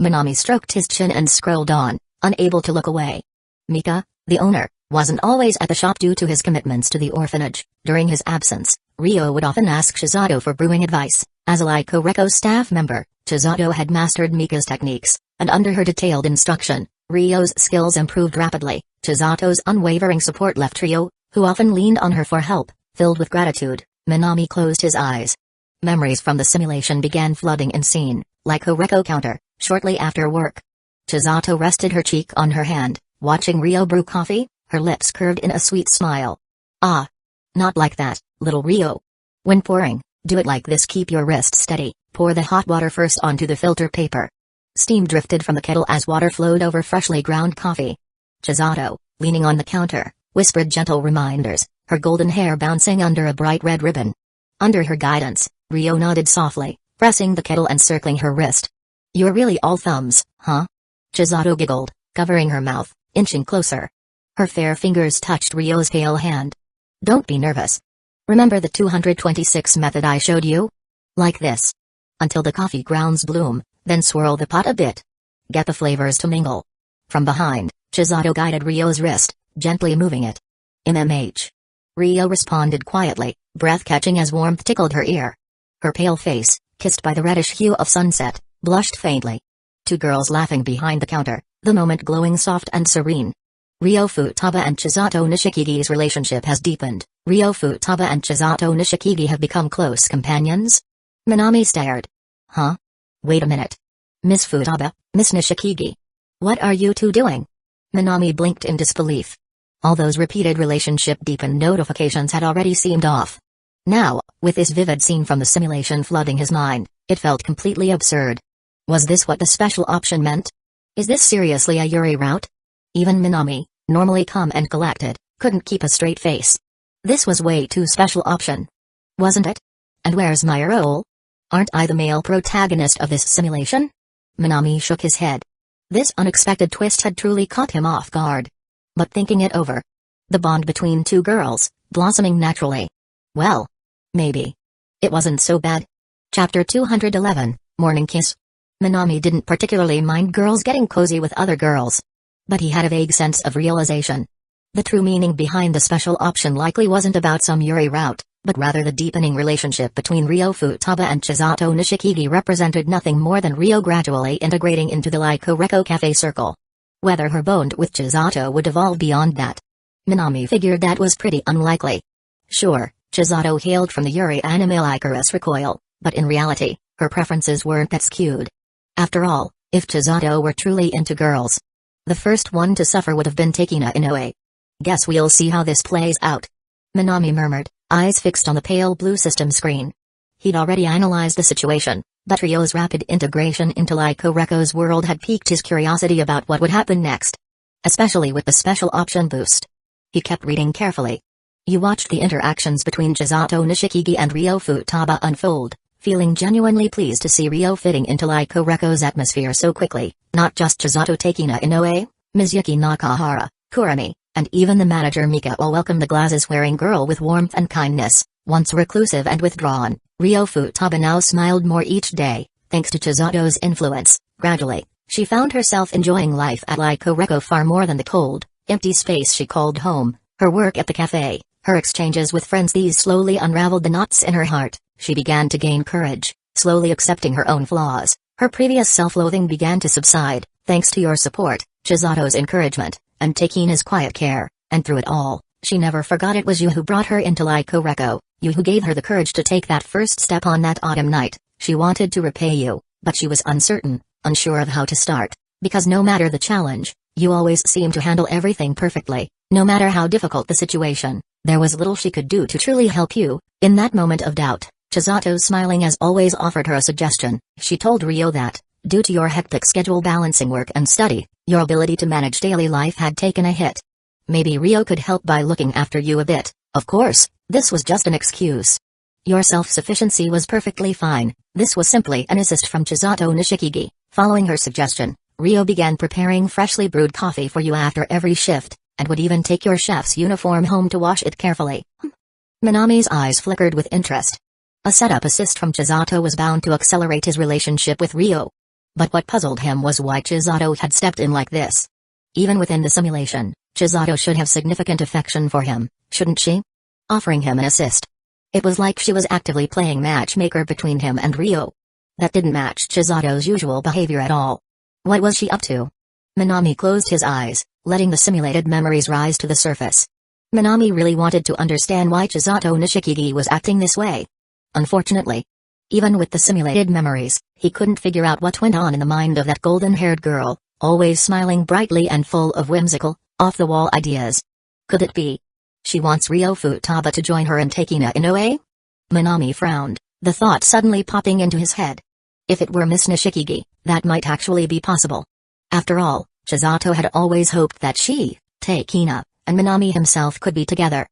Minami stroked his chin and scrolled on, unable to look away. Mika, the owner, wasn't always at the shop due to his commitments to the orphanage. During his absence, Rio would often ask Chisato for brewing advice. As a Lyco Reko staff member, Chisato had mastered Mika's techniques, and under her detailed instruction, Rio's skills improved rapidly. Chisato's unwavering support left Rio, who often leaned on her for help, filled with gratitude. Minami closed his eyes. Memories from the simulation began flooding in scene. Lyco Reko counter, shortly after work. Chisato rested her cheek on her hand, watching Rio brew coffee, her lips curved in a sweet smile. Ah. Not like that, little Rio. When pouring, do it like this. Keep your wrist steady. Pour the hot water first onto the filter paper. Steam drifted from the kettle as water flowed over freshly ground coffee. Chisato, leaning on the counter, whispered gentle reminders, her golden hair bouncing under a bright red ribbon. Under her guidance, Rio nodded softly, pressing the kettle and circling her wrist. You're really all thumbs, huh? Chisato giggled, covering her mouth, inching closer. Her fair fingers touched Rio's pale hand. Don't be nervous. Remember the 226 method I showed you? Like this. Until the coffee grounds bloom, then swirl the pot a bit. Get the flavors to mingle. From behind, Chisato guided Rio's wrist, gently moving it. MMH. Rio responded quietly, breath catching as warmth tickled her ear. Her pale face, kissed by the reddish hue of sunset, blushed faintly. Two girls laughing behind the counter, the moment glowing soft and serene. Rio Futaba and Chisato Nishikigi's relationship has deepened. Rio Futaba and Chisato Nishikigi have become close companions? Minami stared. Huh? Wait a minute. Miss Futaba, Miss Nishikigi. What are you two doing? Minami blinked in disbelief. All those repeated relationship deepened notifications had already seemed off. Now, with this vivid scene from the simulation flooding his mind, it felt completely absurd. Was this what the special option meant? Is this seriously a Yuri route? Even Minami, normally calm and collected, couldn't keep a straight face. This was way too special option. Wasn't it? And where's my role? Aren't I the male protagonist of this simulation? Minami shook his head. This unexpected twist had truly caught him off guard. But thinking it over, the bond between two girls, blossoming naturally. Well, maybe it wasn't so bad. Chapter 211, Morning Kiss. Minami didn't particularly mind girls getting cozy with other girls. But he had a vague sense of realization. The true meaning behind the special option likely wasn't about some Yuri route, but rather the deepening relationship between Rio Futaba and Chisato Nishikigi represented nothing more than Rio gradually integrating into the Lyco Reko cafe circle. Whether her bond with Chisato would evolve beyond that, Minami figured that was pretty unlikely. Sure, Chisato hailed from the Yuri anime Icarus recoil, but in reality, her preferences weren't that skewed. After all, if Chisato were truly into girls, the first one to suffer would have been Takina Inoue. Guess we'll see how this plays out. Minami murmured, eyes fixed on the pale blue system screen. He'd already analyzed the situation, but Ryo's rapid integration into Lyco Reko's world had piqued his curiosity about what would happen next. Especially with the special option boost. He kept reading carefully. You watched the interactions between Chisato Nishikigi and Rio Futaba unfold, feeling genuinely pleased to see Rio fitting into Lyco Reko's atmosphere so quickly. Not just Chisato Takina Inoue, Mizuki Nakahara, Kurami, and even the manager Mika all welcomed the glasses-wearing girl with warmth and kindness. Once reclusive and withdrawn, Rio Futaba now smiled more each day, thanks to Chisato's influence. Gradually, she found herself enjoying life at Lyco Reko far more than the cold, empty space she called home. Her work at the cafe, her exchanges with friends, these slowly unraveled the knots in her heart. She began to gain courage, slowly accepting her own flaws. Her previous self-loathing began to subside, thanks to your support, Chisato's encouragement, and Takina's quiet care, and through it all, she never forgot it was you who brought her into Lyco Reko, you who gave her the courage to take that first step on that autumn night. She wanted to repay you, But she was uncertain, unsure of how to start, because no matter the challenge, you always seem to handle everything perfectly. No matter how difficult the situation, there was little she could do to truly help you. In that moment of doubt, Chisato, smiling as always, offered her a suggestion. She told Rio that, due to your hectic schedule balancing work and study, your ability to manage daily life had taken a hit. Maybe Rio could help by looking after you a bit. Of course, this was just an excuse. Your self-sufficiency was perfectly fine. This was simply an assist from Chisato Nishikigi. Following her suggestion, Rio began preparing freshly brewed coffee for you after every shift, and would even take your chef's uniform home to wash it carefully. Minami's eyes flickered with interest. A setup assist from Chisato was bound to accelerate his relationship with Rio. But what puzzled him was why Chisato had stepped in like this. Even within the simulation, Chisato should have significant affection for him, shouldn't she? Offering him an assist. It was like she was actively playing matchmaker between him and Rio. That didn't match Chisato's usual behavior at all. What was she up to? Minami closed his eyes, letting the simulated memories rise to the surface. Minami really wanted to understand why Chisato Nishikigi was acting this way. Unfortunately, even with the simulated memories, he couldn't figure out what went on in the mind of that golden-haired girl, always smiling brightly and full of whimsical, off-the-wall ideas. Could it be she wants Rio Futaba to join her and Takina Inoue? Minami frowned, the thought suddenly popping into his head. If it were Miss Nishikigi, that might actually be possible. After all, Chisato had always hoped that she, Takina, and Minami himself could be together.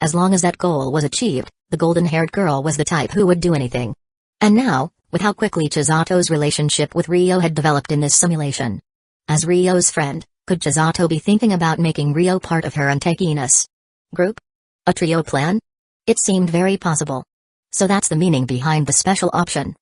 As long as that goal was achieved, the golden-haired girl was the type who would do anything. And now, with how quickly Chisato's relationship with Rio had developed in this simulation. As Rio's friend, could Chisato be thinking about making Rio part of her and Takina's group? A trio plan? It seemed very possible. So that's the meaning behind the special option.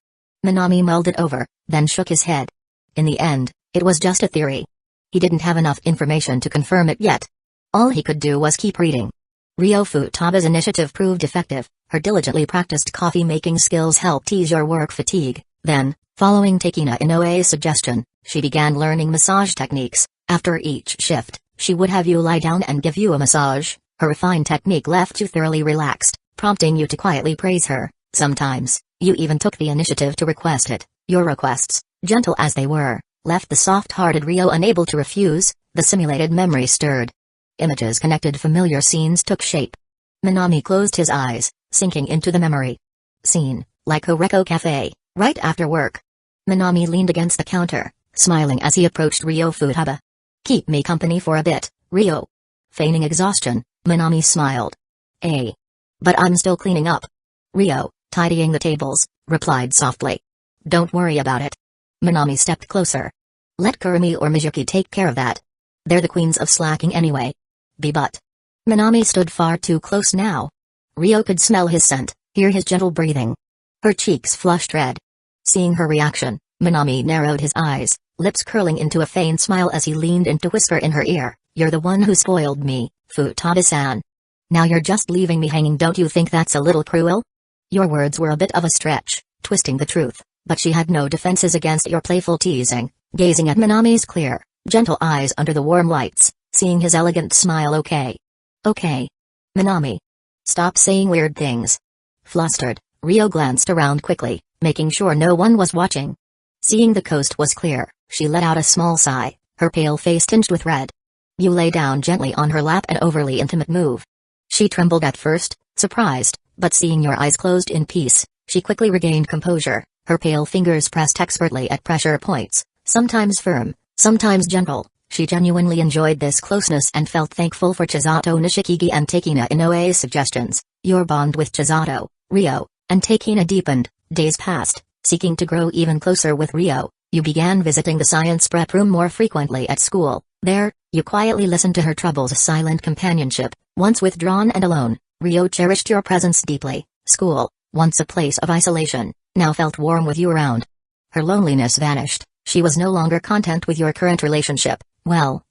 Minami mulled it over, then shook his head. In the end, it was just a theory. He didn't have enough information to confirm it yet. All he could do was keep reading. Rio Futaba's initiative proved effective. Her diligently practiced coffee-making skills helped ease your work fatigue. Then, following Takina Inoue's suggestion, she began learning massage techniques. After each shift, she would have you lie down and give you a massage. Her refined technique left you thoroughly relaxed, prompting you to quietly praise her. Sometimes, you even took the initiative to request it. Your requests, gentle as they were, left the soft-hearted Rio unable to refuse. The simulated memory stirred. Images connected, familiar scenes took shape. Minami closed his eyes, sinking into the memory. Scene, like Horeko Cafe, right after work. Minami leaned against the counter, smiling as he approached Rio Futaba. Keep me company for a bit, Rio. Feigning exhaustion, Minami smiled. But I'm still cleaning up. Rio, tidying the tables, replied softly. Don't worry about it. Minami stepped closer. Let Kurumi or Mizuki take care of that. They're the queens of slacking anyway. But Minami stood far too close now. Rio could smell his scent, hear his gentle breathing. Her cheeks flushed red. Seeing her reaction, Minami narrowed his eyes, lips curling into a faint smile as he leaned in to whisper in her ear, "You're the one who spoiled me, Futaba-san. Now you're just leaving me hanging. Don't you think that's a little cruel?" Your words were a bit of a stretch, twisting the truth, but she had no defenses against your playful teasing. Gazing at Minami's clear, gentle eyes under the warm lights, seeing his elegant smile. Okay. Minami. Stop saying weird things. Flustered, Rio glanced around quickly, making sure no one was watching. Seeing the coast was clear, she let out a small sigh, her pale face tinged with red. You lay down gently on her lap, an overly intimate move. She trembled at first, surprised, but seeing your eyes closed in peace, she quickly regained composure. Her pale fingers pressed expertly at pressure points, sometimes firm, sometimes gentle. She genuinely enjoyed this closeness and felt thankful for Chisato Nishikigi and Takina Inoue's suggestions. Your bond with Chisato, Rio, and Takina deepened. Days passed, seeking to grow even closer with Rio. You began visiting the science prep room more frequently at school. There, you quietly listened to her troubles. A silent companionship. Once withdrawn and alone, Rio cherished your presence deeply. School, once a place of isolation, now felt warm with you around. Her loneliness vanished. She was no longer content with your current relationship. Well.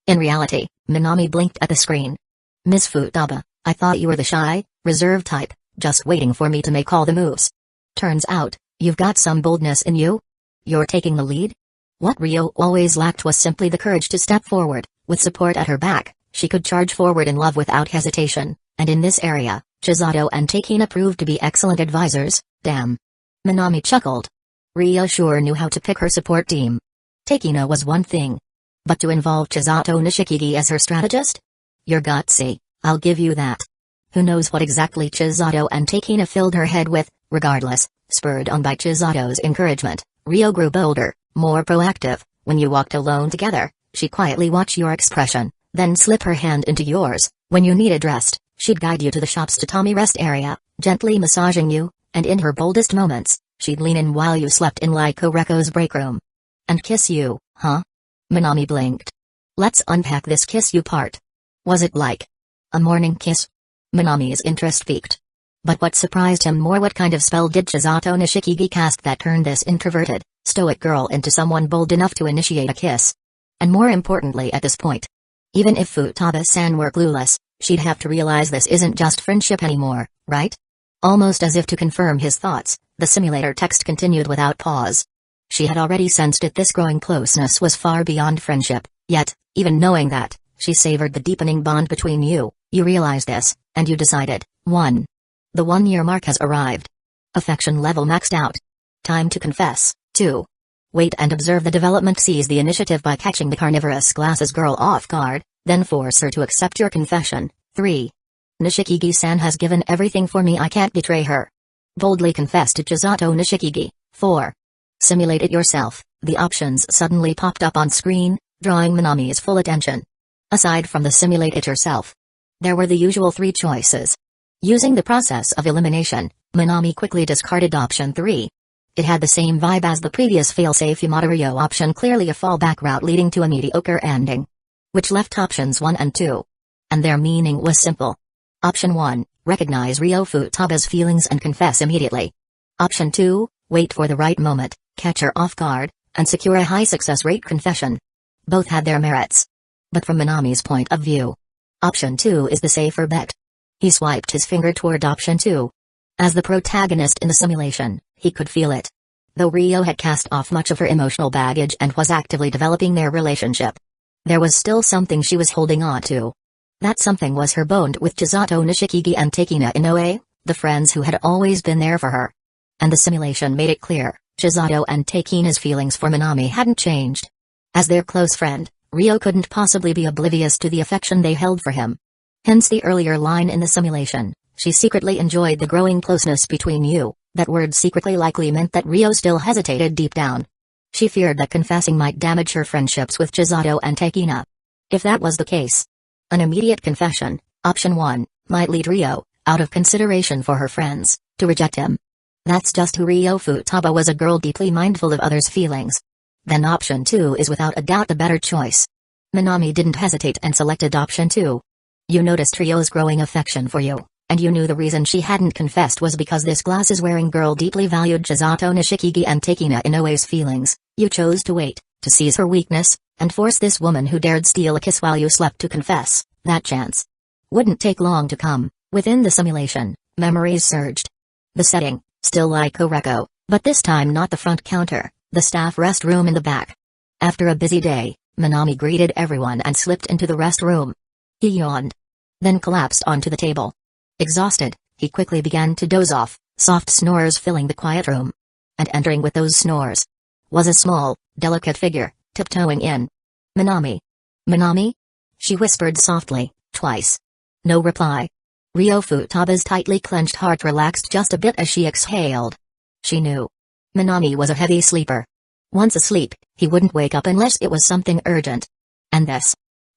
In reality, Minami blinked at the screen. Miss Futaba, I thought you were the shy, reserved type, just waiting for me to make all the moves. Turns out, you've got some boldness in you. You're taking the lead? What Rio always lacked was simply the courage to step forward. With support at her back, she could charge forward in love without hesitation, and in this area, Chisato and Takina proved to be excellent advisors. Damn. Minami chuckled. Rio sure knew how to pick her support team. Takina was one thing. But to involve Chisato Nishikigi as her strategist? You're gutsy, I'll give you that. Who knows what exactly Chisato and Takina filled her head with. Regardless, spurred on by Chisato's encouragement, Rio grew bolder, more proactive. When you walked alone together, she'd quietly watch your expression, then slip her hand into yours. When you needed rest, she'd guide you to the shop's tatami rest area, gently massaging you, and in her boldest moments, she'd lean in while you slept in Laiko Reko's break room. And kiss you, huh? Minami blinked. Let's unpack this kiss you part. Was it like a morning kiss? Minami's interest peaked. But what surprised him more, what kind of spell did Chisato Nishikigi cast that turned this introverted, stoic girl into someone bold enough to initiate a kiss? And more importantly at this point, even if Futaba-san were clueless, she'd have to realize this isn't just friendship anymore, right? Almost as if to confirm his thoughts, the simulator text continued without pause. She had already sensed it, this growing closeness was far beyond friendship, yet, even knowing that, she savored the deepening bond between you. You realized this, and you decided, 1. The 1-year mark has arrived. Affection level maxed out. Time to confess. 2. Wait and observe the development. Seize the initiative by catching the carnivorous glasses girl off guard, then force her to accept your confession. 3. Nishikigi-san has given everything for me, I can't betray her. Boldly confess to Chisato Nishikigi. 4. Simulate it yourself. The options suddenly popped up on screen, drawing Minami's full attention. Aside from the simulate it yourself, there were the usual 3 choices. Using the process of elimination, Minami quickly discarded option 3. It had the same vibe as the previous failsafe Yamada-Ryo option, clearly a fallback route leading to a mediocre ending. Which left options 1 and 2. And their meaning was simple. Option 1, recognize Ryo Futaba's feelings and confess immediately. Option 2, wait for the right moment, catch her off guard, and secure a high success rate confession. Both had their merits. But from Minami's point of view, option 2 is the safer bet. He swiped his finger toward option 2. As the protagonist in the simulation, he could feel it. Though Ryo had cast off much of her emotional baggage and was actively developing their relationship, there was still something she was holding on to. That something was her bond with Chisato Nishikigi and Takina Inoue, the friends who had always been there for her. And the simulation made it clear, Chisato and Takina's feelings for Minami hadn't changed. As their close friend, Ryo couldn't possibly be oblivious to the affection they held for him. Hence the earlier line in the simulation, she secretly enjoyed the growing closeness between you. That word secretly likely meant that Ryo still hesitated deep down. She feared that confessing might damage her friendships with Chisato and Takina. If that was the case, an immediate confession, option 1, might lead Ryo, out of consideration for her friends, to reject him. That's just who Ryo Futaba was, a girl deeply mindful of others' feelings. Then option 2 is without a doubt the better choice. Minami didn't hesitate and selected option 2. You noticed Ryo's growing affection for you, and you knew the reason she hadn't confessed was because this glasses-wearing girl deeply valued Chisato Nishikigi and Takina Inoue's feelings. You chose to wait, to seize her weakness, and force this woman who dared steal a kiss while you slept to confess. That chance wouldn't take long to come. Within the simulation, memories surged. The setting, still like Oreko, but this time not the front counter, the staff rest room in the back. After a busy day, Minami greeted everyone and slipped into the rest room. He yawned, then collapsed onto the table. Exhausted, he quickly began to doze off, soft snores filling the quiet room. And entering with those snores was a small, delicate figure, tiptoeing in. Minami. Minami? She whispered softly, twice. No reply. Ryo Futaba's tightly clenched heart relaxed just a bit as she exhaled. She knew Minami was a heavy sleeper. Once asleep, he wouldn't wake up unless it was something urgent. And this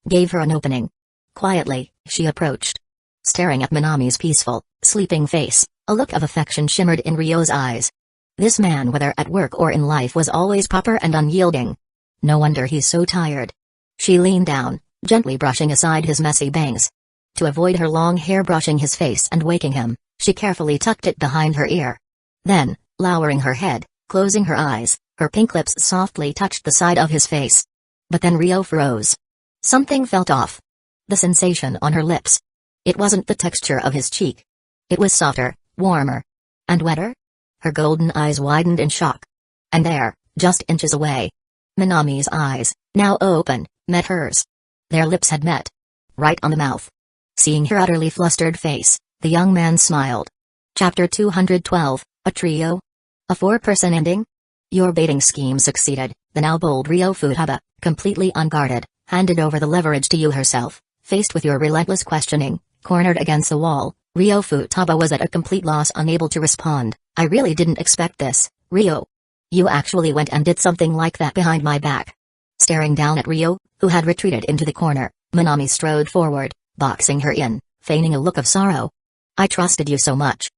gave her an opening. Quietly, she approached. Staring at Minami's peaceful, sleeping face, a look of affection shimmered in Ryo's eyes. This man, whether at work or in life, was always proper and unyielding. No wonder he's so tired. She leaned down, gently brushing aside his messy bangs. To avoid her long hair brushing his face and waking him, she carefully tucked it behind her ear. Then, lowering her head, closing her eyes, her pink lips softly touched the side of his face. But then Ryo froze. Something felt off. The sensation on her lips. It wasn't the texture of his cheek. It was softer, warmer, and wetter. Her golden eyes widened in shock. And there, just inches away, Minami's eyes, now open, met hers. Their lips had met. Right on the mouth. Seeing her utterly flustered face, the young man smiled. Chapter 212, a trio? A 4-person ending? Your baiting scheme succeeded. The now bold Rio Futaba, completely unguarded, handed over the leverage to you herself. Faced with your relentless questioning, cornered against the wall, Rio Futaba was at a complete loss, unable to respond. I really didn't expect this, Rio. You actually went and did something like that behind my back. Staring down at Rio, who had retreated into the corner, Minami strode forward, boxing her in, feigning a look of sorrow. I trusted you so much.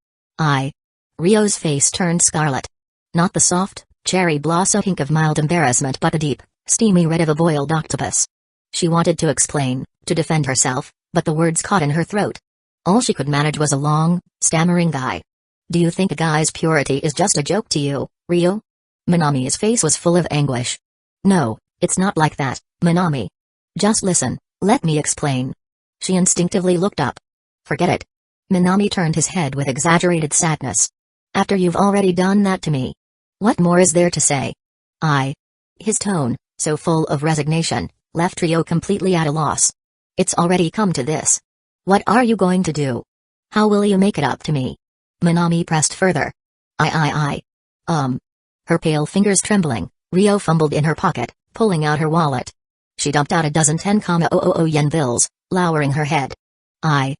Rio's face turned scarlet. Not the soft, cherry blossom pink of mild embarrassment, but the deep, steamy red of a boiled octopus. She wanted to explain, to defend herself, but the words caught in her throat. All she could manage was a long, stammering guy. Do you think a guy's purity is just a joke to you, Rio? Minami's face was full of anguish. No, it's not like that, Minami. Just listen, let me explain. She instinctively looked up. Forget it. Minami turned his head with exaggerated sadness. After you've already done that to me. What more is there to say? His tone, so full of resignation, left Rio completely at a loss. It's already come to this. What are you going to do? How will you make it up to me? Minami pressed further. Her pale fingers trembling, Rio fumbled in her pocket, pulling out her wallet. She dumped out a dozen 10,000 yen bills, lowering her head. I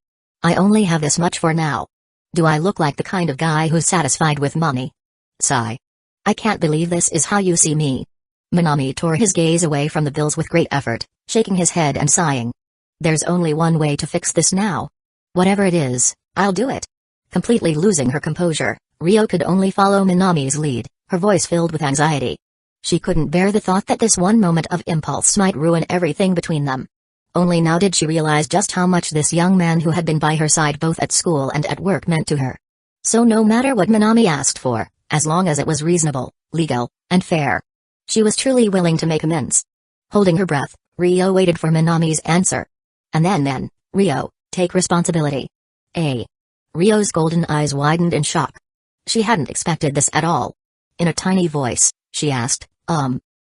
only have this much for now. Do I look like the kind of guy who's satisfied with money? Sigh. I can't believe this is how you see me. Minami tore his gaze away from the bills with great effort, shaking his head and sighing. There's only one way to fix this now. Whatever it is, I'll do it. Completely losing her composure, Rio could only follow Minami's lead, her voice filled with anxiety. She couldn't bear the thought that this one moment of impulse might ruin everything between them. Only now did she realize just how much this young man who had been by her side both at school and at work meant to her. So no matter what Minami asked for, as long as it was reasonable, legal, and fair, she was truly willing to make amends. Holding her breath, Rio waited for Minami's answer. And then, Rio, take responsibility. Rio's golden eyes widened in shock. She hadn't expected this at all. In a tiny voice, she asked,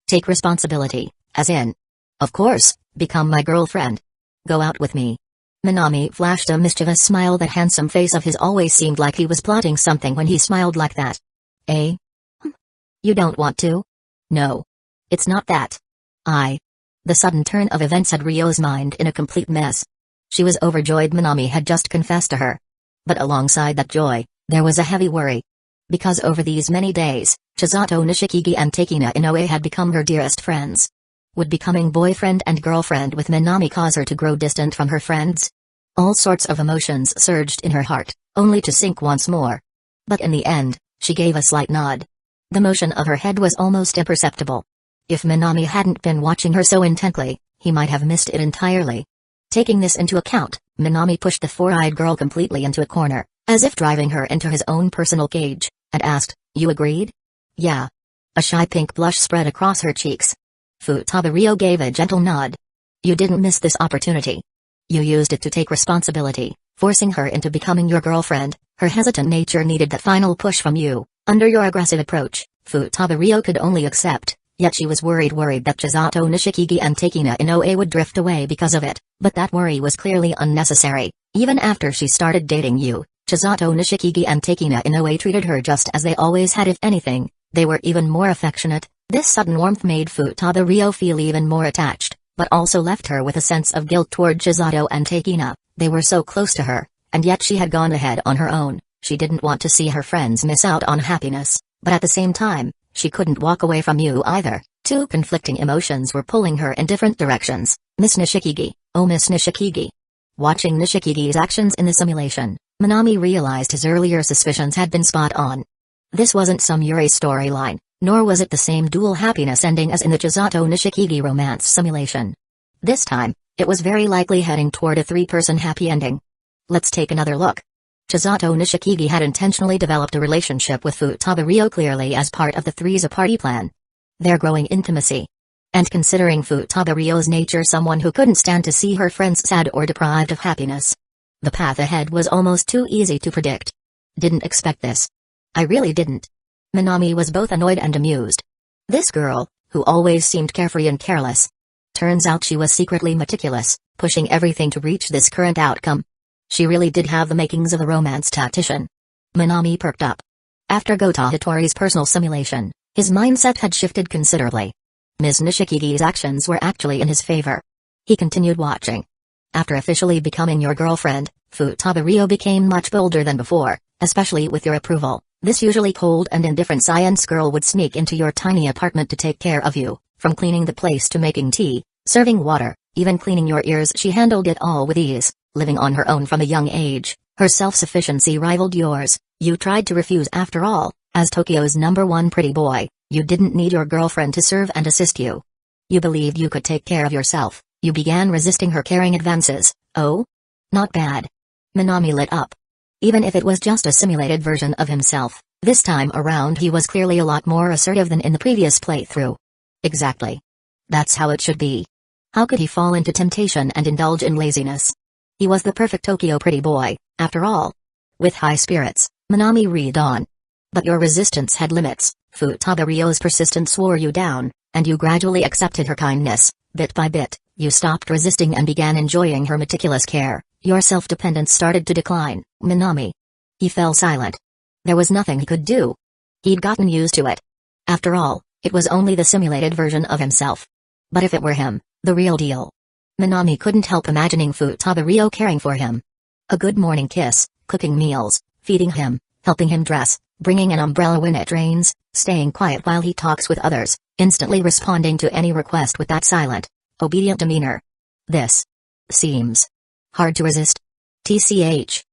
take responsibility, as in? Of course, become my girlfriend. Go out with me. Minami flashed a mischievous smile. That handsome face of his always seemed like he was plotting something when he smiled like that. You don't want to? No. It's not that. The sudden turn of events had Rio's mind in a complete mess. She was overjoyed Minami had just confessed to her. But alongside that joy, there was a heavy worry. Because over these many days, Chisato Nishikigi and Takina Inoue had become her dearest friends. Would becoming boyfriend and girlfriend with Minami cause her to grow distant from her friends? All sorts of emotions surged in her heart, only to sink once more. But in the end, she gave a slight nod. The motion of her head was almost imperceptible. If Minami hadn't been watching her so intently, he might have missed it entirely. Taking this into account, Minami pushed the four-eyed girl completely into a corner, as if driving her into his own personal cage, and asked, "You agreed?" "Yeah." A shy pink blush spread across her cheeks. Futaba Rio gave a gentle nod. "You didn't miss this opportunity. You used it to take responsibility, forcing her into becoming your girlfriend. Her hesitant nature needed that final push from you. Under your aggressive approach, Futaba Rio could only accept, yet she was worried that Chisato Nishikigi and Takina Inoue would drift away because of it, but that worry was clearly unnecessary. Even after she started dating you, Chisato Nishikigi and Takina Inoue treated her just as they always had. If anything, they were even more affectionate." This sudden warmth made Futaba Rio feel even more attached, but also left her with a sense of guilt toward Chisato and Takina. They were so close to her, and yet she had gone ahead on her own. She didn't want to see her friends miss out on happiness, but at the same time, she couldn't walk away from you either. Two conflicting emotions were pulling her in different directions. Miss Nishikigi, oh Miss Nishikigi. Watching Nishikigi's actions in the simulation, Minami realized his earlier suspicions had been spot on. This wasn't some Yuri storyline, nor was it the same dual happiness ending as in the Chisato Nishikigi romance simulation. This time, it was very likely heading toward a three-person happy ending. Let's take another look. Chisato Nishikigi had intentionally developed a relationship with Futaba Rio clearly as part of the threes-a-party plan. Their growing intimacy. And considering Futaba Rio's nature, someone who couldn't stand to see her friends sad or deprived of happiness. The path ahead was almost too easy to predict. Didn't expect this. I really didn't. Minami was both annoyed and amused. This girl, who always seemed carefree and careless. Turns out she was secretly meticulous, pushing everything to reach this current outcome. She really did have the makings of a romance tactician. Minami perked up. After Gota Hitori's personal simulation, His mindset had shifted considerably. Ms. Nishikigi's actions were actually in his favor. He continued watching. After officially becoming your girlfriend, Futaba Ryo became much bolder than before, especially with your approval. This usually cold and indifferent science girl would sneak into your tiny apartment to take care of you, from cleaning the place to making tea, serving water, even cleaning your ears. She handled it all with ease, living on her own from a young age. Her self-sufficiency rivaled yours. You tried to refuse after all. As Tokyo's #1 pretty boy, you didn't need your girlfriend to serve and assist you. You believed you could take care of yourself. You began resisting her caring advances. Oh? Not bad. Minami lit up. Even if it was just a simulated version of himself, this time around he was clearly a lot more assertive than in the previous playthrough. Exactly. That's how it should be. How could he fall into temptation and indulge in laziness? He was the perfect Tokyo pretty boy, after all. With high spirits, Minami read on. But your resistance had limits. Futaba Ryo's persistence wore you down, and you gradually accepted her kindness. Bit by bit, you stopped resisting and began enjoying her meticulous care. Your self-dependence started to decline, Minami. He fell silent. There was nothing he could do. He'd gotten used to it. After all, it was only the simulated version of himself. But if it were him, the real deal. Minami couldn't help imagining Futaba Ryo caring for him. A good morning kiss, cooking meals, feeding him, helping him dress, bringing an umbrella when it rains, staying quiet while he talks with others, instantly responding to any request with that silent, obedient demeanor. This seems hard to resist. TCH.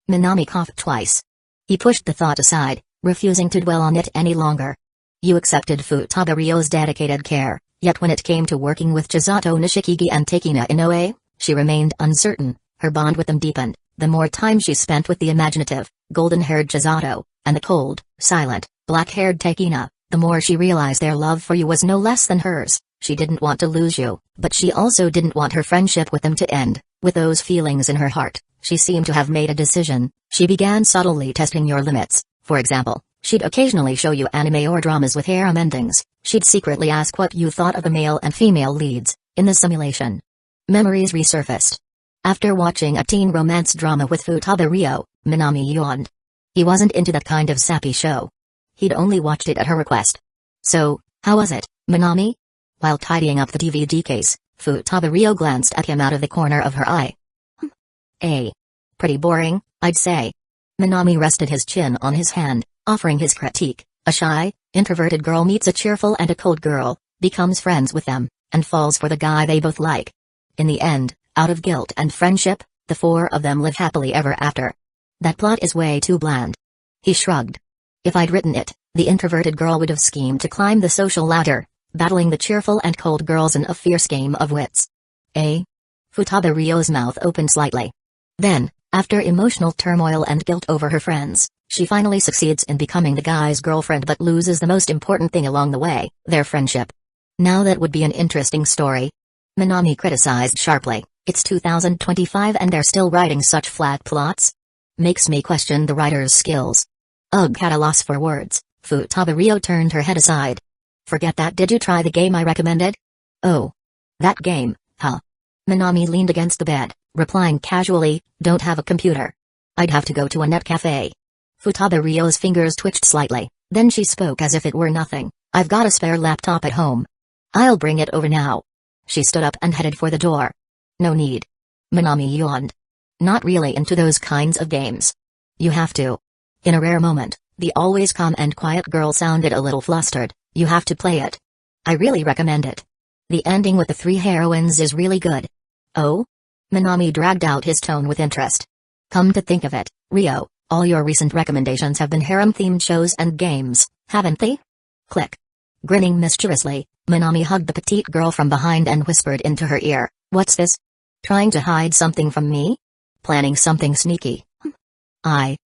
Minami coughed twice. He pushed the thought aside, refusing to dwell on it any longer. You accepted Futaba Ryo's dedicated care, yet when it came to working with Chisato Nishikigi and Takina Inoue, she remained uncertain. Her bond with them deepened, the more time she spent with the imaginative, golden-haired Chisato, and the cold, silent, black-haired Takina, the more she realized their love for you was no less than hers. She didn't want to lose you, but she also didn't want her friendship with them to end. With those feelings in her heart, she seemed to have made a decision. She began subtly testing your limits. For example, she'd occasionally show you anime or dramas with harem endings. She'd secretly ask what you thought of the male and female leads in the simulation. Memories resurfaced. After watching a teen romance drama with Futaba Ryo, Minami yawned. He wasn't into that kind of sappy show. He'd only watched it at her request. So, how was it, Minami? While tidying up the DVD case, Futaba Ryo glanced at him out of the corner of her eye. Pretty boring, I'd say. Minami rested his chin on his hand, offering his critique. A shy, introverted girl meets a cheerful and a cold girl, becomes friends with them, and falls for the guy they both like. In the end, out of guilt and friendship, the four of them live happily ever after. That plot is way too bland. He shrugged. If I'd written it, the introverted girl would have schemed to climb the social ladder, battling the cheerful and cold girls in a fierce game of wits. Futaba Ryo's mouth opened slightly. Then, after emotional turmoil and guilt over her friends, she finally succeeds in becoming the guy's girlfriend but loses the most important thing along the way, their friendship. Now that would be an interesting story. Minami criticized sharply. It's 2025 and they're still writing such flat plots? Makes me question the writer's skills. Ugh, at a loss for words, Futaba Ryo turned her head aside. Forget that. Did you try the game I recommended? Oh. That game, huh? Minami leaned against the bed, replying casually, don't have a computer. I'd have to go to a net cafe. Futaba Ryo's fingers twitched slightly, then she spoke as if it were nothing. I've got a spare laptop at home. I'll bring it over now. She stood up and headed for the door. No need. Minami yawned. Not really into those kinds of games. You have to. In a rare moment, the always calm and quiet girl sounded a little flustered. You have to play it. I really recommend it. The ending with the three heroines is really good. Oh? Minami dragged out his tone with interest. Come to think of it, Ryo, all your recent recommendations have been harem-themed shows and games, haven't they? Click. Grinning mischievously, Minami hugged the petite girl from behind and whispered into her ear, what's this? Trying to hide something from me? Planning something sneaky? I'm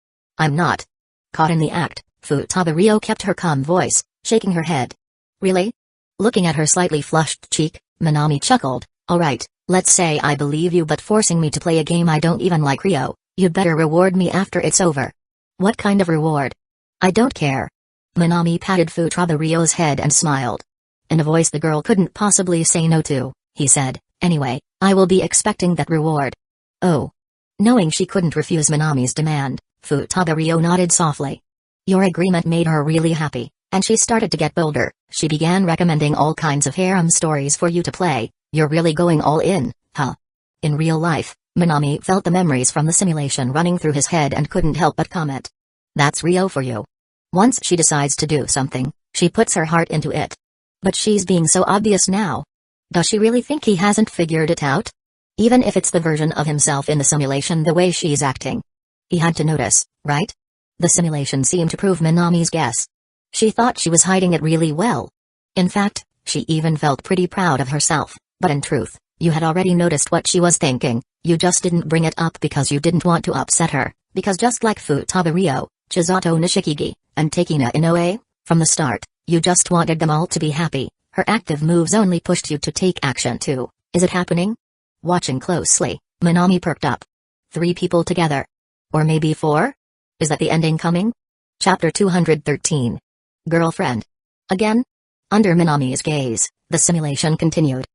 not. Caught in the act, Futaba Ryo kept her calm voice, shaking her head. Really? Looking at her slightly flushed cheek, Minami chuckled. Alright, let's say I believe you, but forcing me to play a game I don't even like, Ryo, you'd better reward me after it's over. What kind of reward? I don't care. Minami patted Futaba Ryo's head and smiled. In a voice the girl couldn't possibly say no to, he said, anyway, I will be expecting that reward. Oh. Knowing she couldn't refuse Minami's demand, Futaba Ryo nodded softly. Your agreement made her really happy. And she started to get bolder. She began recommending all kinds of harem stories for you to play. You're really going all in, huh? In real life, Minami felt the memories from the simulation running through his head and couldn't help but comment. That's Rio for you. Once she decides to do something, she puts her heart into it. But she's being so obvious now. Does she really think he hasn't figured it out? Even if it's the version of himself in the simulation, the way she's acting. He had to notice, right? The simulation seemed to prove Minami's guess. She thought she was hiding it really well. In fact, she even felt pretty proud of herself, but in truth, you had already noticed what she was thinking. You just didn't bring it up because you didn't want to upset her, because just like Futaba Rio, Chisato Nishikigi, and Takina Inoue, from the start, you just wanted them all to be happy. Her active moves only pushed you to take action too. Is it happening? Watching closely, Minami perked up. 3 people together. Or maybe 4? Is that the ending coming? Chapter 213. Girlfriend. Again? Under Minami's gaze, the simulation continued.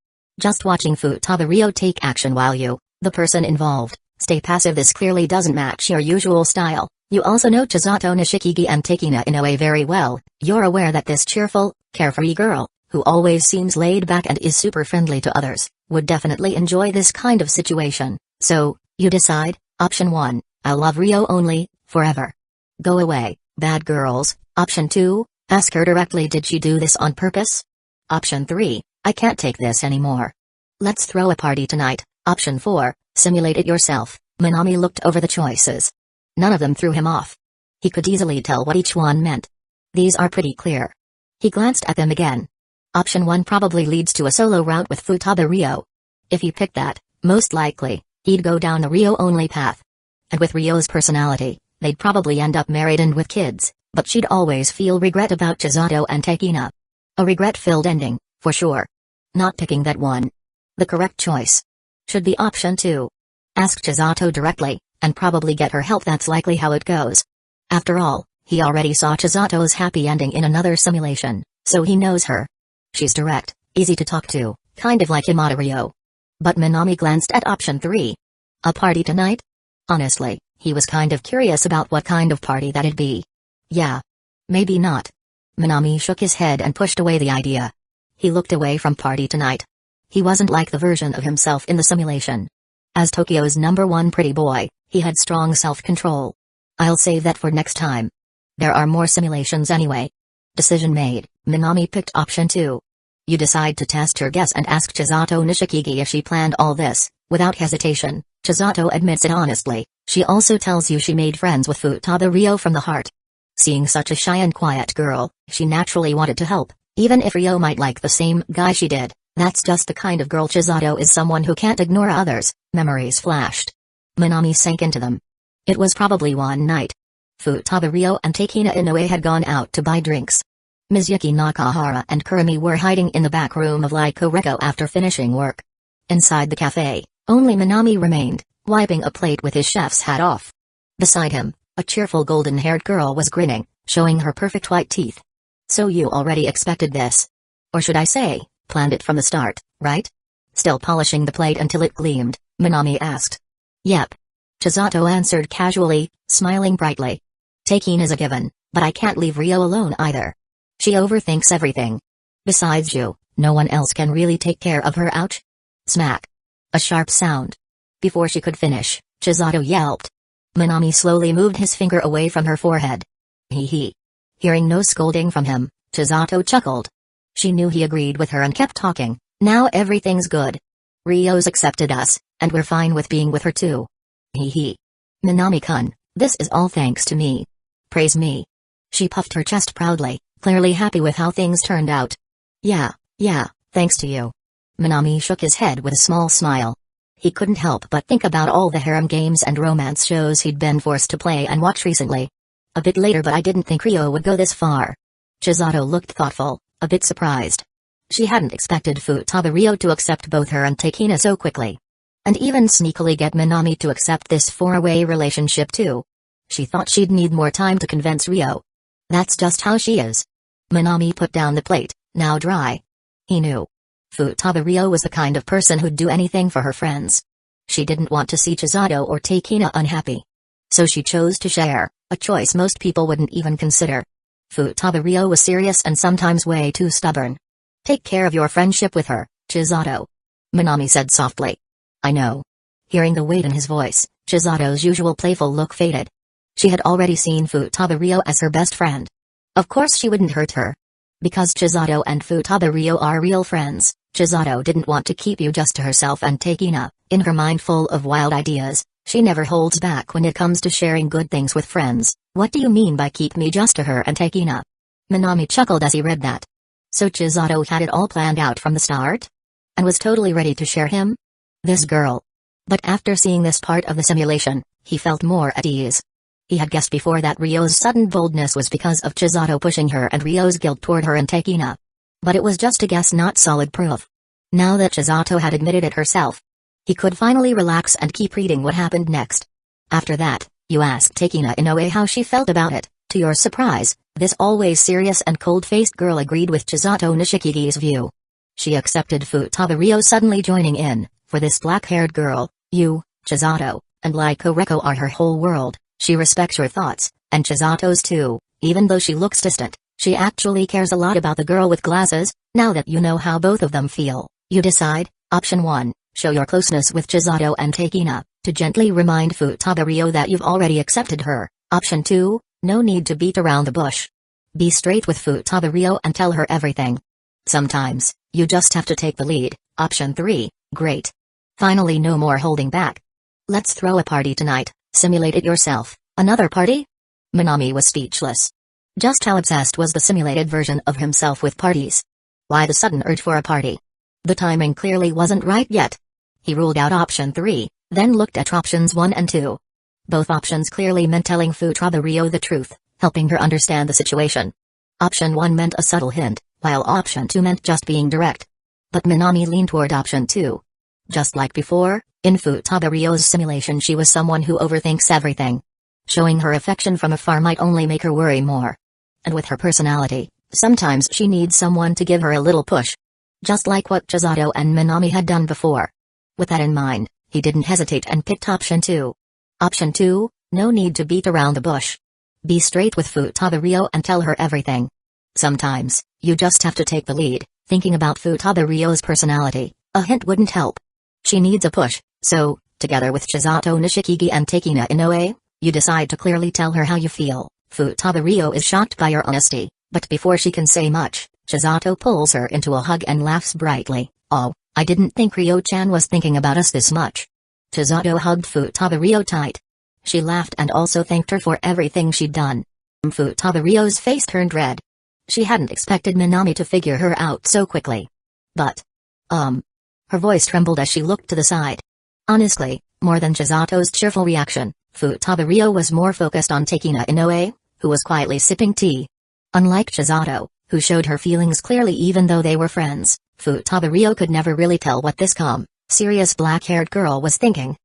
Just watching Futaba Rio take action while you, the person involved, stay passive. This clearly doesn't match your usual style. You also know Chisato Nishikigi and Takina Inoue very well. You're aware that this cheerful, carefree girl, who always seems laid back and is super friendly to others, would definitely enjoy this kind of situation. So, you decide, option 1, I'll love Rio only, forever. Go away, bad girls. Option 2, ask her directly, did she do this on purpose? Option 3, I can't take this anymore. Let's throw a party tonight. Option 4, simulate it yourself. Minami looked over the choices. None of them threw him off. He could easily tell what each one meant. These are pretty clear. He glanced at them again. Option 1 probably leads to a solo route with Futaba Rio. If he picked that, most likely, he'd go down the Rio-only path. And with Rio's personality, they'd probably end up married and with kids, but she'd always feel regret about Chisato and Takina. A regret-filled ending, for sure. Not picking that one. The correct choice should be option 2. Ask Chisato directly, and probably get her help. That's likely how it goes. After all, he already saw Chisato's happy ending in another simulation, so he knows her. She's direct, easy to talk to, kind of like Himada Rio. But Minami glanced at option 3. A party tonight? Honestly, he was kind of curious about what kind of party that'd be. Yeah. Maybe not. Minami shook his head and pushed away the idea. He looked away from party tonight. He wasn't like the version of himself in the simulation. As Tokyo's #1 pretty boy, he had strong self-control. I'll save that for next time. There are more simulations anyway. Decision made, Minami picked option 2. You decide to test your guess and ask Chisato Nishikigi if she planned all this. Without hesitation, Chisato admits it honestly. She also tells you she made friends with Futaba Rio from the heart. Seeing such a shy and quiet girl, she naturally wanted to help, even if Rio might like the same guy she did. That's just the kind of girl Chisato is, someone who can't ignore others. Memories flashed. Minami sank into them. It was probably one night. Futaba Rio and Takina Inoue had gone out to buy drinks. Mizuki Nakahara and Kurumi were hiding in the back room of Laiko Reko after finishing work. Inside the cafe, only Minami remained, wiping a plate with his chef's hat off. Beside him, a cheerful golden-haired girl was grinning, showing her perfect white teeth. So you already expected this. Or should I say, planned it from the start, right? Still polishing the plate until it gleamed, Minami asked. Yep. Chisato answered casually, smiling brightly. Taking is a given, but I can't leave Rio alone either. She overthinks everything. Besides you, no one else can really take care of her. Ouch. Smack. A sharp sound. Before she could finish, Chisato yelped. Minami slowly moved his finger away from her forehead. Hee hee. Hearing no scolding from him, Chisato chuckled. She knew he agreed with her and kept talking. Now everything's good. Rio's accepted us, and we're fine with being with her too. Hee hee. Minami-kun, this is all thanks to me. Praise me. She puffed her chest proudly, clearly happy with how things turned out. Yeah, thanks to you. Minami shook his head with a small smile. He couldn't help but think about all the harem games and romance shows he'd been forced to play and watch recently. A bit later, but I didn't think Rio would go this far. Chisato looked thoughtful, a bit surprised. She hadn't expected Futaba Rio to accept both her and Takina so quickly. And even sneakily get Minami to accept this four-way relationship too. She thought she'd need more time to convince Rio. That's just how she is. Minami put down the plate, now dry. He knew. Futaba Rio was the kind of person who'd do anything for her friends. She didn't want to see Chisato or Takina unhappy. So she chose to share, a choice most people wouldn't even consider. Futaba was serious and sometimes way too stubborn. Take care of your friendship with her, Chisato. Minami said softly. I know. Hearing the weight in his voice, Chisato's usual playful look faded. She had already seen Futaba as her best friend. Of course she wouldn't hurt her. Because Chisato and Futaba are real friends, Chisato didn't want to keep you just to herself and Takina, in her mind full of wild ideas. She never holds back when it comes to sharing good things with friends. What do you mean by keep me just to her and Takina? Minami chuckled as he read that. So Chisato had it all planned out from the start? And was totally ready to share him? This girl. But after seeing this part of the simulation, he felt more at ease. He had guessed before that Ryo's sudden boldness was because of Chisato pushing her and Ryo's guilt toward her and Takina. But it was just a guess, not solid proof. Now that Chisato had admitted it herself, he could finally relax and keep reading what happened next. After that, you asked Takina Inoue how she felt about it. To your surprise, this always serious and cold-faced girl agreed with Chisato Nishikigi's view. She accepted Futaba suddenly joining in. For this black-haired girl, you, Chisato, and Reko are her whole world. She respects your thoughts, and Chisato's too. Even though she looks distant, she actually cares a lot about the girl with glasses. Now that you know how both of them feel, you decide. Option 1. Show your closeness with Chisato and Takina, to gently remind Futaba that you've already accepted her. Option 2. No need to beat around the bush. Be straight with Futaba and tell her everything. Sometimes, you just have to take the lead. Option 3. Great. Finally, no more holding back. Let's throw a party tonight. Simulate it yourself. Another party? Minami was speechless. Just how obsessed was the simulated version of himself with parties? Why the sudden urge for a party? The timing clearly wasn't right yet. He ruled out option 3, then looked at options 1 and 2. Both options clearly meant telling Futaba the truth, helping her understand the situation. Option 1 meant a subtle hint, while option 2 meant just being direct. But Minami leaned toward option 2. Just like before, in Futaba simulation she was someone who overthinks everything. Showing her affection from afar might only make her worry more. And with her personality, sometimes she needs someone to give her a little push. Just like what Chisato and Minami had done before. With that in mind, he didn't hesitate and picked option 2. Option 2, no need to beat around the bush. Be straight with Futaba and tell her everything. Sometimes, you just have to take the lead. Thinking about Futaba personality, a hint wouldn't help. She needs a push, so, together with Chisato Nishikigi and Takina Inoue, you decide to clearly tell her how you feel. Futaba is shocked by your honesty, but before she can say much, Chisato pulls her into a hug and laughs brightly. Oh, I didn't think Ryo-chan was thinking about us this much. Chisato hugged Futaba tight. She laughed and also thanked her for everything she'd done. Futaba face turned red. She hadn't expected Minami to figure her out so quickly. But, her voice trembled as she looked to the side. Honestly, more than Chisato's cheerful reaction, Futaba was more focused on Takina Inoue, who was quietly sipping tea. Unlike Chisato, who showed her feelings clearly even though they were friends, Futaba could never really tell what this calm, serious black-haired girl was thinking.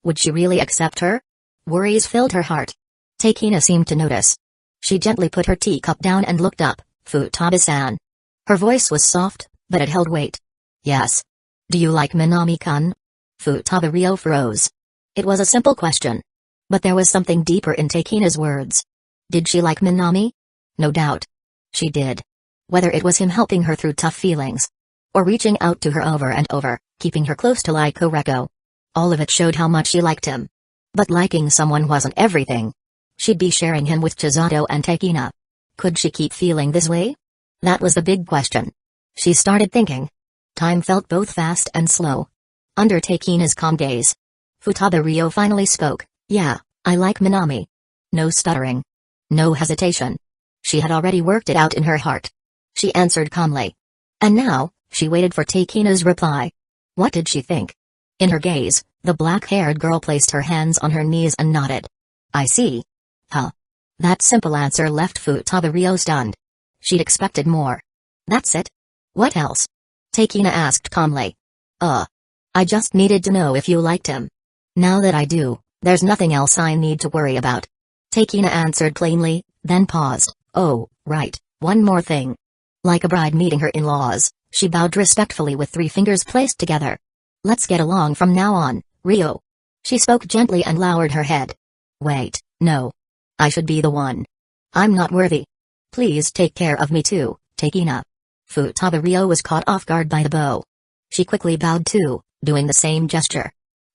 Would she really accept her? Worries filled her heart. Takina seemed to notice. She gently put her teacup down and looked up. Futaba-san. Her voice was soft, but it held weight. Yes. Do you like Minami-kun? Futaba froze. It was a simple question. But there was something deeper in Takina's words. Did she like Minami? No doubt. She did. Whether it was him helping her through tough feelings, or reaching out to her over and over, keeping her close to Reko. All of it showed how much she liked him. But liking someone wasn't everything. She'd be sharing him with Chisato and Takina. Could she keep feeling this way? That was the big question. She started thinking. Time felt both fast and slow. Under Takina's calm gaze, Futaba finally spoke. Yeah, I like Minami. No stuttering. No hesitation. She had already worked it out in her heart. She answered calmly. And now, she waited for Takina's reply. What did she think? In her gaze, the black-haired girl placed her hands on her knees and nodded. I see. Huh. That simple answer left Futaba stunned. She'd expected more. That's it? What else? Takina asked calmly. I just needed to know if you liked him. Now that I do, there's nothing else I need to worry about. Takina answered plainly, then paused. Oh, right, one more thing. Like a bride meeting her in-laws, she bowed respectfully with 3 fingers placed together. Let's get along from now on, Ryo. She spoke gently and lowered her head. Wait, no. I should be the one. I'm not worthy. Please take care of me too, Takina. Futaba was caught off guard by the bow. She quickly bowed too, doing the same gesture.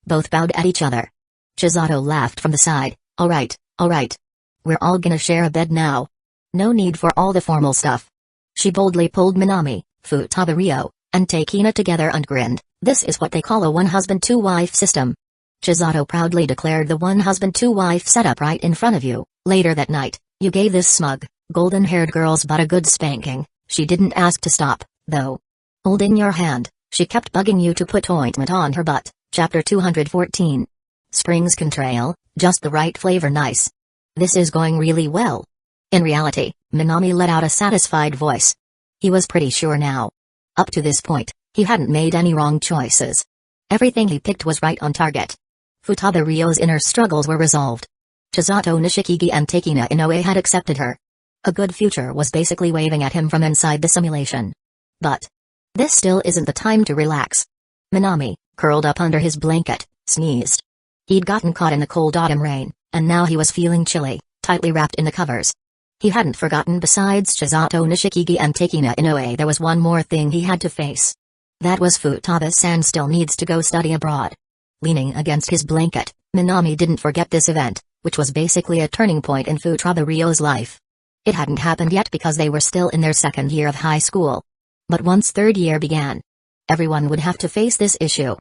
Both bowed at each other. Chisato laughed from the side. Alright. We're all gonna share a bed now. No need for all the formal stuff. She boldly pulled Minami, Futaba and Takina together and grinned. This is what they call a one-husband two-wife system. Chisato proudly declared the one-husband two-wife setup right in front of you. Later that night, you gave this smug, golden-haired girl's butt a good spanking. She didn't ask to stop, though. Holding your hand, she kept bugging you to put ointment on her butt. Chapter 214. Springs contrail, just the right flavor. Nice. This is going really well. In reality, Minami let out a satisfied voice. He was pretty sure now. Up to this point, he hadn't made any wrong choices. Everything he picked was right on target. Futaba inner struggles were resolved. Chisato Nishikigi and Takina Inoue had accepted her. A good future was basically waving at him from inside the simulation. But this still isn't the time to relax. Minami, curled up under his blanket, sneezed. He'd gotten caught in the cold autumn rain, and now he was feeling chilly, tightly wrapped in the covers. He hadn't forgotten besides Chisato Nishikigi and Takina Inoue there was one more thing he had to face. That was Futaba-san still needs to go study abroad. Leaning against his blanket, Minami didn't forget this event, which was basically a turning point in Futaba life. It hadn't happened yet because they were still in their second year of high school. But once third year began, everyone would have to face this issue.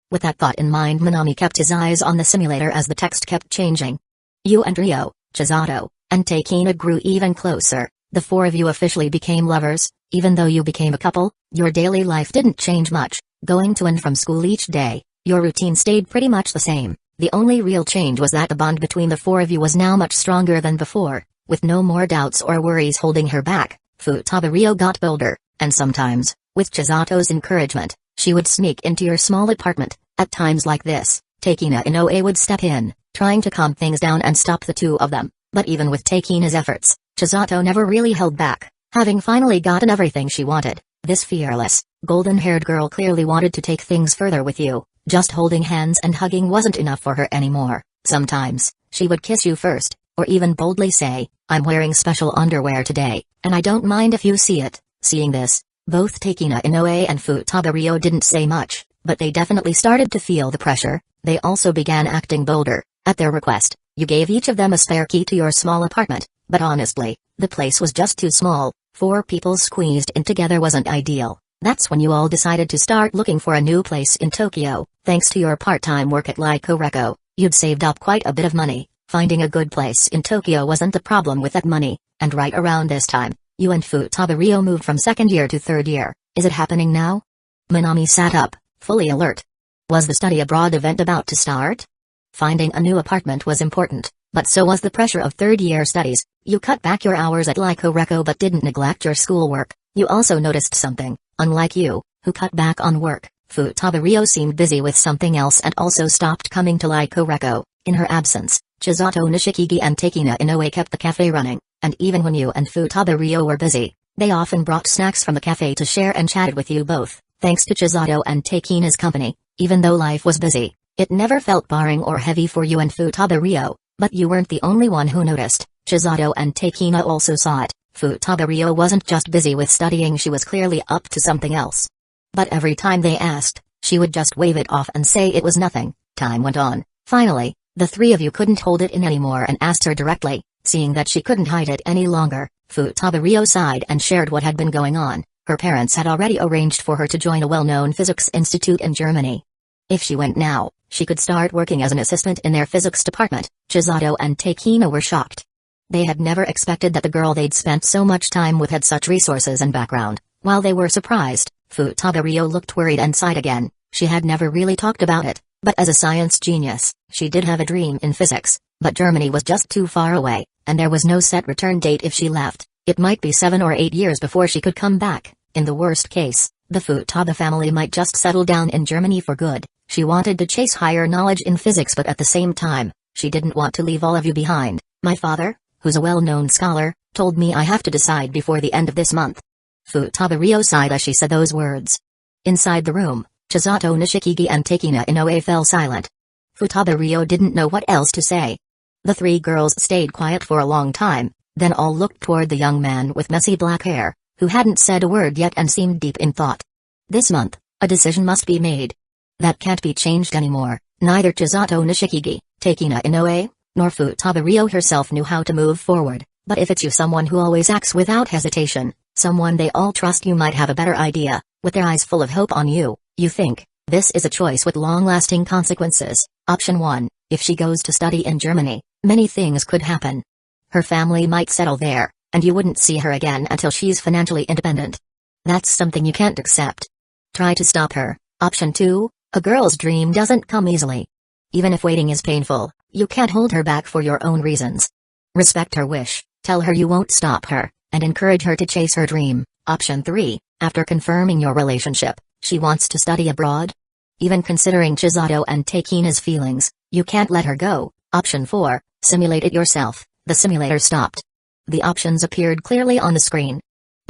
With that thought in mind, Minami kept his eyes on the simulator as the text kept changing. You and Ryo, Chisato, and Takina grew even closer. The four of you officially became lovers. Even though you became a couple, your daily life didn't change much. Going to and from school each day, your routine stayed pretty much the same. The only real change was that the bond between the four of you was now much stronger than before. With no more doubts or worries holding her back, Futaba got bolder, and sometimes, with Chisato's encouragement, she would sneak into your small apartment. At times like this, Takina Inoue would step in, trying to calm things down and stop the two of them. But even with Takina's efforts, Chisato never really held back. Having finally gotten everything she wanted, this fearless, golden-haired girl clearly wanted to take things further with you. Just holding hands and hugging wasn't enough for her anymore. Sometimes, she would kiss you first, or even boldly say, I'm wearing special underwear today, and I don't mind if you see it. Seeing this, both Takina Inoue and Futaba didn't say much, but they definitely started to feel the pressure. They also began acting bolder. At their request, you gave each of them a spare key to your small apartment, but honestly, the place was just too small. 4 people squeezed in together wasn't ideal. That's when you all decided to start looking for a new place in Tokyo. Thanks to your part-time work at Lyco Reco, you'd saved up quite a bit of money. Finding a good place in Tokyo wasn't the problem with that money, and right around this time, you and Futaba moved from second year to third year. Is it happening now? Minami sat up, fully alert. Was the study abroad event about to start? Finding a new apartment was important, but so was the pressure of third-year studies. You cut back your hours at Lyco Reco but didn't neglect your schoolwork. You also noticed something. Unlike you, who cut back on work, Futaba seemed busy with something else and also stopped coming to Lyco Reco. In her absence, Chisato Nishikigi and Takina Inoue kept the cafe running, and even when you and Futaba were busy, they often brought snacks from the cafe to share and chatted with you both. Thanks to Chisato and Takina's company, even though life was busy, it never felt boring or heavy for you and Futaba. But you weren't the only one who noticed. Chisato and Takina also saw it. Futaba wasn't just busy with studying, she was clearly up to something else. But every time they asked, she would just wave it off and say it was nothing. Time went on. Finally, the three of you couldn't hold it in anymore and asked her directly. Seeing that she couldn't hide it any longer, Futaba sighed and shared what had been going on. Her parents had already arranged for her to join a well-known physics institute in Germany. If she went now, she could start working as an assistant in their physics department. Chisato and Takina were shocked. They had never expected that the girl they'd spent so much time with had such resources and background. While they were surprised, Futaba looked worried and sighed again. She had never really talked about it, but as a science genius, she did have a dream in physics. But Germany was just too far away, and there was no set return date if she left. It might be 7 or 8 years before she could come back. In the worst case, the Futaba family might just settle down in Germany for good. She wanted to chase higher knowledge in physics, but at the same time, she didn't want to leave all of you behind. My father, who's a well-known scholar, told me I have to decide before the end of this month. Futaba sighed as she said those words. Inside the room, Chisato Nishikigi and Takina Inoue fell silent. Futaba didn't know what else to say. The 3 girls stayed quiet for a long time. Then all looked toward the young man with messy black hair, who hadn't said a word yet and seemed deep in thought. This month, a decision must be made. That can't be changed anymore. Neither Chisato Nishikigi, Takina Inoue, nor Futaba herself knew how to move forward, but if it's you, someone who always acts without hesitation, someone they all trust, you might have a better idea. With their eyes full of hope on you, you think, this is a choice with long-lasting consequences. Option 1, if she goes to study in Germany, many things could happen. Her family might settle there, and you wouldn't see her again until she's financially independent. That's something you can't accept. Try to stop her. Option 2, a girl's dream doesn't come easily. Even if waiting is painful, you can't hold her back for your own reasons. Respect her wish, tell her you won't stop her, and encourage her to chase her dream. Option 3, after confirming your relationship, she wants to study abroad. Even considering Chisato and Takina's feelings, you can't let her go. Option 4, simulate it yourself. The simulator stopped. The options appeared clearly on the screen.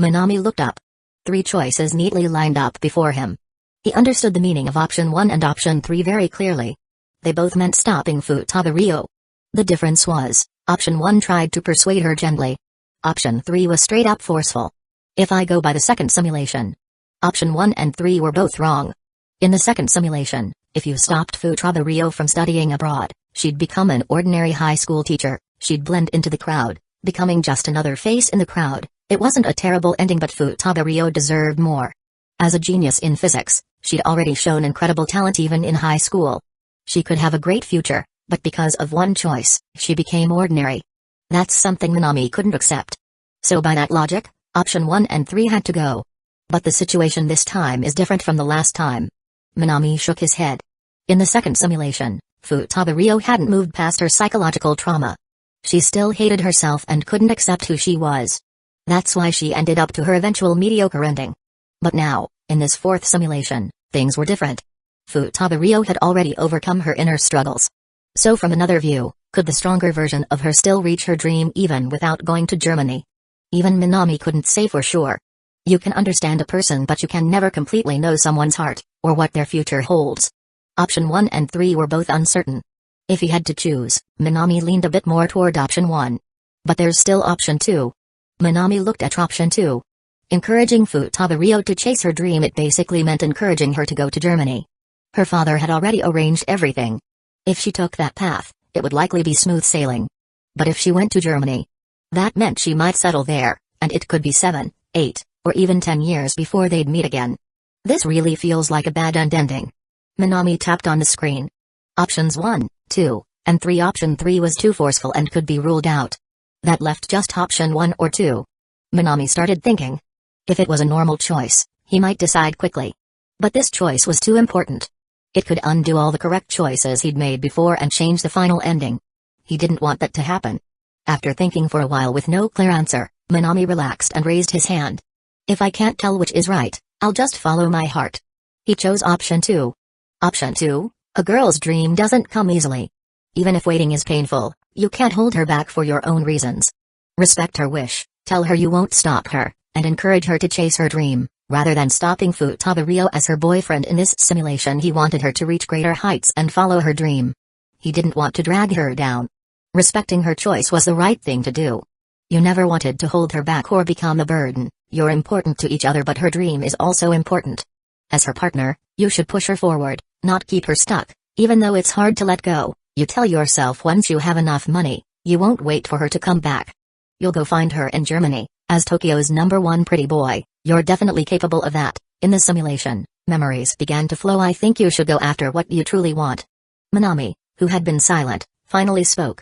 Minami looked up. 3 choices neatly lined up before him. He understood the meaning of Option 1 and Option 3 very clearly. They both meant stopping Futaba. The difference was, Option 1 tried to persuade her gently. Option 3 was straight up forceful. If I go by the second simulation, Option 1 and 3 were both wrong. In the second simulation, if you stopped Futaba from studying abroad, she'd become an ordinary high school teacher. She'd blend into the crowd, becoming just another face in the crowd. It wasn't a terrible ending, but Futaba deserved more. As a genius in physics, she'd already shown incredible talent even in high school. She could have a great future, but because of one choice, she became ordinary. That's something Minami couldn't accept. So by that logic, Option 1 and 3 had to go. But the situation this time is different from the last time. Minami shook his head. In the second simulation, Futaba hadn't moved past her psychological trauma. She still hated herself and couldn't accept who she was. That's why she ended up to her eventual mediocre ending. But now, in this fourth simulation, things were different. Futaba had already overcome her inner struggles. So from another view, could the stronger version of her still reach her dream even without going to Germany? Even Minami couldn't say for sure. You can understand a person, but you can never completely know someone's heart, or what their future holds. Option 1 and 3 were both uncertain. If he had to choose, Minami leaned a bit more toward Option 1. But there's still Option 2. Minami looked at Option 2. Encouraging Futaba to chase her dream, it basically meant encouraging her to go to Germany. Her father had already arranged everything. If she took that path, it would likely be smooth sailing. But if she went to Germany, that meant she might settle there, and it could be 7, 8, or even 10 years before they'd meet again. This really feels like a bad ending. Minami tapped on the screen. Options 1, 2, and 3. Option 3 was too forceful and could be ruled out. That left just Option 1 or 2. Minami started thinking. If it was a normal choice, he might decide quickly. But this choice was too important. It could undo all the correct choices he'd made before and change the final ending. He didn't want that to happen. After thinking for a while with no clear answer, Minami relaxed and raised his hand. If I can't tell which is right, I'll just follow my heart. He chose Option 2. Option 2, a girl's dream doesn't come easily. Even if waiting is painful, you can't hold her back for your own reasons. Respect her wish, tell her you won't stop her, and encourage her to chase her dream. Rather than stopping Futaba as her boyfriend in this simulation, he wanted her to reach greater heights and follow her dream. He didn't want to drag her down. Respecting her choice was the right thing to do. You never wanted to hold her back or become a burden. You're important to each other, but her dream is also important. As her partner, you should push her forward, not keep her stuck, even though it's hard to let go. You tell yourself once you have enough money, you won't wait for her to come back. You'll go find her in Germany. As Tokyo's #1 pretty boy, you're definitely capable of that. In the simulation, memories began to flow. I think you should go after what you truly want. Minami, who had been silent, finally spoke.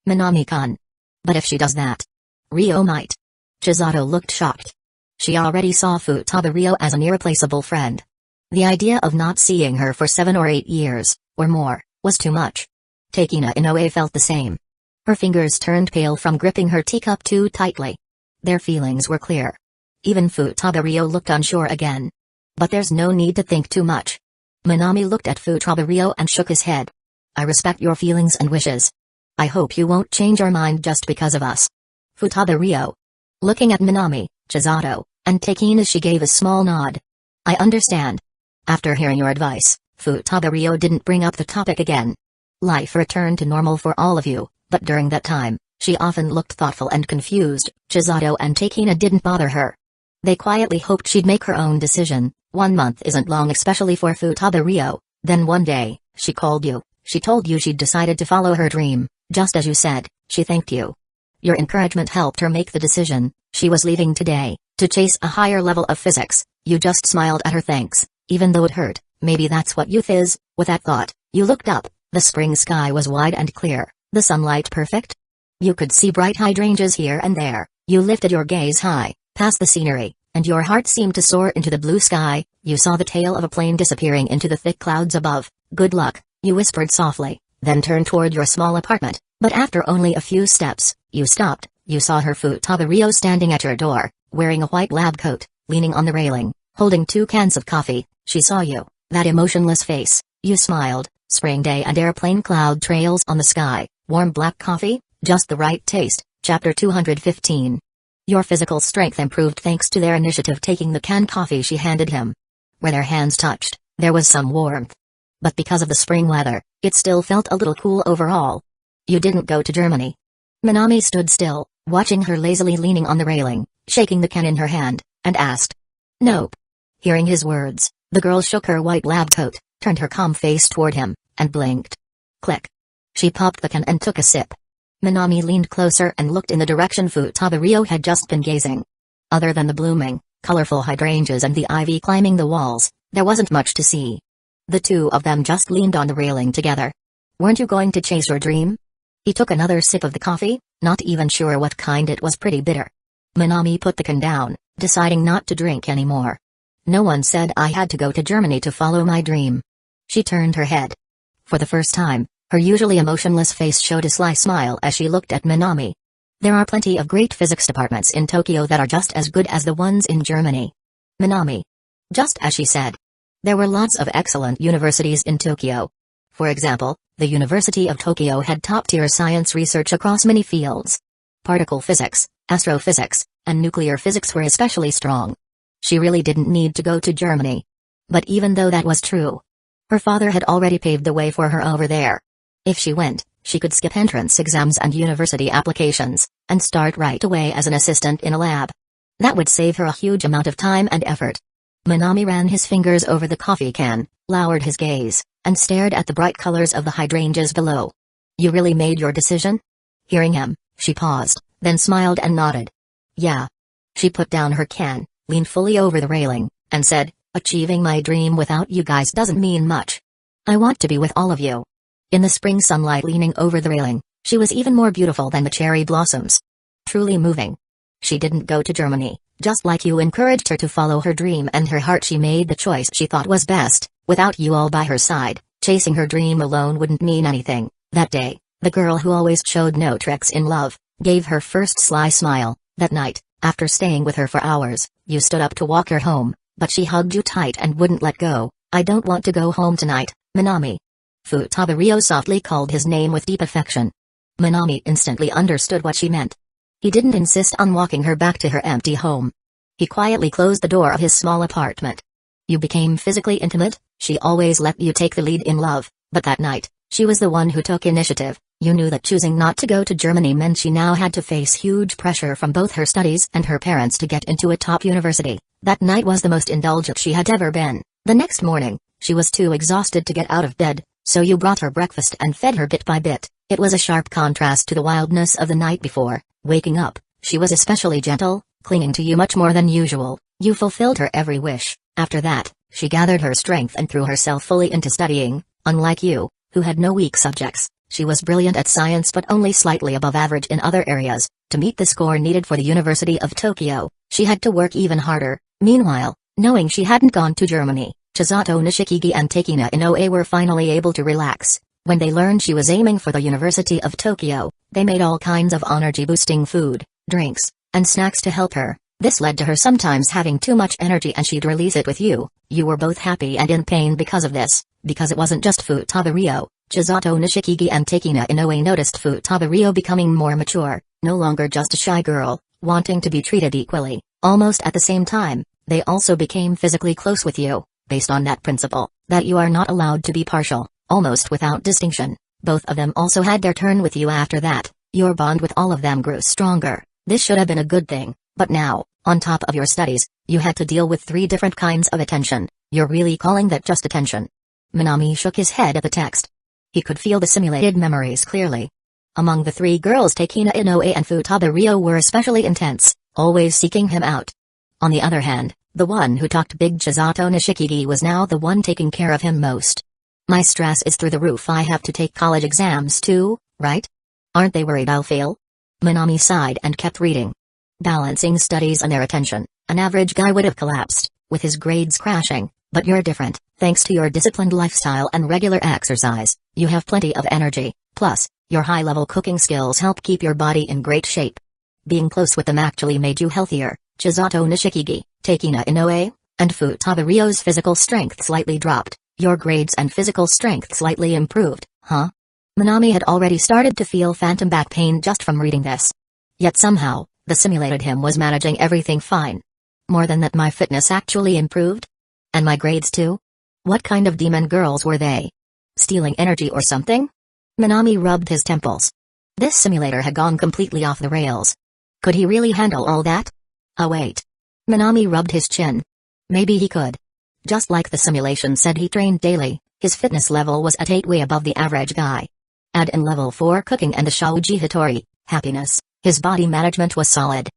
Minami-kun. But if she does that, Rio might. Chisato looked shocked. She already saw Futaba as an irreplaceable friend. The idea of not seeing her for 7 or 8 years, or more, was too much. Takina Inoue felt the same. Her fingers turned pale from gripping her teacup too tightly. Their feelings were clear. Even Futaba looked unsure again. But there's no need to think too much. Minami looked at Futaba and shook his head. I respect your feelings and wishes. I hope you won't change your mind just because of us. Futaba. Looking at Minami, Chisato, and Takina, she gave a small nod. I understand. After hearing your advice, Futaba didn't bring up the topic again. Life returned to normal for all of you, but during that time, She often looked thoughtful and confused. Chisato and Takina didn't bother her. They quietly hoped she'd make her own decision. 1 month isn't long, especially for Futaba Rio. Then one day, she called you. She told you she'd decided to follow her dream, just as you said. She thanked you. Your encouragement helped her make the decision. She was leaving today, to chase a higher level of physics. You just smiled at her thanks, even though it hurt. Maybe that's what youth is. With that thought, you looked up. The spring sky was wide and clear, the sunlight perfect. You could see bright hydrangeas here and there. You lifted your gaze high, past the scenery, and your heart seemed to soar into the blue sky. You saw the tail of a plane disappearing into the thick clouds above. Good luck, you whispered softly, then turned toward your small apartment. But after only a few steps, you stopped. You saw her Futaba Rio standing at your door, wearing a white lab coat, leaning on the railing, holding 2 cans of coffee. She saw you, that emotionless face. You smiled. Spring day and airplane cloud trails on the sky. Warm black coffee, just the right taste. Chapter 215. Your physical strength improved thanks to their initiative taking the canned coffee she handed him. Where their hands touched, there was some warmth. But because of the spring weather, it still felt a little cool overall. You didn't go to Germany. Minami stood still, watching her lazily leaning on the railing, shaking the can in her hand, and asked. Nope. Hearing his words, the girl shook her white lab coat, turned her calm face toward him, and blinked. Click. She popped the can and took a sip. Minami leaned closer and looked in the direction Futaba Rio had just been gazing. Other than the blooming, colorful hydrangeas and the ivy climbing the walls, there wasn't much to see. The two of them just leaned on the railing together. Weren't you going to chase your dream? He took another sip of the coffee, not even sure what kind. It was pretty bitter. Minami put the can down, deciding not to drink anymore. No one said I had to go to Germany to follow my dream. She turned her head. For the first time, her usually emotionless face showed a sly smile as she looked at Minami. There are plenty of great physics departments in Tokyo that are just as good as the ones in Germany. Minami. Just as she said. There were lots of excellent universities in Tokyo. For example, the University of Tokyo had top-tier science research across many fields. Particle physics, astrophysics, and nuclear physics were especially strong. She really didn't need to go to Germany. But even though that was true, her father had already paved the way for her over there. If she went, she could skip entrance exams and university applications, and start right away as an assistant in a lab. That would save her a huge amount of time and effort. Minami ran his fingers over the coffee can, lowered his gaze, and stared at the bright colors of the hydrangeas below. You really made your decision? Hearing him, she paused, then smiled and nodded. Yeah. She put down her can, leaned fully over the railing, and said, achieving my dream without you guys doesn't mean much. I want to be with all of you. In the spring sunlight leaning over the railing, she was even more beautiful than the cherry blossoms. Truly moving. She didn't go to Germany, just like you encouraged her to follow her dream and her heart. She made the choice she thought was best. Without you all by her side, chasing her dream alone wouldn't mean anything. That day, the girl who always showed no tricks in love, gave her first sly smile. That night, after staying with her for hours, you stood up to walk her home, but she hugged you tight and wouldn't let go. I don't want to go home tonight, Minami. Futaba Rio softly called his name with deep affection. Minami instantly understood what she meant. He didn't insist on walking her back to her empty home. He quietly closed the door of his small apartment. You became physically intimate. She always let you take the lead in love, but that night, she was the one who took initiative. You knew that choosing not to go to Germany meant she now had to face huge pressure from both her studies and her parents to get into a top university. That night was the most indulgent she had ever been. The next morning, she was too exhausted to get out of bed, so you brought her breakfast and fed her bit by bit. It was a sharp contrast to the wildness of the night before. Waking up, she was especially gentle, clinging to you much more than usual. You fulfilled her every wish. After that, she gathered her strength and threw herself fully into studying. Unlike you, who had no weak subjects, she was brilliant at science but only slightly above average in other areas. To meet the score needed for the University of Tokyo, she had to work even harder. Meanwhile, knowing she hadn't gone to Germany, Chisato Nishikigi and Takina Inoue were finally able to relax. When they learned she was aiming for the University of Tokyo, they made all kinds of energy-boosting food, drinks, and snacks to help her. This led to her sometimes having too much energy and she'd release it with you. You were both happy and in pain because of this, because it wasn't just Futaba Rio. Chisato Nishikigi and Takina Inoue noticed Futaba Rio becoming more mature, no longer just a shy girl, wanting to be treated equally. Almost at the same time, they also became physically close with you, based on that principle, that you are not allowed to be partial, almost without distinction. Both of them also had their turn with you after that. Your bond with all of them grew stronger. This should have been a good thing, but now, on top of your studies, you had to deal with 3 different kinds of attention. You're really calling that just attention? Minami shook his head at the text. He could feel the simulated memories clearly. Among the 3 girls, Takina Inoue and Futaba Ryo were especially intense, always seeking him out. On the other hand, the one who talked big, Chisato Nishikigi, was now the one taking care of him most. My stress is through the roof. I have to take college exams too, right? Aren't they worried I'll fail? Minami sighed and kept reading. Balancing studies and their attention, an average guy would have collapsed, with his grades crashing, but you're different. Thanks to your disciplined lifestyle and regular exercise, you have plenty of energy, plus, your high-level cooking skills help keep your body in great shape. Being close with them actually made you healthier. Chisato Nishikigi, Takina Inoue, and Futaba Ryo's physical strength slightly dropped. Your grades and physical strength slightly improved, huh? Minami had already started to feel phantom back pain just from reading this. Yet somehow, the simulated him was managing everything fine. More than that, my fitness actually improved? And my grades too? What kind of demon girls were they? Stealing energy or something? Minami rubbed his temples. This simulator had gone completely off the rails. Could he really handle all that? Oh wait. Minami rubbed his chin. Maybe he could. Just like the simulation said, he trained daily. His fitness level was at 8 way above the average guy. Add in level 4 cooking and the Shouji Hitori, happiness, his body management was solid.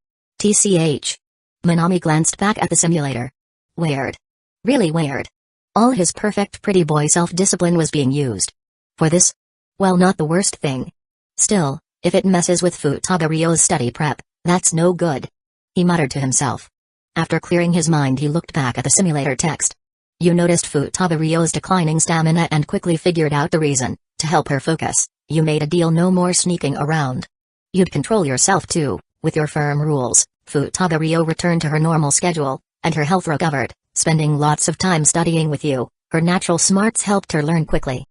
TCH. Minami glanced back at the simulator. Weird. Really weird. All his perfect pretty boy self-discipline was being used. For this? Well, not the worst thing. Still, if it messes with Futaba Ryo's study prep, that's no good. He muttered to himself. After clearing his mind, he looked back at the simulator text. You noticed Futaba Ryo's declining stamina and quickly figured out the reason. To help her focus, you made a deal: no more sneaking around. You'd control yourself too, with your firm rules. Futaba Ryo returned to her normal schedule, and her health recovered. Spending lots of time studying with you, her natural smarts helped her learn quickly.